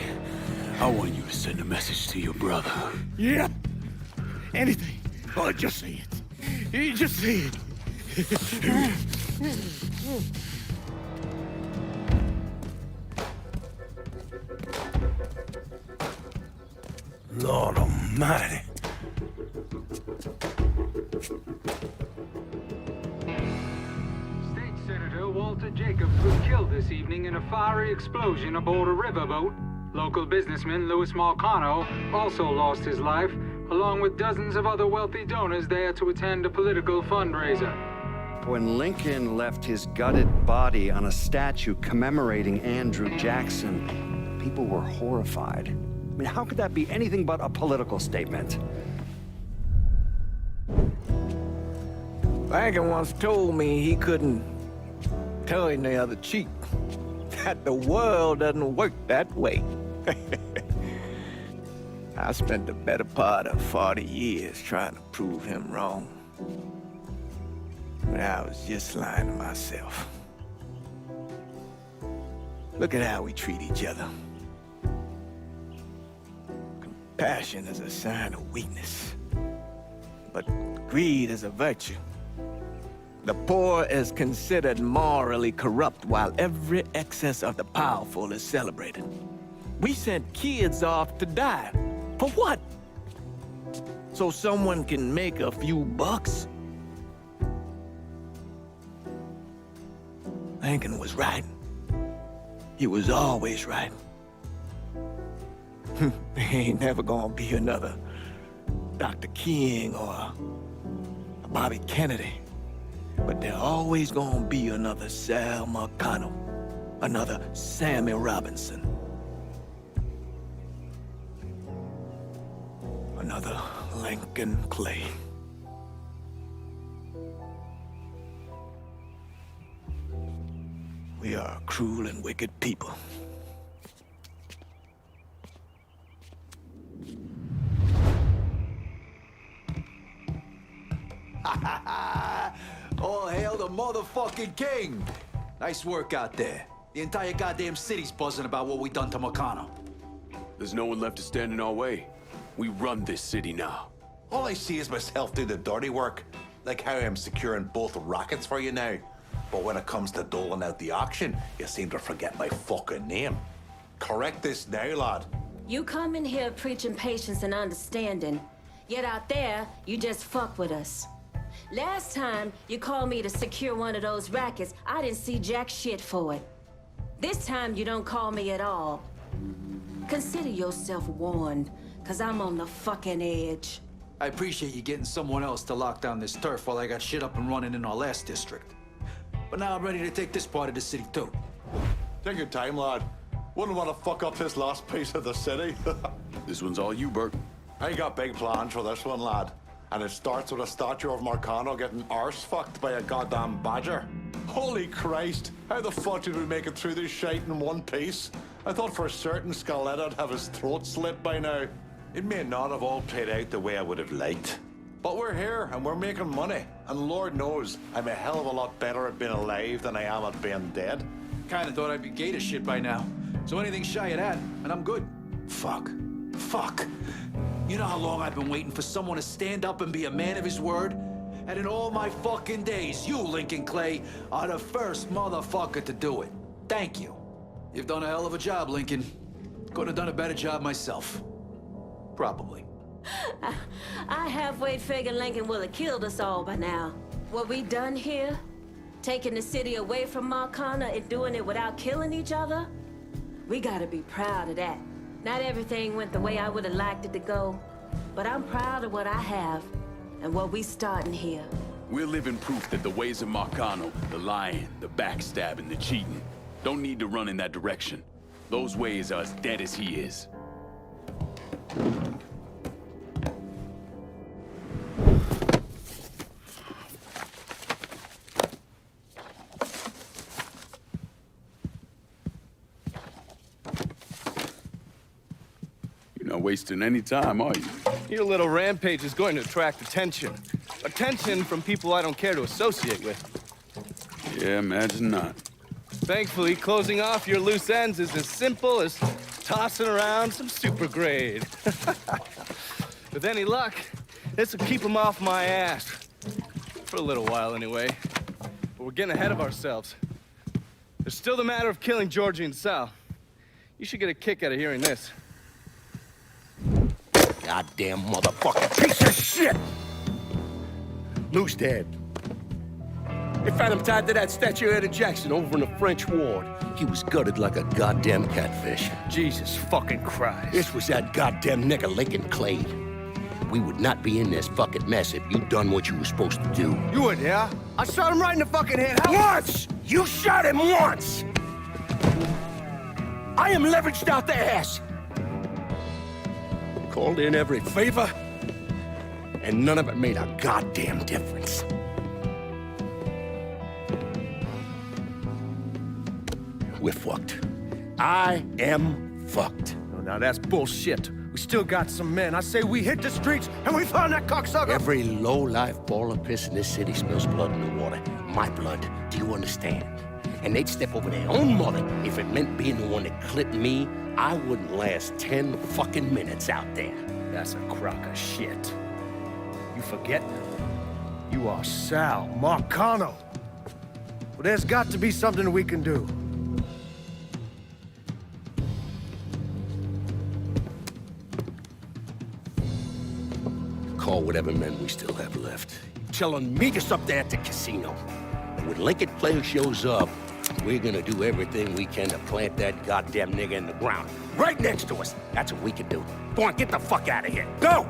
[SPEAKER 21] I want you to send a message to your brother. Yeah. Anything. Oh, just say it. Just say it. Lord Almighty.
[SPEAKER 9] State Senator Walter Jacobs was killed this evening in a fiery explosion aboard a riverboat. Local businessman Louis Marcano also lost his life, along with dozens of other wealthy donors there to attend a political fundraiser.
[SPEAKER 5] When Lincoln left his gutted body on a statue commemorating Andrew Jackson, people were horrified. I mean, how could that be anything but a political statement?
[SPEAKER 10] Lincoln once told me he couldn't turn the other cheek. That the world doesn't work that way. I spent the better part of 40 years trying to prove him wrong. But I was just lying to myself. Look at how we treat each other. Compassion is a sign of weakness, but greed is a virtue. The poor is considered morally corrupt, while every excess of the powerful is celebrated. We sent kids off to die. For what? So someone can make a few bucks? Lincoln was right. He was always right. There ain't never gonna be another Dr. King or a Bobby Kennedy. But there always gonna be another Sal Marcano, another Sammy Robinson, another Lincoln Clay. We are a cruel and wicked people.
[SPEAKER 11] All hail the motherfucking king! Nice work out there. The entire goddamn city's buzzing about what we done to Marcano.
[SPEAKER 15] There's no one left to stand in our way. We run this city now.
[SPEAKER 18] All I see is myself do the dirty work. Like how I'm securing both rockets for you now. But when it comes to doling out the auction, you seem to forget my fucking name. Correct this now, lad.
[SPEAKER 19] You come in here preaching patience and understanding, yet out there, you just fuck with us. Last time you called me to secure one of those rackets, I didn't see jack shit for it. This time you don't call me at all. Consider yourself warned, cause I'm on the fucking edge.
[SPEAKER 11] I appreciate you getting someone else to lock down this turf while I got shit up and running in our last district. But now I'm ready to take this part of the city too.
[SPEAKER 18] Take your time, lad. Wouldn't want to fuck up this last piece of the city.
[SPEAKER 15] This one's all you, Bert.
[SPEAKER 18] I got big plans for this one, lad. And it starts with a statue of Marcano getting arse fucked by a goddamn badger. Holy Christ! How the fuck did we make it through this shite in one piece? I thought for certain Scaleta'd have his throat slit by now. It may not have all played out the way I would have liked. But we're here, and we're making money. And Lord knows, I'm a hell of a lot better at being alive than I am at being dead.
[SPEAKER 11] Kinda thought I'd be gay to shit by now. So anything shy of that, and I'm good. Fuck. You know how long I've been waiting for someone to stand up and be a man of his word? And in all my fucking days, you, Lincoln Clay, are the first motherfucker to do it. Thank you. You've done a hell of a job, Lincoln. Couldn't have done a better job myself. Probably.
[SPEAKER 19] I halfway figured Lincoln would have killed us all by now. What we done here? Taking the city away from Marcano and doing it without killing each other? We gotta be proud of that. Not everything went the way I would have liked it to go, but I'm proud of what I have and what we starting here.
[SPEAKER 15] We're living proof that the ways of Marcano, the lying, the backstabbing, the cheating, don't need to run in that direction. Those ways are as dead as he is. wasting any time, are you?
[SPEAKER 7] Your little rampage is going to attract attention. Attention from people I don't care to associate with.
[SPEAKER 15] Yeah, imagine not.
[SPEAKER 7] Thankfully, closing off your loose ends is as simple as tossing around some super grade. With any luck, this will keep them off my ass. For a little while, anyway. But we're getting ahead of ourselves. There's still the matter of killing Georgie and Sal. You should get a kick out of hearing this.
[SPEAKER 12] Goddamn motherfucking piece of shit! Lou's dead. They found him tied to that statue of Eddie Jackson over in the French ward. He was gutted like a goddamn catfish.
[SPEAKER 7] Jesus fucking Christ.
[SPEAKER 12] This was that goddamn nigger Lincoln Clay. We would not be in this fucking mess if you'd done what you were supposed to do.
[SPEAKER 7] You would, yeah? I shot him right in the fucking head.
[SPEAKER 12] Once! You shot him once! I am leveraged out the ass. Called in every favor, and none of it made a goddamn difference. We're fucked. I am fucked.
[SPEAKER 7] Oh, now that's bullshit. We still got some men. I say we hit the streets and we found that cocksucker.
[SPEAKER 12] Every low-life ball of piss in this city smells blood in the water. My blood. Do you understand? And they'd step over their own mother if it meant being the one that clipped me. I wouldn't last 10 fucking minutes out there.
[SPEAKER 7] That's a crock of shit. You forget? You are Sal Marcano. Well, there's got to be something we can do.
[SPEAKER 12] Call whatever men we still have left. Telling meet us up there at the casino. And when Lincoln Player shows up, we're gonna do everything we can to plant that goddamn nigga in the ground. Right next to us. That's what we can do. Go on, get the fuck out of here. Go!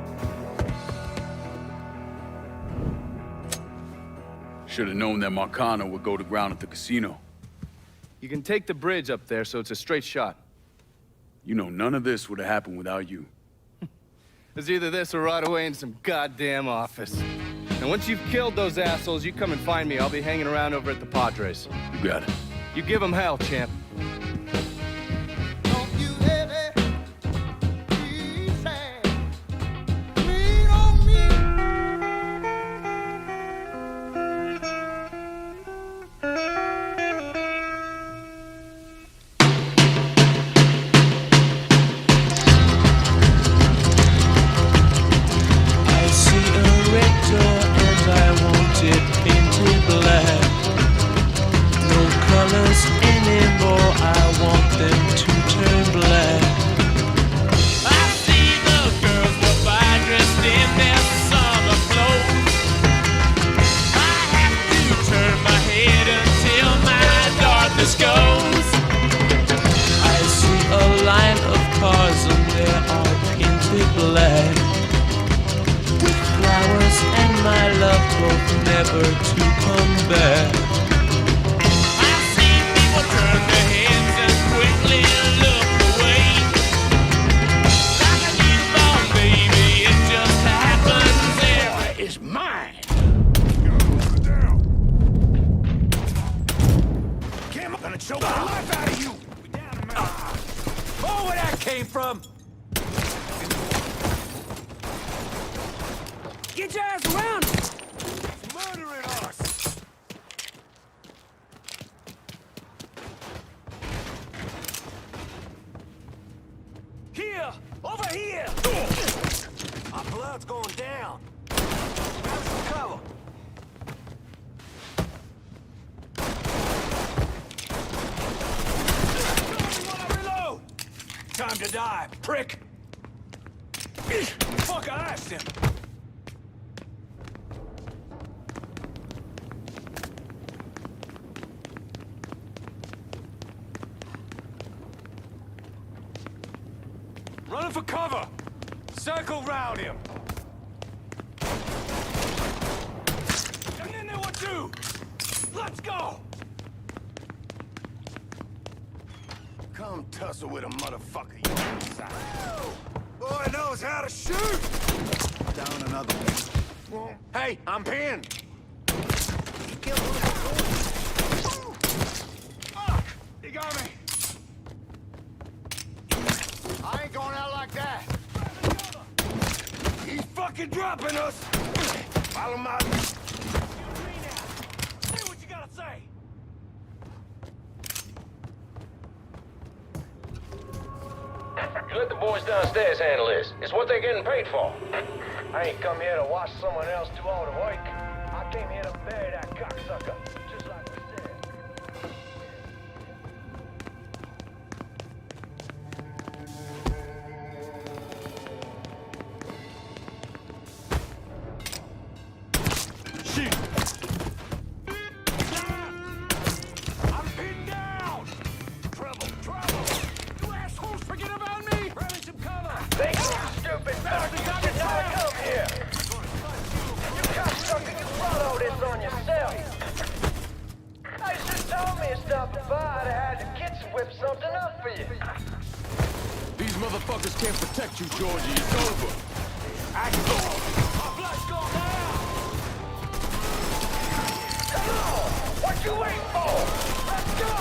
[SPEAKER 15] Should have known that Marcano would go to ground at the casino.
[SPEAKER 7] You can take the bridge up there, so it's a straight shot.
[SPEAKER 15] You know, none of this would have happened without you.
[SPEAKER 7] It's either this or right away in some goddamn office. And once you've killed those assholes, you come and find me. I'll be hanging around over at the Padres.
[SPEAKER 15] You got it.
[SPEAKER 7] You give them hell, champ.
[SPEAKER 8] Never to come back. I see people turn their heads and quickly look away. Like a newborn baby, it just happens there.
[SPEAKER 12] It's mine.
[SPEAKER 8] Kim, I'm gonna choke the life out of you. Oh, where that came from? Get your ass around! Murdering us! Here! Over here! Our blood's going down. Grab some cover. Reload! Time to die, prick! Fuck, I asked him! Running for cover! Circle round him! And then there were two! Let's go! Come tussle with a motherfucker, you inside. Boy knows how to shoot! Down another one. Hey, I'm pinned! He killed one. Fuck! He got me! I ain't going out like that.
[SPEAKER 16] fucking dropping us! Follow my... Say what you gotta say!
[SPEAKER 17] You let the boys downstairs handle this. It's what they're getting paid for. I ain't come here to watch someone else do all the work. I came here to bury that cocksucker, just like we said.
[SPEAKER 16] Shit! I'm pinned down! Trouble! You assholes forget about me! Grabbing some cover!
[SPEAKER 17] Think you stupid bastard! You should not have come here! You cocksucker, you brought all this on yourself! Now you should have told me to stop by. I'd have had the kids whip something up for you.
[SPEAKER 16] These motherfuckers can't protect you, Georgie. It's over. Act on! My blood's gone down!
[SPEAKER 17] Come on! What you waiting for? Let's go!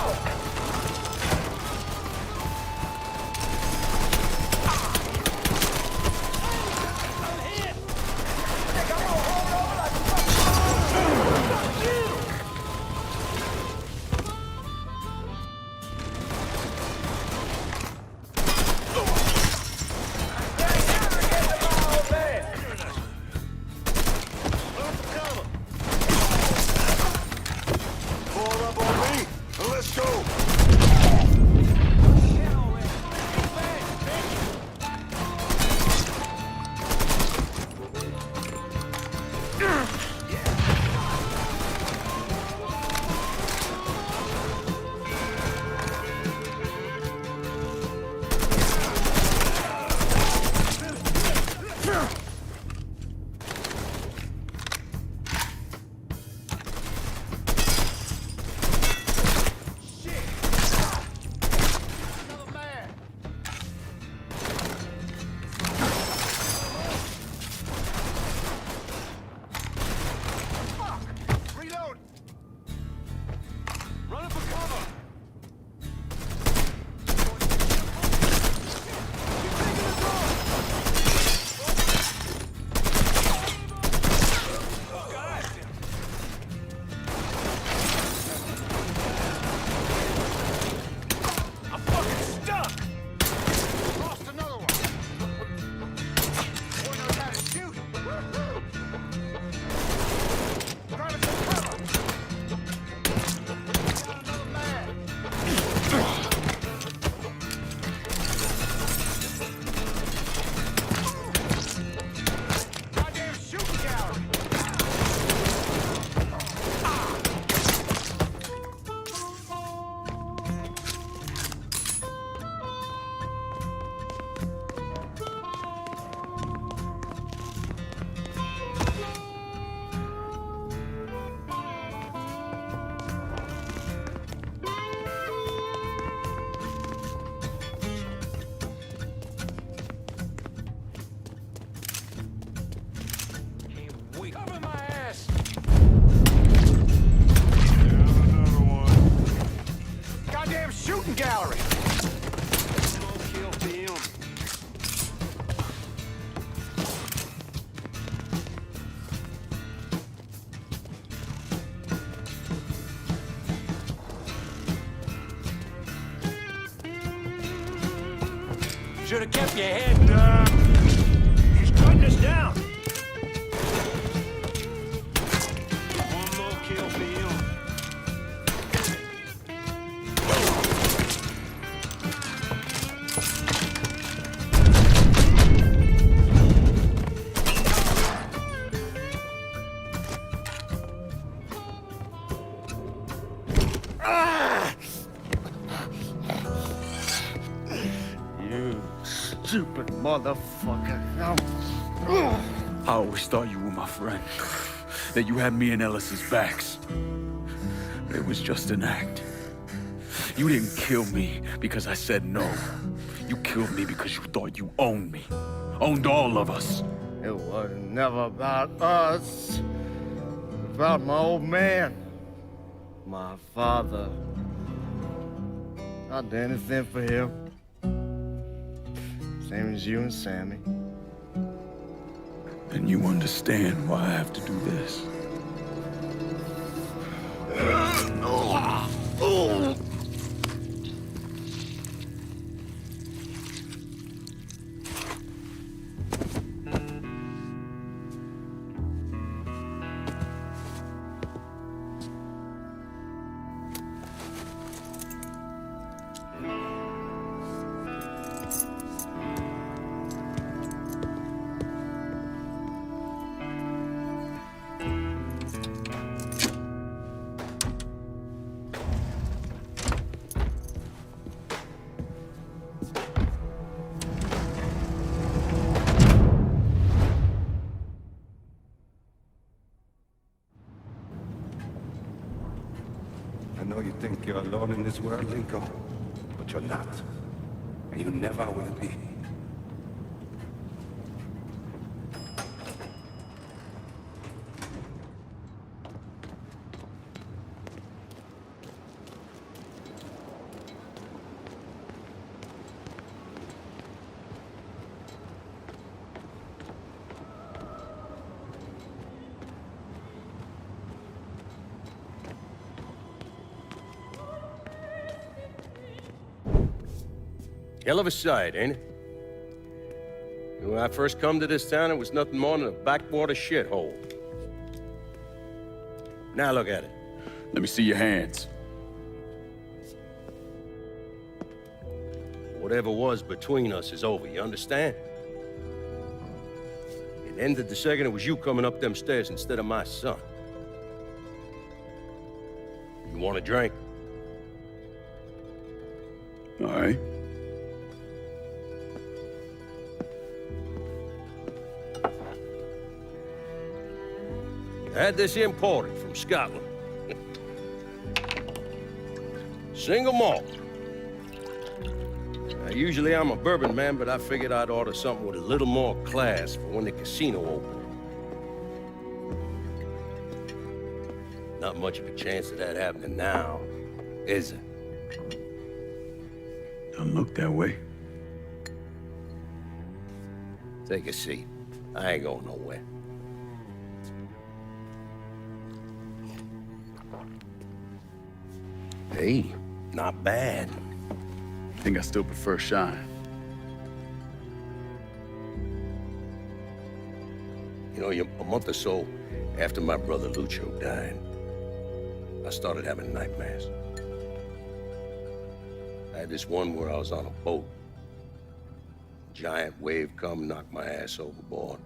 [SPEAKER 16] Cover my ass! Goddamn shooting gallery! No kill film. Should have kept your head down. He's cutting us down. One more kill for you.
[SPEAKER 15] You stupid motherfucker. I always thought you were my friend. That you had me and Ellis's backs. But it was just an act. You didn't kill me because I said no. You killed me because you thought you owned me. Owned all of us.
[SPEAKER 12] It was never about us. It was about my old man. My father. I'd do anything for him. Same as you and Sammy.
[SPEAKER 15] Then you understand why I have to do this.
[SPEAKER 20] I know you think you're alone in this world, Linko, but you're not. And you never will be.
[SPEAKER 12] Hell of a sight, ain't it? When I first come to this town, it was nothing more than a backwater shithole. Now look at it.
[SPEAKER 15] Let me see your hands.
[SPEAKER 12] Whatever was between us is over, you understand? It ended the second it was you coming up them stairs instead of my son. You want a drink?
[SPEAKER 15] All right.
[SPEAKER 12] I had this imported from Scotland. Single malt. Now, usually I'm a bourbon man, but I figured I'd order something with a little more class for when the casino opened. Not much of a chance of that happening now, is it?
[SPEAKER 15] Don't look that way.
[SPEAKER 12] Take a seat. I ain't going nowhere. Hey, not bad.
[SPEAKER 15] I think I still prefer Shine.
[SPEAKER 12] You know, a month or so after my brother Lucio died, I started having nightmares. I had this one where I was on a boat. Giant wave come, knocked my ass overboard.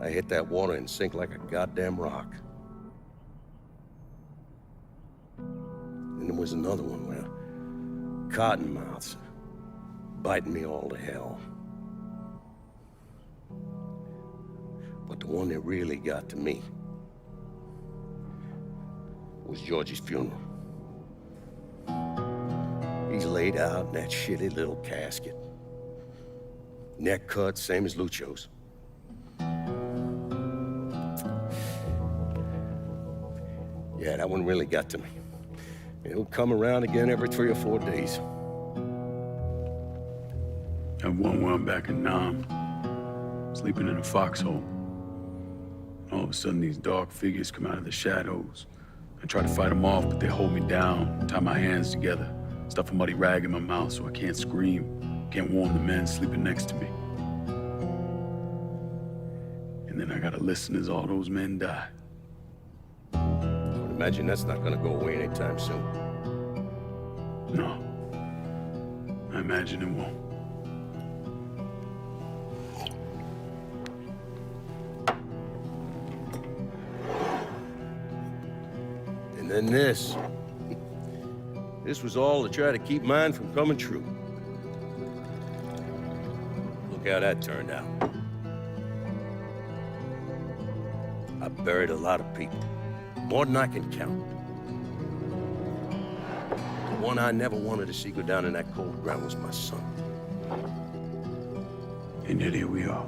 [SPEAKER 12] I hit that water and sink like a goddamn rock. And there was another one where cottonmouths biting me all to hell. But the one that really got to me was Georgie's funeral. He's laid out in that shitty little casket. Neck cut, same as Lucio's. Yeah, that one really got to me. It'll come around again every 3 or 4 days.
[SPEAKER 15] I have one where I'm back in Nam, sleeping in a foxhole. All of a sudden, these dark figures come out of the shadows. I try to fight them off, but they hold me down, tie my hands together, stuff a muddy rag in my mouth so I can't scream, can't warn the men sleeping next to me. And then I gotta listen as all those men die.
[SPEAKER 12] I would imagine that's not gonna go away anytime soon.
[SPEAKER 15] No. I imagine it won't.
[SPEAKER 12] And then this. This was all to try to keep mine from coming true. Look how that turned out. I buried a lot of people. More than I can count. The one I never wanted to see go down in that cold ground was my son.
[SPEAKER 15] And yet here we are.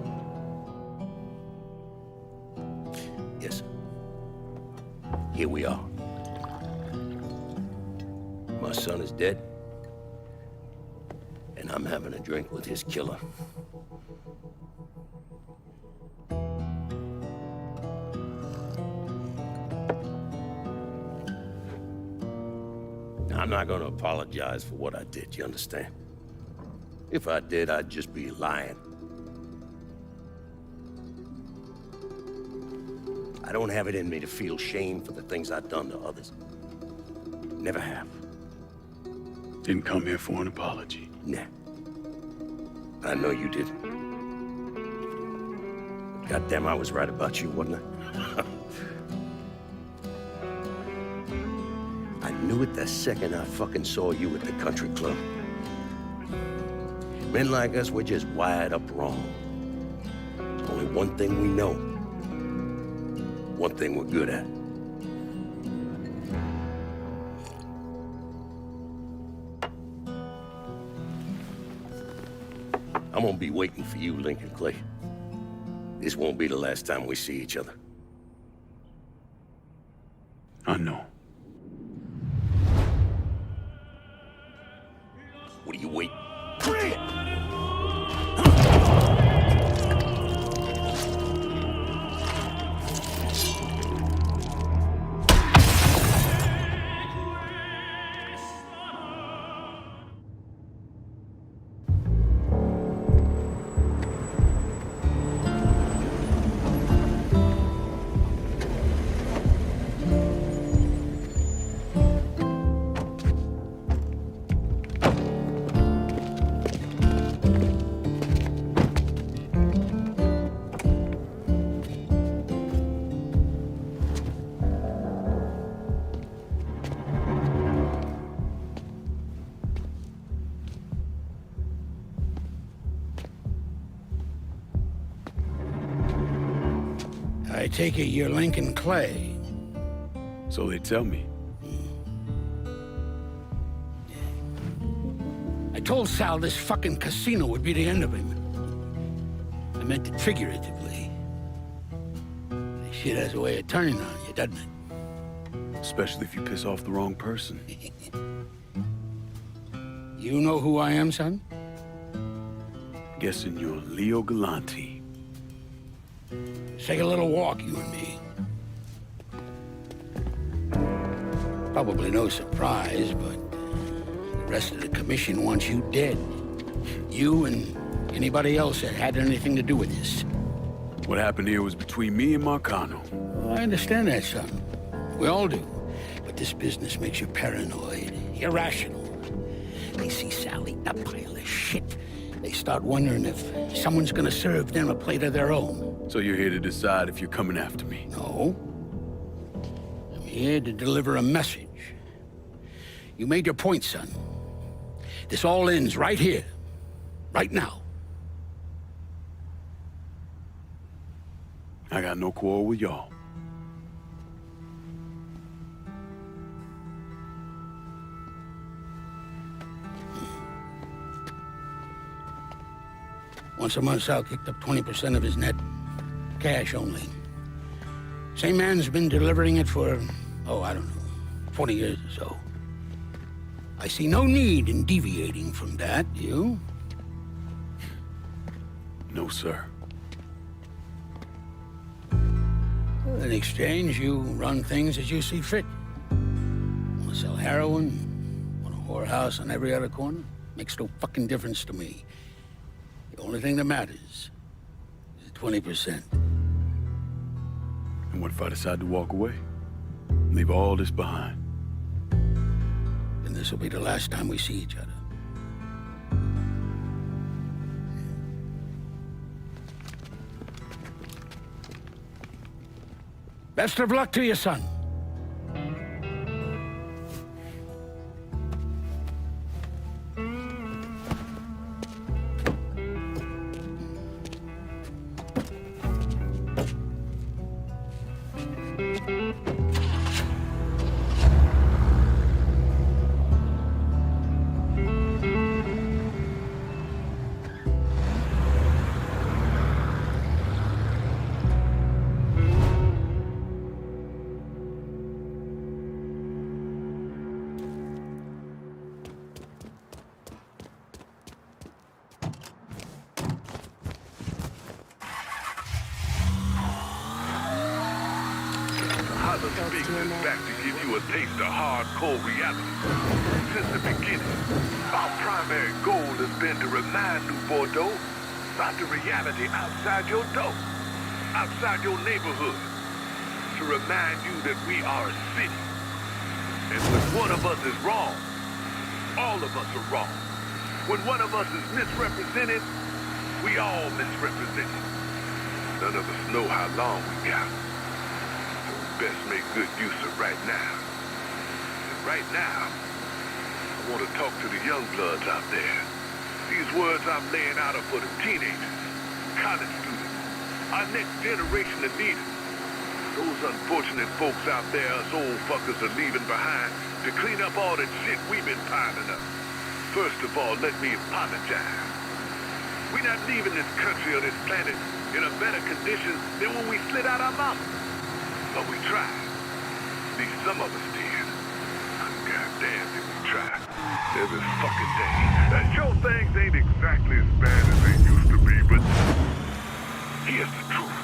[SPEAKER 12] Yes, sir. Here we are. My son is dead, and I'm having a drink with his killer. I'm not gonna apologize for what I did, you understand? If I did, I'd just be lying. I don't have it in me to feel shame for the things I've done to others. Never have.
[SPEAKER 15] Didn't come here for an apology.
[SPEAKER 12] Nah. I know you did. Goddamn, I was right about you, wasn't I? I knew it the second I fucking saw you at the country club. Men like us, we're just wired up wrong. There's only one thing we know. One thing we're good at. I'm gonna be waiting for you, Lincoln Clay. This won't be the last time we see each other.
[SPEAKER 15] I know.
[SPEAKER 12] What are you waiting?
[SPEAKER 3] I take it you're Lincoln Clay.
[SPEAKER 15] So they tell me.
[SPEAKER 3] I told Sal this fucking casino would be the end of him. I meant it figuratively. This shit has a way of turning on you, doesn't it?
[SPEAKER 15] Especially if you piss off the wrong person.
[SPEAKER 3] You know who I am, son?
[SPEAKER 15] Guessing you're Leo Galante.
[SPEAKER 3] Let's take a little walk, you and me. Probably no surprise, but the rest of the commission wants you dead. You and anybody else that had anything to do with this.
[SPEAKER 15] What happened here was between me and Marcano.
[SPEAKER 3] Well, I understand that, son. We all do. But this business makes you paranoid, irrational. They see Sally, a pile of shit. They start wondering if someone's gonna serve them a plate of their own.
[SPEAKER 15] So you're here to decide if you're coming after me?
[SPEAKER 3] No. I'm here to deliver a message. You made your point, son. This all ends right here. Right now.
[SPEAKER 15] I got no quarrel with y'all.
[SPEAKER 3] Once a month, Sal kicked up 20% of his net. Cash only. Same man's been delivering it for, I don't know, 40 years or so. I see no need in deviating from that, you?
[SPEAKER 15] No, sir.
[SPEAKER 3] In exchange, you run things as you see fit. Want to sell heroin? Want a whorehouse on every other corner? Makes no fucking difference to me. The only thing that matters is 20%.
[SPEAKER 15] And what if I decide to walk away? Leave all this behind?
[SPEAKER 3] Then this will be the last time we see each other. Best of luck to you, son.
[SPEAKER 19] hear
[SPEAKER 2] is
[SPEAKER 19] that?
[SPEAKER 2] back to give you a taste of hardcore reality. Since the beginning, our primary goal has been to remind New Bordeaux about the reality outside your door, outside your neighborhood. To remind you that we are a city. And when one of us is wrong, all of us are wrong. When one of us is misrepresented, we all misrepresented. None of us know how long we got. So we best make good use of right now. And right now, I want to talk to the young bloods out there. These words I'm laying out are for the teenagers, college students, our next generation of leaders. Those unfortunate folks out there, us old fuckers are leaving behind to clean up all that shit we've been piling up. First of all, let me apologize. We're not leaving this country or this planet in a better condition than when we slid out our mouth. But we tried. At least some of us did. Goddamn, did we try. Every fucking day. Sure, things ain't exactly as bad as they used to be, but here's the truth.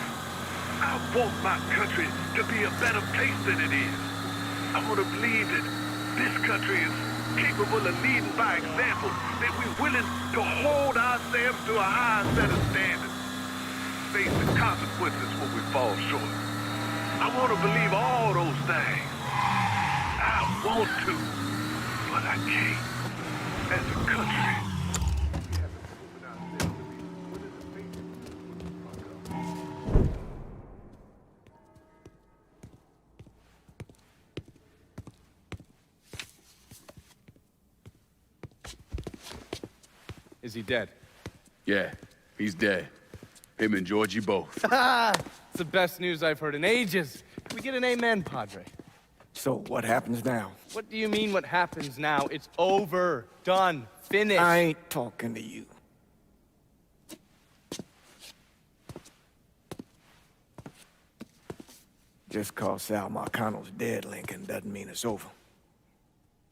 [SPEAKER 2] I want my country to be a better place than it is. I want to believe that this country is capable of leading by example, that we're willing to hold ourselves to a higher set of standards, face the consequences when we fall short. I want to believe all those things. I want to, but I can't. As a country,
[SPEAKER 6] Is he dead?
[SPEAKER 15] Yeah, he's dead. Him and Georgie both.
[SPEAKER 6] It's the best news I've heard in ages. Can we get an amen, Padre?
[SPEAKER 10] So what happens now?
[SPEAKER 6] What do you mean what happens now? It's over. Done. Finished.
[SPEAKER 10] I ain't talking to you. Just cause Sal Marcano's dead, Lincoln, doesn't mean it's over.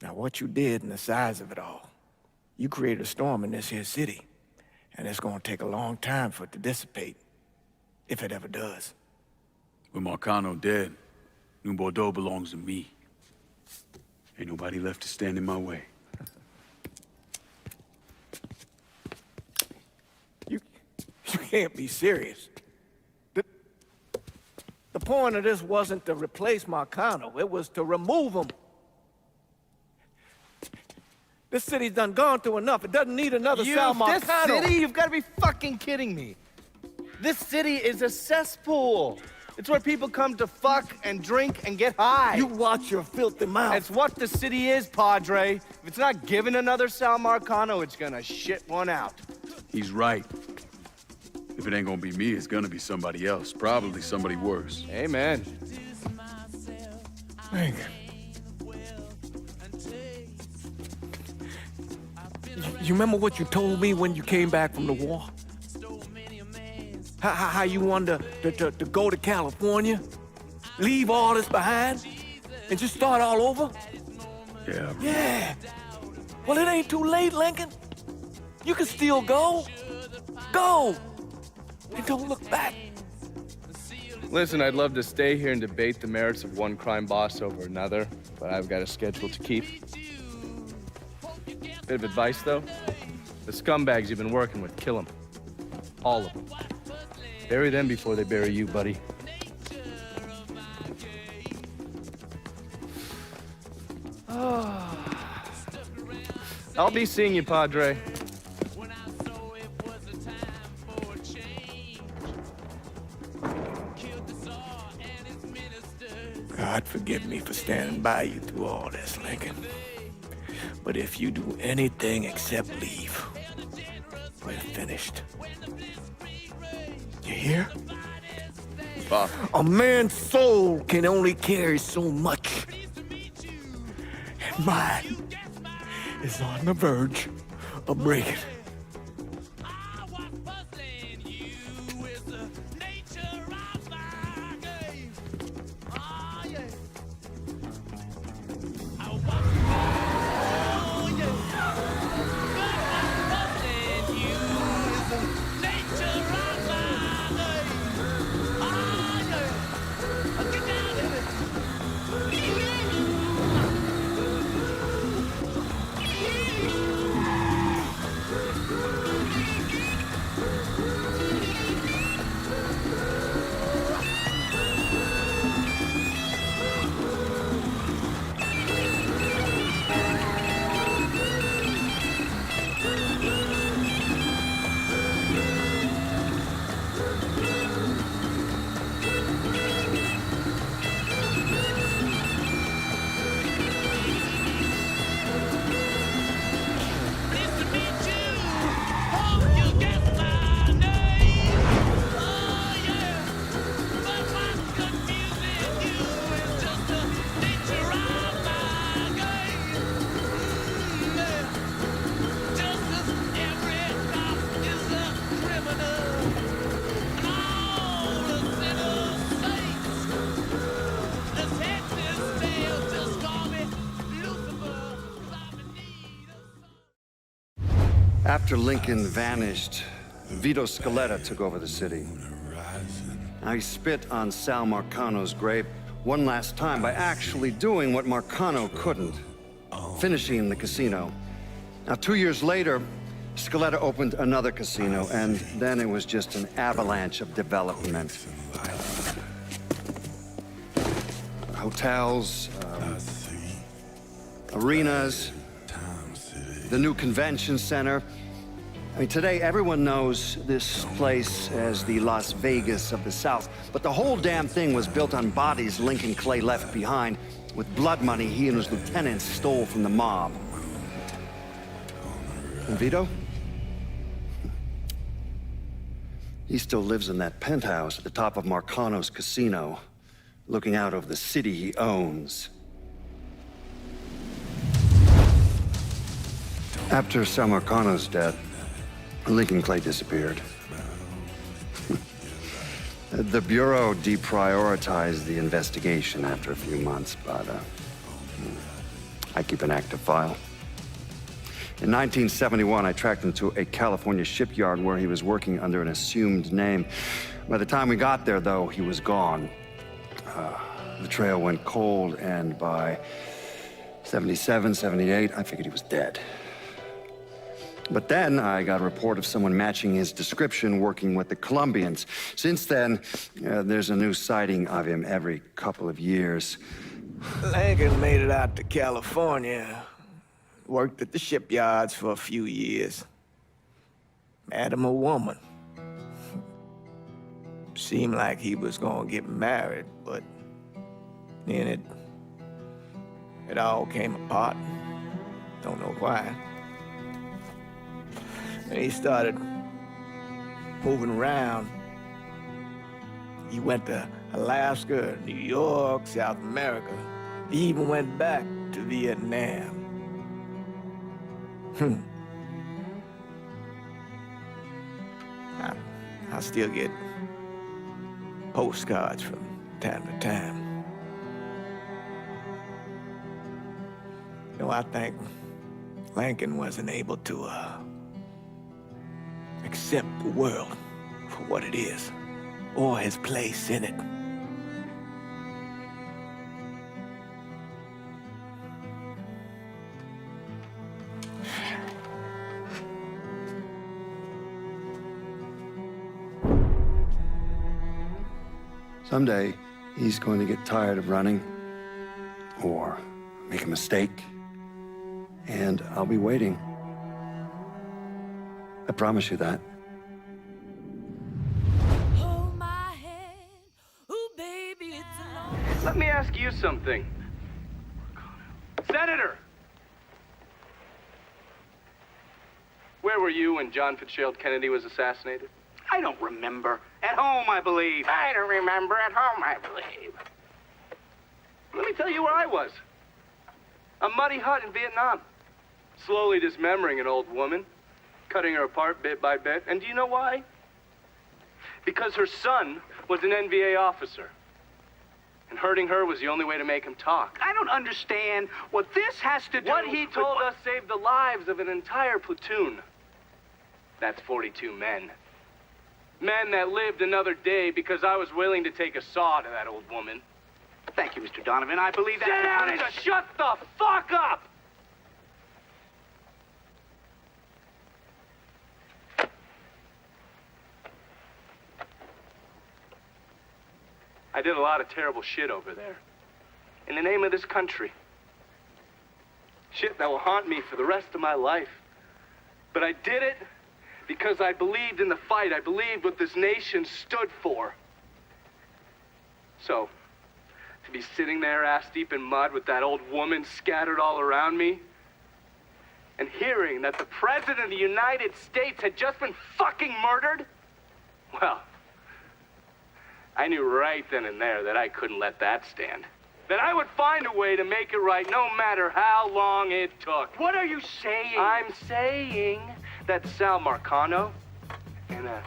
[SPEAKER 10] Now, what you did and the size of it all, you created a storm in this here city, and it's gonna take a long time for it to dissipate, if it ever does.
[SPEAKER 15] With Marcano dead, New Bordeaux belongs to me. Ain't nobody left to stand in my way.
[SPEAKER 10] You can't be serious. The point of this wasn't to replace Marcano, it was to remove him. This city's done gone through enough. It doesn't need another Sal Marcano.
[SPEAKER 6] This city? You've got to be fucking kidding me. This city is a cesspool. It's where people come to fuck and drink and get high.
[SPEAKER 10] You watch your filthy mouth.
[SPEAKER 6] It's what the city is, Padre. If it's not giving another Sal Marcano, it's gonna shit one out.
[SPEAKER 15] He's right. If it ain't gonna be me, it's gonna be somebody else. Probably somebody worse.
[SPEAKER 6] Amen.
[SPEAKER 10] Lincoln. You remember what you told me when you came back from the war? How you wanted to go to California? Leave all this behind? And just start all over?
[SPEAKER 15] Yeah.
[SPEAKER 10] Yeah. Well, it ain't too late, Lincoln. You can still go. Go! And don't look back.
[SPEAKER 6] Listen, I'd love to stay here and debate the merits of one crime boss over another, but I've got a schedule to keep. Bit of advice, though. The scumbags you've been working with, kill them. All of them. Bury them before they bury you, buddy. I'll be seeing you, Padre.
[SPEAKER 10] God forgive me for standing by you through all this, Lincoln. But if you do anything except leave, we're finished. You hear?
[SPEAKER 15] Bob.
[SPEAKER 10] A man's soul can only carry so much. And mine is on the verge of breaking.
[SPEAKER 5] After Lincoln vanished, Vito Scaletta took over the city. Now, he spit on Sal Marcano's grave one last time by actually doing what Marcano couldn't, finishing the casino. Now, 2 years later, Scaletta opened another casino, and then it was just an avalanche of development. Hotels, arenas, the new convention center. I mean, today everyone knows this place as the Las Vegas of the South, but the whole damn thing was built on bodies Lincoln Clay left behind with blood money he and his lieutenants stole from the mob. And Vito? He still lives in that penthouse at the top of Marcano's casino, looking out over the city he owns. After Sal Marcano's death, Lincoln Clay disappeared. The Bureau deprioritized the investigation after a few months, but I keep an active file. In 1971, I tracked him to a California shipyard where he was working under an assumed name. By the time we got there, though, he was gone. The trail went cold, and by 77, 78, I figured he was dead. But then I got a report of someone matching his description working with the Colombians. Since then, there's a new sighting of him every couple of years.
[SPEAKER 10] Lincoln made it out to California. Worked at the shipyards for a few years. Met him a woman. Seemed like he was gonna get married, but then it all came apart. Don't know why. And he started moving around. He went to Alaska, New York, South America. He even went back to Vietnam. I still get postcards from time to time. You know, I think Lincoln wasn't able to accept the world for what it is, or his place in it.
[SPEAKER 5] Someday, he's going to get tired of running, or make a mistake, and I'll be waiting. I promise you that.
[SPEAKER 4] Let me ask you something. Senator! Where were you when John Fitzgerald Kennedy was assassinated?
[SPEAKER 1] I don't remember. At home, I believe.
[SPEAKER 4] I don't remember. At home, I believe. Let me tell you where I was. A muddy hut in Vietnam. Slowly dismembering an old woman. Cutting her apart bit by bit. And do you know why? Because her son was an NVA officer. And hurting her was the only way to make him talk.
[SPEAKER 1] I don't understand what this has to do.
[SPEAKER 4] What he told us saved the lives of an entire platoon. That's 42 men. Men that lived another day because I was willing to take a saw to that old woman.
[SPEAKER 1] Thank you, Mr. Donovan. I believe that.
[SPEAKER 4] Sit down and shut the fuck up! I did a lot of terrible shit over there. In the name of this country. Shit that will haunt me for the rest of my life. But I did it because I believed in the fight. I believed what this nation stood for. So, to be sitting there ass-deep in mud with that old woman scattered all around me, and hearing that the President of the United States had just been fucking murdered, well, I knew right then and there that I couldn't let that stand. That I would find a way to make it right no matter how long it took.
[SPEAKER 1] What are you saying?
[SPEAKER 4] I'm saying that Sal Marcano and a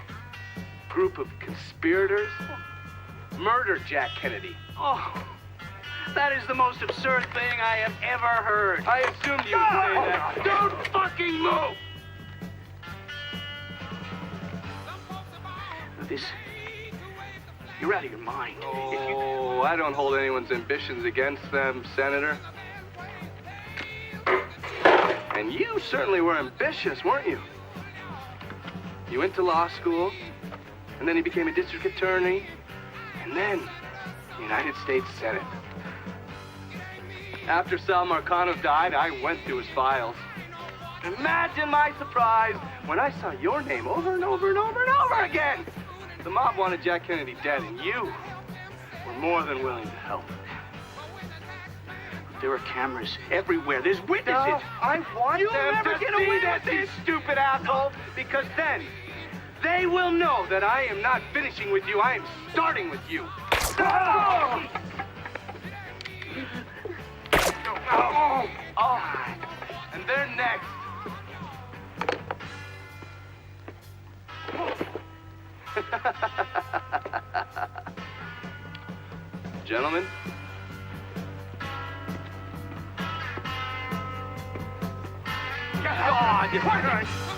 [SPEAKER 4] group of conspirators murdered Jack Kennedy.
[SPEAKER 1] Oh, that is the most absurd thing I have ever heard.
[SPEAKER 4] I assumed you would say that. Don't fucking move!
[SPEAKER 1] this. You're out of your mind.
[SPEAKER 4] Oh, I don't hold anyone's ambitions against them, Senator. And you certainly were ambitious, weren't you? You went to law school, and then you became a district attorney, and then United States Senate. After Sal Marcano died, I went through his files. Imagine my surprise when I saw your name over and over and over and over again. The mob wanted Jack Kennedy dead, and you were more than willing to help.
[SPEAKER 1] There are cameras everywhere. There's witnesses.
[SPEAKER 4] No, I want
[SPEAKER 1] You'll
[SPEAKER 4] them
[SPEAKER 1] never
[SPEAKER 4] to
[SPEAKER 1] get
[SPEAKER 4] see
[SPEAKER 1] away
[SPEAKER 4] this,
[SPEAKER 1] with
[SPEAKER 4] you
[SPEAKER 1] this.
[SPEAKER 4] stupid asshole, because then they will know that I am not finishing with you. I am starting with you. Oh! Oh! And they're next. Gentlemen.
[SPEAKER 1] God!